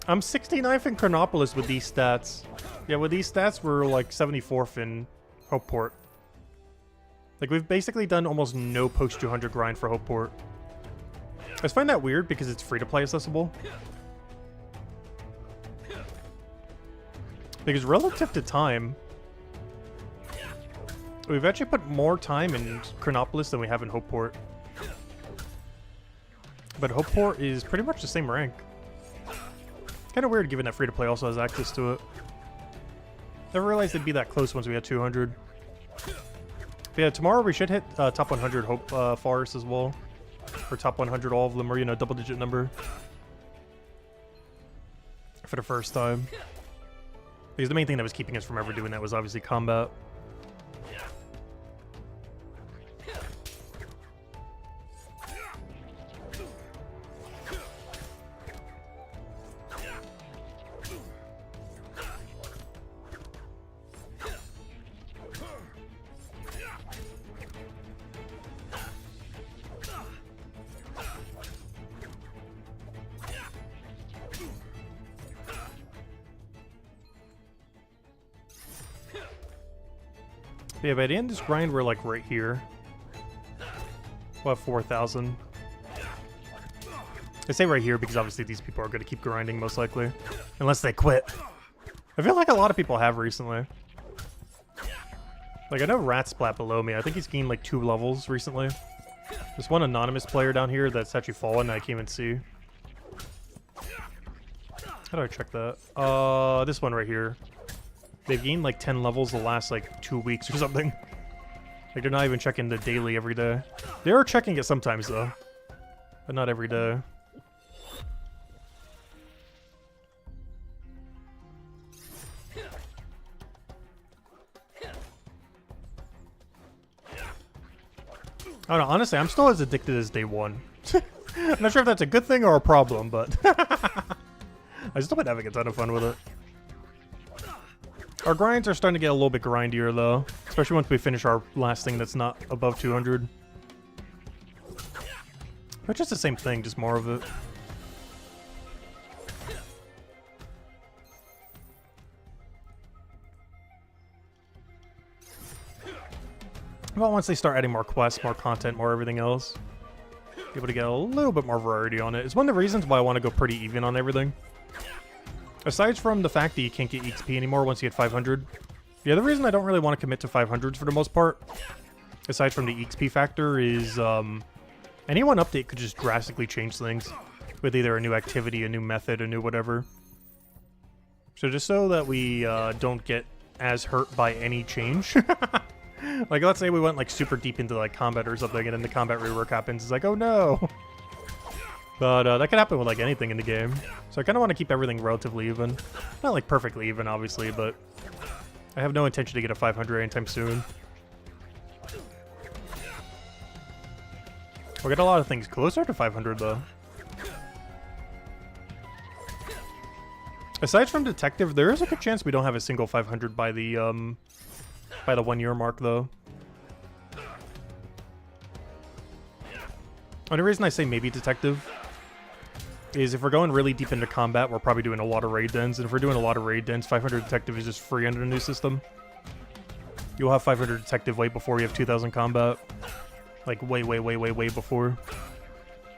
Speaker 2: I'm 69th in Chronopolis with these stats. Yeah, with these stats, we're like 74th in Hopeport. Like, we've basically done almost no post 200 grind for Hopeport. I just find that weird because it's free-to-play accessible. Because relative to time, we've actually put more time in Chronopolis than we have in Hopeport. But Hopeport is pretty much the same rank. Kind of weird given that free-to-play also has access to it. Never realized it'd be that close once we had 200. But yeah, tomorrow we should hit top 100 Hope Forest as well. Or top 100 all of them, or, you know, double-digit number. For the first time. Because the main thing that was keeping us from ever doing that was obviously combat. Yeah, by the end of this grind, we're like right here. We'll have 4,000. I say right here because obviously these people are going to keep grinding most likely. Unless they quit. I feel like a lot of people have recently. Like, I know Ratsplat below me. I think he's gained like 2 levels recently. There's one anonymous player down here that's actually fallen I can't even see. How do I check that? This one right here. They've gained like 10 levels the last like 2 weeks or something. Like, they're not even checking the daily every day. They are checking it sometimes though. But not every day. I don't know, honestly, I'm still as addicted as day one. I'm not sure if that's a good thing or a problem, but I still been having a ton of fun with it. Our grinds are starting to get a little bit grindier, though. Especially once we finish our last thing that's not above 200. But just the same thing, just more of it. Well, once they start adding more quests, more content, more everything else, be able to get a little bit more variety on it. It's one of the reasons why I want to go pretty even on everything. Aside from the fact that you can't get XP anymore once you hit 500. The other reason I don't really want to commit to 500s for the most part, aside from the XP factor, is any one update could just drastically change things with either a new activity, a new method, a new whatever. So just so that we don't get as hurt by any change. Like, let's say we went like super deep into like combat or something, and then the combat rework happens. It's like, oh no. But that could happen with like anything in the game. So I kind of want to keep everything relatively even. Not like perfectly even, obviously, but I have no intention to get a 500 anytime soon. We'll get a lot of things closer to 500 though. Aside from Detective, there is a good chance we don't have a single 500 by the 1 year mark though. Only reason I say maybe Detective is if we're going really deep into combat, we're probably doing a lot of raid dens, and if we're doing a lot of raid dens, 500 Detective is just free under the new system. You'll have 500 Detective way before you have 2000 combat. Like way before.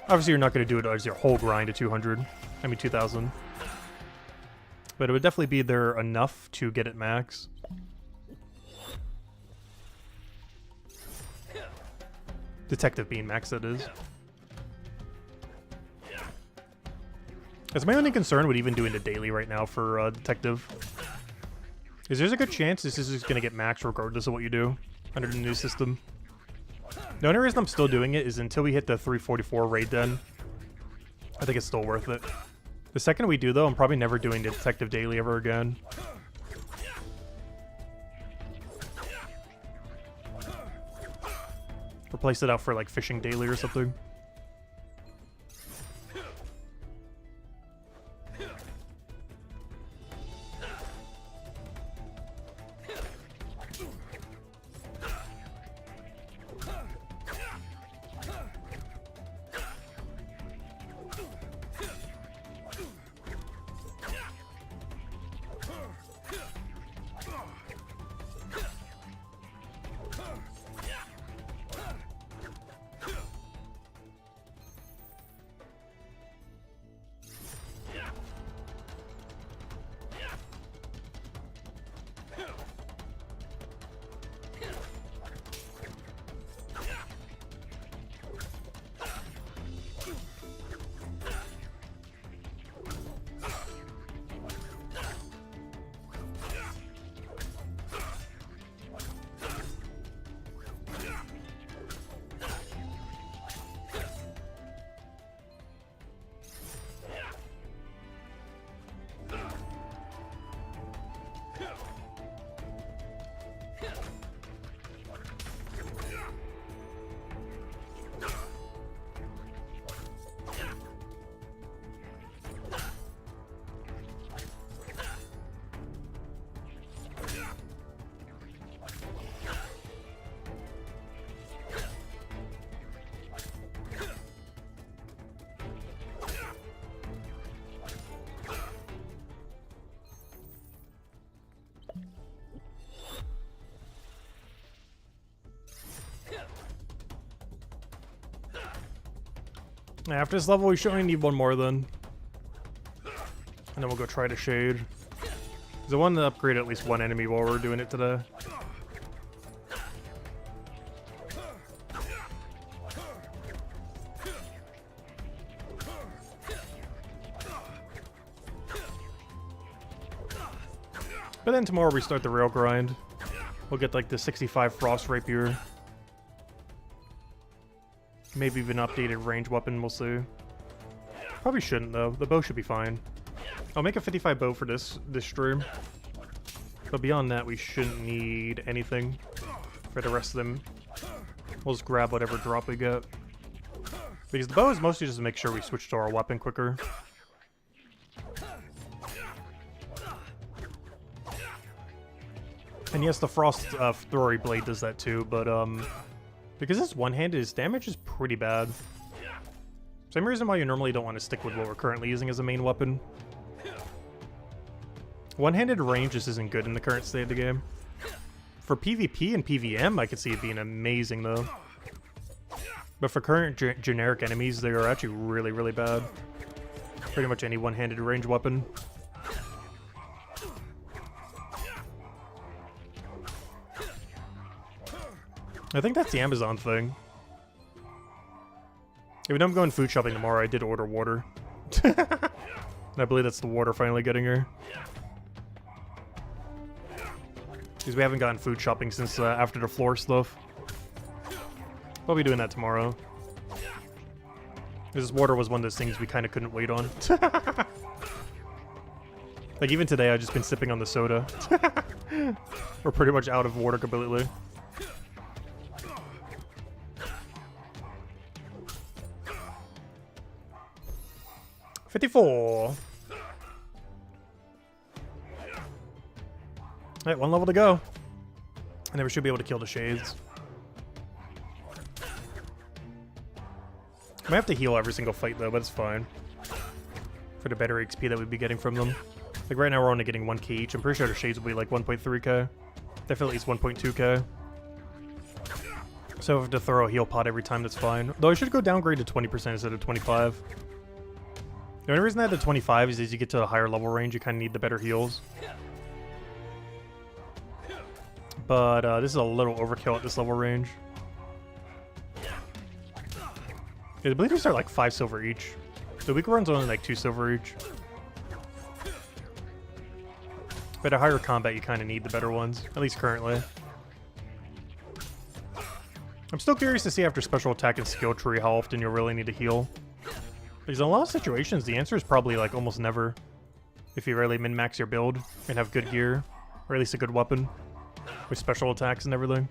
Speaker 2: Obviously you're not going to do it as your whole grind to 200. I mean 2000. But it would definitely be there enough to get it max. Detective being max, that is. That's my only concern with even doing the daily right now for Detective. Is there's a good chance this is just going to get maxed regardless of what you do under the new system. The only reason I'm still doing it is until we hit the 344 raid den. I think it's still worth it. The second we do though, I'm probably never doing the Detective daily ever again. Replace it out for like fishing daily or something. After this level, we should only need one more then. And then we'll go try to shade. Because I want to upgrade at least one enemy while we're doing it today. But then tomorrow we start the rail grind. We'll get like the 65 Frost Rapier. Maybe even updated range weapon, we'll see. Probably shouldn't though. The bow should be fine. I'll make a 55 bow for this stream. But beyond that, we shouldn't need anything for the rest of them. We'll just grab whatever drop we get. Because the bow is mostly just to make sure we switch to our weapon quicker. And yes, the Frost Throwery Blade does that too, but because it's one-handed, his damage is pretty bad. Same reason why you normally don't want to stick with what we're currently using as a main weapon. One-handed range just isn't good in the current state of the game. For PvP and PvM, I could see it being amazing though. But for current generic enemies, they are actually really, really bad. Pretty much any one-handed range weapon. I think that's the Amazon thing. Even though I'm going food shopping tomorrow, I did order water. And I believe that's the water finally getting here. Because we haven't gotten food shopping since after the floor stuff. I'll be doing that tomorrow. This water was one of those things we kind of couldn't wait on. Like even today, I've just been sipping on the soda. We're pretty much out of water completely. $54. Alright, one level to go. And then we should be able to kill the shades. I might have to heal every single fight though, but it's fine. For the better XP that we'd be getting from them. Like right now we're only getting 1k each. I'm pretty sure the shades will be like 1.3k. Definitely at least 1.2k. So if I have to throw a heal pot every time, that's fine. Though I should go downgrade to 20% instead of 25. The only reason I had the 25 is as you get to a higher level range, you kind of need the better heals. But this is a little overkill at this level range. Yeah, the bleeders are like 5 silver each. The weak runs only like 2 silver each. But at higher combat, you kind of need the better ones, at least currently. I'm still curious to see after special attack and skill tree how often you'll really need to heal. Because in a lot of situations, the answer is probably like almost never. If you really min-max your build and have good gear, or at least a good weapon with special attacks and everything.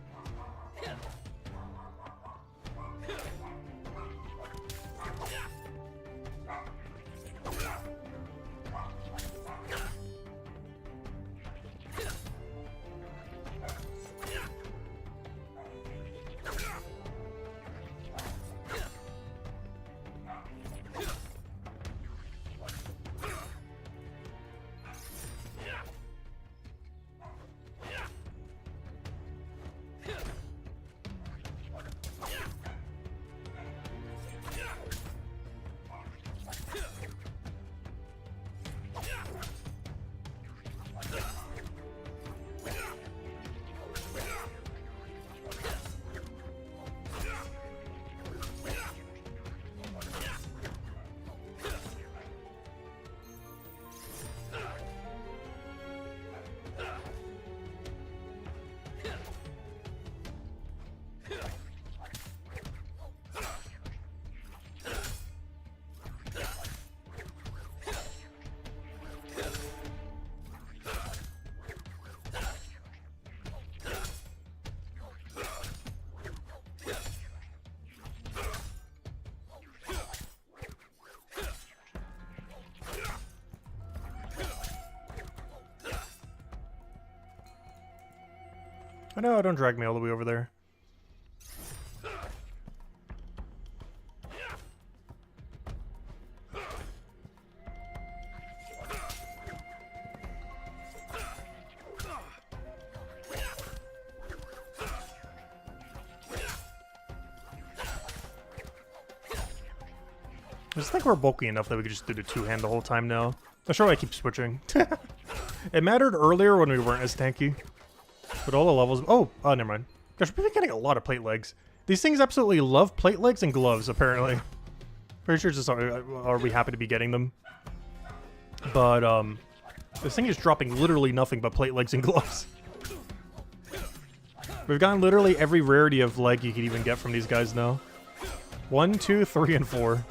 Speaker 2: I know, don't drag me all the way over there. I just think we're bulky enough that we could just do the two-hand the whole time now. I'm sure I keep switching. It mattered earlier when we weren't as tanky. But all the levels... Oh, never mind. Gosh, we've been getting a lot of plate legs. These things absolutely love plate legs and gloves, apparently. Pretty sure just are we happy to be getting them. But, this thing is dropping literally nothing but plate legs and gloves. We've gotten literally every rarity of leg you could even get from these guys now. 1, 2, 3, and 4.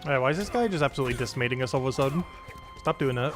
Speaker 2: Alright, why is this guy just absolutely decimating us all of a sudden? Stop doing that.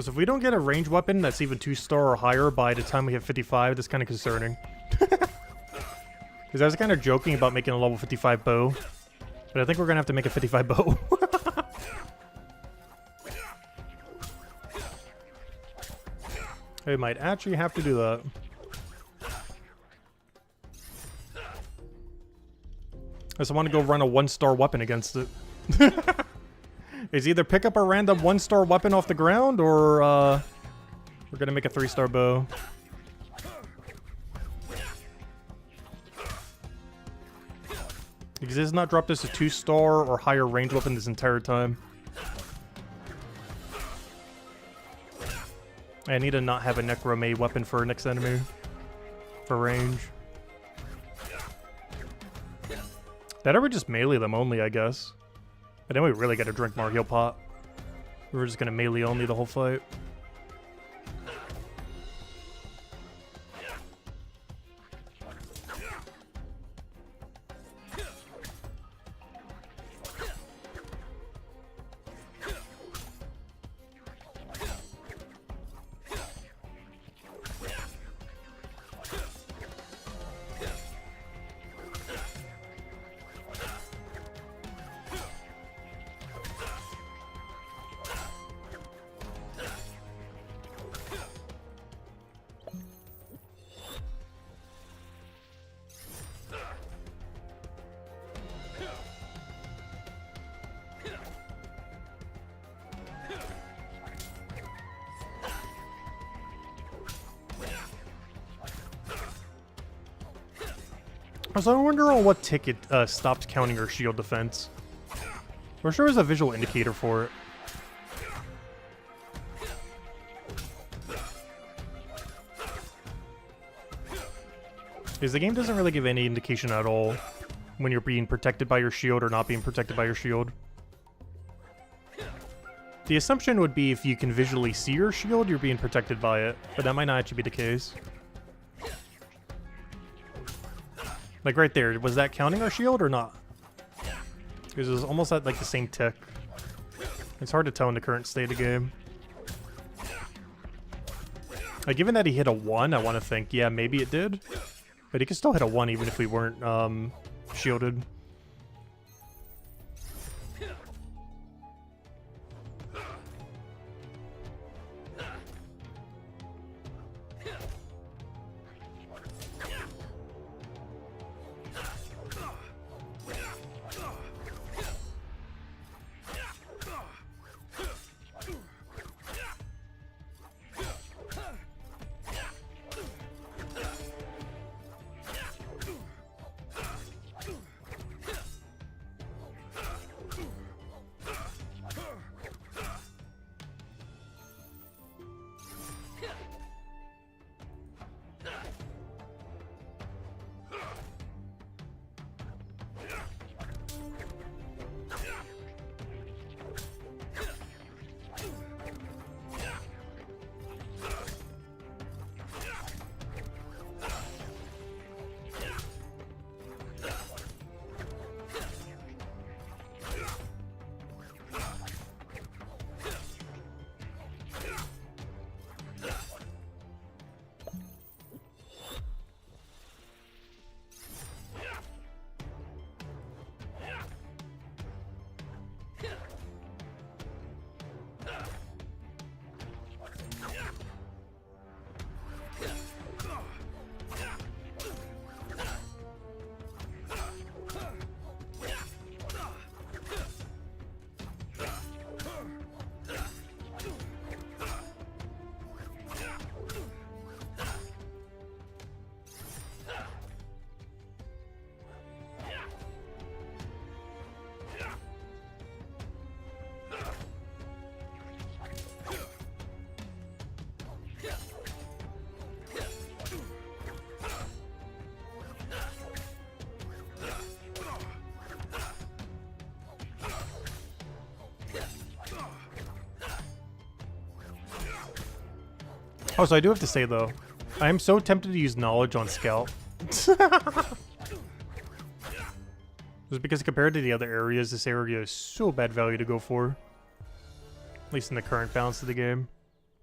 Speaker 2: Because if we don't get a ranged weapon that's even 2-star or higher by the time we hit 55, that's kind of concerning. Because I was kind of joking about making a level 55 bow. But I think we're going to have to make a 55 bow. We might actually have to do that. I just want to go run a 1-star weapon against it. Is either pick up a random 1-star weapon off the ground, or we're gonna make a 3-star bow. Because it has not dropped us a 2-star or higher range weapon this entire time. I need to not have a Necromay weapon for next enemy. For range. That or we just melee them only, I guess. But then we really gotta drink more heal pot. We're just gonna melee only the whole fight. So I wonder on what tick it stopped counting our shield defense. I'm sure there's a visual indicator for it. Because the game doesn't really give any indication at all when you're being protected by your shield or not being protected by your shield. The assumption would be if you can visually see your shield, you're being protected by it, but that might not actually be the case. Like right there, was that counting our shield or not? Because it was almost at like the same tick. It's hard to tell in the current state of the game. Like given that he hit a 1, I want to think, yeah, maybe it did. But he could still hit a 1 even if we weren't shielded. Oh, so I do have to say though, I am so tempted to use knowledge on Scout. Just because compared to the other areas, this area is so bad value to go for. At least in the current balance of the game.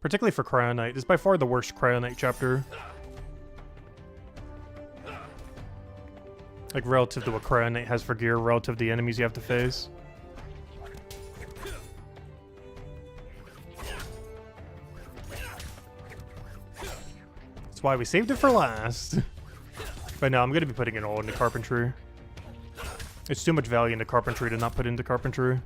Speaker 2: Particularly for Cryonite. This is by far the worst Cryonite chapter. Like, relative to what Cryonite has for gear, relative to the enemies you have to face. That's why we saved it for last. But no, I'm going to be putting it all into Carpentry. It's too much value into Carpentry to not put into Carpentry.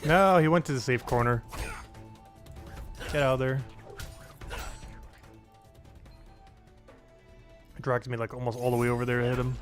Speaker 2: No, he went to the safe corner. Get out of there. It dragged me like almost all the way over there to hit him.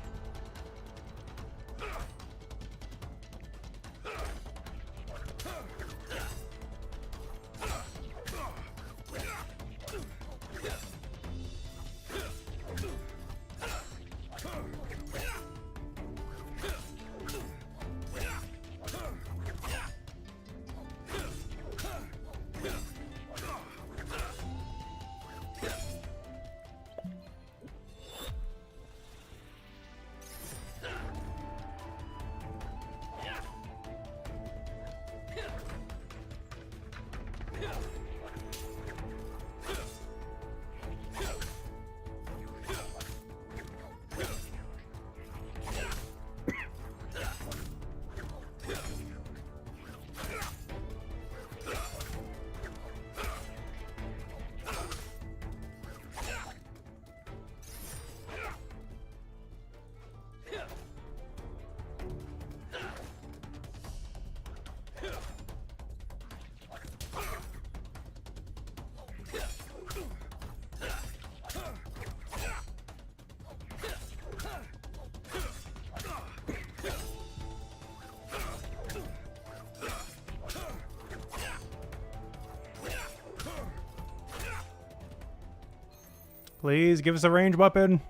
Speaker 2: Please give us a ranged weapon.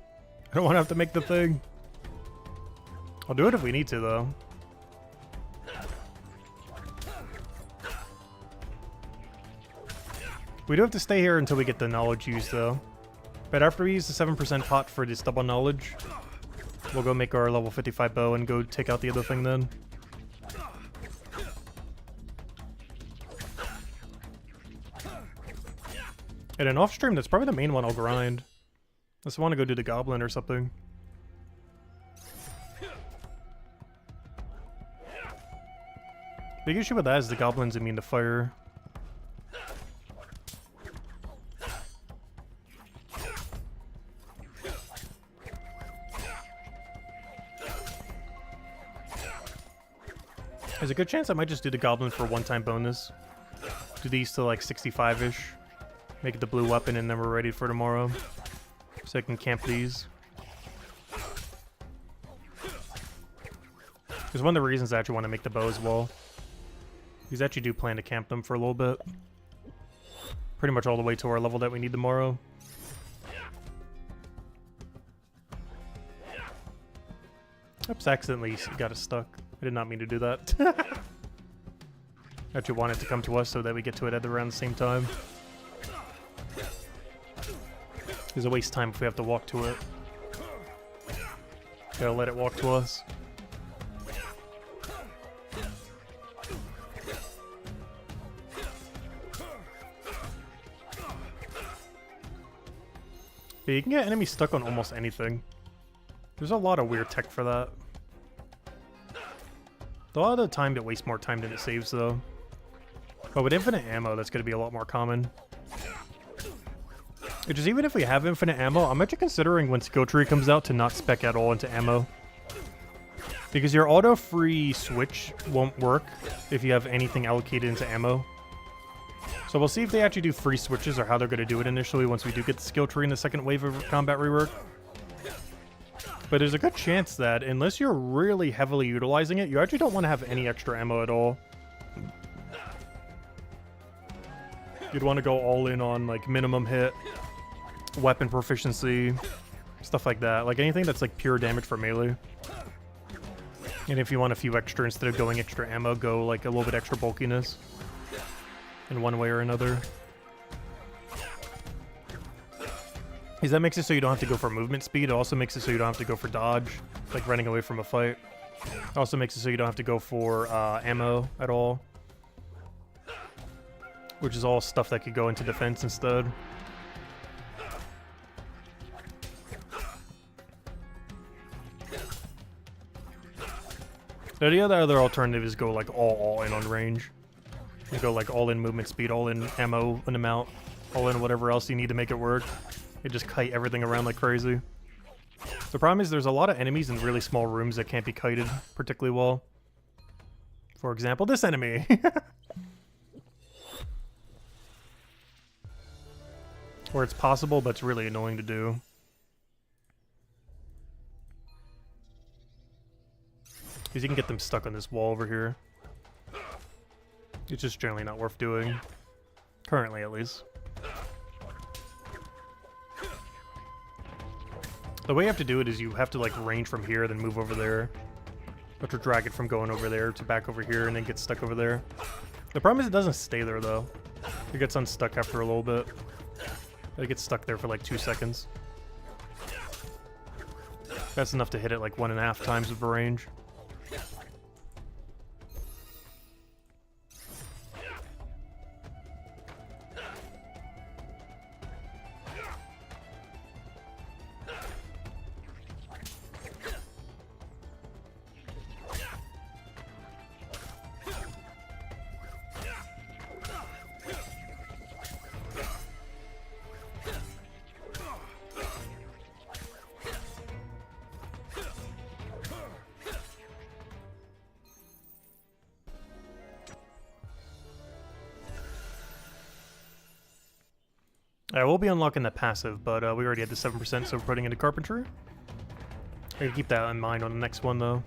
Speaker 2: I don't want to have to make the thing. I'll do it if we need to, though. We do have to stay here until we get the knowledge used, though. But after we use the 7% pot for this double knowledge, we'll go make our level 55 bow and go take out the other thing then. And an off stream, that's probably the main one I'll grind. Unless I want to go do the goblin or something. Big issue with that is the goblins immune to fire. There's a good chance I might just do the goblin for one-time bonus. Do these to like 65-ish. Make it the blue weapon and then we're ready for tomorrow. So I can camp these. Because one of the reasons I actually want to make the bow as well. Because I actually do plan to camp them for a little bit. Pretty much all the way to our level that we need tomorrow. Oops, accidentally got it stuck. I did not mean to do that. Actually want it to come to us so that we get to it at around the same time. It's a waste of time if we have to walk to it. Gotta let it walk to us. Yeah, you can get enemies stuck on almost anything. There's a lot of weird tech for that. A lot of the time it wastes more time than it saves though. But with infinite ammo, that's going to be a lot more common. Which is, even if we have infinite ammo, I'm actually considering when Skill Tree comes out to not spec at all into ammo. Because your auto-free switch won't work if you have anything allocated into ammo. So we'll see if they actually do free switches or how they're going to do it initially once we do get the Skill Tree in the second wave of combat rework. But there's a good chance that, unless you're really heavily utilizing it, you actually don't want to have any extra ammo at all. You'd want to go all in on, like, minimum hit, weapon proficiency, stuff like that. Like, anything that's, like, pure damage for melee. And if you want a few extra, instead of going extra ammo, go, like, a little bit extra bulkiness. In one way or another. Because that makes it so you don't have to go for movement speed. It also makes it so you don't have to go for dodge, like running away from a fight. It also makes it so you don't have to go for ammo at all. Which is all stuff that could go into defense instead. The other alternative is go like all in on range. You go like all in movement speed, all in ammo and amount, all in whatever else you need to make it work. You just kite everything around like crazy. The problem is there's a lot of enemies in really small rooms that can't be kited particularly well. For example, this enemy. Or it's possible, but it's really annoying to do. Because you can get them stuck on this wall over here. It's just generally not worth doing. Currently, at least. The way you have to do it is you have to like range from here, then move over there. You have to drag it from going over there to back over here and then get stuck over there. The problem is it doesn't stay there though. It gets unstuck after a little bit. It gets stuck there for like 2 seconds. That's enough to hit it like 1.5 times with the range. Alright, we'll be unlocking the passive, but we already had the 7%, so we're putting into carpentry. I gotta keep that in mind on the next one, though.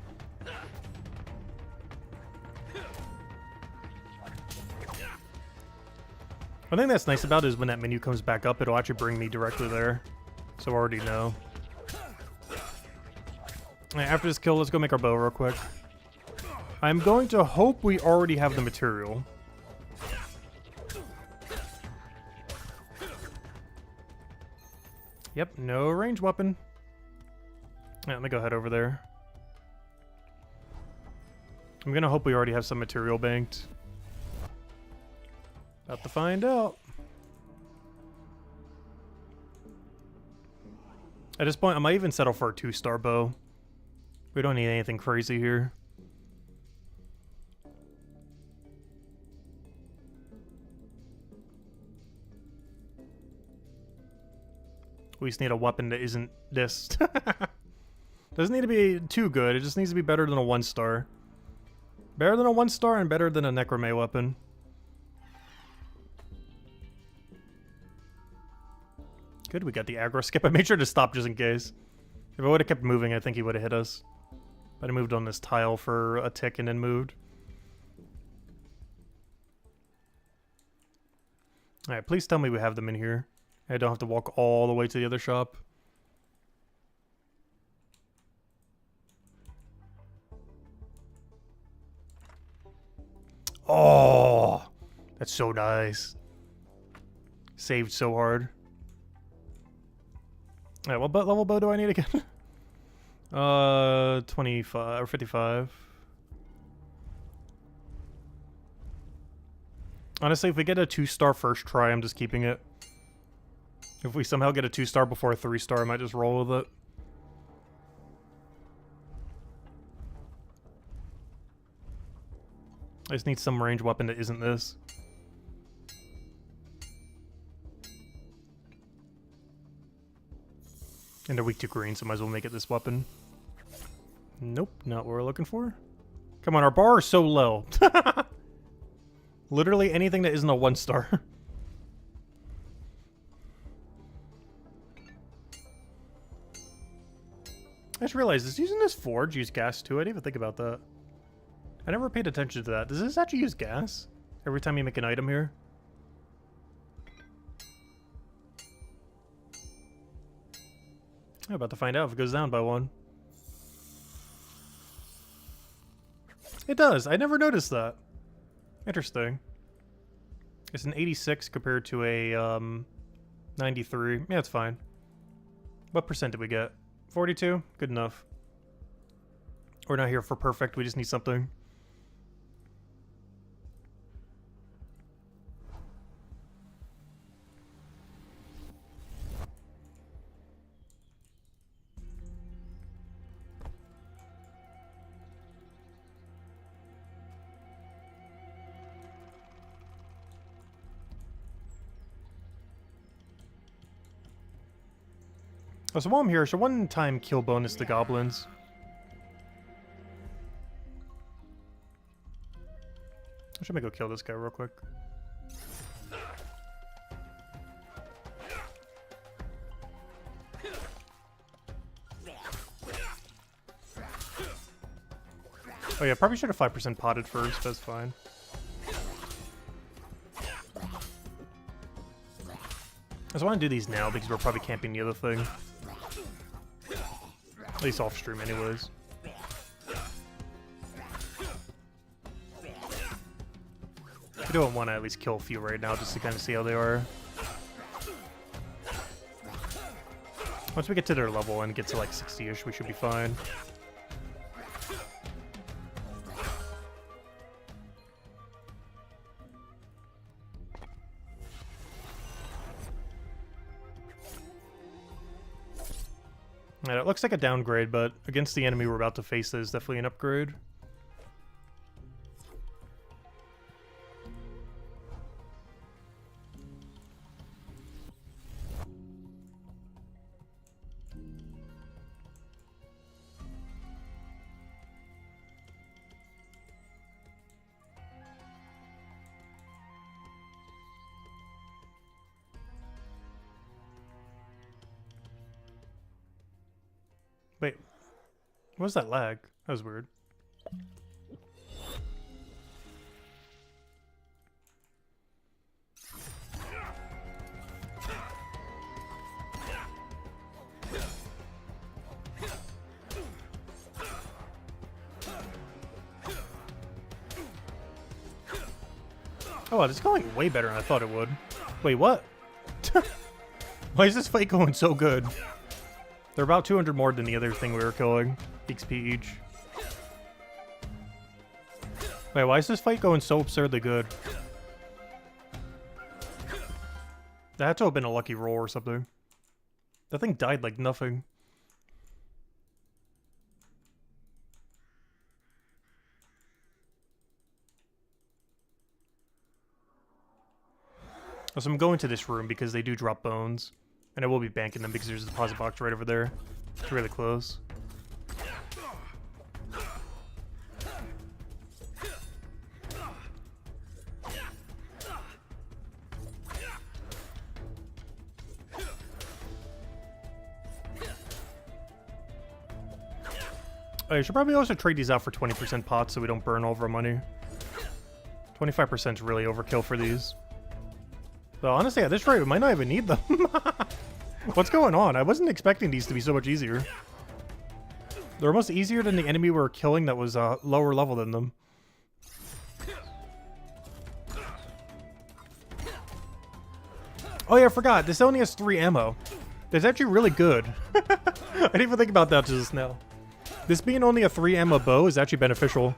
Speaker 2: One thing that's nice about it is when that menu comes back up, it'll actually bring me directly there. So I already know. Alright, after this kill, let's go make our bow real quick. I'm going to hope we already have the material. Yep, no range weapon. Yeah, let me go head over there. I'm gonna hope we already have some material banked. About to find out. At this point, I might even settle for a 2-star bow. We don't need anything crazy here. We just need a weapon that isn't this. Doesn't need to be too good, it just needs to be better than a 1-star. Better than a 1-star and better than a Necromay weapon. Good, we got the aggro skip. I made sure to stop just in case. If I would have kept moving, I think he would have hit us. But I moved on this tile for a tick and then moved. Alright, please tell me we have them in here. I don't have to walk all the way to the other shop. Oh, that's so nice. Saved so hard. Alright, what level bow do I need again? 25 or 55. Honestly, if we get a 2-star first try, I'm just keeping it. If we somehow get a 2-star before a 3-star, I might just roll with it. I just need some range weapon that isn't this. And they're weak to green, so might as well make it this weapon. Nope, not what we're looking for. Come on, our bar is so low. Literally anything that isn't a 1-star. I just realized, does using this forge use gas too? I didn't even think about that. I never paid attention to that. Does this actually use gas? Every time you make an item here? I'm about to find out if it goes down by 1. It does. I never noticed that. Interesting. It's an 86 compared to a 93. Yeah, it's fine. What percent did we get? 42? Good enough. We're not here for perfect. We just need something. Oh, so while I'm here, so 1-time kill bonus to goblins. I should go kill this guy real quick. Oh yeah, probably should have 5% potted first, that's fine. I just want to do these now because we're probably camping the other thing. At least off stream anyways. I don't want to at least kill a few right now just to kind of see how they are. Once we get to their level and get to like 60-ish, we should be fine. And it looks like a downgrade, but against the enemy we're about to face, there's definitely an upgrade. Wait, what was that lag? That was weird. Oh, it's going way better than I thought it would. Wait, what? Why is this fight going so good? They're about 200 more than the other thing we were killing. XP each. Wait, why is this fight going so absurdly good? That had to have been a lucky roll or something. That thing died like nothing. So I'm going to this room because they do drop bones. And I will be banking them because there's a deposit box right over there. It's really close. I should probably also trade these out for 20% pots so we don't burn all of our money. 25% is really overkill for these. But honestly, at this rate, we might not even need them. What's going on? I wasn't expecting these to be so much easier. They're almost easier than the enemy we were killing that was lower level than them. Oh yeah, I forgot. This only has 3 ammo. That's actually really good. I didn't even think about that just now. This being only a 3 ammo bow is actually beneficial.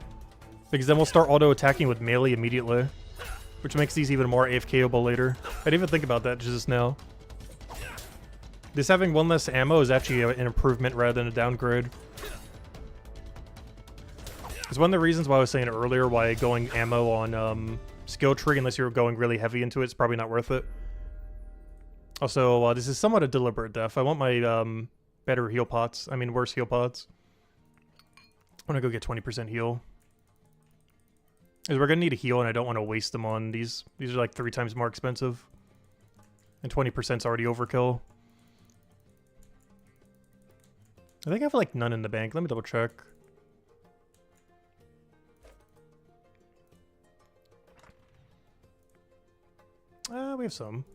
Speaker 2: Because then we'll start auto-attacking with melee immediately. Which makes these even more AFKable later. I didn't even think about that just now. This having 1 less ammo is actually an improvement rather than a downgrade. It's one of the reasons why I was saying earlier why going ammo on skill tree, unless you're going really heavy into it, it's probably not worth it. Also, this is somewhat a deliberate death. I want my better heal pots. I mean, worse heal pots. I want to go get 20% heal. Because we're going to need a heal, and I don't want to waste them on these. These are like 3 times more expensive. And 20% is already overkill. I think I have like none in the bank. Let me double check. We have some.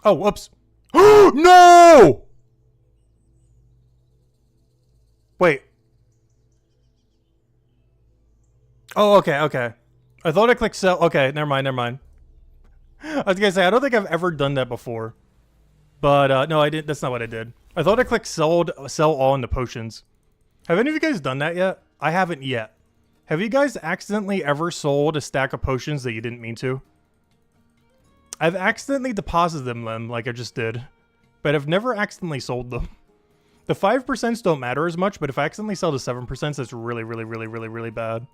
Speaker 2: Oh, whoops. No! Wait. Oh, okay, okay. I thought I clicked sell. Okay, never mind, never mind. I was gonna say, I don't think I've ever done that before. But, no, I didn't. That's not what I did. I thought I clicked sell all in the potions. Have any of you guys done that yet? I haven't yet. Have you guys accidentally ever sold a stack of potions that you didn't mean to? I've accidentally deposited them like I just did, but I've never accidentally sold them. The 5% don't matter as much, but if I accidentally sell the 7%, that's really, really, really, really, really bad.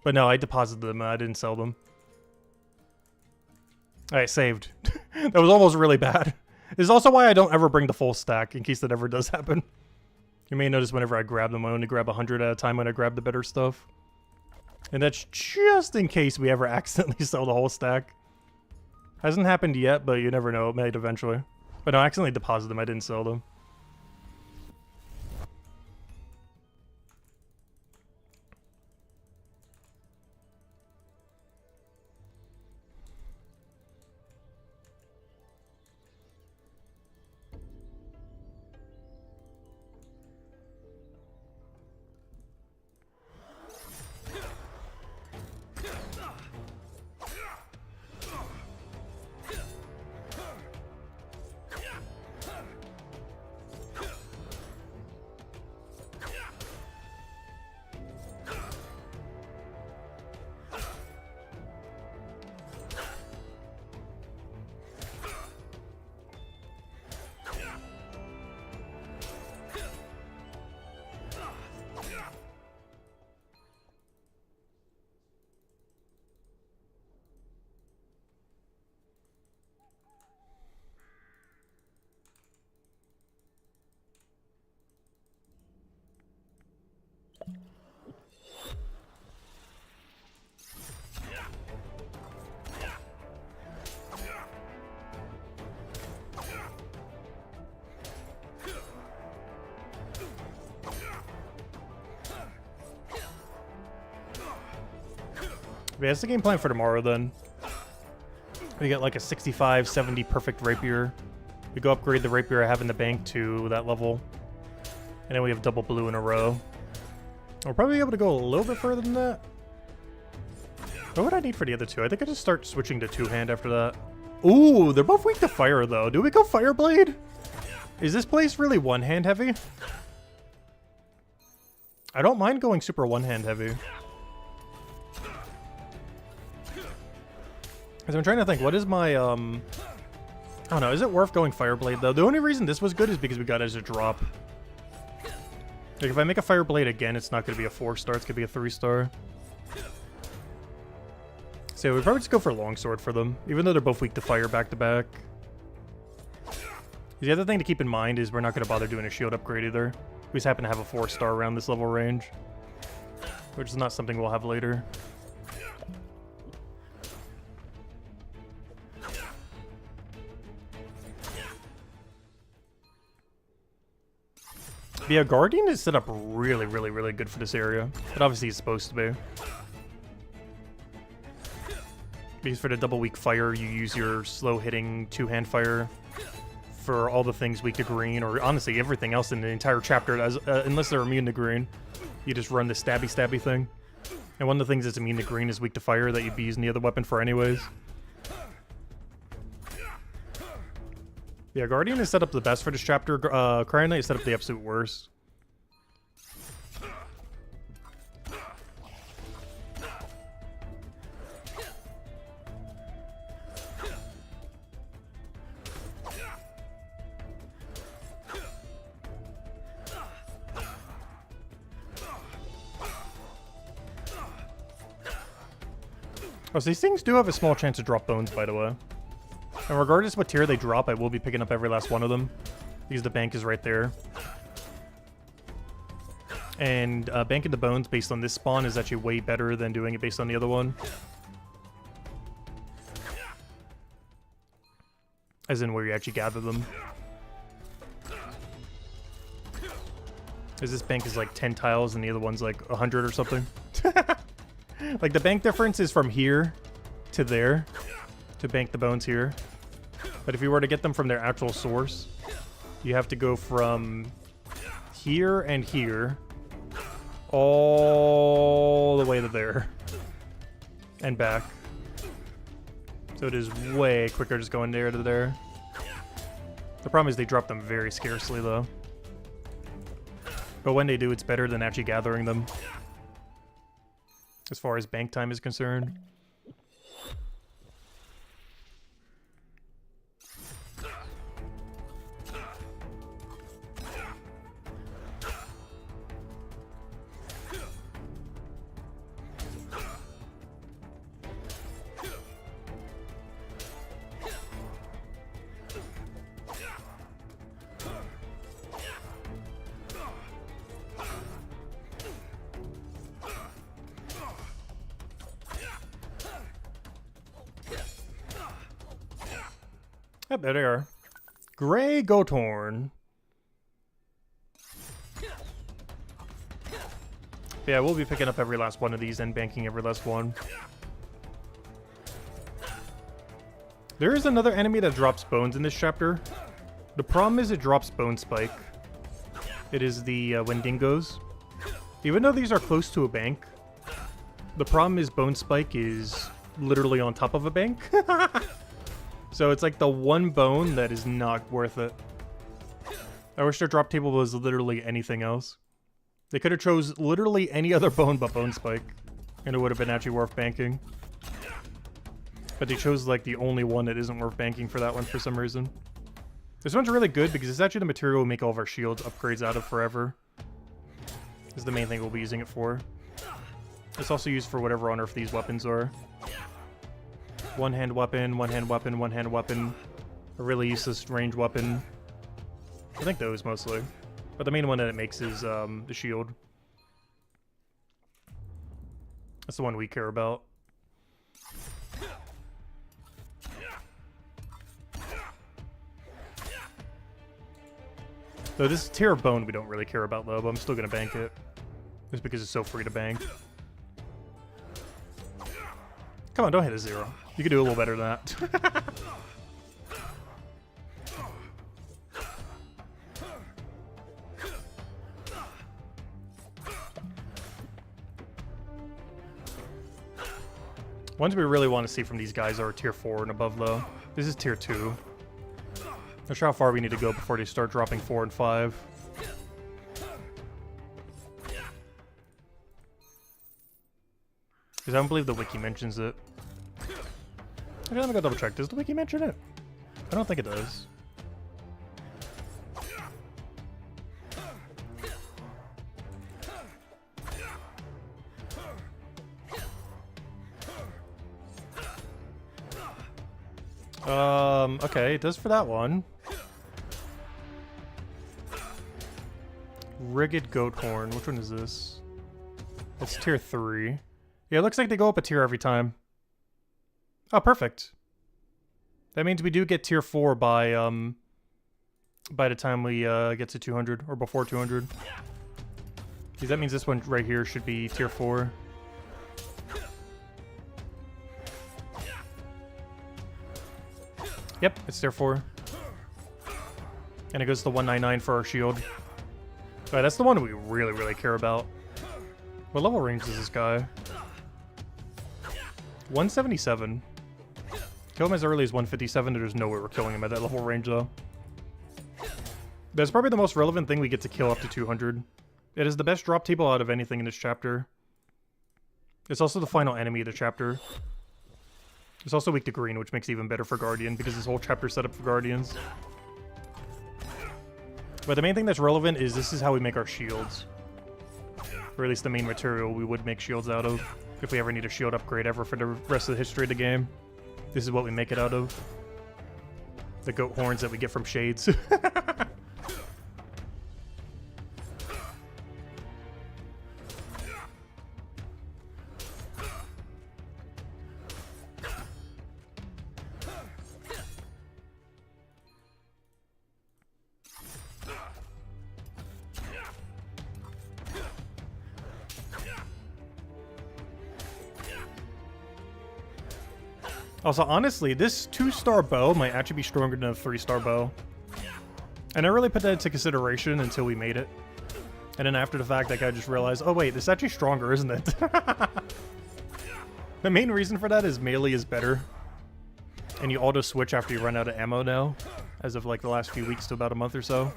Speaker 2: But no, I deposited them, I didn't sell them. Alright, saved. That was almost really bad. This is also why I don't ever bring the full stack, in case that ever does happen. You may notice whenever I grab them, I only grab 100 at a time when I grab the better stuff. And that's just in case we ever accidentally sell the whole stack. Hasn't happened yet, but you never know. It might eventually. But no, I accidentally deposited them. I didn't sell them. Yeah, that's the game plan for tomorrow then. We get like a 65, 70 perfect rapier. We go upgrade the rapier I have in the bank to that level. And then we have double blue in a row. We'll probably be able to go a little bit further than that. What would I need for the other two? I think I just start switching to two-hand after that. Ooh, they're both weak to fire though. Do we go Fireblade? Is this place really one-hand heavy? I don't mind going super one-hand heavy. Because I'm trying to think, what is my, I don't know, is it worth going Fireblade, though? The only reason this was good is because we got it as a drop. Like, if I make a Fireblade again, it's not going to be a 4-star, it's going to be a 3-star. So we'd probably just go for Longsword for them, even though they're both weak to fire back-to-back. The other thing to keep in mind is we're not going to bother doing a shield upgrade either. We just happen to have a 4-star around this level range. Which is not something we'll have later. But yeah, Guardian is set up really, really, really good for this area. It obviously is supposed to be. Because for the double weak fire, you use your slow hitting two-hand fire for all the things weak to green, or honestly everything else in the entire chapter, unless they're immune to green. You just run the stabby thing. And one of the things that's immune to green is weak to fire that you'd be using the other weapon for anyways. Yeah, Guardian is set up the best for this chapter. Cryo Knight is set up the absolute worst. Oh, so these things do have a small chance to drop bones, by the way. And regardless what tier they drop, I will be picking up every last one of them. Because the bank is right there. And banking the bones based on this spawn is actually way better than doing it based on the other one. As in where you actually gather them. As this bank is like 10 tiles and the other one's like 100 or something. Like the bank difference is from here to there to bank the bones here. But if you were to get them from their actual source, you have to go from here and here all the way to there and back. So it is way quicker just going there to there. The problem is they drop them very scarcely though. But when they do, it's better than actually gathering them. As far as bank time is concerned. Yep, there they are. Grey Goathorn. Yeah, we'll be picking up every last one of these and banking every last one. There is another enemy that drops bones in this chapter. The problem is it drops Bone Spike. It is the Wendigos. Even though these are close to a bank, the problem is Bone Spike is literally on top of a bank. So it's like the one bone that is not worth it. I wish their drop table was literally anything else. They could have chose literally any other bone but Bone Spike, and it would have been actually worth banking. But they chose like the only one that isn't worth banking for that one for some reason. This one's really good because it's actually the material we make all of our shields upgrades out of forever. This is the main thing we'll be using it for. It's also used for whatever on earth these weapons are. One-hand weapon, one-hand weapon, one-hand weapon. A really useless range weapon. I think those mostly. But the main one that it makes is the shield. That's the one we care about. Though this tier of bone we don't really care about though, but I'm still gonna bank it. Just because it's so free to bank. Come on, don't hit a 0. You can do a little better than that. Ones we really want to see from these guys are tier 4 and above though. This is tier 2. Not sure how far we need to go before they start dropping 4 and 5. Because I don't believe the wiki mentions it. Okay, let me go double check. Does the wiki mention it? I don't think it does. Okay, it does for that one. Rigged Goathorn. Which one is this? It's tier 3. Yeah, it looks like they go up a tier every time. Oh, perfect. That means we do get tier 4 by the time we get to 200, or before 200. Because that means this one right here should be tier 4. Yep, it's there for. And it goes to 199 for our shield. Alright, that's the one we really, really care about. What level range is this guy? 177. Kill him as early as 157, there's no way we're killing him at that level range though. That's probably the most relevant thing we get to kill up to 200. It is the best drop table out of anything in this chapter. It's also the final enemy of the chapter. It's also weak to green, which makes it even better for Guardian, because this whole chapter is set up for Guardians. But the main thing that's relevant is this is how we make our shields. Or at least the main material we would make shields out of. If we ever need a shield upgrade ever for the rest of the history of the game. This is what we make it out of. The goat horns that we get from Shades. Also, honestly, this 2-star bow might actually be stronger than a 3-star bow. And I really put that into consideration until we made it. And then after the fact, like, I just realized, oh wait, this is actually stronger, isn't it? The main reason for that is melee is better. And you auto switch after you run out of ammo now, as of like the last few weeks to about a month or so.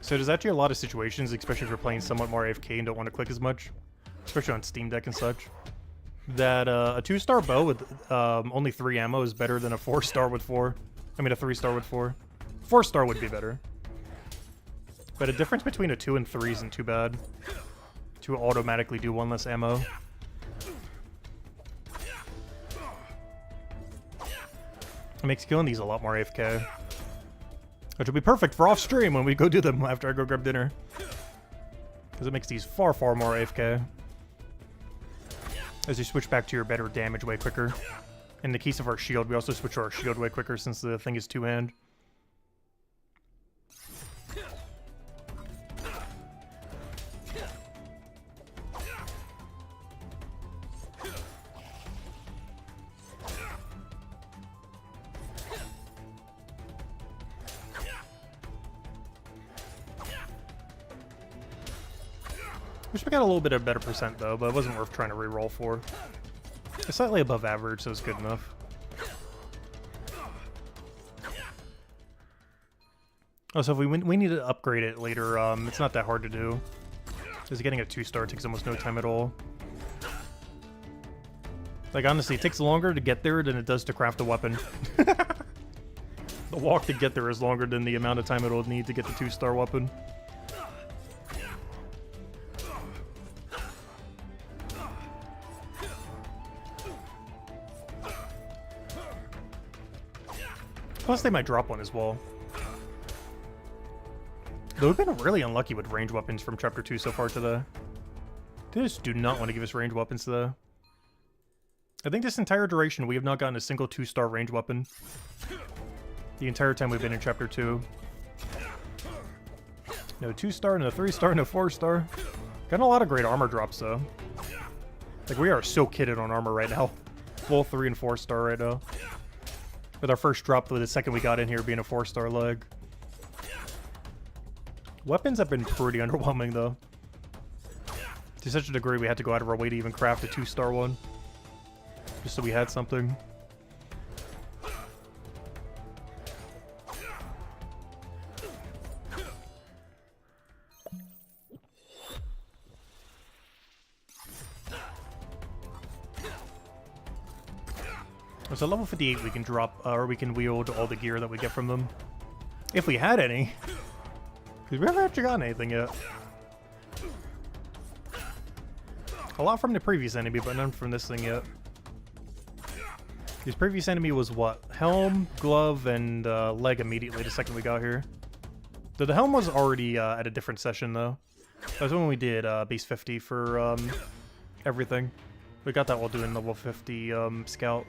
Speaker 2: So there's actually a lot of situations, especially if you're playing somewhat more AFK and don't want to click as much, especially on Steam Deck and such, that a 2-star bow with only 3 ammo is better than a 4-star with 4. I mean, a 3-star with 4. 4-star would be better. But a difference between a 2 and 3 isn't too bad. 2 automatically do 1 less ammo. It makes killing these a lot more AFK. Which will be perfect for off-stream when we go do them after I go grab dinner. Because it makes these far, far more AFK. As you switch back to your better damage way quicker. In the case of our shield, we also switch to our shield way quicker since the thing is 2-hand. Wish we got a little bit of better percent though, but it wasn't worth trying to reroll for. It's slightly above average, so it's good enough. Also, if we need to upgrade it later, it's not that hard to do. Because getting a 2-star takes almost no time at all. Like, honestly, it takes longer to get there than it does to craft a weapon. The walk to get there is longer than the amount of time it'll need to get the 2-star weapon. Plus, they might drop one as well. Though we've been really unlucky with range weapons from Chapter 2 so far today. They just do not want to give us range weapons today. I think this entire duration, we have not gotten a single 2-star range weapon. The entire time we've been in Chapter 2. No 2-star, no 3-star, no 4-star. Gotten a lot of great armor drops, though. Like, we are so kitted on armor right now. Full 3 and 4-star right now. With our first drop, the second we got in here being a 4-star leg. Weapons have been pretty underwhelming, though. To such a degree, we had to go out of our way to even craft a 2-star one. Just so we had something. So level 58 we can drop, or we can wield all the gear that we get from them. If we had any. Because we haven't actually gotten anything yet. A lot from the previous enemy, but none from this thing yet. His previous enemy was what? Helm, glove, and leg immediately the second we got here. So the helm was already at a different session though. That was when we did base 50 for everything. We got that while doing level 50 scout.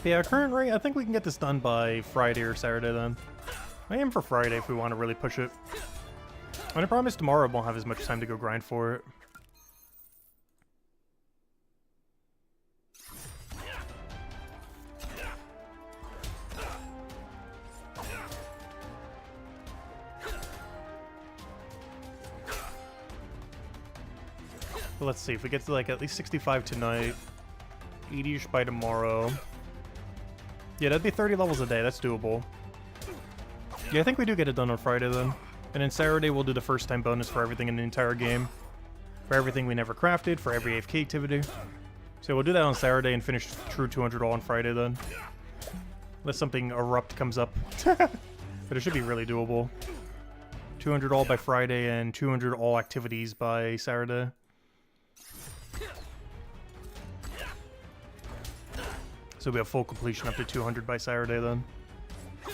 Speaker 2: But yeah, current rate, I think we can get this done by Friday or Saturday then. I aim for Friday if we want to really push it. And I promise tomorrow I won't have as much time to go grind for it. But let's see, if we get to like at least 65 tonight, 80-ish by tomorrow. Yeah, that'd be 30 levels a day, that's doable. Yeah, I think we do get it done on Friday then. And then Saturday we'll do the first time bonus for everything in the entire game. For everything we never crafted, for every AFK activity. So we'll do that on Saturday and finish true 200 all on Friday then. Unless something erupt comes up. But it should be really doable. 200 all by Friday and 200 all activities by Saturday. So we have full completion up to 200 by Saturday then.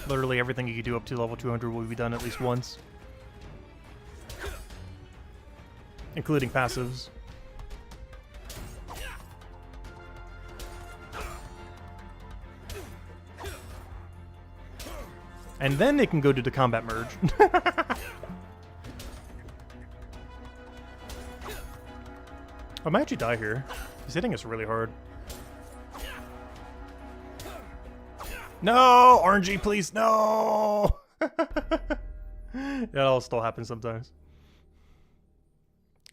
Speaker 2: Literally everything you can do up to level 200 will be done at least once. Including passives. And then they can go to the combat merge. I might actually die here. He's hitting us really hard. No! RNG, please, no! Yeah, that'll still happen sometimes.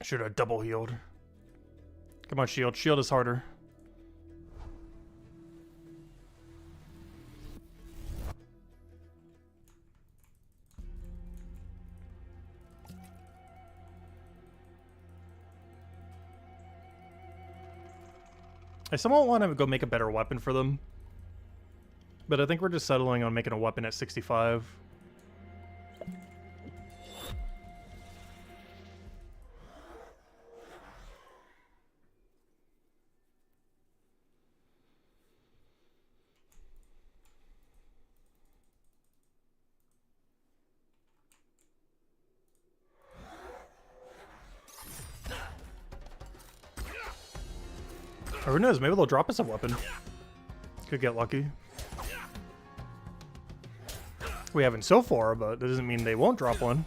Speaker 2: Should have double healed. Come on, shield. Shield is harder. I somewhat want to go make a better weapon for them. But I think we're just settling on making a weapon at 65. Or who knows, maybe they'll drop us a weapon. Could get lucky. We haven't so far, but that doesn't mean they won't drop one.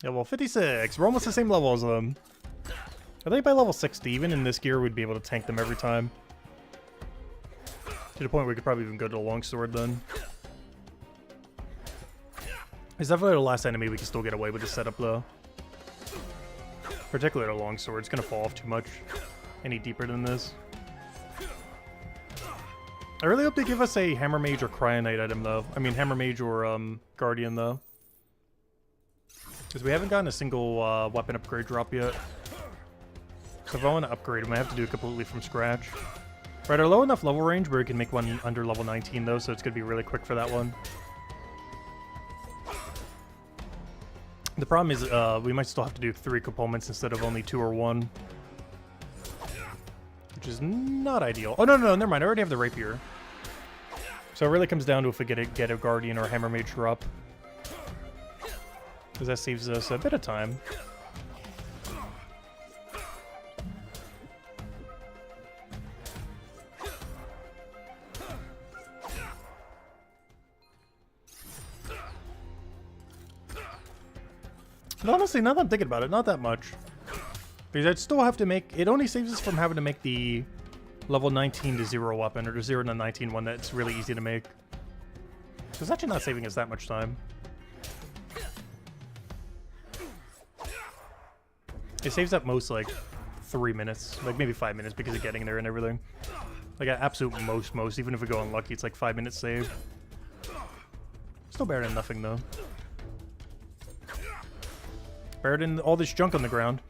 Speaker 2: Yeah, well, 56. We're almost the same level as them. I think by level 60, even in this gear, we'd be able to tank them every time. To the point where we could probably even go to the longsword then. It's definitely the last enemy we can still get away with this setup, though. Particularly the longsword. It's going to fall off too much any deeper than this. I really hope they give us a Hammer Mage or Cryonite item, though. I mean, Hammer Mage or Guardian, though. Because we haven't gotten a single weapon upgrade drop yet. So if I want to upgrade them, I have to do it completely from scratch. Right, our low enough level range where we can make one under level 19 though, so it's going to be really quick for that one. The problem is we might still have to do 3 components instead of only 2 or 1. Which is not ideal. Oh, no, never mind. I already have the Rapier. So it really comes down to if we get a Guardian or a Hammer Mage drop. Because that saves us a bit of time. But honestly, now that I'm thinking about it, not that much. Because I'd still have to make... It only saves us from having to make the level 19 to 0 weapon, or the 0 to 19 one that's really easy to make. So it's actually not saving us that much time. It saves at most, like, 3 minutes. Like, maybe 5 minutes because of getting there and everything. Like, at absolute most, even if we go unlucky, it's like 5 minutes saved. Still better than nothing, though. Better than all this junk on the ground.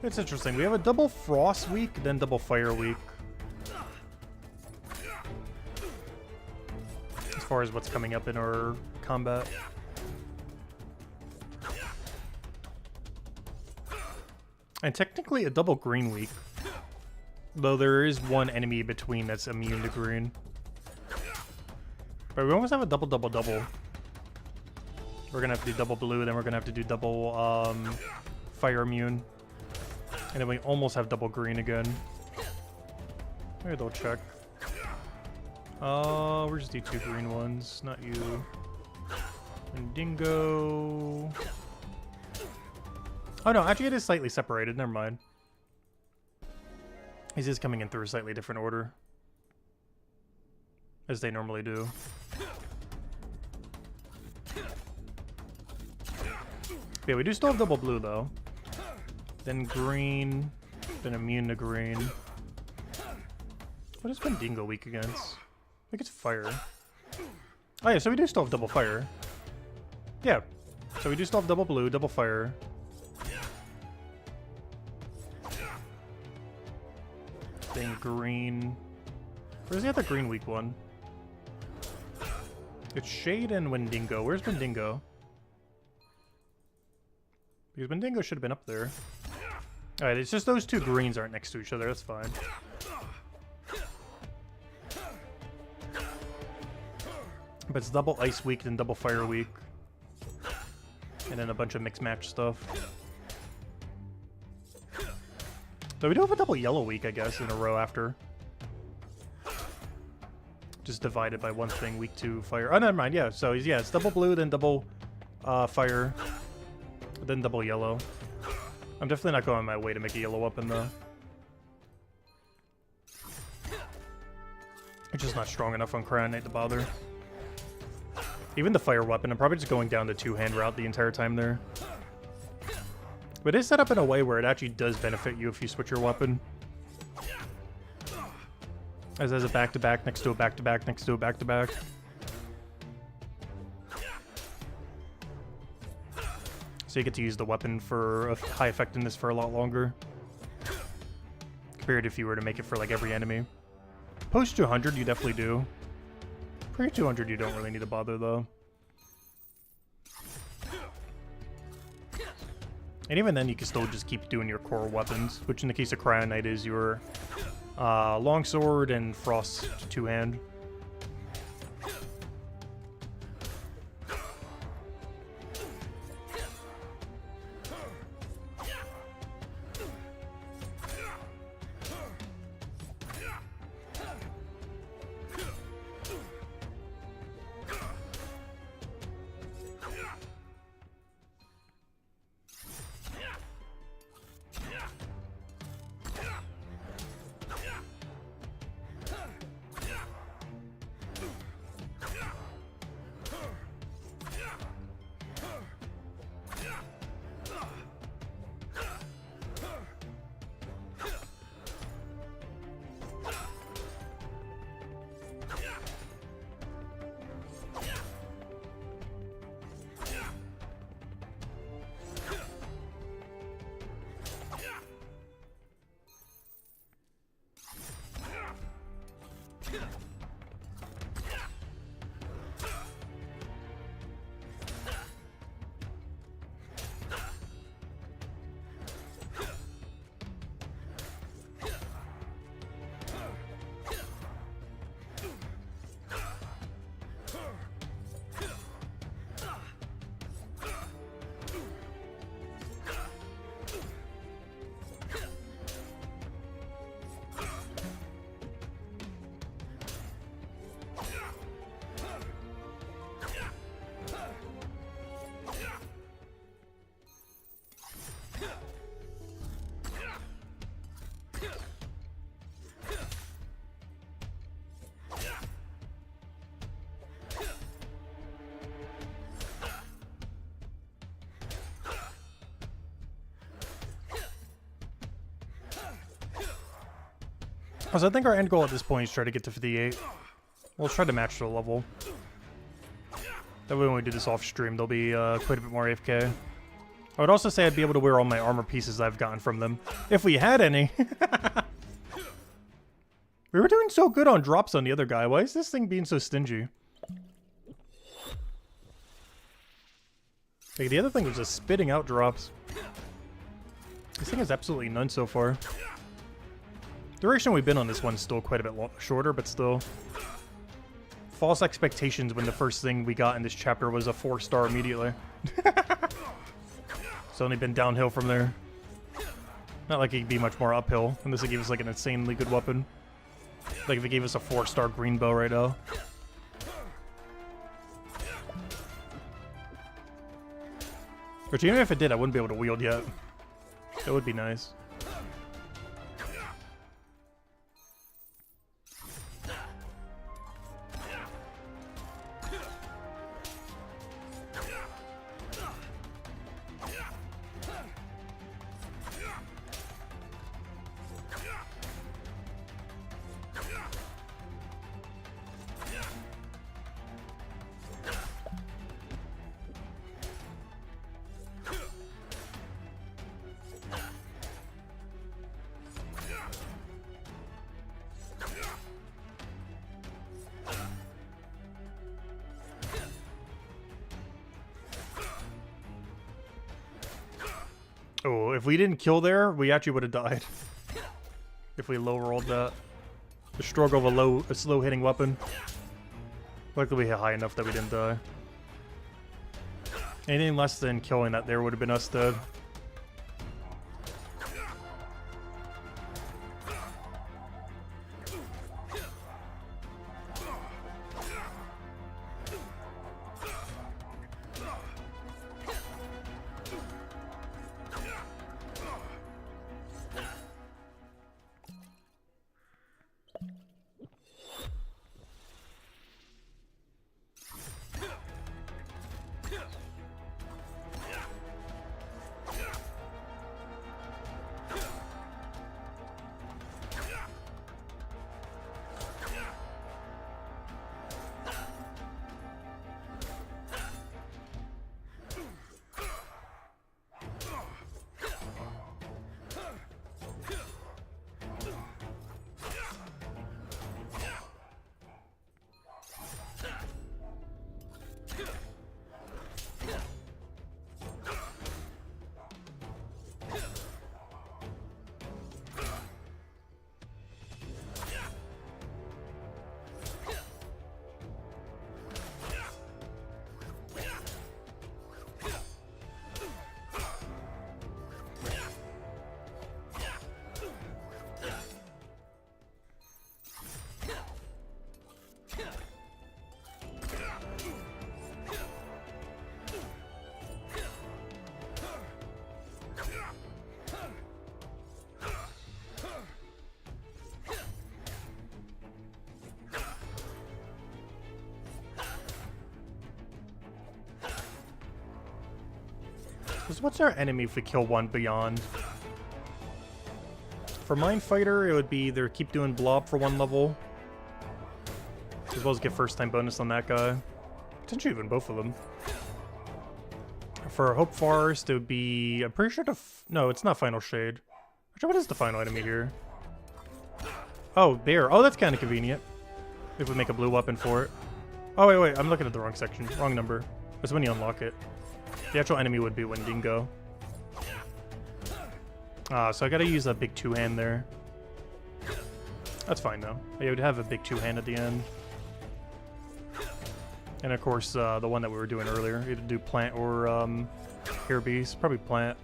Speaker 2: It's interesting. We have a double frost week, then double fire week. As far as what's coming up in our combat. And technically a double green week. Though there is one enemy between that's immune to green. But we almost have a double, double, double. We're gonna have to do double blue, then we're gonna have to do double fire immune. And then we almost have double green again. Maybe they'll check. We're just do 2 green ones, not you. And Dingo. Oh no, actually it is slightly separated, never mind. He's just coming in through a slightly different order. As they normally do. Yeah, we do still have double blue though. Then green, then immune to green. What has Dingo weak against? I think it's fire. Oh yeah, so we do still have double fire. Yeah, so we do still have double blue, double fire. Then green. Where's the other green weak one? It's Shade and Wendigo. Where's Wendigo? Because Wendigo should have been up there. Alright, it's just those 2 greens aren't next to each other. That's fine. But it's double ice week, then double fire week. And then a bunch of mixed match stuff. So we do have a double yellow week, I guess, in a row after. Just divided by one thing, week 2 fire. Oh, never mind, yeah. So, yeah, it's double blue, then double fire, then double yellow. I'm definitely not going my way to make a yellow weapon, though. It's just not strong enough on Crown Knight to bother. Even the fire weapon, I'm probably just going down the 2-hand route the entire time there. But it is set up in a way where it actually does benefit you if you switch your weapon. As a back-to-back next to a back-to-back next to a back-to-back. So you get to use the weapon for a high effectiveness for a lot longer. Compared if you were to make it for like every enemy. Post 200 you definitely do. Pre 200 you don't really need to bother though. And even then you can still just keep doing your core weapons, which in the case of Cryo Knight is your longsword and frost 2-hand. So I think our end goal at this point is try to get to 58. We'll try to match the level. That way when we do this off stream, they'll be quite a bit more AFK. I would also say I'd be able to wear all my armor pieces I've gotten from them. If we had any. We were doing so good on drops on the other guy. Why is this thing being so stingy? Like, the other thing was just spitting out drops. This thing has absolutely none so far. Duration we've been on this one's still quite a bit shorter, but still. False expectations when the first thing we got in this chapter was a 4-star immediately. It's only been downhill from there. Not like it could be much more uphill, unless it gave us like an insanely good weapon. Like if it gave us a 4-star green bow right now. Which even if it did, I wouldn't be able to wield yet. That would be nice. Oh, if we didn't kill there, we actually would have died. If we low rolled that. The struggle of a slow hitting weapon. Luckily we hit high enough that we didn't die. Anything less than killing that there would have been us dead. So what's our enemy if we kill one beyond? For Mind Fighter, it would be either keep doing blob for 1 level, as well as get first time bonus on that guy. Potentially even both of them. For Hope Forest, it would be... I'm pretty sure no, it's not Final Shade. Actually, what is the final enemy here? Oh, Bear. Oh, that's kind of convenient. If we make a blue weapon for it. Oh, wait, I'm looking at the wrong section. Wrong number. That's when you unlock it. The actual enemy would be Wendigo. So I gotta use a big 2-hand there. That's fine though. I would have a big 2-hand at the end. And of course, the one that we were doing earlier. Either do plant or hair beast. Probably plant.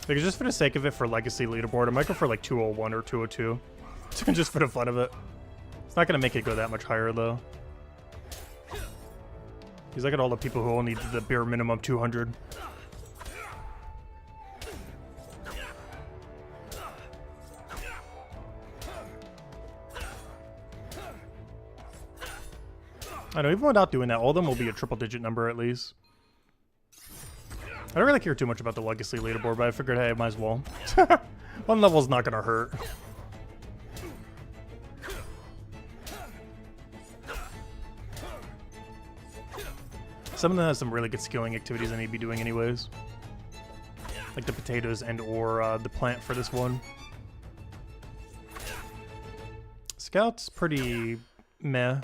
Speaker 2: Like, just for the sake of it for Legacy Leaderboard, I might go for like 201 or 202. Just for the fun of it. It's not going to make it go that much higher, though. Because look at all the people who only did the bare minimum 200. I know, even without doing that, all of them will be a triple-digit number at least. I don't really care too much about the Legacy Leaderboard, but I figured, hey, I might as well. 1 level's not gonna hurt. Some of them has some really good skilling activities I need to be doing anyways. Like the potatoes and or the plant for this one. Scout's pretty meh.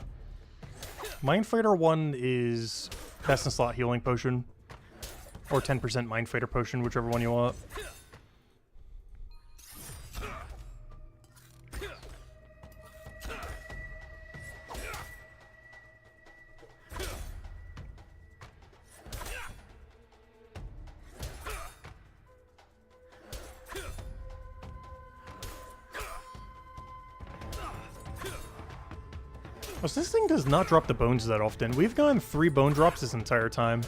Speaker 2: Mind Fighter 1 is best in slot healing potion. Or 10% Mind Fighter potion, whichever one you want. Oh, so this thing does not drop the bones that often. We've gotten 3 bone drops this entire time.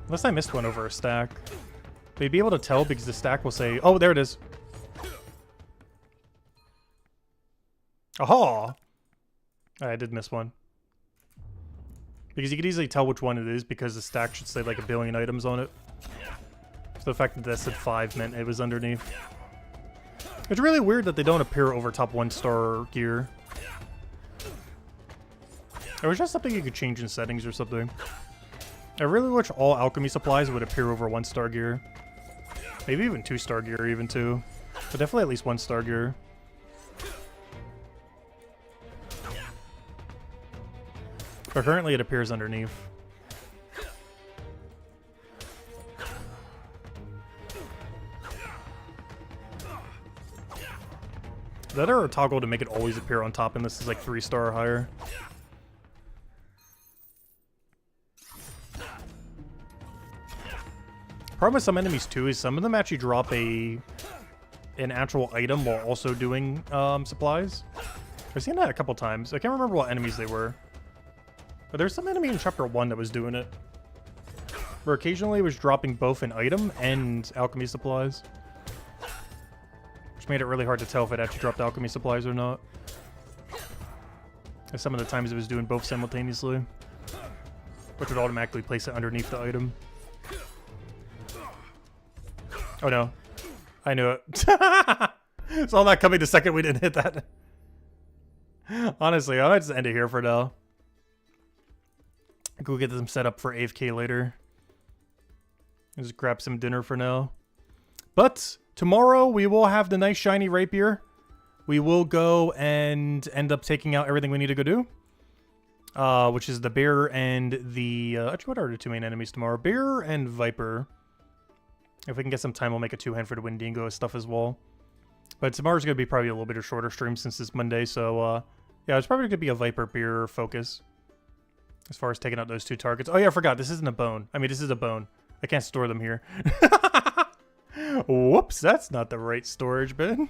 Speaker 2: Unless I missed one over a stack. But you'd be able to tell because the stack will say, oh, there it is. Aha! I did miss one. Because you could easily tell which one it is because the stack should say like 1 billion items on it. So the fact that that said 5 meant it was underneath. It's really weird that they don't appear over top 1-star gear. Or was just something you could change in settings or something. I really wish all alchemy supplies would appear over 1-star gear. Maybe even 2-star gear even too. But definitely at least 1-star gear. But currently it appears underneath. That or a toggle to make it always appear on top and this is like 3-star or higher. Problem with some enemies too is some of them actually drop an actual item while also doing supplies. I've seen that a couple times. I can't remember what enemies they were. But there's some enemy in chapter 1 that was doing it. Where occasionally it was dropping both an item and alchemy supplies. Which made it really hard to tell if it actually dropped alchemy supplies or not. And some of the times it was doing both simultaneously. Which would automatically place it underneath the item. Oh no. I knew it. Saw that coming the second we didn't hit that. Honestly, I might just end it here for now. Go get them set up for AFK later. Just grab some dinner for now. But tomorrow we will have the nice shiny rapier. We will go and end up taking out everything we need to go do. Which is the bear and the... actually, what are the 2 main enemies tomorrow? Bear and Viper. If we can get some time, we'll make a 2-hand for the Wendigo stuff as well. But tomorrow's going to be probably a little bit of shorter stream since it's Monday, so yeah, it's probably going to be a Viper Beer focus. As far as taking out those 2 targets. Oh yeah, I forgot, this isn't a bone. I mean, this is a bone. I can't store them here. Whoops, that's not the right storage bin.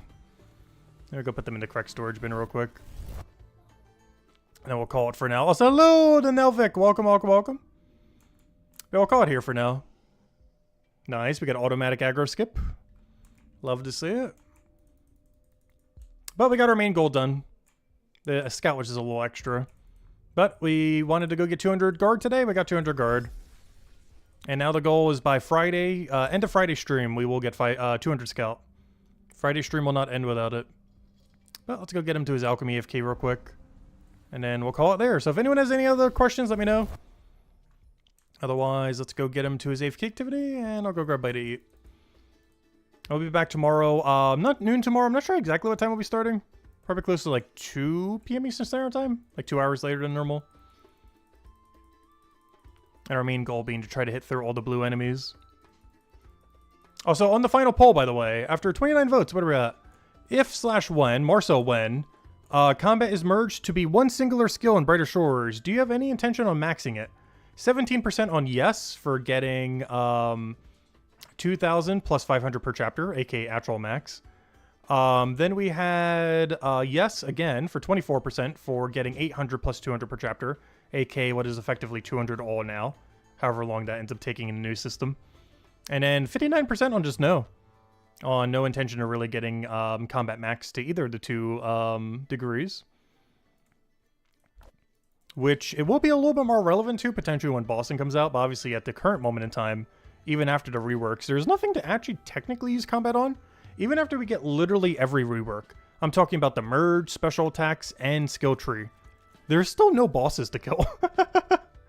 Speaker 2: Let me go put them in the correct storage bin real quick. And then we'll call it for now. Also, hello to Nelvik. Welcome, welcome, welcome. Yeah, we'll call it here for now. Nice, we got automatic aggro skip. Love to see it. But we got our main goal done. The scout, which is a little extra. But we wanted to go get 200 guard today. We got 200 guard. And now the goal is by Friday, end of Friday stream, we will get 200 scout. Friday stream will not end without it. But let's go get him to his alchemy AFK real quick. And then we'll call it there. So if anyone has any other questions, let me know. Otherwise, let's go get him to his AFK activity, and I'll go grab a bite to eat. I'll be back tomorrow. Not noon tomorrow. I'm not sure exactly what time we'll be starting. Probably close to like 2 p.m. Eastern Standard Time. Like 2 hours later than normal. And our main goal being to try to hit through all the blue enemies. Also, on the final poll, by the way, after 29 votes, what are we at? If/when, Marcel when, combat is merged to be one singular skill in Brighter Shores, do you have any intention on maxing it? 17% on yes for getting 2,000 plus 500 per chapter, aka actual max. Then we had yes again for 24% for getting 800 plus 200 per chapter, aka what is effectively 200 all now, however long that ends up taking in the new system. And then 59% on just no. On no intention of really getting combat max to either of the 2 degrees. Which it will be a little bit more relevant to potentially when Boston comes out, but obviously at the current moment in time, even after the reworks, there's nothing to actually technically use combat on. Even after we get literally every rework. I'm talking about the merge, special attacks, and skill tree. There's still no bosses to kill.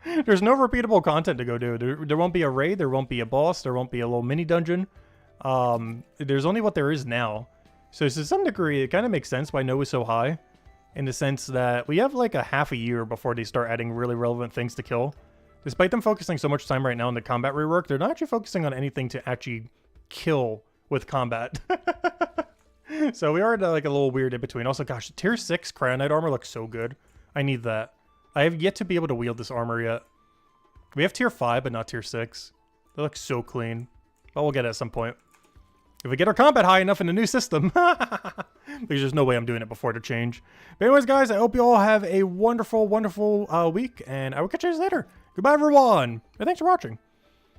Speaker 1: There's no repeatable content to go do. There won't be a raid, there won't be a boss, there won't be a little mini dungeon. There's only what there is now. So to some degree, it kind of makes sense why No is so high. In the sense that we have like a half a year before they start adding really relevant things to kill. Despite them focusing so much time right now on the combat rework, they're not actually focusing on anything to actually kill with combat. So we are at like a little weird in between. Also, gosh, tier 6 Cryonite armor looks so good. I need that. I have yet to be able to wield this armor yet. We have tier 5, but not tier 6. They look so clean. But we'll get it at some point. If we get our combat high enough in the new system. There's just no way I'm doing it before the change. But anyways, guys, I hope you all have a wonderful, wonderful week. And I will catch you guys later. Goodbye, everyone. And thanks for watching.